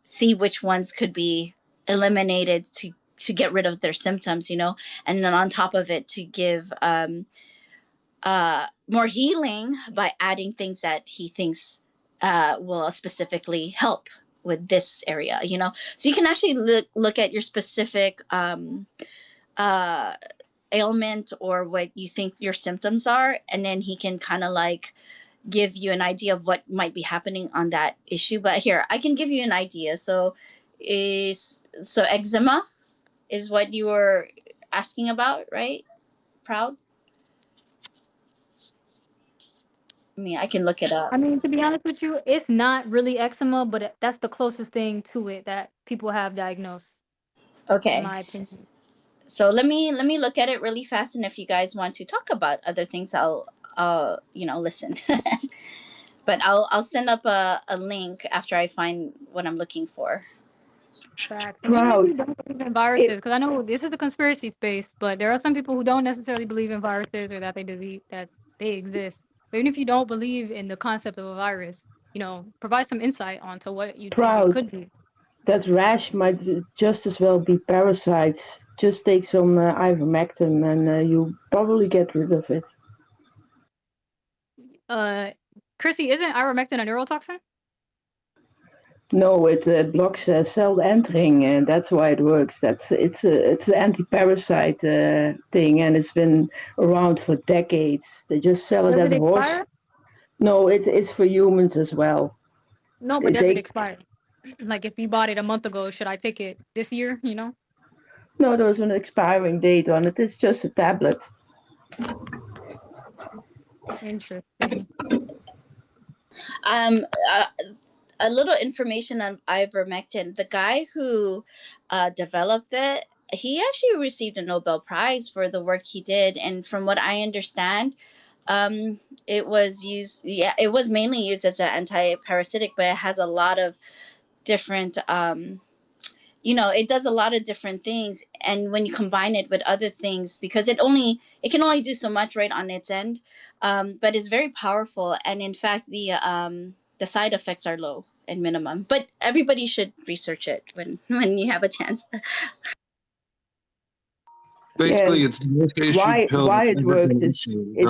see which ones could be eliminated to get rid of their symptoms, and then on top of it to give more healing by adding things that he thinks will specifically help with this area. So you can actually look at your specific uh, ailment or what you think your symptoms are, and then he can kind of like give you an idea of what might be happening on that issue. But here, I can give you an idea. So eczema is what you were asking about, right? Proud? I mean, I can look it up. I mean, to be honest with you, it's not really eczema, but that's the closest thing to it that people have diagnosed, in Okay. my opinion. So let me look at it really fast, and if you guys want to talk about other things, I'll listen. But I'll send up a link after I find what I'm looking for. Facts. And even if Proud. you don't believe in viruses, because I know this is a conspiracy space, but there are some people who don't necessarily believe in viruses or that they exist. But even if you don't believe in the concept of a virus, provide some insight onto what you think it Proud. could be. That rash might just as well be parasites. Just take some ivermectin and you probably get rid of it. Chrissy, isn't ivermectin a neurotoxin? No, it blocks cell entering, and that's why it works. It's an anti-parasite thing, and it's been around for decades. They just sell it Does as it a horse. expire? No, it's for humans as well. No, but does it They expire? Like if you bought it a month ago, should I take it this year? no, there's an expiring date on it. It's just a tablet. Interesting. Um, uh, a little information on ivermectin. The guy who developed it, he actually received a Nobel Prize for the work he did, and from what I understand, it was used. Yeah, it was mainly used as an anti-parasitic, but it has a lot of different. It does a lot of different things, and when you combine it with other things, because it can only do so much right on its end, but it's very powerful, and in fact the side effects are low and minimum, but everybody should research it when when you have a chance. Basically, Yeah, it's the most issued why pill that's it ever works been is issued, it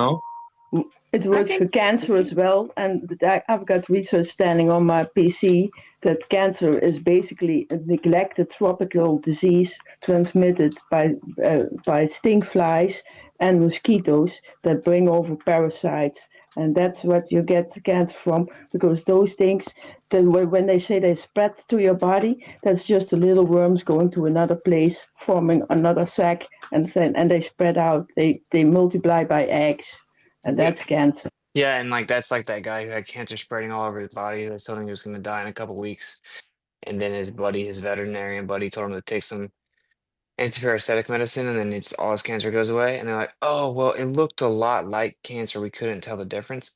it I works for think cancer as well, and I've got research standing on my PC that cancer is basically a neglected tropical disease transmitted by stink flies and mosquitoes that bring over parasites, and that's what you get cancer from, because those things, when they say they spread to your body, that's just the little worms going to another place, forming another sac, and they spread out. They multiply by eggs, and Yeah. that's cancer. Yeah, and like that's like that guy who had cancer spreading all over his body. They told him he was going to die in a couple weeks, and then his veterinarian buddy, told him to take some antiparasitic medicine, and then all his cancer goes away. And they're like, "Oh, well, it looked a lot like cancer. We couldn't tell the difference."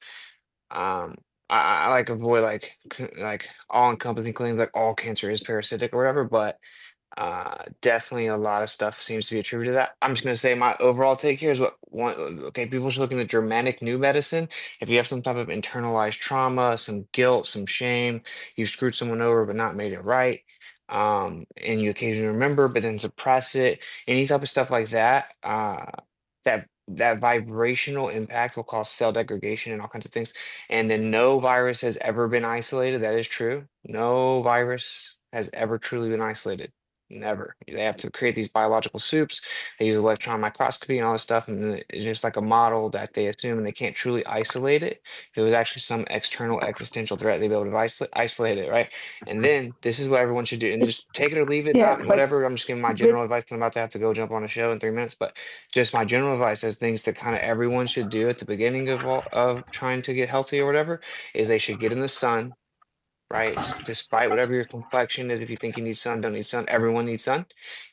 Um, I like avoid like all encompassing claims like all cancer is parasitic or whatever, but definitely a lot of stuff seems to be attributed to that. I'm just gonna say my overall take here is okay, people should look into Germanic new medicine. If you have some type of internalized trauma, some guilt, some shame, you screwed someone over but not made it right, and you occasionally remember but then suppress it, any type of stuff like that, that vibrational impact will cause cell degradation and all kinds of things. And then no virus has ever been isolated. That is true. No virus has ever truly been isolated. Never. They have to create these biological soups. They use electron microscopy and all this stuff, and then it's just like a model that they assume, and they can't truly isolate it. If it was actually some external existential threat, they'd be able to isolate it, right? And then this is what everyone should do, and just take it or leave it, Yeah, not whatever. I'm just giving my general advice. 'Cause I'm about to have to go jump on a show in 3 minutes, but just my general advice as things that kind of everyone should do at the beginning of trying to get healthy or whatever is they should get in the sun, right? Despite whatever your complexion is, if you think you need sun, don't need sun, everyone needs sun.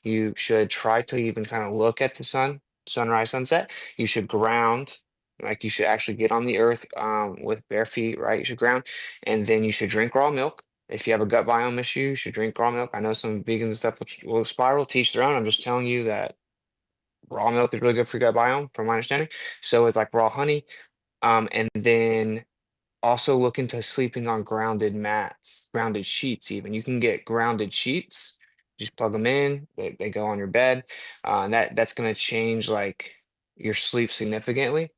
You should try to even kind of look at the sun, sunrise, sunset. You should ground. Like you should actually get on the earth with bare feet, right? You should ground, and then you should drink raw milk. If you have a gut biome issue, you should drink raw milk. I know some vegans and stuff will spiral, teach their own. I'm just telling you that raw milk is really good for your gut biome, from my understanding. So it's like raw honey. And then also look into sleeping on grounded mats, grounded sheets even. You can get grounded sheets, just plug them in, they go on your bed. And that's gonna change like your sleep significantly.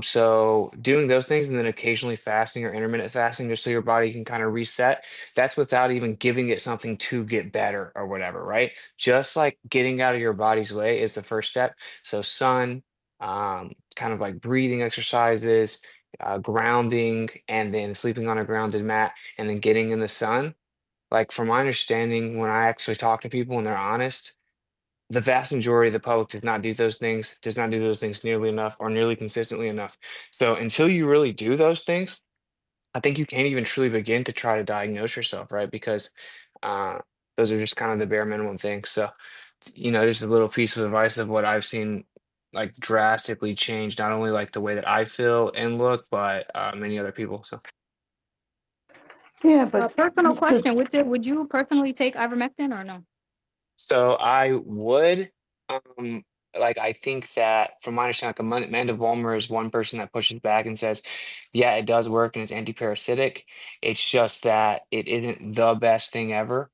So doing those things and then occasionally fasting or intermittent fasting just so your body can kind of reset, that's without even giving it something to get better or whatever, right? Just like getting out of your body's way is the first step. So sun, kind of like breathing exercises, grounding, and then sleeping on a grounded mat, and then getting in the sun. Like from my understanding, when I actually talk to people and they're honest, the vast majority of the public does not do those things nearly enough or nearly consistently enough. So until you really do those things, I think you can't even truly begin to try to diagnose yourself, right? Because uh, those are just kind of the bare minimum things. So, just a little piece of advice of what I've seen like drastically change, not only like the way that I feel and look, but many other people. So. Yeah, but Personal the question: would you personally take ivermectin or no? So I would, um, like, I think that from my understanding, like Amanda Vollmer is one person that pushes back and says, yeah, it does work and it's antiparasitic. It's just that it isn't the best thing ever.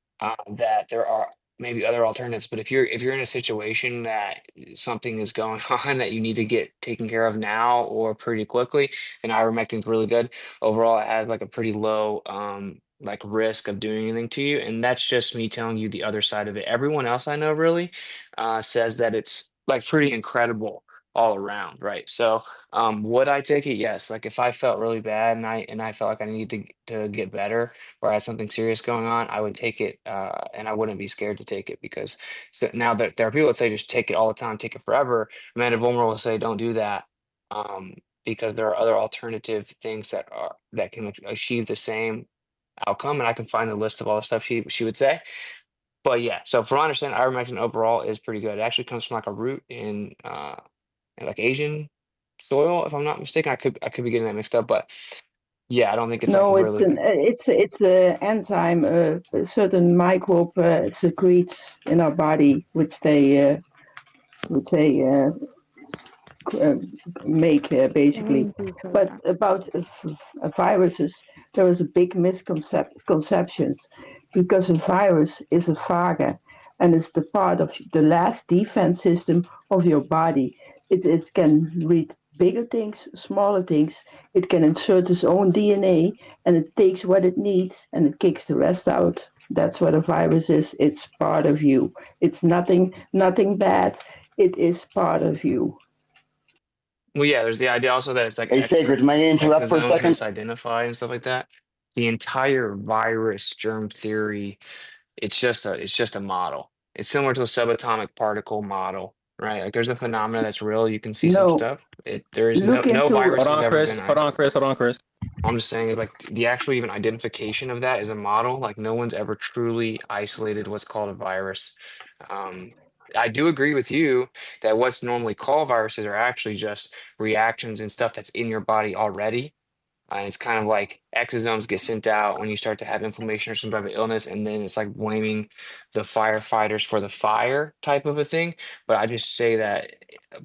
That there are maybe other alternatives, but if you're in a situation that something is going on that you need to get taken care of now or pretty quickly, then ivermectin's really good. Overall, it has like a pretty low like risk of doing anything to you, and that's just me telling you the other side of it. Everyone else I know really says that it's like pretty incredible all around, right? So would I take it? Yes. Like if I felt really bad and I felt like I needed to get better or I had something serious going on, I would take it, and I wouldn't be scared to take it. Because so now that there are people that say just take it all the time, take it forever, Amanda Vollmer will say don't do that. um, because there are other alternative things that can achieve the same outcome, and I can find the list of all the stuff she would say. But yeah, so from my understanding, ivermectin overall is pretty good. It actually comes from like a root in like Asian soil, if I'm not mistaken. I could be getting that mixed up, but yeah, I don't think it's like No, really good. it's a enzyme, a certain microbe secretes in our body, which they uh, make basically. But about viruses, there is a big misconception because a virus is a phaga and it's the part of the last defense system of your body. It can read bigger things, smaller things. It can insert its own DNA and it takes what it needs and it kicks the rest out. That's what a virus is. It's part of you. It's nothing bad. It is part of you. Well, yeah, there's the idea also that it's like Hey, Sacred, may I interrupt for a exosomes second? misidentified and stuff like that. The entire virus germ theory, it's just a model. It's similar to a subatomic particle model, right? Like there's a phenomena that's real. You can see some No, stuff. There is no look no into virus Hold has on, ever Chris. been Hold on, Chris. Hold on, Chris. I'm just saying like the actual even identification of that is a model. Like no one's ever truly isolated what's called a virus. Um, I do agree with you that what's normally called viruses are actually just reactions and stuff that's in your body already. And it's kind of like exosomes get sent out when you start to have inflammation or some type of illness, and then it's like blaming the firefighters for the fire type of a thing. But I just say that,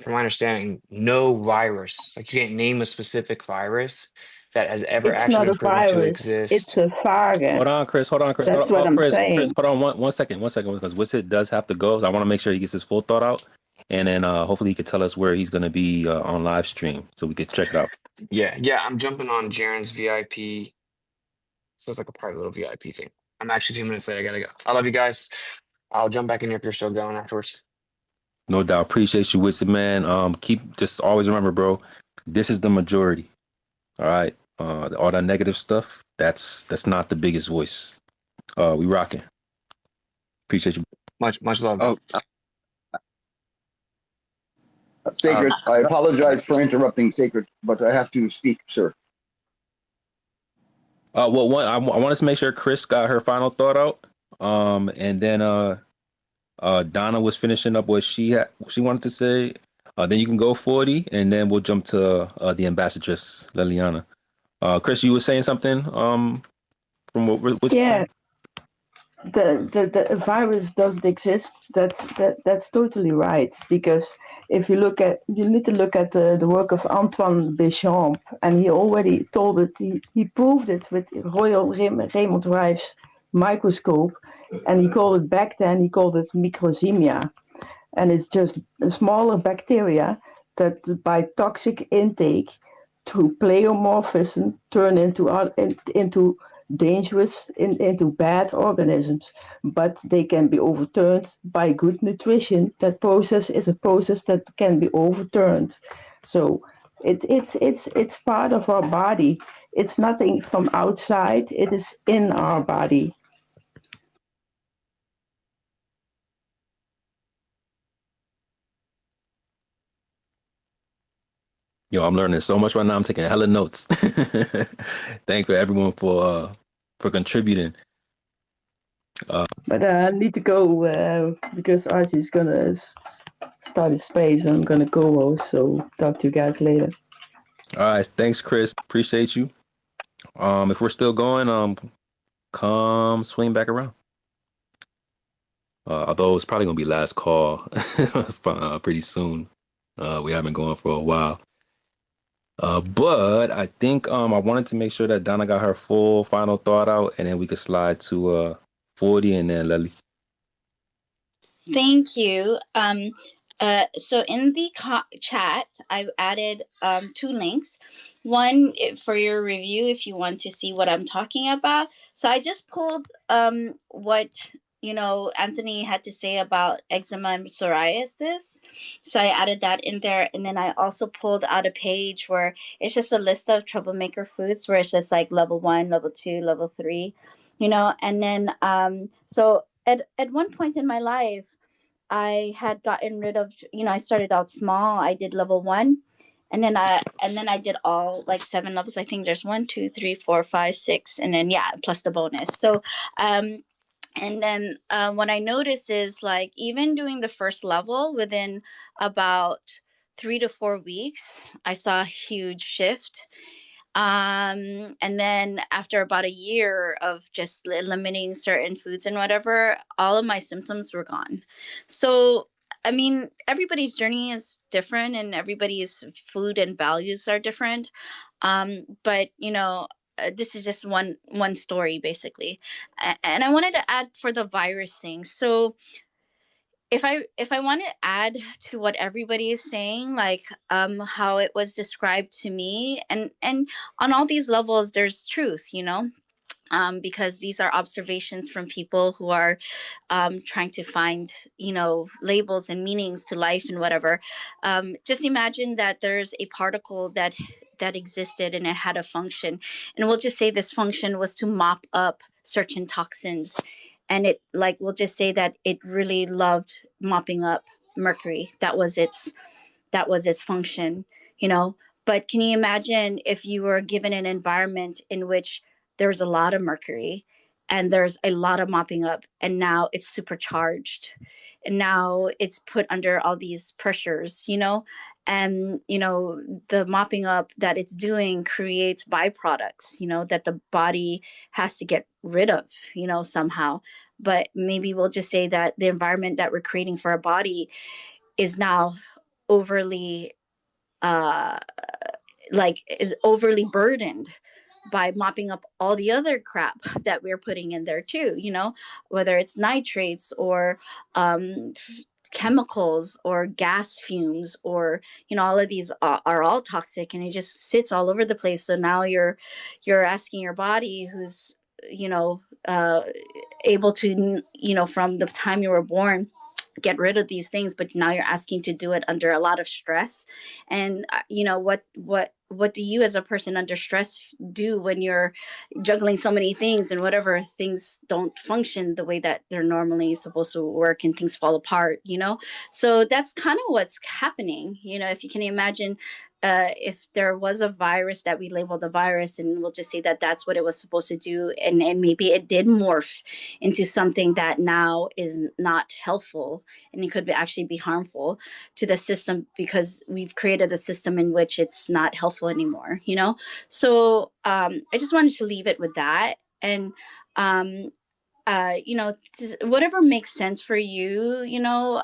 from my understanding, no virus, like you can't name a specific virus that has ever it's actually not been a proven to virus, it's exist. a phaga. Hold on, Chris. Hold on, Chris. That's what I'm Chris, saying. hold on one second, because Wissett does have to go. So I want to make sure he gets his full thought out. And then hopefully he could tell us where he's going to be on live stream so we could check it out. Yeah, I'm jumping on Jaren's VIP. So it's like a private little VIP thing. I'm actually 2 minutes late. I gotta go. I love you guys. I'll jump back in here if you're still going afterwards. No doubt. Appreciate you, Wissett, man. Just always remember, bro, this is the majority. All right. All that negative stuff, that's not the biggest voice. We rocking. Appreciate you. Much love, bro. Sacred, I apologize for interrupting, Sacred, but I have to speak, sir. Well, I wanted to make sure Chris got her final thought out. And then Donna was finishing up what she wanted to say. Then you can go 40, and then we'll jump to the ambassadress, Liliana. Chris, you were saying something from what's Yeah, the virus doesn't exist. That's totally right, because if you need to look at the work of Antoine Béchamp, and he already told it. He proved it with Royal Raymond Rive's microscope, and he called it back then. He called it microsemia, and it's just a smaller bacteria that by toxic intake through pleomorphism turn into dangerous into bad organisms, but they can be overturned by good nutrition. That process is a process that can be overturned. So it's part of our body. It's nothing from outside. It is in our body. Yo, I'm learning so much right now. I'm taking hella notes. Thank you everyone for contributing. But I need to go because Archie's gonna start his space. I'm gonna go also. Talk to you guys later. All right, thanks, Chris. Appreciate you. If we're still going, come swing back around. Although it's probably gonna be last call pretty soon. We have been going for a while. But I think I wanted to make sure that Donna got her full final thought out, and then we could slide to 40 and then Lily. Thank you. So in the chat, I've added 2 links. One for your review if you want to see what I'm talking about. So I just pulled what Anthony had to say about eczema and psoriasis. So I added that in there, and then I also pulled out a page where it's just a list of troublemaker foods, where it's just like level 1, level 2, level 3, and then so at one point in my life, I had gotten rid of, I started out small. I did level 1, and then I did all like 7 levels. I think there's 1, 2, 3, 4, 5, 6, and then plus the bonus. So and then what I noticed is, like, even doing the first level, within about 3 to 4 weeks, I saw a huge shift. And then after about a year of just eliminating certain foods and whatever, all of my symptoms were gone. So, I mean, everybody's journey is different, and everybody's food and values are different. But this is just one story, basically. And I wanted to add for the virus thing. So if I want to add to what everybody is saying, like how it was described to me, and on all these levels there's truth, because these are observations from people who are trying to find labels and meanings to life and whatever. Just imagine that there's a particle that existed, and it had a function, and we'll just say this function was to mop up certain toxins, and we'll just say that it really loved mopping up mercury. That was its function, but can you imagine if you were given an environment in which there's a lot of mercury and there's a lot of mopping up, and now it's supercharged, and now it's put under all these pressures, and the mopping up that it's doing creates byproducts, that the body has to get rid of, somehow. But maybe we'll just say that the environment that we're creating for our body is now overly is overly burdened by mopping up all the other crap that we're putting in there too, whether it's nitrates or chemicals or gas fumes, or all of these are all toxic, and it just sits all over the place. So now you're asking your body, who's able to from the time you were born, get rid of these things, but now you're asking to do it under a lot of stress. And what what do you as a person under stress do when you're juggling so many things, and whatever things don't function the way that they're normally supposed to work and things fall apart, you know? So that's kind of what's happening, you know, if you can imagine. If there was a virus that we labeled a virus, and we'll just say that that's what it was supposed to do, and maybe it did morph into something that now is not helpful, and it could actually be harmful to the system because we've created a system in which it's not helpful anymore, you know? So I just wanted to leave it with that. And you know, whatever makes sense for you, you know,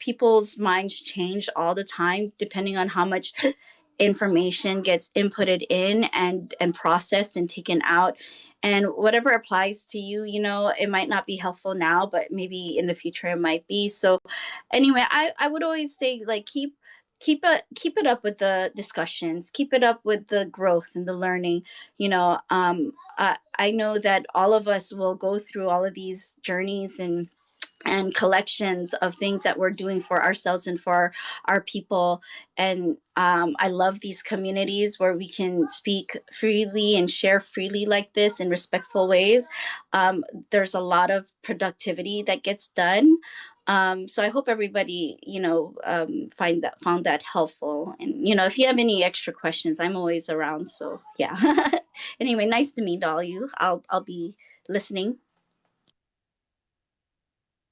people's minds change all the time depending on how much information gets inputted in and processed and taken out, and whatever applies to you, you know, it might not be helpful now, but maybe in the future it might be. So anyway, I would always say, like, keep it up with the discussions, keep it up with the growth and the learning, you know. I know that all of us will go through all of these journeys and collections of things that we're doing for ourselves and for our people. And I love these communities where we can speak freely and share freely like this in respectful ways. There's a lot of productivity that gets done. So I hope everybody, you know, found that helpful. And, you know, if you have any extra questions, I'm always around. So yeah. Anyway, nice to meet all you. I'll be listening.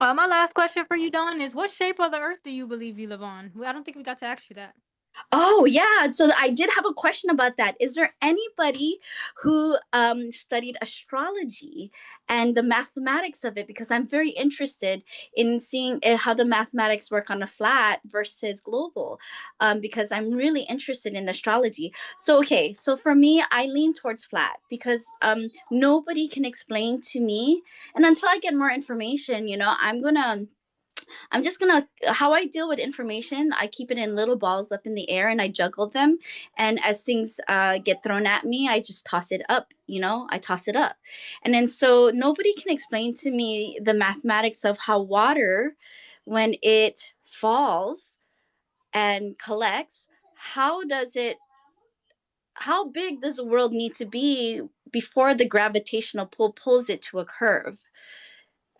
My last question for you, Dawn, is what shape of the Earth do you believe you live on? I don't think we got to ask you that. Oh, yeah. So I did have a question about that. Is there anybody who studied astrology and the mathematics of it? Because I'm very interested in seeing how the mathematics work on a flat versus global, because I'm really interested in astrology. So, okay. So for me, I lean towards flat because nobody can explain to me. And until I get more information, you know, I'm just gonna, how I deal with information, I keep it in little balls up in the air and I juggle them. And as things get thrown at me, I just toss it up, you know, I toss it up. And then so nobody can explain to me the mathematics of how water, when it falls and collects, how does it, how big does the world need to be before the gravitational pull pulls it to a curve?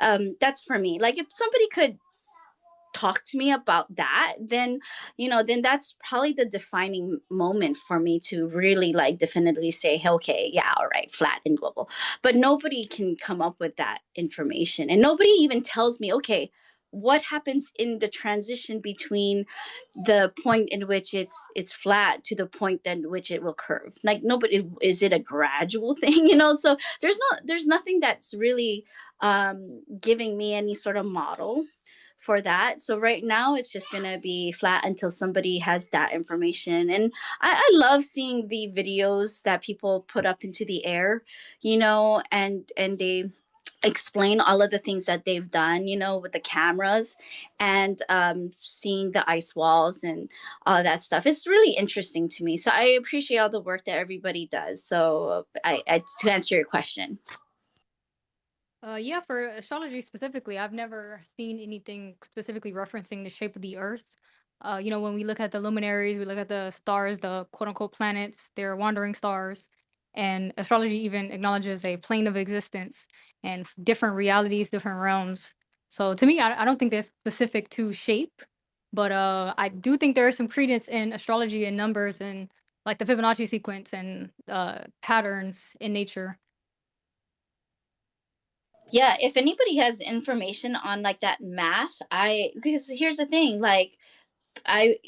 That's for me. Like, if somebody could talk to me about that, then, you know, then that's probably the defining moment for me to really, like, definitively say, hey, okay, yeah, all right, flat and global. But nobody can come up with that information, and nobody even tells me, okay, what happens in the transition between the point in which it's flat to the point in which it will curve. Like, nobody, is it a gradual thing, you know? So there's nothing that's really giving me any sort of model for that. So right now it's just gonna be flat until somebody has that information. And I love seeing the videos that people put up into the air, you know, and they explain all of the things that they've done, you know, with the cameras, and seeing the ice walls and all that stuff. It's really interesting to me. So I appreciate all the work that everybody does. So I to answer your question. Yeah, for astrology specifically, I've never seen anything specifically referencing the shape of the Earth. You know, when we look at the luminaries, we look at the stars, the quote unquote planets, they're wandering stars. And astrology even acknowledges a plane of existence and different realities, different realms. So to me, I don't think that's specific to shape, but I do think there is some credence in astrology and numbers and like the Fibonacci sequence and patterns in nature. Yeah, if anybody has information on like that math, because here's the thing, like, I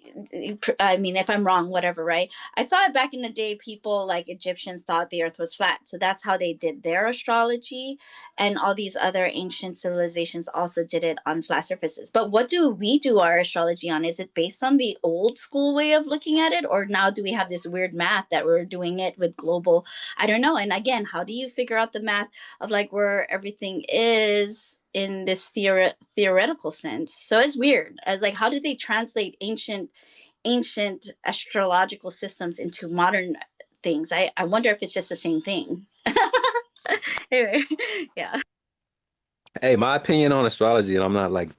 I mean, if I'm wrong, whatever, right? I thought back in the day, people like Egyptians thought the earth was flat. So that's how they did their astrology. And all these other ancient civilizations also did it on flat surfaces. But what do we do our astrology on? Is it based on the old school way of looking at it? Or now do we have this weird math that we're doing it with global? I don't know. And again, how do you figure out the math of like where everything is in this theoretical sense? So it's weird. As like, how did they translate ancient astrological systems into modern things? I wonder if it's just the same thing. Anyway, yeah. Hey, my opinion on astrology, and I'm not like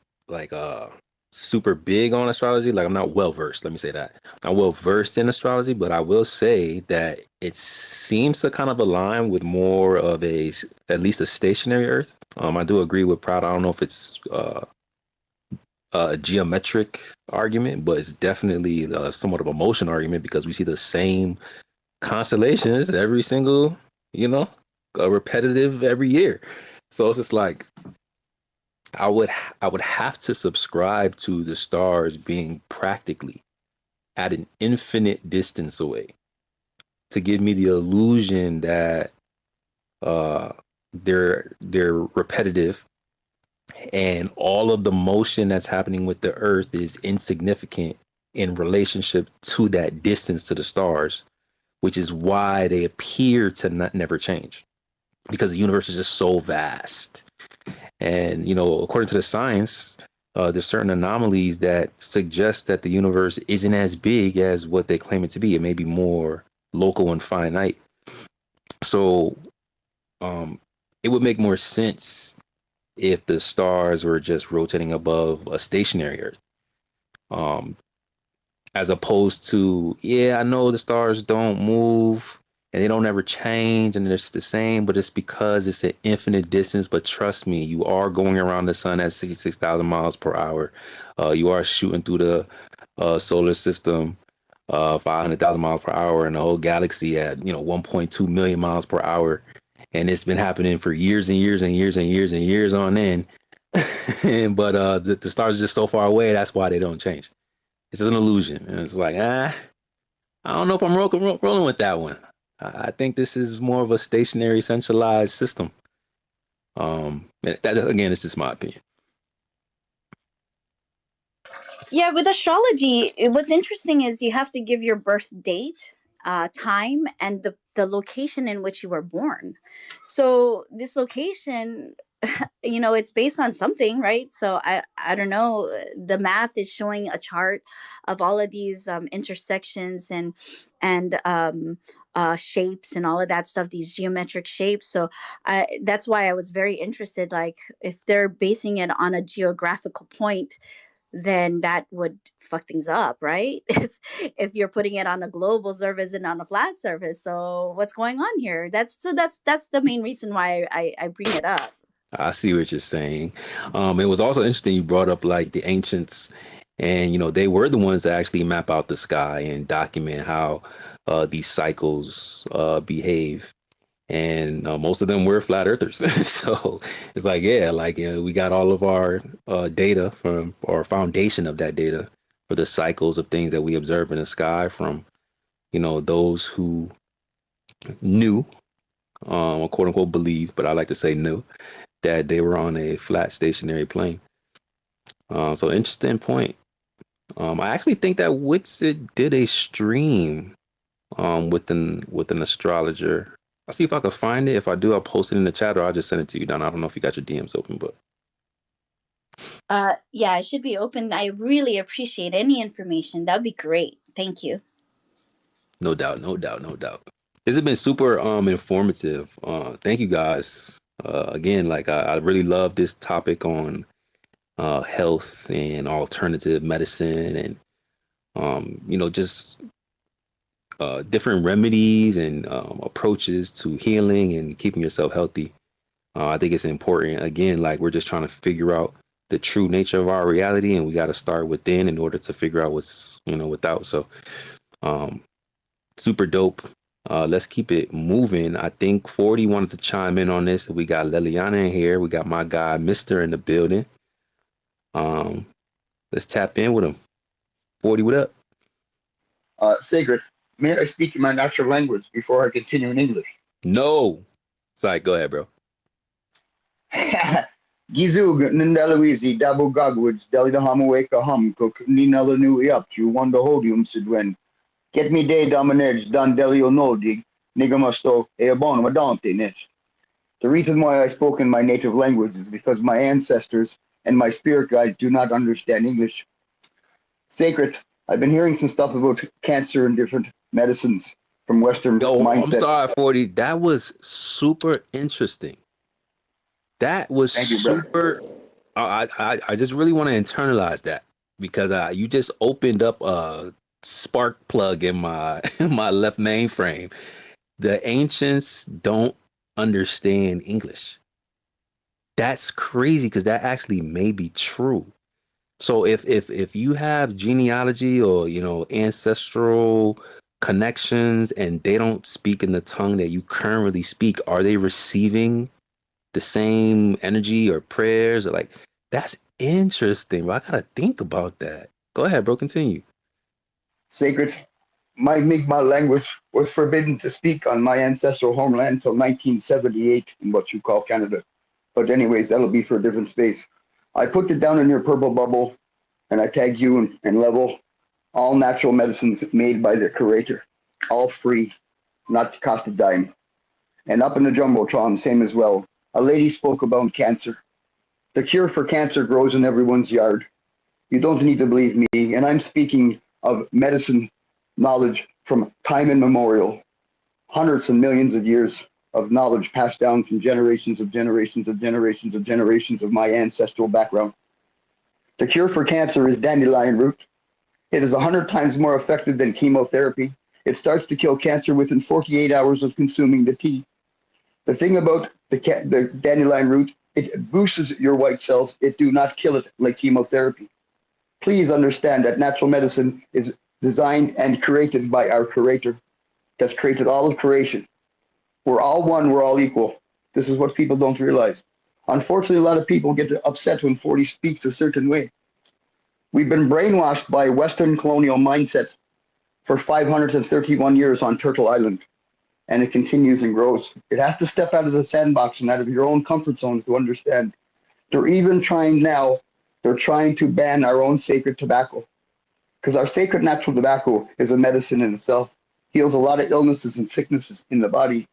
super big on astrology. Like I'm not well versed. Let me say that. I'm well versed in astrology, but I will say that it seems to kind of align with more of at least a stationary Earth. I do agree with Proud. I don't know if it's a geometric argument, but it's definitely somewhat of a motion argument because we see the same constellations every single, repetitive every year. So it's just like I would have to subscribe to the stars being practically at an infinite distance away to give me the illusion that they're repetitive and all of the motion that's happening with the earth is insignificant in relationship to that distance to the stars, which is why they appear to never change because the universe is just so vast. And, according to the science, there's certain anomalies that suggest that the universe isn't as big as what they claim it to be. It may be more local and finite. So it would make more sense if the stars were just rotating above a stationary Earth. As opposed to, I know the stars don't move and they don't ever change and it's the same, but it's because it's an infinite distance. But trust me, you are going around the sun at 66,000 miles per hour. You are shooting through the solar system 500,000 miles per hour and the whole galaxy at 1.2 million miles per hour. And it's been happening for years and years and years and years and years on end. But the stars are just so far away. That's why they don't change. It's an illusion. And it's like, I don't know if I'm rolling with that one. I think this is more of a stationary, centralized system. That, again, it's just my opinion. Yeah, with astrology, what's interesting is you have to give your birth date, time, and the location in which you were born. So this location, it's based on something, right? So I don't know. The math is showing a chart of all of these intersections and shapes and all of that stuff, these geometric shapes. So that's why I was very interested. Like if they're basing it on a geographical point, then that would fuck things up, right? If you're putting it on a global surface and on a flat surface, so what's going on here? That's the main reason why I bring it up. I see what you're saying. It was also interesting you brought up like the ancients, and they were the ones that actually map out the sky and document how these cycles behave. And most of them were flat earthers. So it's like, we got all of our data from, or foundation of that data for the cycles of things that we observe in the sky from, those who knew, quote unquote, believe, but I like to say knew that they were on a flat stationary plane. So interesting point. I actually think that Witsit did a stream with an astrologer. I'll see if I can find it. If I do, I'll post it in the chat or I'll just send it to you, Don. I don't know if you got your DMs open, but yeah, it should be open. I really appreciate any information. That'd be great. Thank you. No doubt. This has been super informative. Thank you guys. Again, I really love this topic on health and alternative medicine and just different remedies and approaches to healing and keeping yourself healthy. I think it's important. Again, we're just trying to figure out the true nature of our reality, and we got to start within in order to figure out what's without. So, super dope. Let's keep it moving. I think 40 wanted to chime in on this. We got Liliana in here. We got my guy Mister in the building. Let's tap in with him. 40, what up? Sacred, may I speak in my natural language before I continue in English? No. Sorry, go ahead, bro. Gizug Nindalawizi Dabu Gagwoods Delida Hamaweka Hum Cook Ninala Nui up to Wanda Hodium Sidwen. Get me day dominage Dan Delio Nodig Nigamasto Eabon Madante Nish. The reason why I spoke in my native language is because my ancestors and my spirit guides do not understand English. Sacred, I've been hearing some stuff about cancer and different medicines from Western mindset. I'm sorry, 40. That was super interesting. That was super. I just really want to internalize that. because you just opened up a spark plug in my in my left mainframe. The ancients don't understand English. That's crazy because that actually may be true. So if you have genealogy or ancestral connections and they don't speak in the tongue that you currently speak, are they receiving the same energy or prayers or like that's interesting, bro. I gotta think about that. Go ahead, bro. Continue. Sacred, my Mi'kmaq language was forbidden to speak on my ancestral homeland until 1978 in what you call Canada. But anyways, that'll be for a different space. I put it down in your purple bubble, and I tagged you and level all natural medicines made by the Creator, all free, not to cost a dime. And up in the Jumbotron, same as well. A lady spoke about cancer. The cure for cancer grows in everyone's yard. You don't need to believe me, and I'm speaking of medicine knowledge from time immemorial, hundreds and millions of years of knowledge passed down from generations of generations of generations of generations of my ancestral background. The cure for cancer is dandelion root. It is 100 times more effective than chemotherapy. It starts to kill cancer within 48 hours of consuming the tea. The thing about the dandelion root, it boosts your white cells. It do not kill it like chemotherapy. Please understand that natural medicine is designed and created by our Creator that's created all of creation. We're all one, we're all equal. This is what people don't realize. Unfortunately, a lot of people get upset when 40 speaks a certain way. We've been brainwashed by Western colonial mindset for 531 years on Turtle Island, and it continues and grows. It has to step out of the sandbox and out of your own comfort zones to understand. They're even trying now, they're trying to ban our own sacred tobacco, because our sacred natural tobacco is a medicine in itself, heals a lot of illnesses and sicknesses in the body.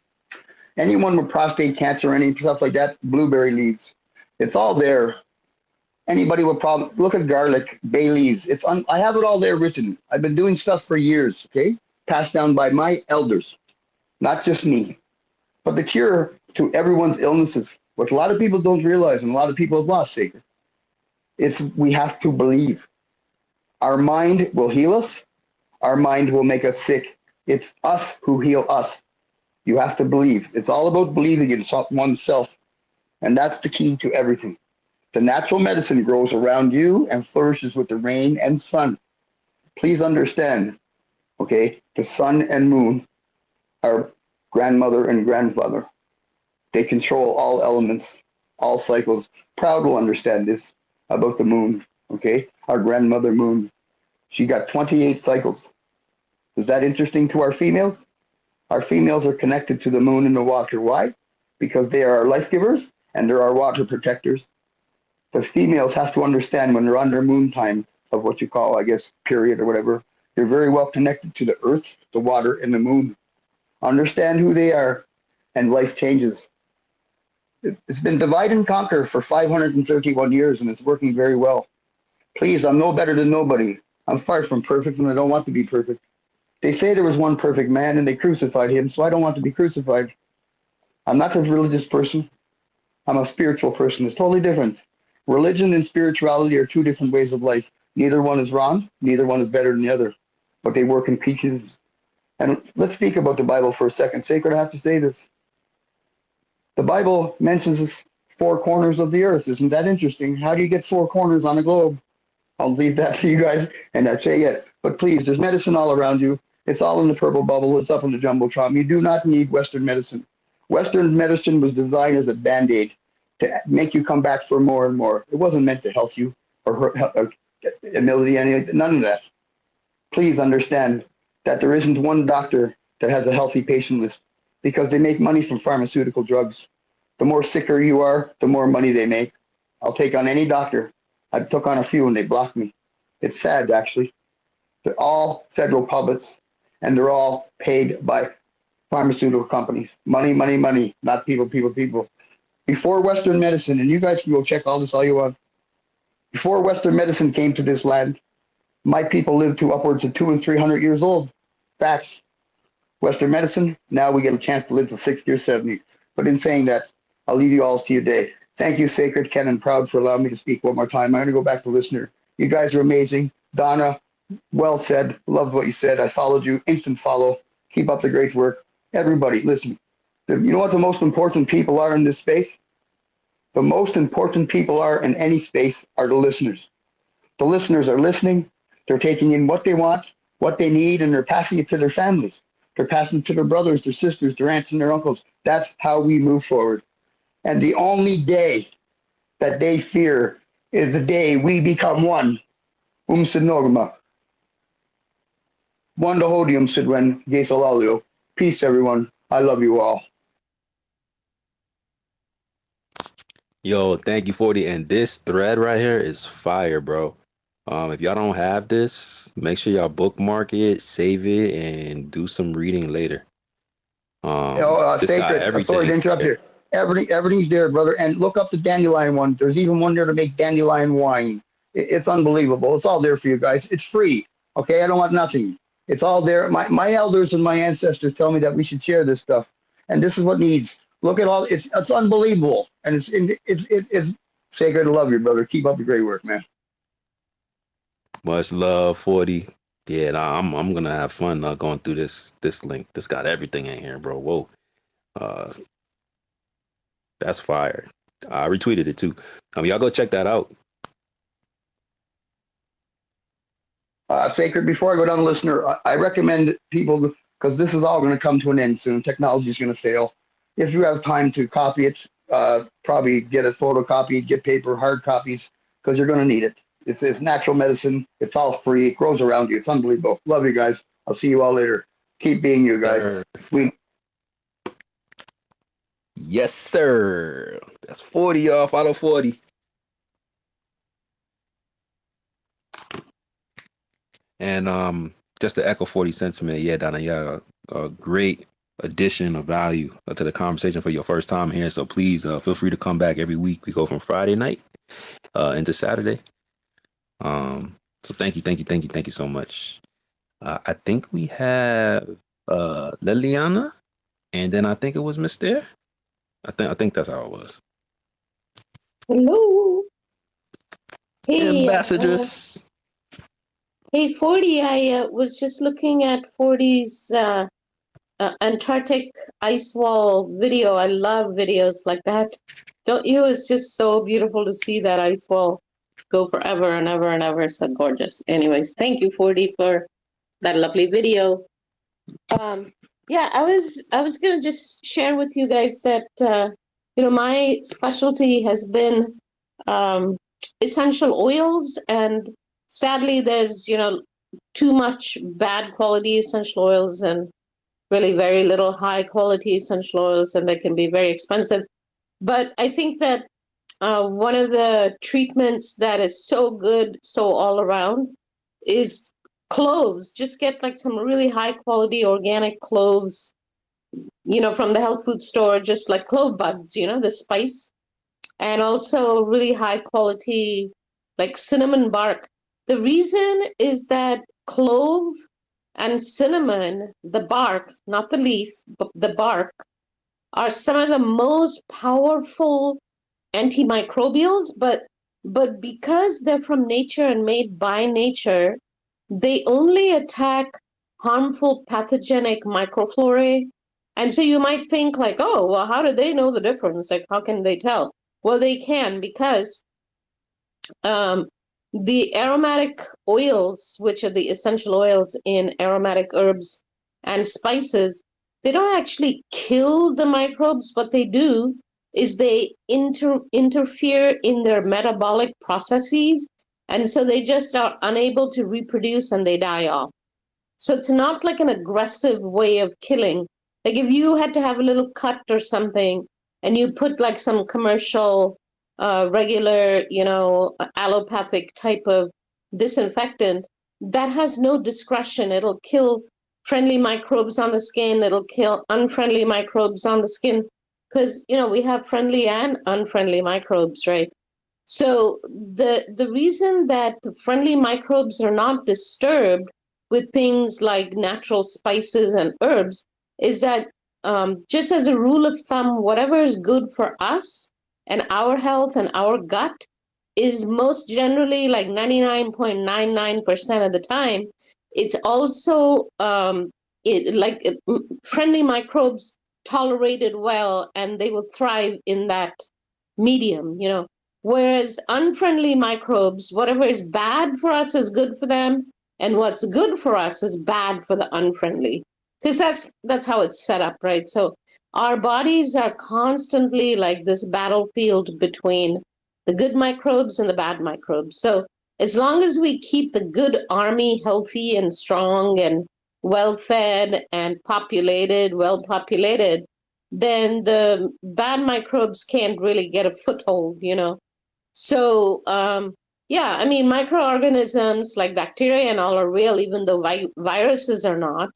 Anyone with prostate cancer or any stuff like that, blueberry leaves. It's all there. Anybody with problem, look at garlic, bay leaves. I have it all there written. I've been doing stuff for years, okay? Passed down by my elders, not just me. But the cure to everyone's illnesses, what a lot of people don't realize, and a lot of people have lost sacred, it's we have to believe. Our mind will heal us. Our mind will make us sick. It's us who heal us. You have to believe. It's all about believing in oneself. And that's the key to everything. The natural medicine grows around you and flourishes with the rain and sun. Please understand, okay? The sun and moon are grandmother and grandfather. They control all elements, all cycles. Proud will understand this about the moon, okay? Our grandmother moon. She got 28 cycles. Is that interesting to our females? Our females are connected to the moon and the water. Why? Because they are our life givers and they're our water protectors. The females have to understand when they're on their moon time of what you call, I guess, period or whatever, they're very well connected to the earth, the water, and the moon. Understand who they are, and life changes. It's been divide and conquer for 531 years, and it's working very well. Please, I'm no better than nobody. I'm far from perfect, and I don't want to be perfect. They say there was one perfect man, and they crucified him, so I don't want to be crucified. I'm not a religious person. I'm a spiritual person. It's totally different. Religion and spirituality are two different ways of life. Neither one is wrong. Neither one is better than the other. But they work in pieces. And let's speak about the Bible for a second. Sacred, I have to say this. The Bible mentions 4 corners of the earth. Isn't that interesting? How do you get 4 corners on a globe? I'll leave that to you guys and not say it. But please, there's medicine all around you. It's all in the purple bubble. It's up in the Jumbotron. You do not need Western medicine. Western medicine was designed as a Band-Aid to make you come back for more and more. It wasn't meant to help you or ability, none of that. Please understand that there isn't one doctor that has a healthy patient list because they make money from pharmaceutical drugs. The more sicker you are, the more money they make. I'll take on any doctor. I took on a few and they blocked me. It's sad, actually. They're all federal puppets and they're all paid by pharmaceutical companies. Money, money, money, not people, people, people. Before Western medicine, and you guys can go check all this all you want. Before Western medicine came to this land, my people lived to upwards of 200 and 300 years old. Facts. Western medicine, now we get a chance to live to 60 or 70. But in saying that, I'll leave you all to your day. Thank you, Sacred, Ken, and Proud for allowing me to speak one more time. I'm going to go back to listener. You guys are amazing. Donna, well said. Loved what you said. I followed you. Instant follow. Keep up the great work. Everybody, listen. You know what the most important people are in this space? The most important people are in any space are the listeners. The listeners are listening. They're taking in what they want, what they need, and they're passing it to their families. They're passing it to their brothers, their sisters, their aunts, and their uncles. That's how we move forward. And the only day that they fear is the day we become one. Sid Norma. One to hodium Sidwen, Gasolalio. Peace, everyone. I love you all. Yo, thank you, 40. And this thread right here is fire, bro. If y'all don't have this, make sure y'all bookmark it, save it, and do some reading later. This got Sacred. I'm sorry to everything. interrupt you. Everything's there, brother. And look up the dandelion one. There's even one there to make dandelion wine. It's unbelievable. It's all there for you guys. It's free. Okay, I don't want nothing. It's all there. My elders and my ancestors tell me that we should share this stuff, and this is what needs. Look at all. It's unbelievable, and it's sacred. I love you, brother. Keep up the great work, man. Much love, 40. Yeah, nah, I'm gonna have fun going through this link. This got everything in here, bro. Whoa. That's fire. I retweeted it too. Y'all go check that out. Sacred, before I go down, listener, I recommend people, because this is all going to come to an end soon. Technology is going to fail. If you have time to copy it, probably get a photocopy, get paper, hard copies, because you're going to need it. It's natural medicine. It's all free. It grows around you. It's unbelievable. Love you guys. I'll see you all later. Keep being you guys. Yes, sir. That's 40, y'all. Follow 40. And just to echo 40 sentiment, yeah, Donna, yeah, a great addition of value to the conversation for your first time here. So please feel free to come back every week. We go from Friday night into Saturday. So thank you so much. I think we have Liliana, and then I think it was Mister. I think that's how it was. Hello. Hey, Ambassadress. Hey, 40. I was just looking at 40's Antarctic ice wall video. I love videos like that. Don't you? It's just so beautiful to see that ice wall go forever and ever and ever. So gorgeous. Anyways, thank you, 40, for that lovely video. Yeah, I was gonna just share with you guys that my specialty has been essential oils, and sadly there's too much bad quality essential oils and really very little high quality essential oils, and they can be very expensive. But I think that one of the treatments that is so good, so all around, is cloves. Just get like some really high quality organic cloves, from the health food store, just like clove buds, the spice, and also really high quality, like cinnamon bark. The reason is that clove and cinnamon, the bark, not the leaf, but the bark, are some of the most powerful antimicrobials, but because they're from nature and made by nature, they only attack harmful pathogenic microflora. And so you might think like, oh, well, how do they know the difference? Like, how can they tell? Well, they can, because the aromatic oils, which are the essential oils in aromatic herbs and spices, they don't actually kill the microbes. What they do is they interfere in their metabolic processes, and so they just are unable to reproduce and they die off. So it's not like an aggressive way of killing. Like if you had to have a little cut or something and you put like some commercial regular, allopathic type of disinfectant, that has no discretion. It'll kill friendly microbes on the skin. It'll kill unfriendly microbes on the skin, because, we have friendly and unfriendly microbes, right? So the reason that the friendly microbes are not disturbed with things like natural spices and herbs is that, just as a rule of thumb, whatever is good for us and our health and our gut is most generally like 99.99% of the time, it's also friendly microbes tolerated well and they will thrive in that medium, you know. Whereas unfriendly microbes, whatever is bad for us is good for them, and what's good for us is bad for the unfriendly. Because that's how it's set up, right? So our bodies are constantly like this battlefield between the good microbes and the bad microbes. So as long as we keep the good army healthy and strong and well fed and populated, well populated, then the bad microbes can't really get a foothold, you know. So, yeah, I mean, microorganisms like bacteria and all are real, even though viruses are not.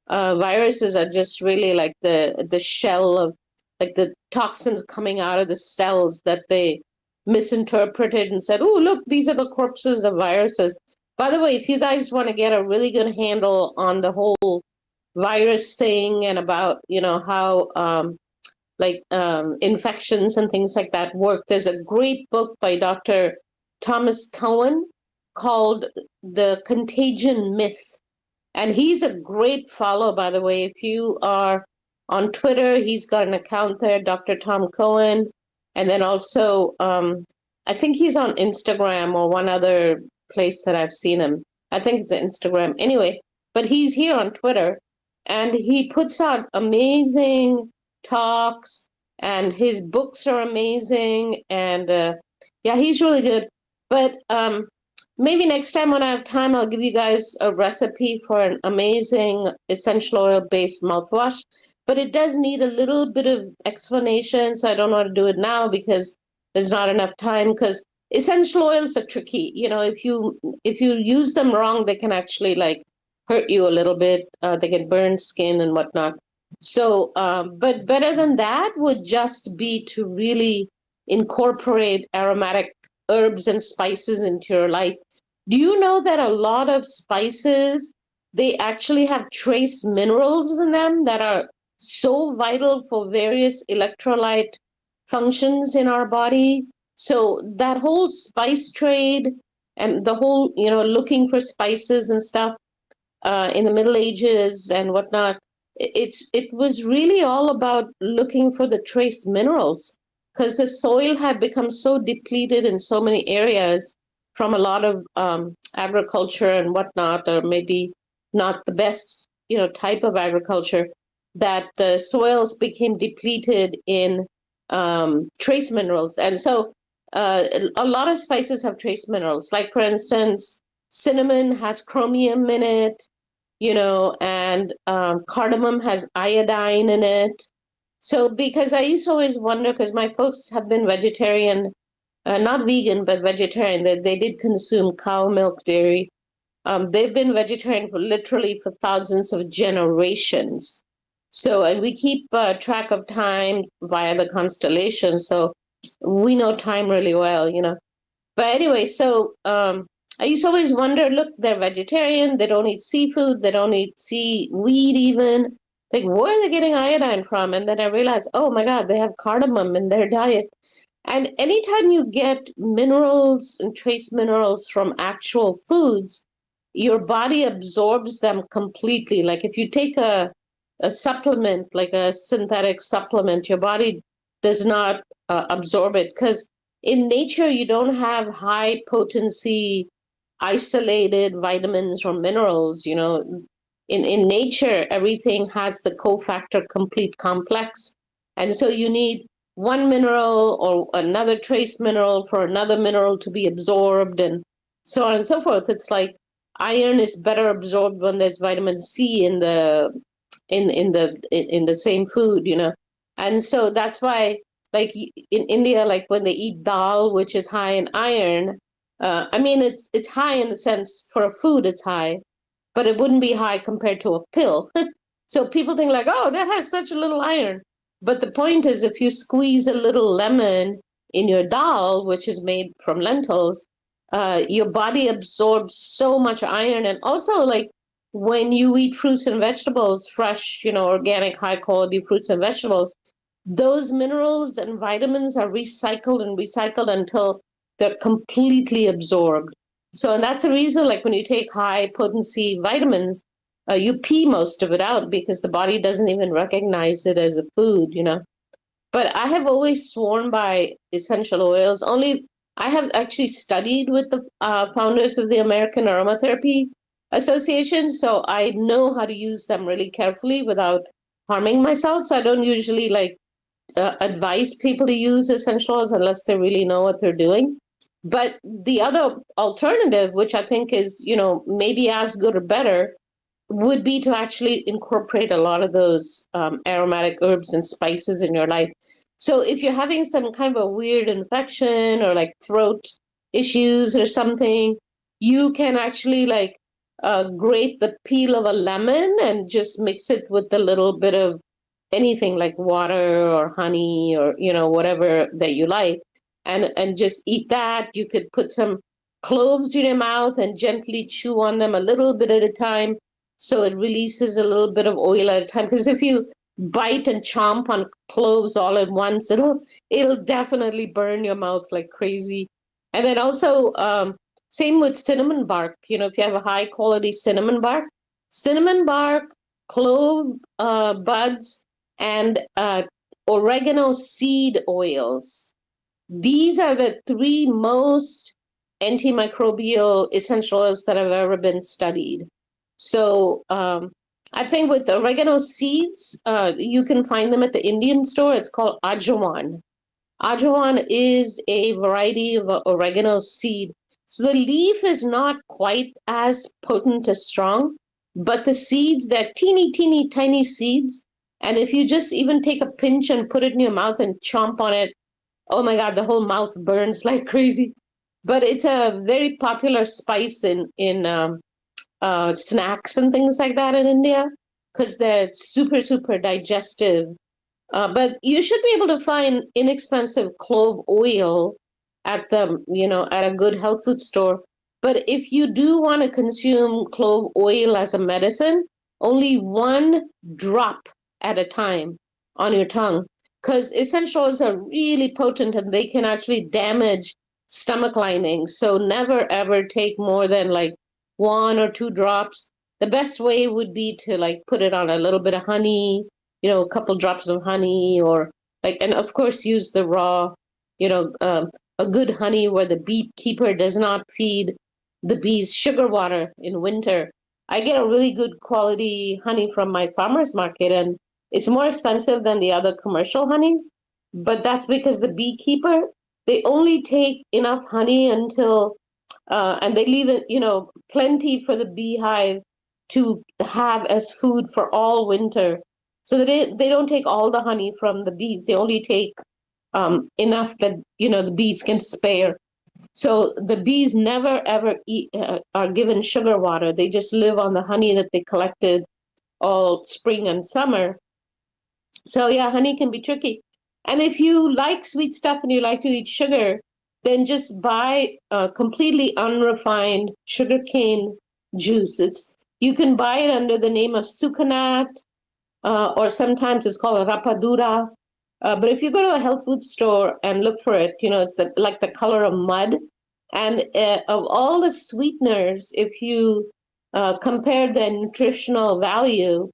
Viruses are just really like the shell of like the toxins coming out of the cells that they misinterpreted and said, oh, look, these are the corpses of viruses. By the way, if you guys want to get a really good handle on the whole virus thing and about, you know, how infections and things like that work, there's a great book by Dr. Thomas Cohen called The Contagion Myth. And he's a great follow, by the way. If you are on Twitter, he's got an account there, Dr. Tom Cohen. And then also, I think he's on Instagram or one other place that I've seen him. I think it's Instagram. Anyway, but he's here on Twitter. And he puts out amazing talks, and his books are amazing. And yeah, he's really good. But maybe next time when I have time, I'll give you guys a recipe for an amazing essential oil-based mouthwash. But it does need a little bit of explanation, so I don't know how to do it now because there's not enough time. Because essential oils are tricky. You know, if you use them wrong, they can actually like hurt you a little bit. They can burn skin and whatnot. So, but better than that would just be to really incorporate aromatic herbs and spices into your life. Do you know that a lot of spices, they actually have trace minerals in them that are so vital for various electrolyte functions in our body? So that whole spice trade and the whole, you know, looking for spices and stuff in the Middle Ages and whatnot, it was really all about looking for the trace minerals because the soil had become so depleted in so many areas from a lot of agriculture and whatnot, or maybe not the best, you know, type of agriculture, that the soils became depleted in trace minerals. And so a lot of spices have trace minerals. Like, for instance, cinnamon has chromium in it, you know, and cardamom has iodine in it. So, because I used to always wonder, because my folks have been vegetarian, not vegan, but vegetarian, they did consume cow milk, dairy. They've been vegetarian for literally for thousands of generations. So, and we keep track of time via the constellations. So we know time really well, you know. But anyway, so I used to always wonder, look, they're vegetarian, they don't eat seafood, they don't eat seaweed even. Like, where are they getting iodine from? And then I realized, oh my God, they have cardamom in their diet. And anytime you get minerals and trace minerals from actual foods, your body absorbs them completely. Like if you take a supplement, like a synthetic supplement, your body does not absorb it because in nature, you don't have high potency isolated vitamins or minerals. You know, in nature, everything has the cofactor complete complex. And so you need one mineral or another trace mineral for another mineral to be absorbed and so on and so forth. It's like iron is better absorbed when there's vitamin C in the same food, you know. And so that's why, like in India, like when they eat dal, which is high in iron, I mean it's high in the sense for a food it's high, but it wouldn't be high compared to a pill. So people think like, oh, that has such a little iron. But the point is, if you squeeze a little lemon in your dal, which is made from lentils, your body absorbs so much iron. And also, like when you eat fruits and vegetables, fresh, you know, organic, high quality fruits and vegetables, those minerals and vitamins are recycled and recycled until they're completely absorbed. So, and that's a reason, like when you take high potency vitamins, you pee most of it out because the body doesn't even recognize it as a food, you know. But I have always sworn by essential oils. Only I have actually studied with the founders of the American Aromatherapy Association, so I know how to use them really carefully without harming myself. So I don't usually like advise people to use essential oils unless they really know what they're doing. But the other alternative, which I think is, you know, maybe as good or better, would be to actually incorporate a lot of those aromatic herbs and spices in your life. So if you're having some kind of a weird infection or like throat issues or something, you can actually like grate the peel of a lemon and just mix it with a little bit of anything like water or honey or, you know, whatever that you like, and just eat that. You could put some cloves in your mouth and gently chew on them a little bit at a time, so it releases a little bit of oil at a time. Because if you bite and chomp on cloves all at once, it'll definitely burn your mouth like crazy. And then also same with cinnamon bark. You know, if you have a high quality cinnamon bark, clove buds, and oregano seed oils. These are the three most antimicrobial essential oils that have ever been studied. So I think with oregano seeds, you can find them at the Indian store. It's called ajawan. Ajawan is a variety of oregano seed. So the leaf is not quite as potent as strong, but the seeds, they're teeny, teeny, tiny seeds. And if you just even take a pinch and put it in your mouth and chomp on it, oh my God, the whole mouth burns like crazy. But it's a very popular spice in snacks and things like that in India because they're super, super digestive. But you should be able to find inexpensive clove oil at the, you know, at a good health food store. But if you do want to consume clove oil as a medicine, only 1 drop at a time on your tongue, because essential oils are really potent and they can actually damage stomach lining. So never ever take more than like 1 or 2 drops. The best way would be to like put it on a little bit of honey, you know, a couple drops of honey, or like, and of course use the raw, you know, a good honey where the beekeeper does not feed the bees sugar water in winter. I get a really good quality honey from my farmer's market, and it's more expensive than the other commercial honeys, but that's because the beekeeper, they only take enough honey until, and they leave it, you know, plenty for the beehive to have as food for all winter. So that they don't take all the honey from the bees. They only take enough that, you know, the bees can spare. So the bees never ever are given sugar water. They just live on the honey that they collected all spring and summer. So yeah, honey can be tricky. And if you like sweet stuff and you like to eat sugar, then just buy completely unrefined sugarcane juice. You can buy it under the name of sucanat, or sometimes it's called rapadura. But if you go to a health food store and look for it, you know, it's like the color of mud. And of all the sweeteners, if you compare the nutritional value,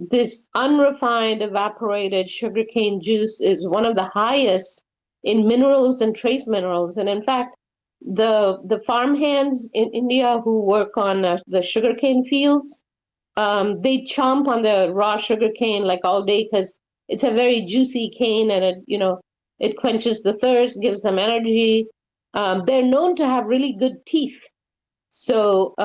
this unrefined evaporated sugarcane juice is one of the highest in minerals and trace minerals. And in fact, the farmhands in India who work on the sugarcane fields, they chomp on the raw sugarcane like all day because it's a very juicy cane, and it, you know, it quenches the thirst, gives them energy. They're known to have really good teeth. So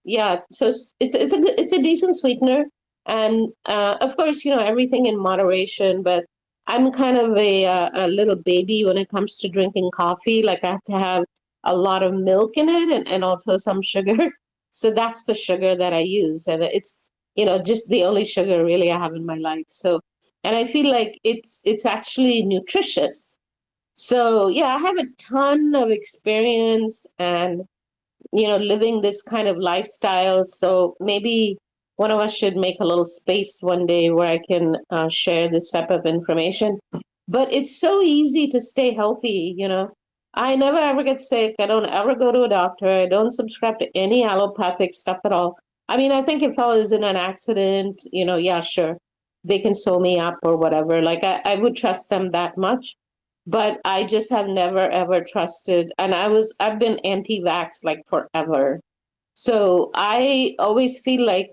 yeah, so it's a decent sweetener, and of course, you know, everything in moderation. But I'm kind of a little baby when it comes to drinking coffee. Like I have to have a lot of milk in it, and also some sugar. So that's the sugar that I use, and it's, you know, just the only sugar really I have in my life. So, and I feel like it's actually nutritious. So yeah, I have a ton of experience and, you know, living this kind of lifestyle. So maybe one of us should make a little space one day where I can share this type of information. But it's so easy to stay healthy, you know. I never ever get sick. I don't ever go to a doctor. I don't subscribe to any allopathic stuff at all. I mean, I think if I was in an accident, yeah, sure, they can sew me up or whatever. Like I would trust them that much. But I just have never ever trusted. And I've been anti-vax like forever. So I always feel like,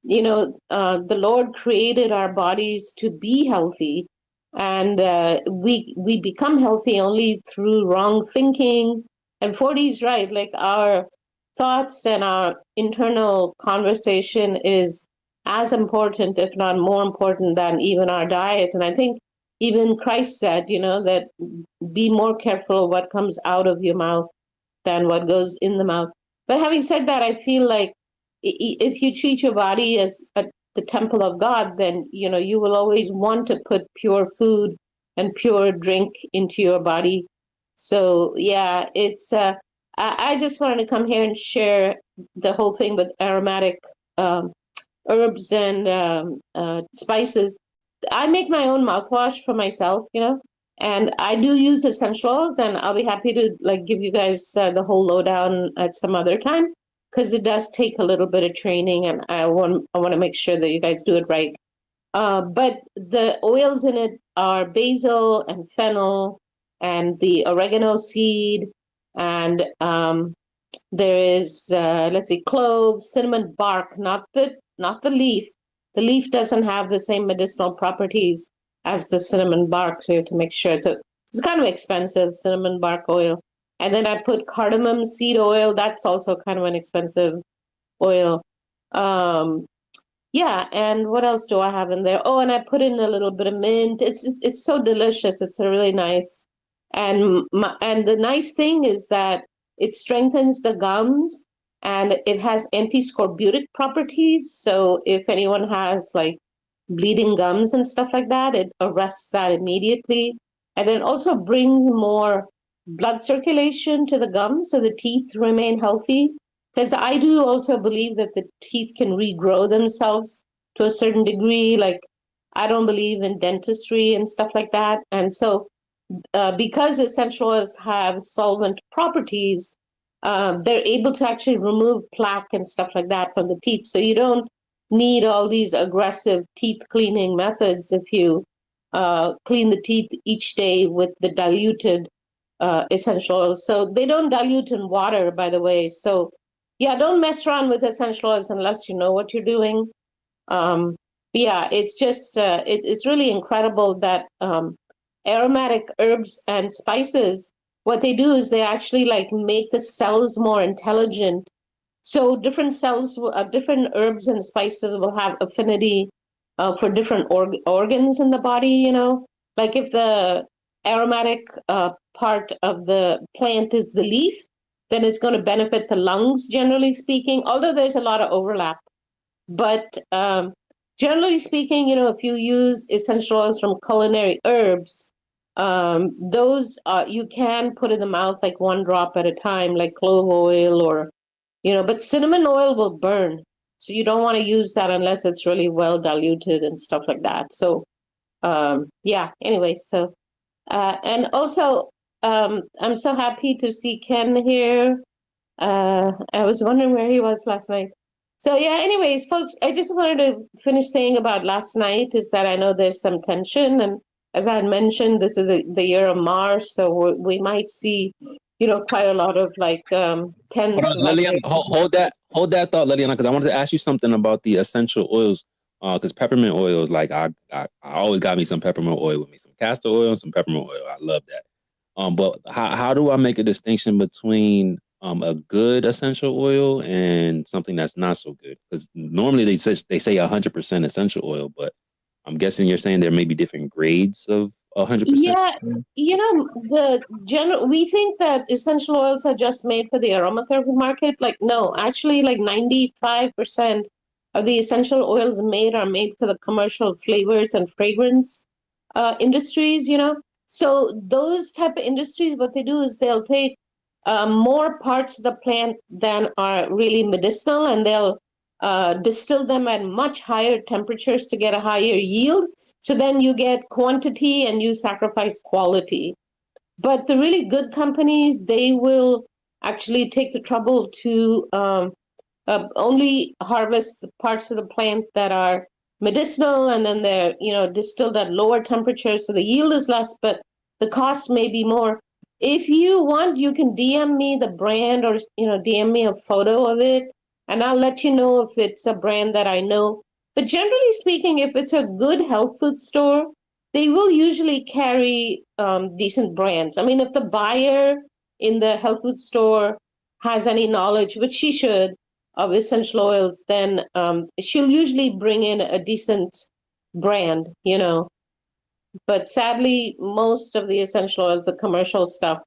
the Lord created our bodies to be healthy, and we become healthy only through wrong thinking. And 40 is right. Like our thoughts and our internal conversation is as important, if not more important, than even our diet. And I think even Christ said, that be more careful what comes out of your mouth than what goes in the mouth. But having said that, I feel like if you treat your body as the temple of God, then you will always want to put pure food and pure drink into your body. So yeah, it's I just wanted to come here and share the whole thing with aromatic herbs and spices. I make my own mouthwash for myself, and I do use essential oils, and I'll be happy to like give you guys the whole lowdown at some other time because it does take a little bit of training, and I want to make sure that you guys do it right. But the oils in it are basil and fennel and the oregano seed, and there is let's see, cloves, cinnamon bark, not the leaf. The leaf doesn't have the same medicinal properties as the cinnamon bark, so you have to make sure. It's kind of expensive, cinnamon bark oil. And then I put cardamom seed oil. That's also kind of an expensive oil. Yeah, and what else do I have in there? Oh, and I put in a little bit of mint. It's so delicious. It's a really nice. And the nice thing is that it strengthens the gums and it has anti-scorbutic properties. So if anyone has like bleeding gums and stuff like that, it arrests that immediately. And then also brings more blood circulation to the gums so the teeth remain healthy. Because I do also believe that the teeth can regrow themselves to a certain degree. Like, I don't believe in dentistry and stuff like that. And so, because essential oils have solvent properties, they're able to actually remove plaque and stuff like that from the teeth. So you don't need all these aggressive teeth cleaning methods if you clean the teeth each day with the diluted essential oils. So they don't dilute in water, by the way. So yeah, don't mess around with essential oils unless you know what you're doing. Yeah, it's just it's really incredible that aromatic herbs and spices, what they do is they actually like make the cells more intelligent. So different cells, different herbs and spices will have affinity for different organs in the body. Like if the aromatic part of the plant is the leaf, then it's going to benefit the lungs, generally speaking, although there's a lot of overlap. But generally speaking, if you use essential oils from culinary herbs, those you can put in the mouth like one drop at a time, like clove oil or, but cinnamon oil will burn. So you don't want to use that unless it's really well diluted and stuff like that. So yeah, anyway, so and also I'm so happy to see Ken here. I was wondering where he was last night. So yeah, anyways, folks, I just wanted to finish saying about last night is that I know there's some tension, and as I had mentioned, this is the year of Mars, so we might see, quite a lot of like Hold tense on, Liliana, vibrations. hold that thought, Liliana, because I wanted to ask you something about the essential oils. Because peppermint oil is like I always got me some peppermint oil with me, some castor oil and some peppermint oil. I love that. But how do I make a distinction between a good essential oil and something that's not so good? Because normally they say 100% essential oil, but I'm guessing you're saying there may be different grades of 100%. Yeah, we think that essential oils are just made for the aromatherapy market. Like, no, actually, like 95% of the essential oils made are made for the commercial flavors and fragrance industries, So those type of industries, what they do is they'll take more parts of the plant than are really medicinal, and they'll distill them at much higher temperatures to get a higher yield. So then you get quantity and you sacrifice quality. But the really good companies, they will actually take the trouble to only harvest the parts of the plant that are medicinal, and then they're distilled at lower temperatures, so the yield is less, but the cost may be more. If you want, you can DM me the brand, or DM me a photo of it, and I'll let you know if it's a brand that I know. But generally speaking, if it's a good health food store, they will usually carry decent brands. I mean, if the buyer in the health food store has any knowledge, which she should, of essential oils, then she'll usually bring in a decent brand. But sadly, most of the essential oils, the commercial stuff,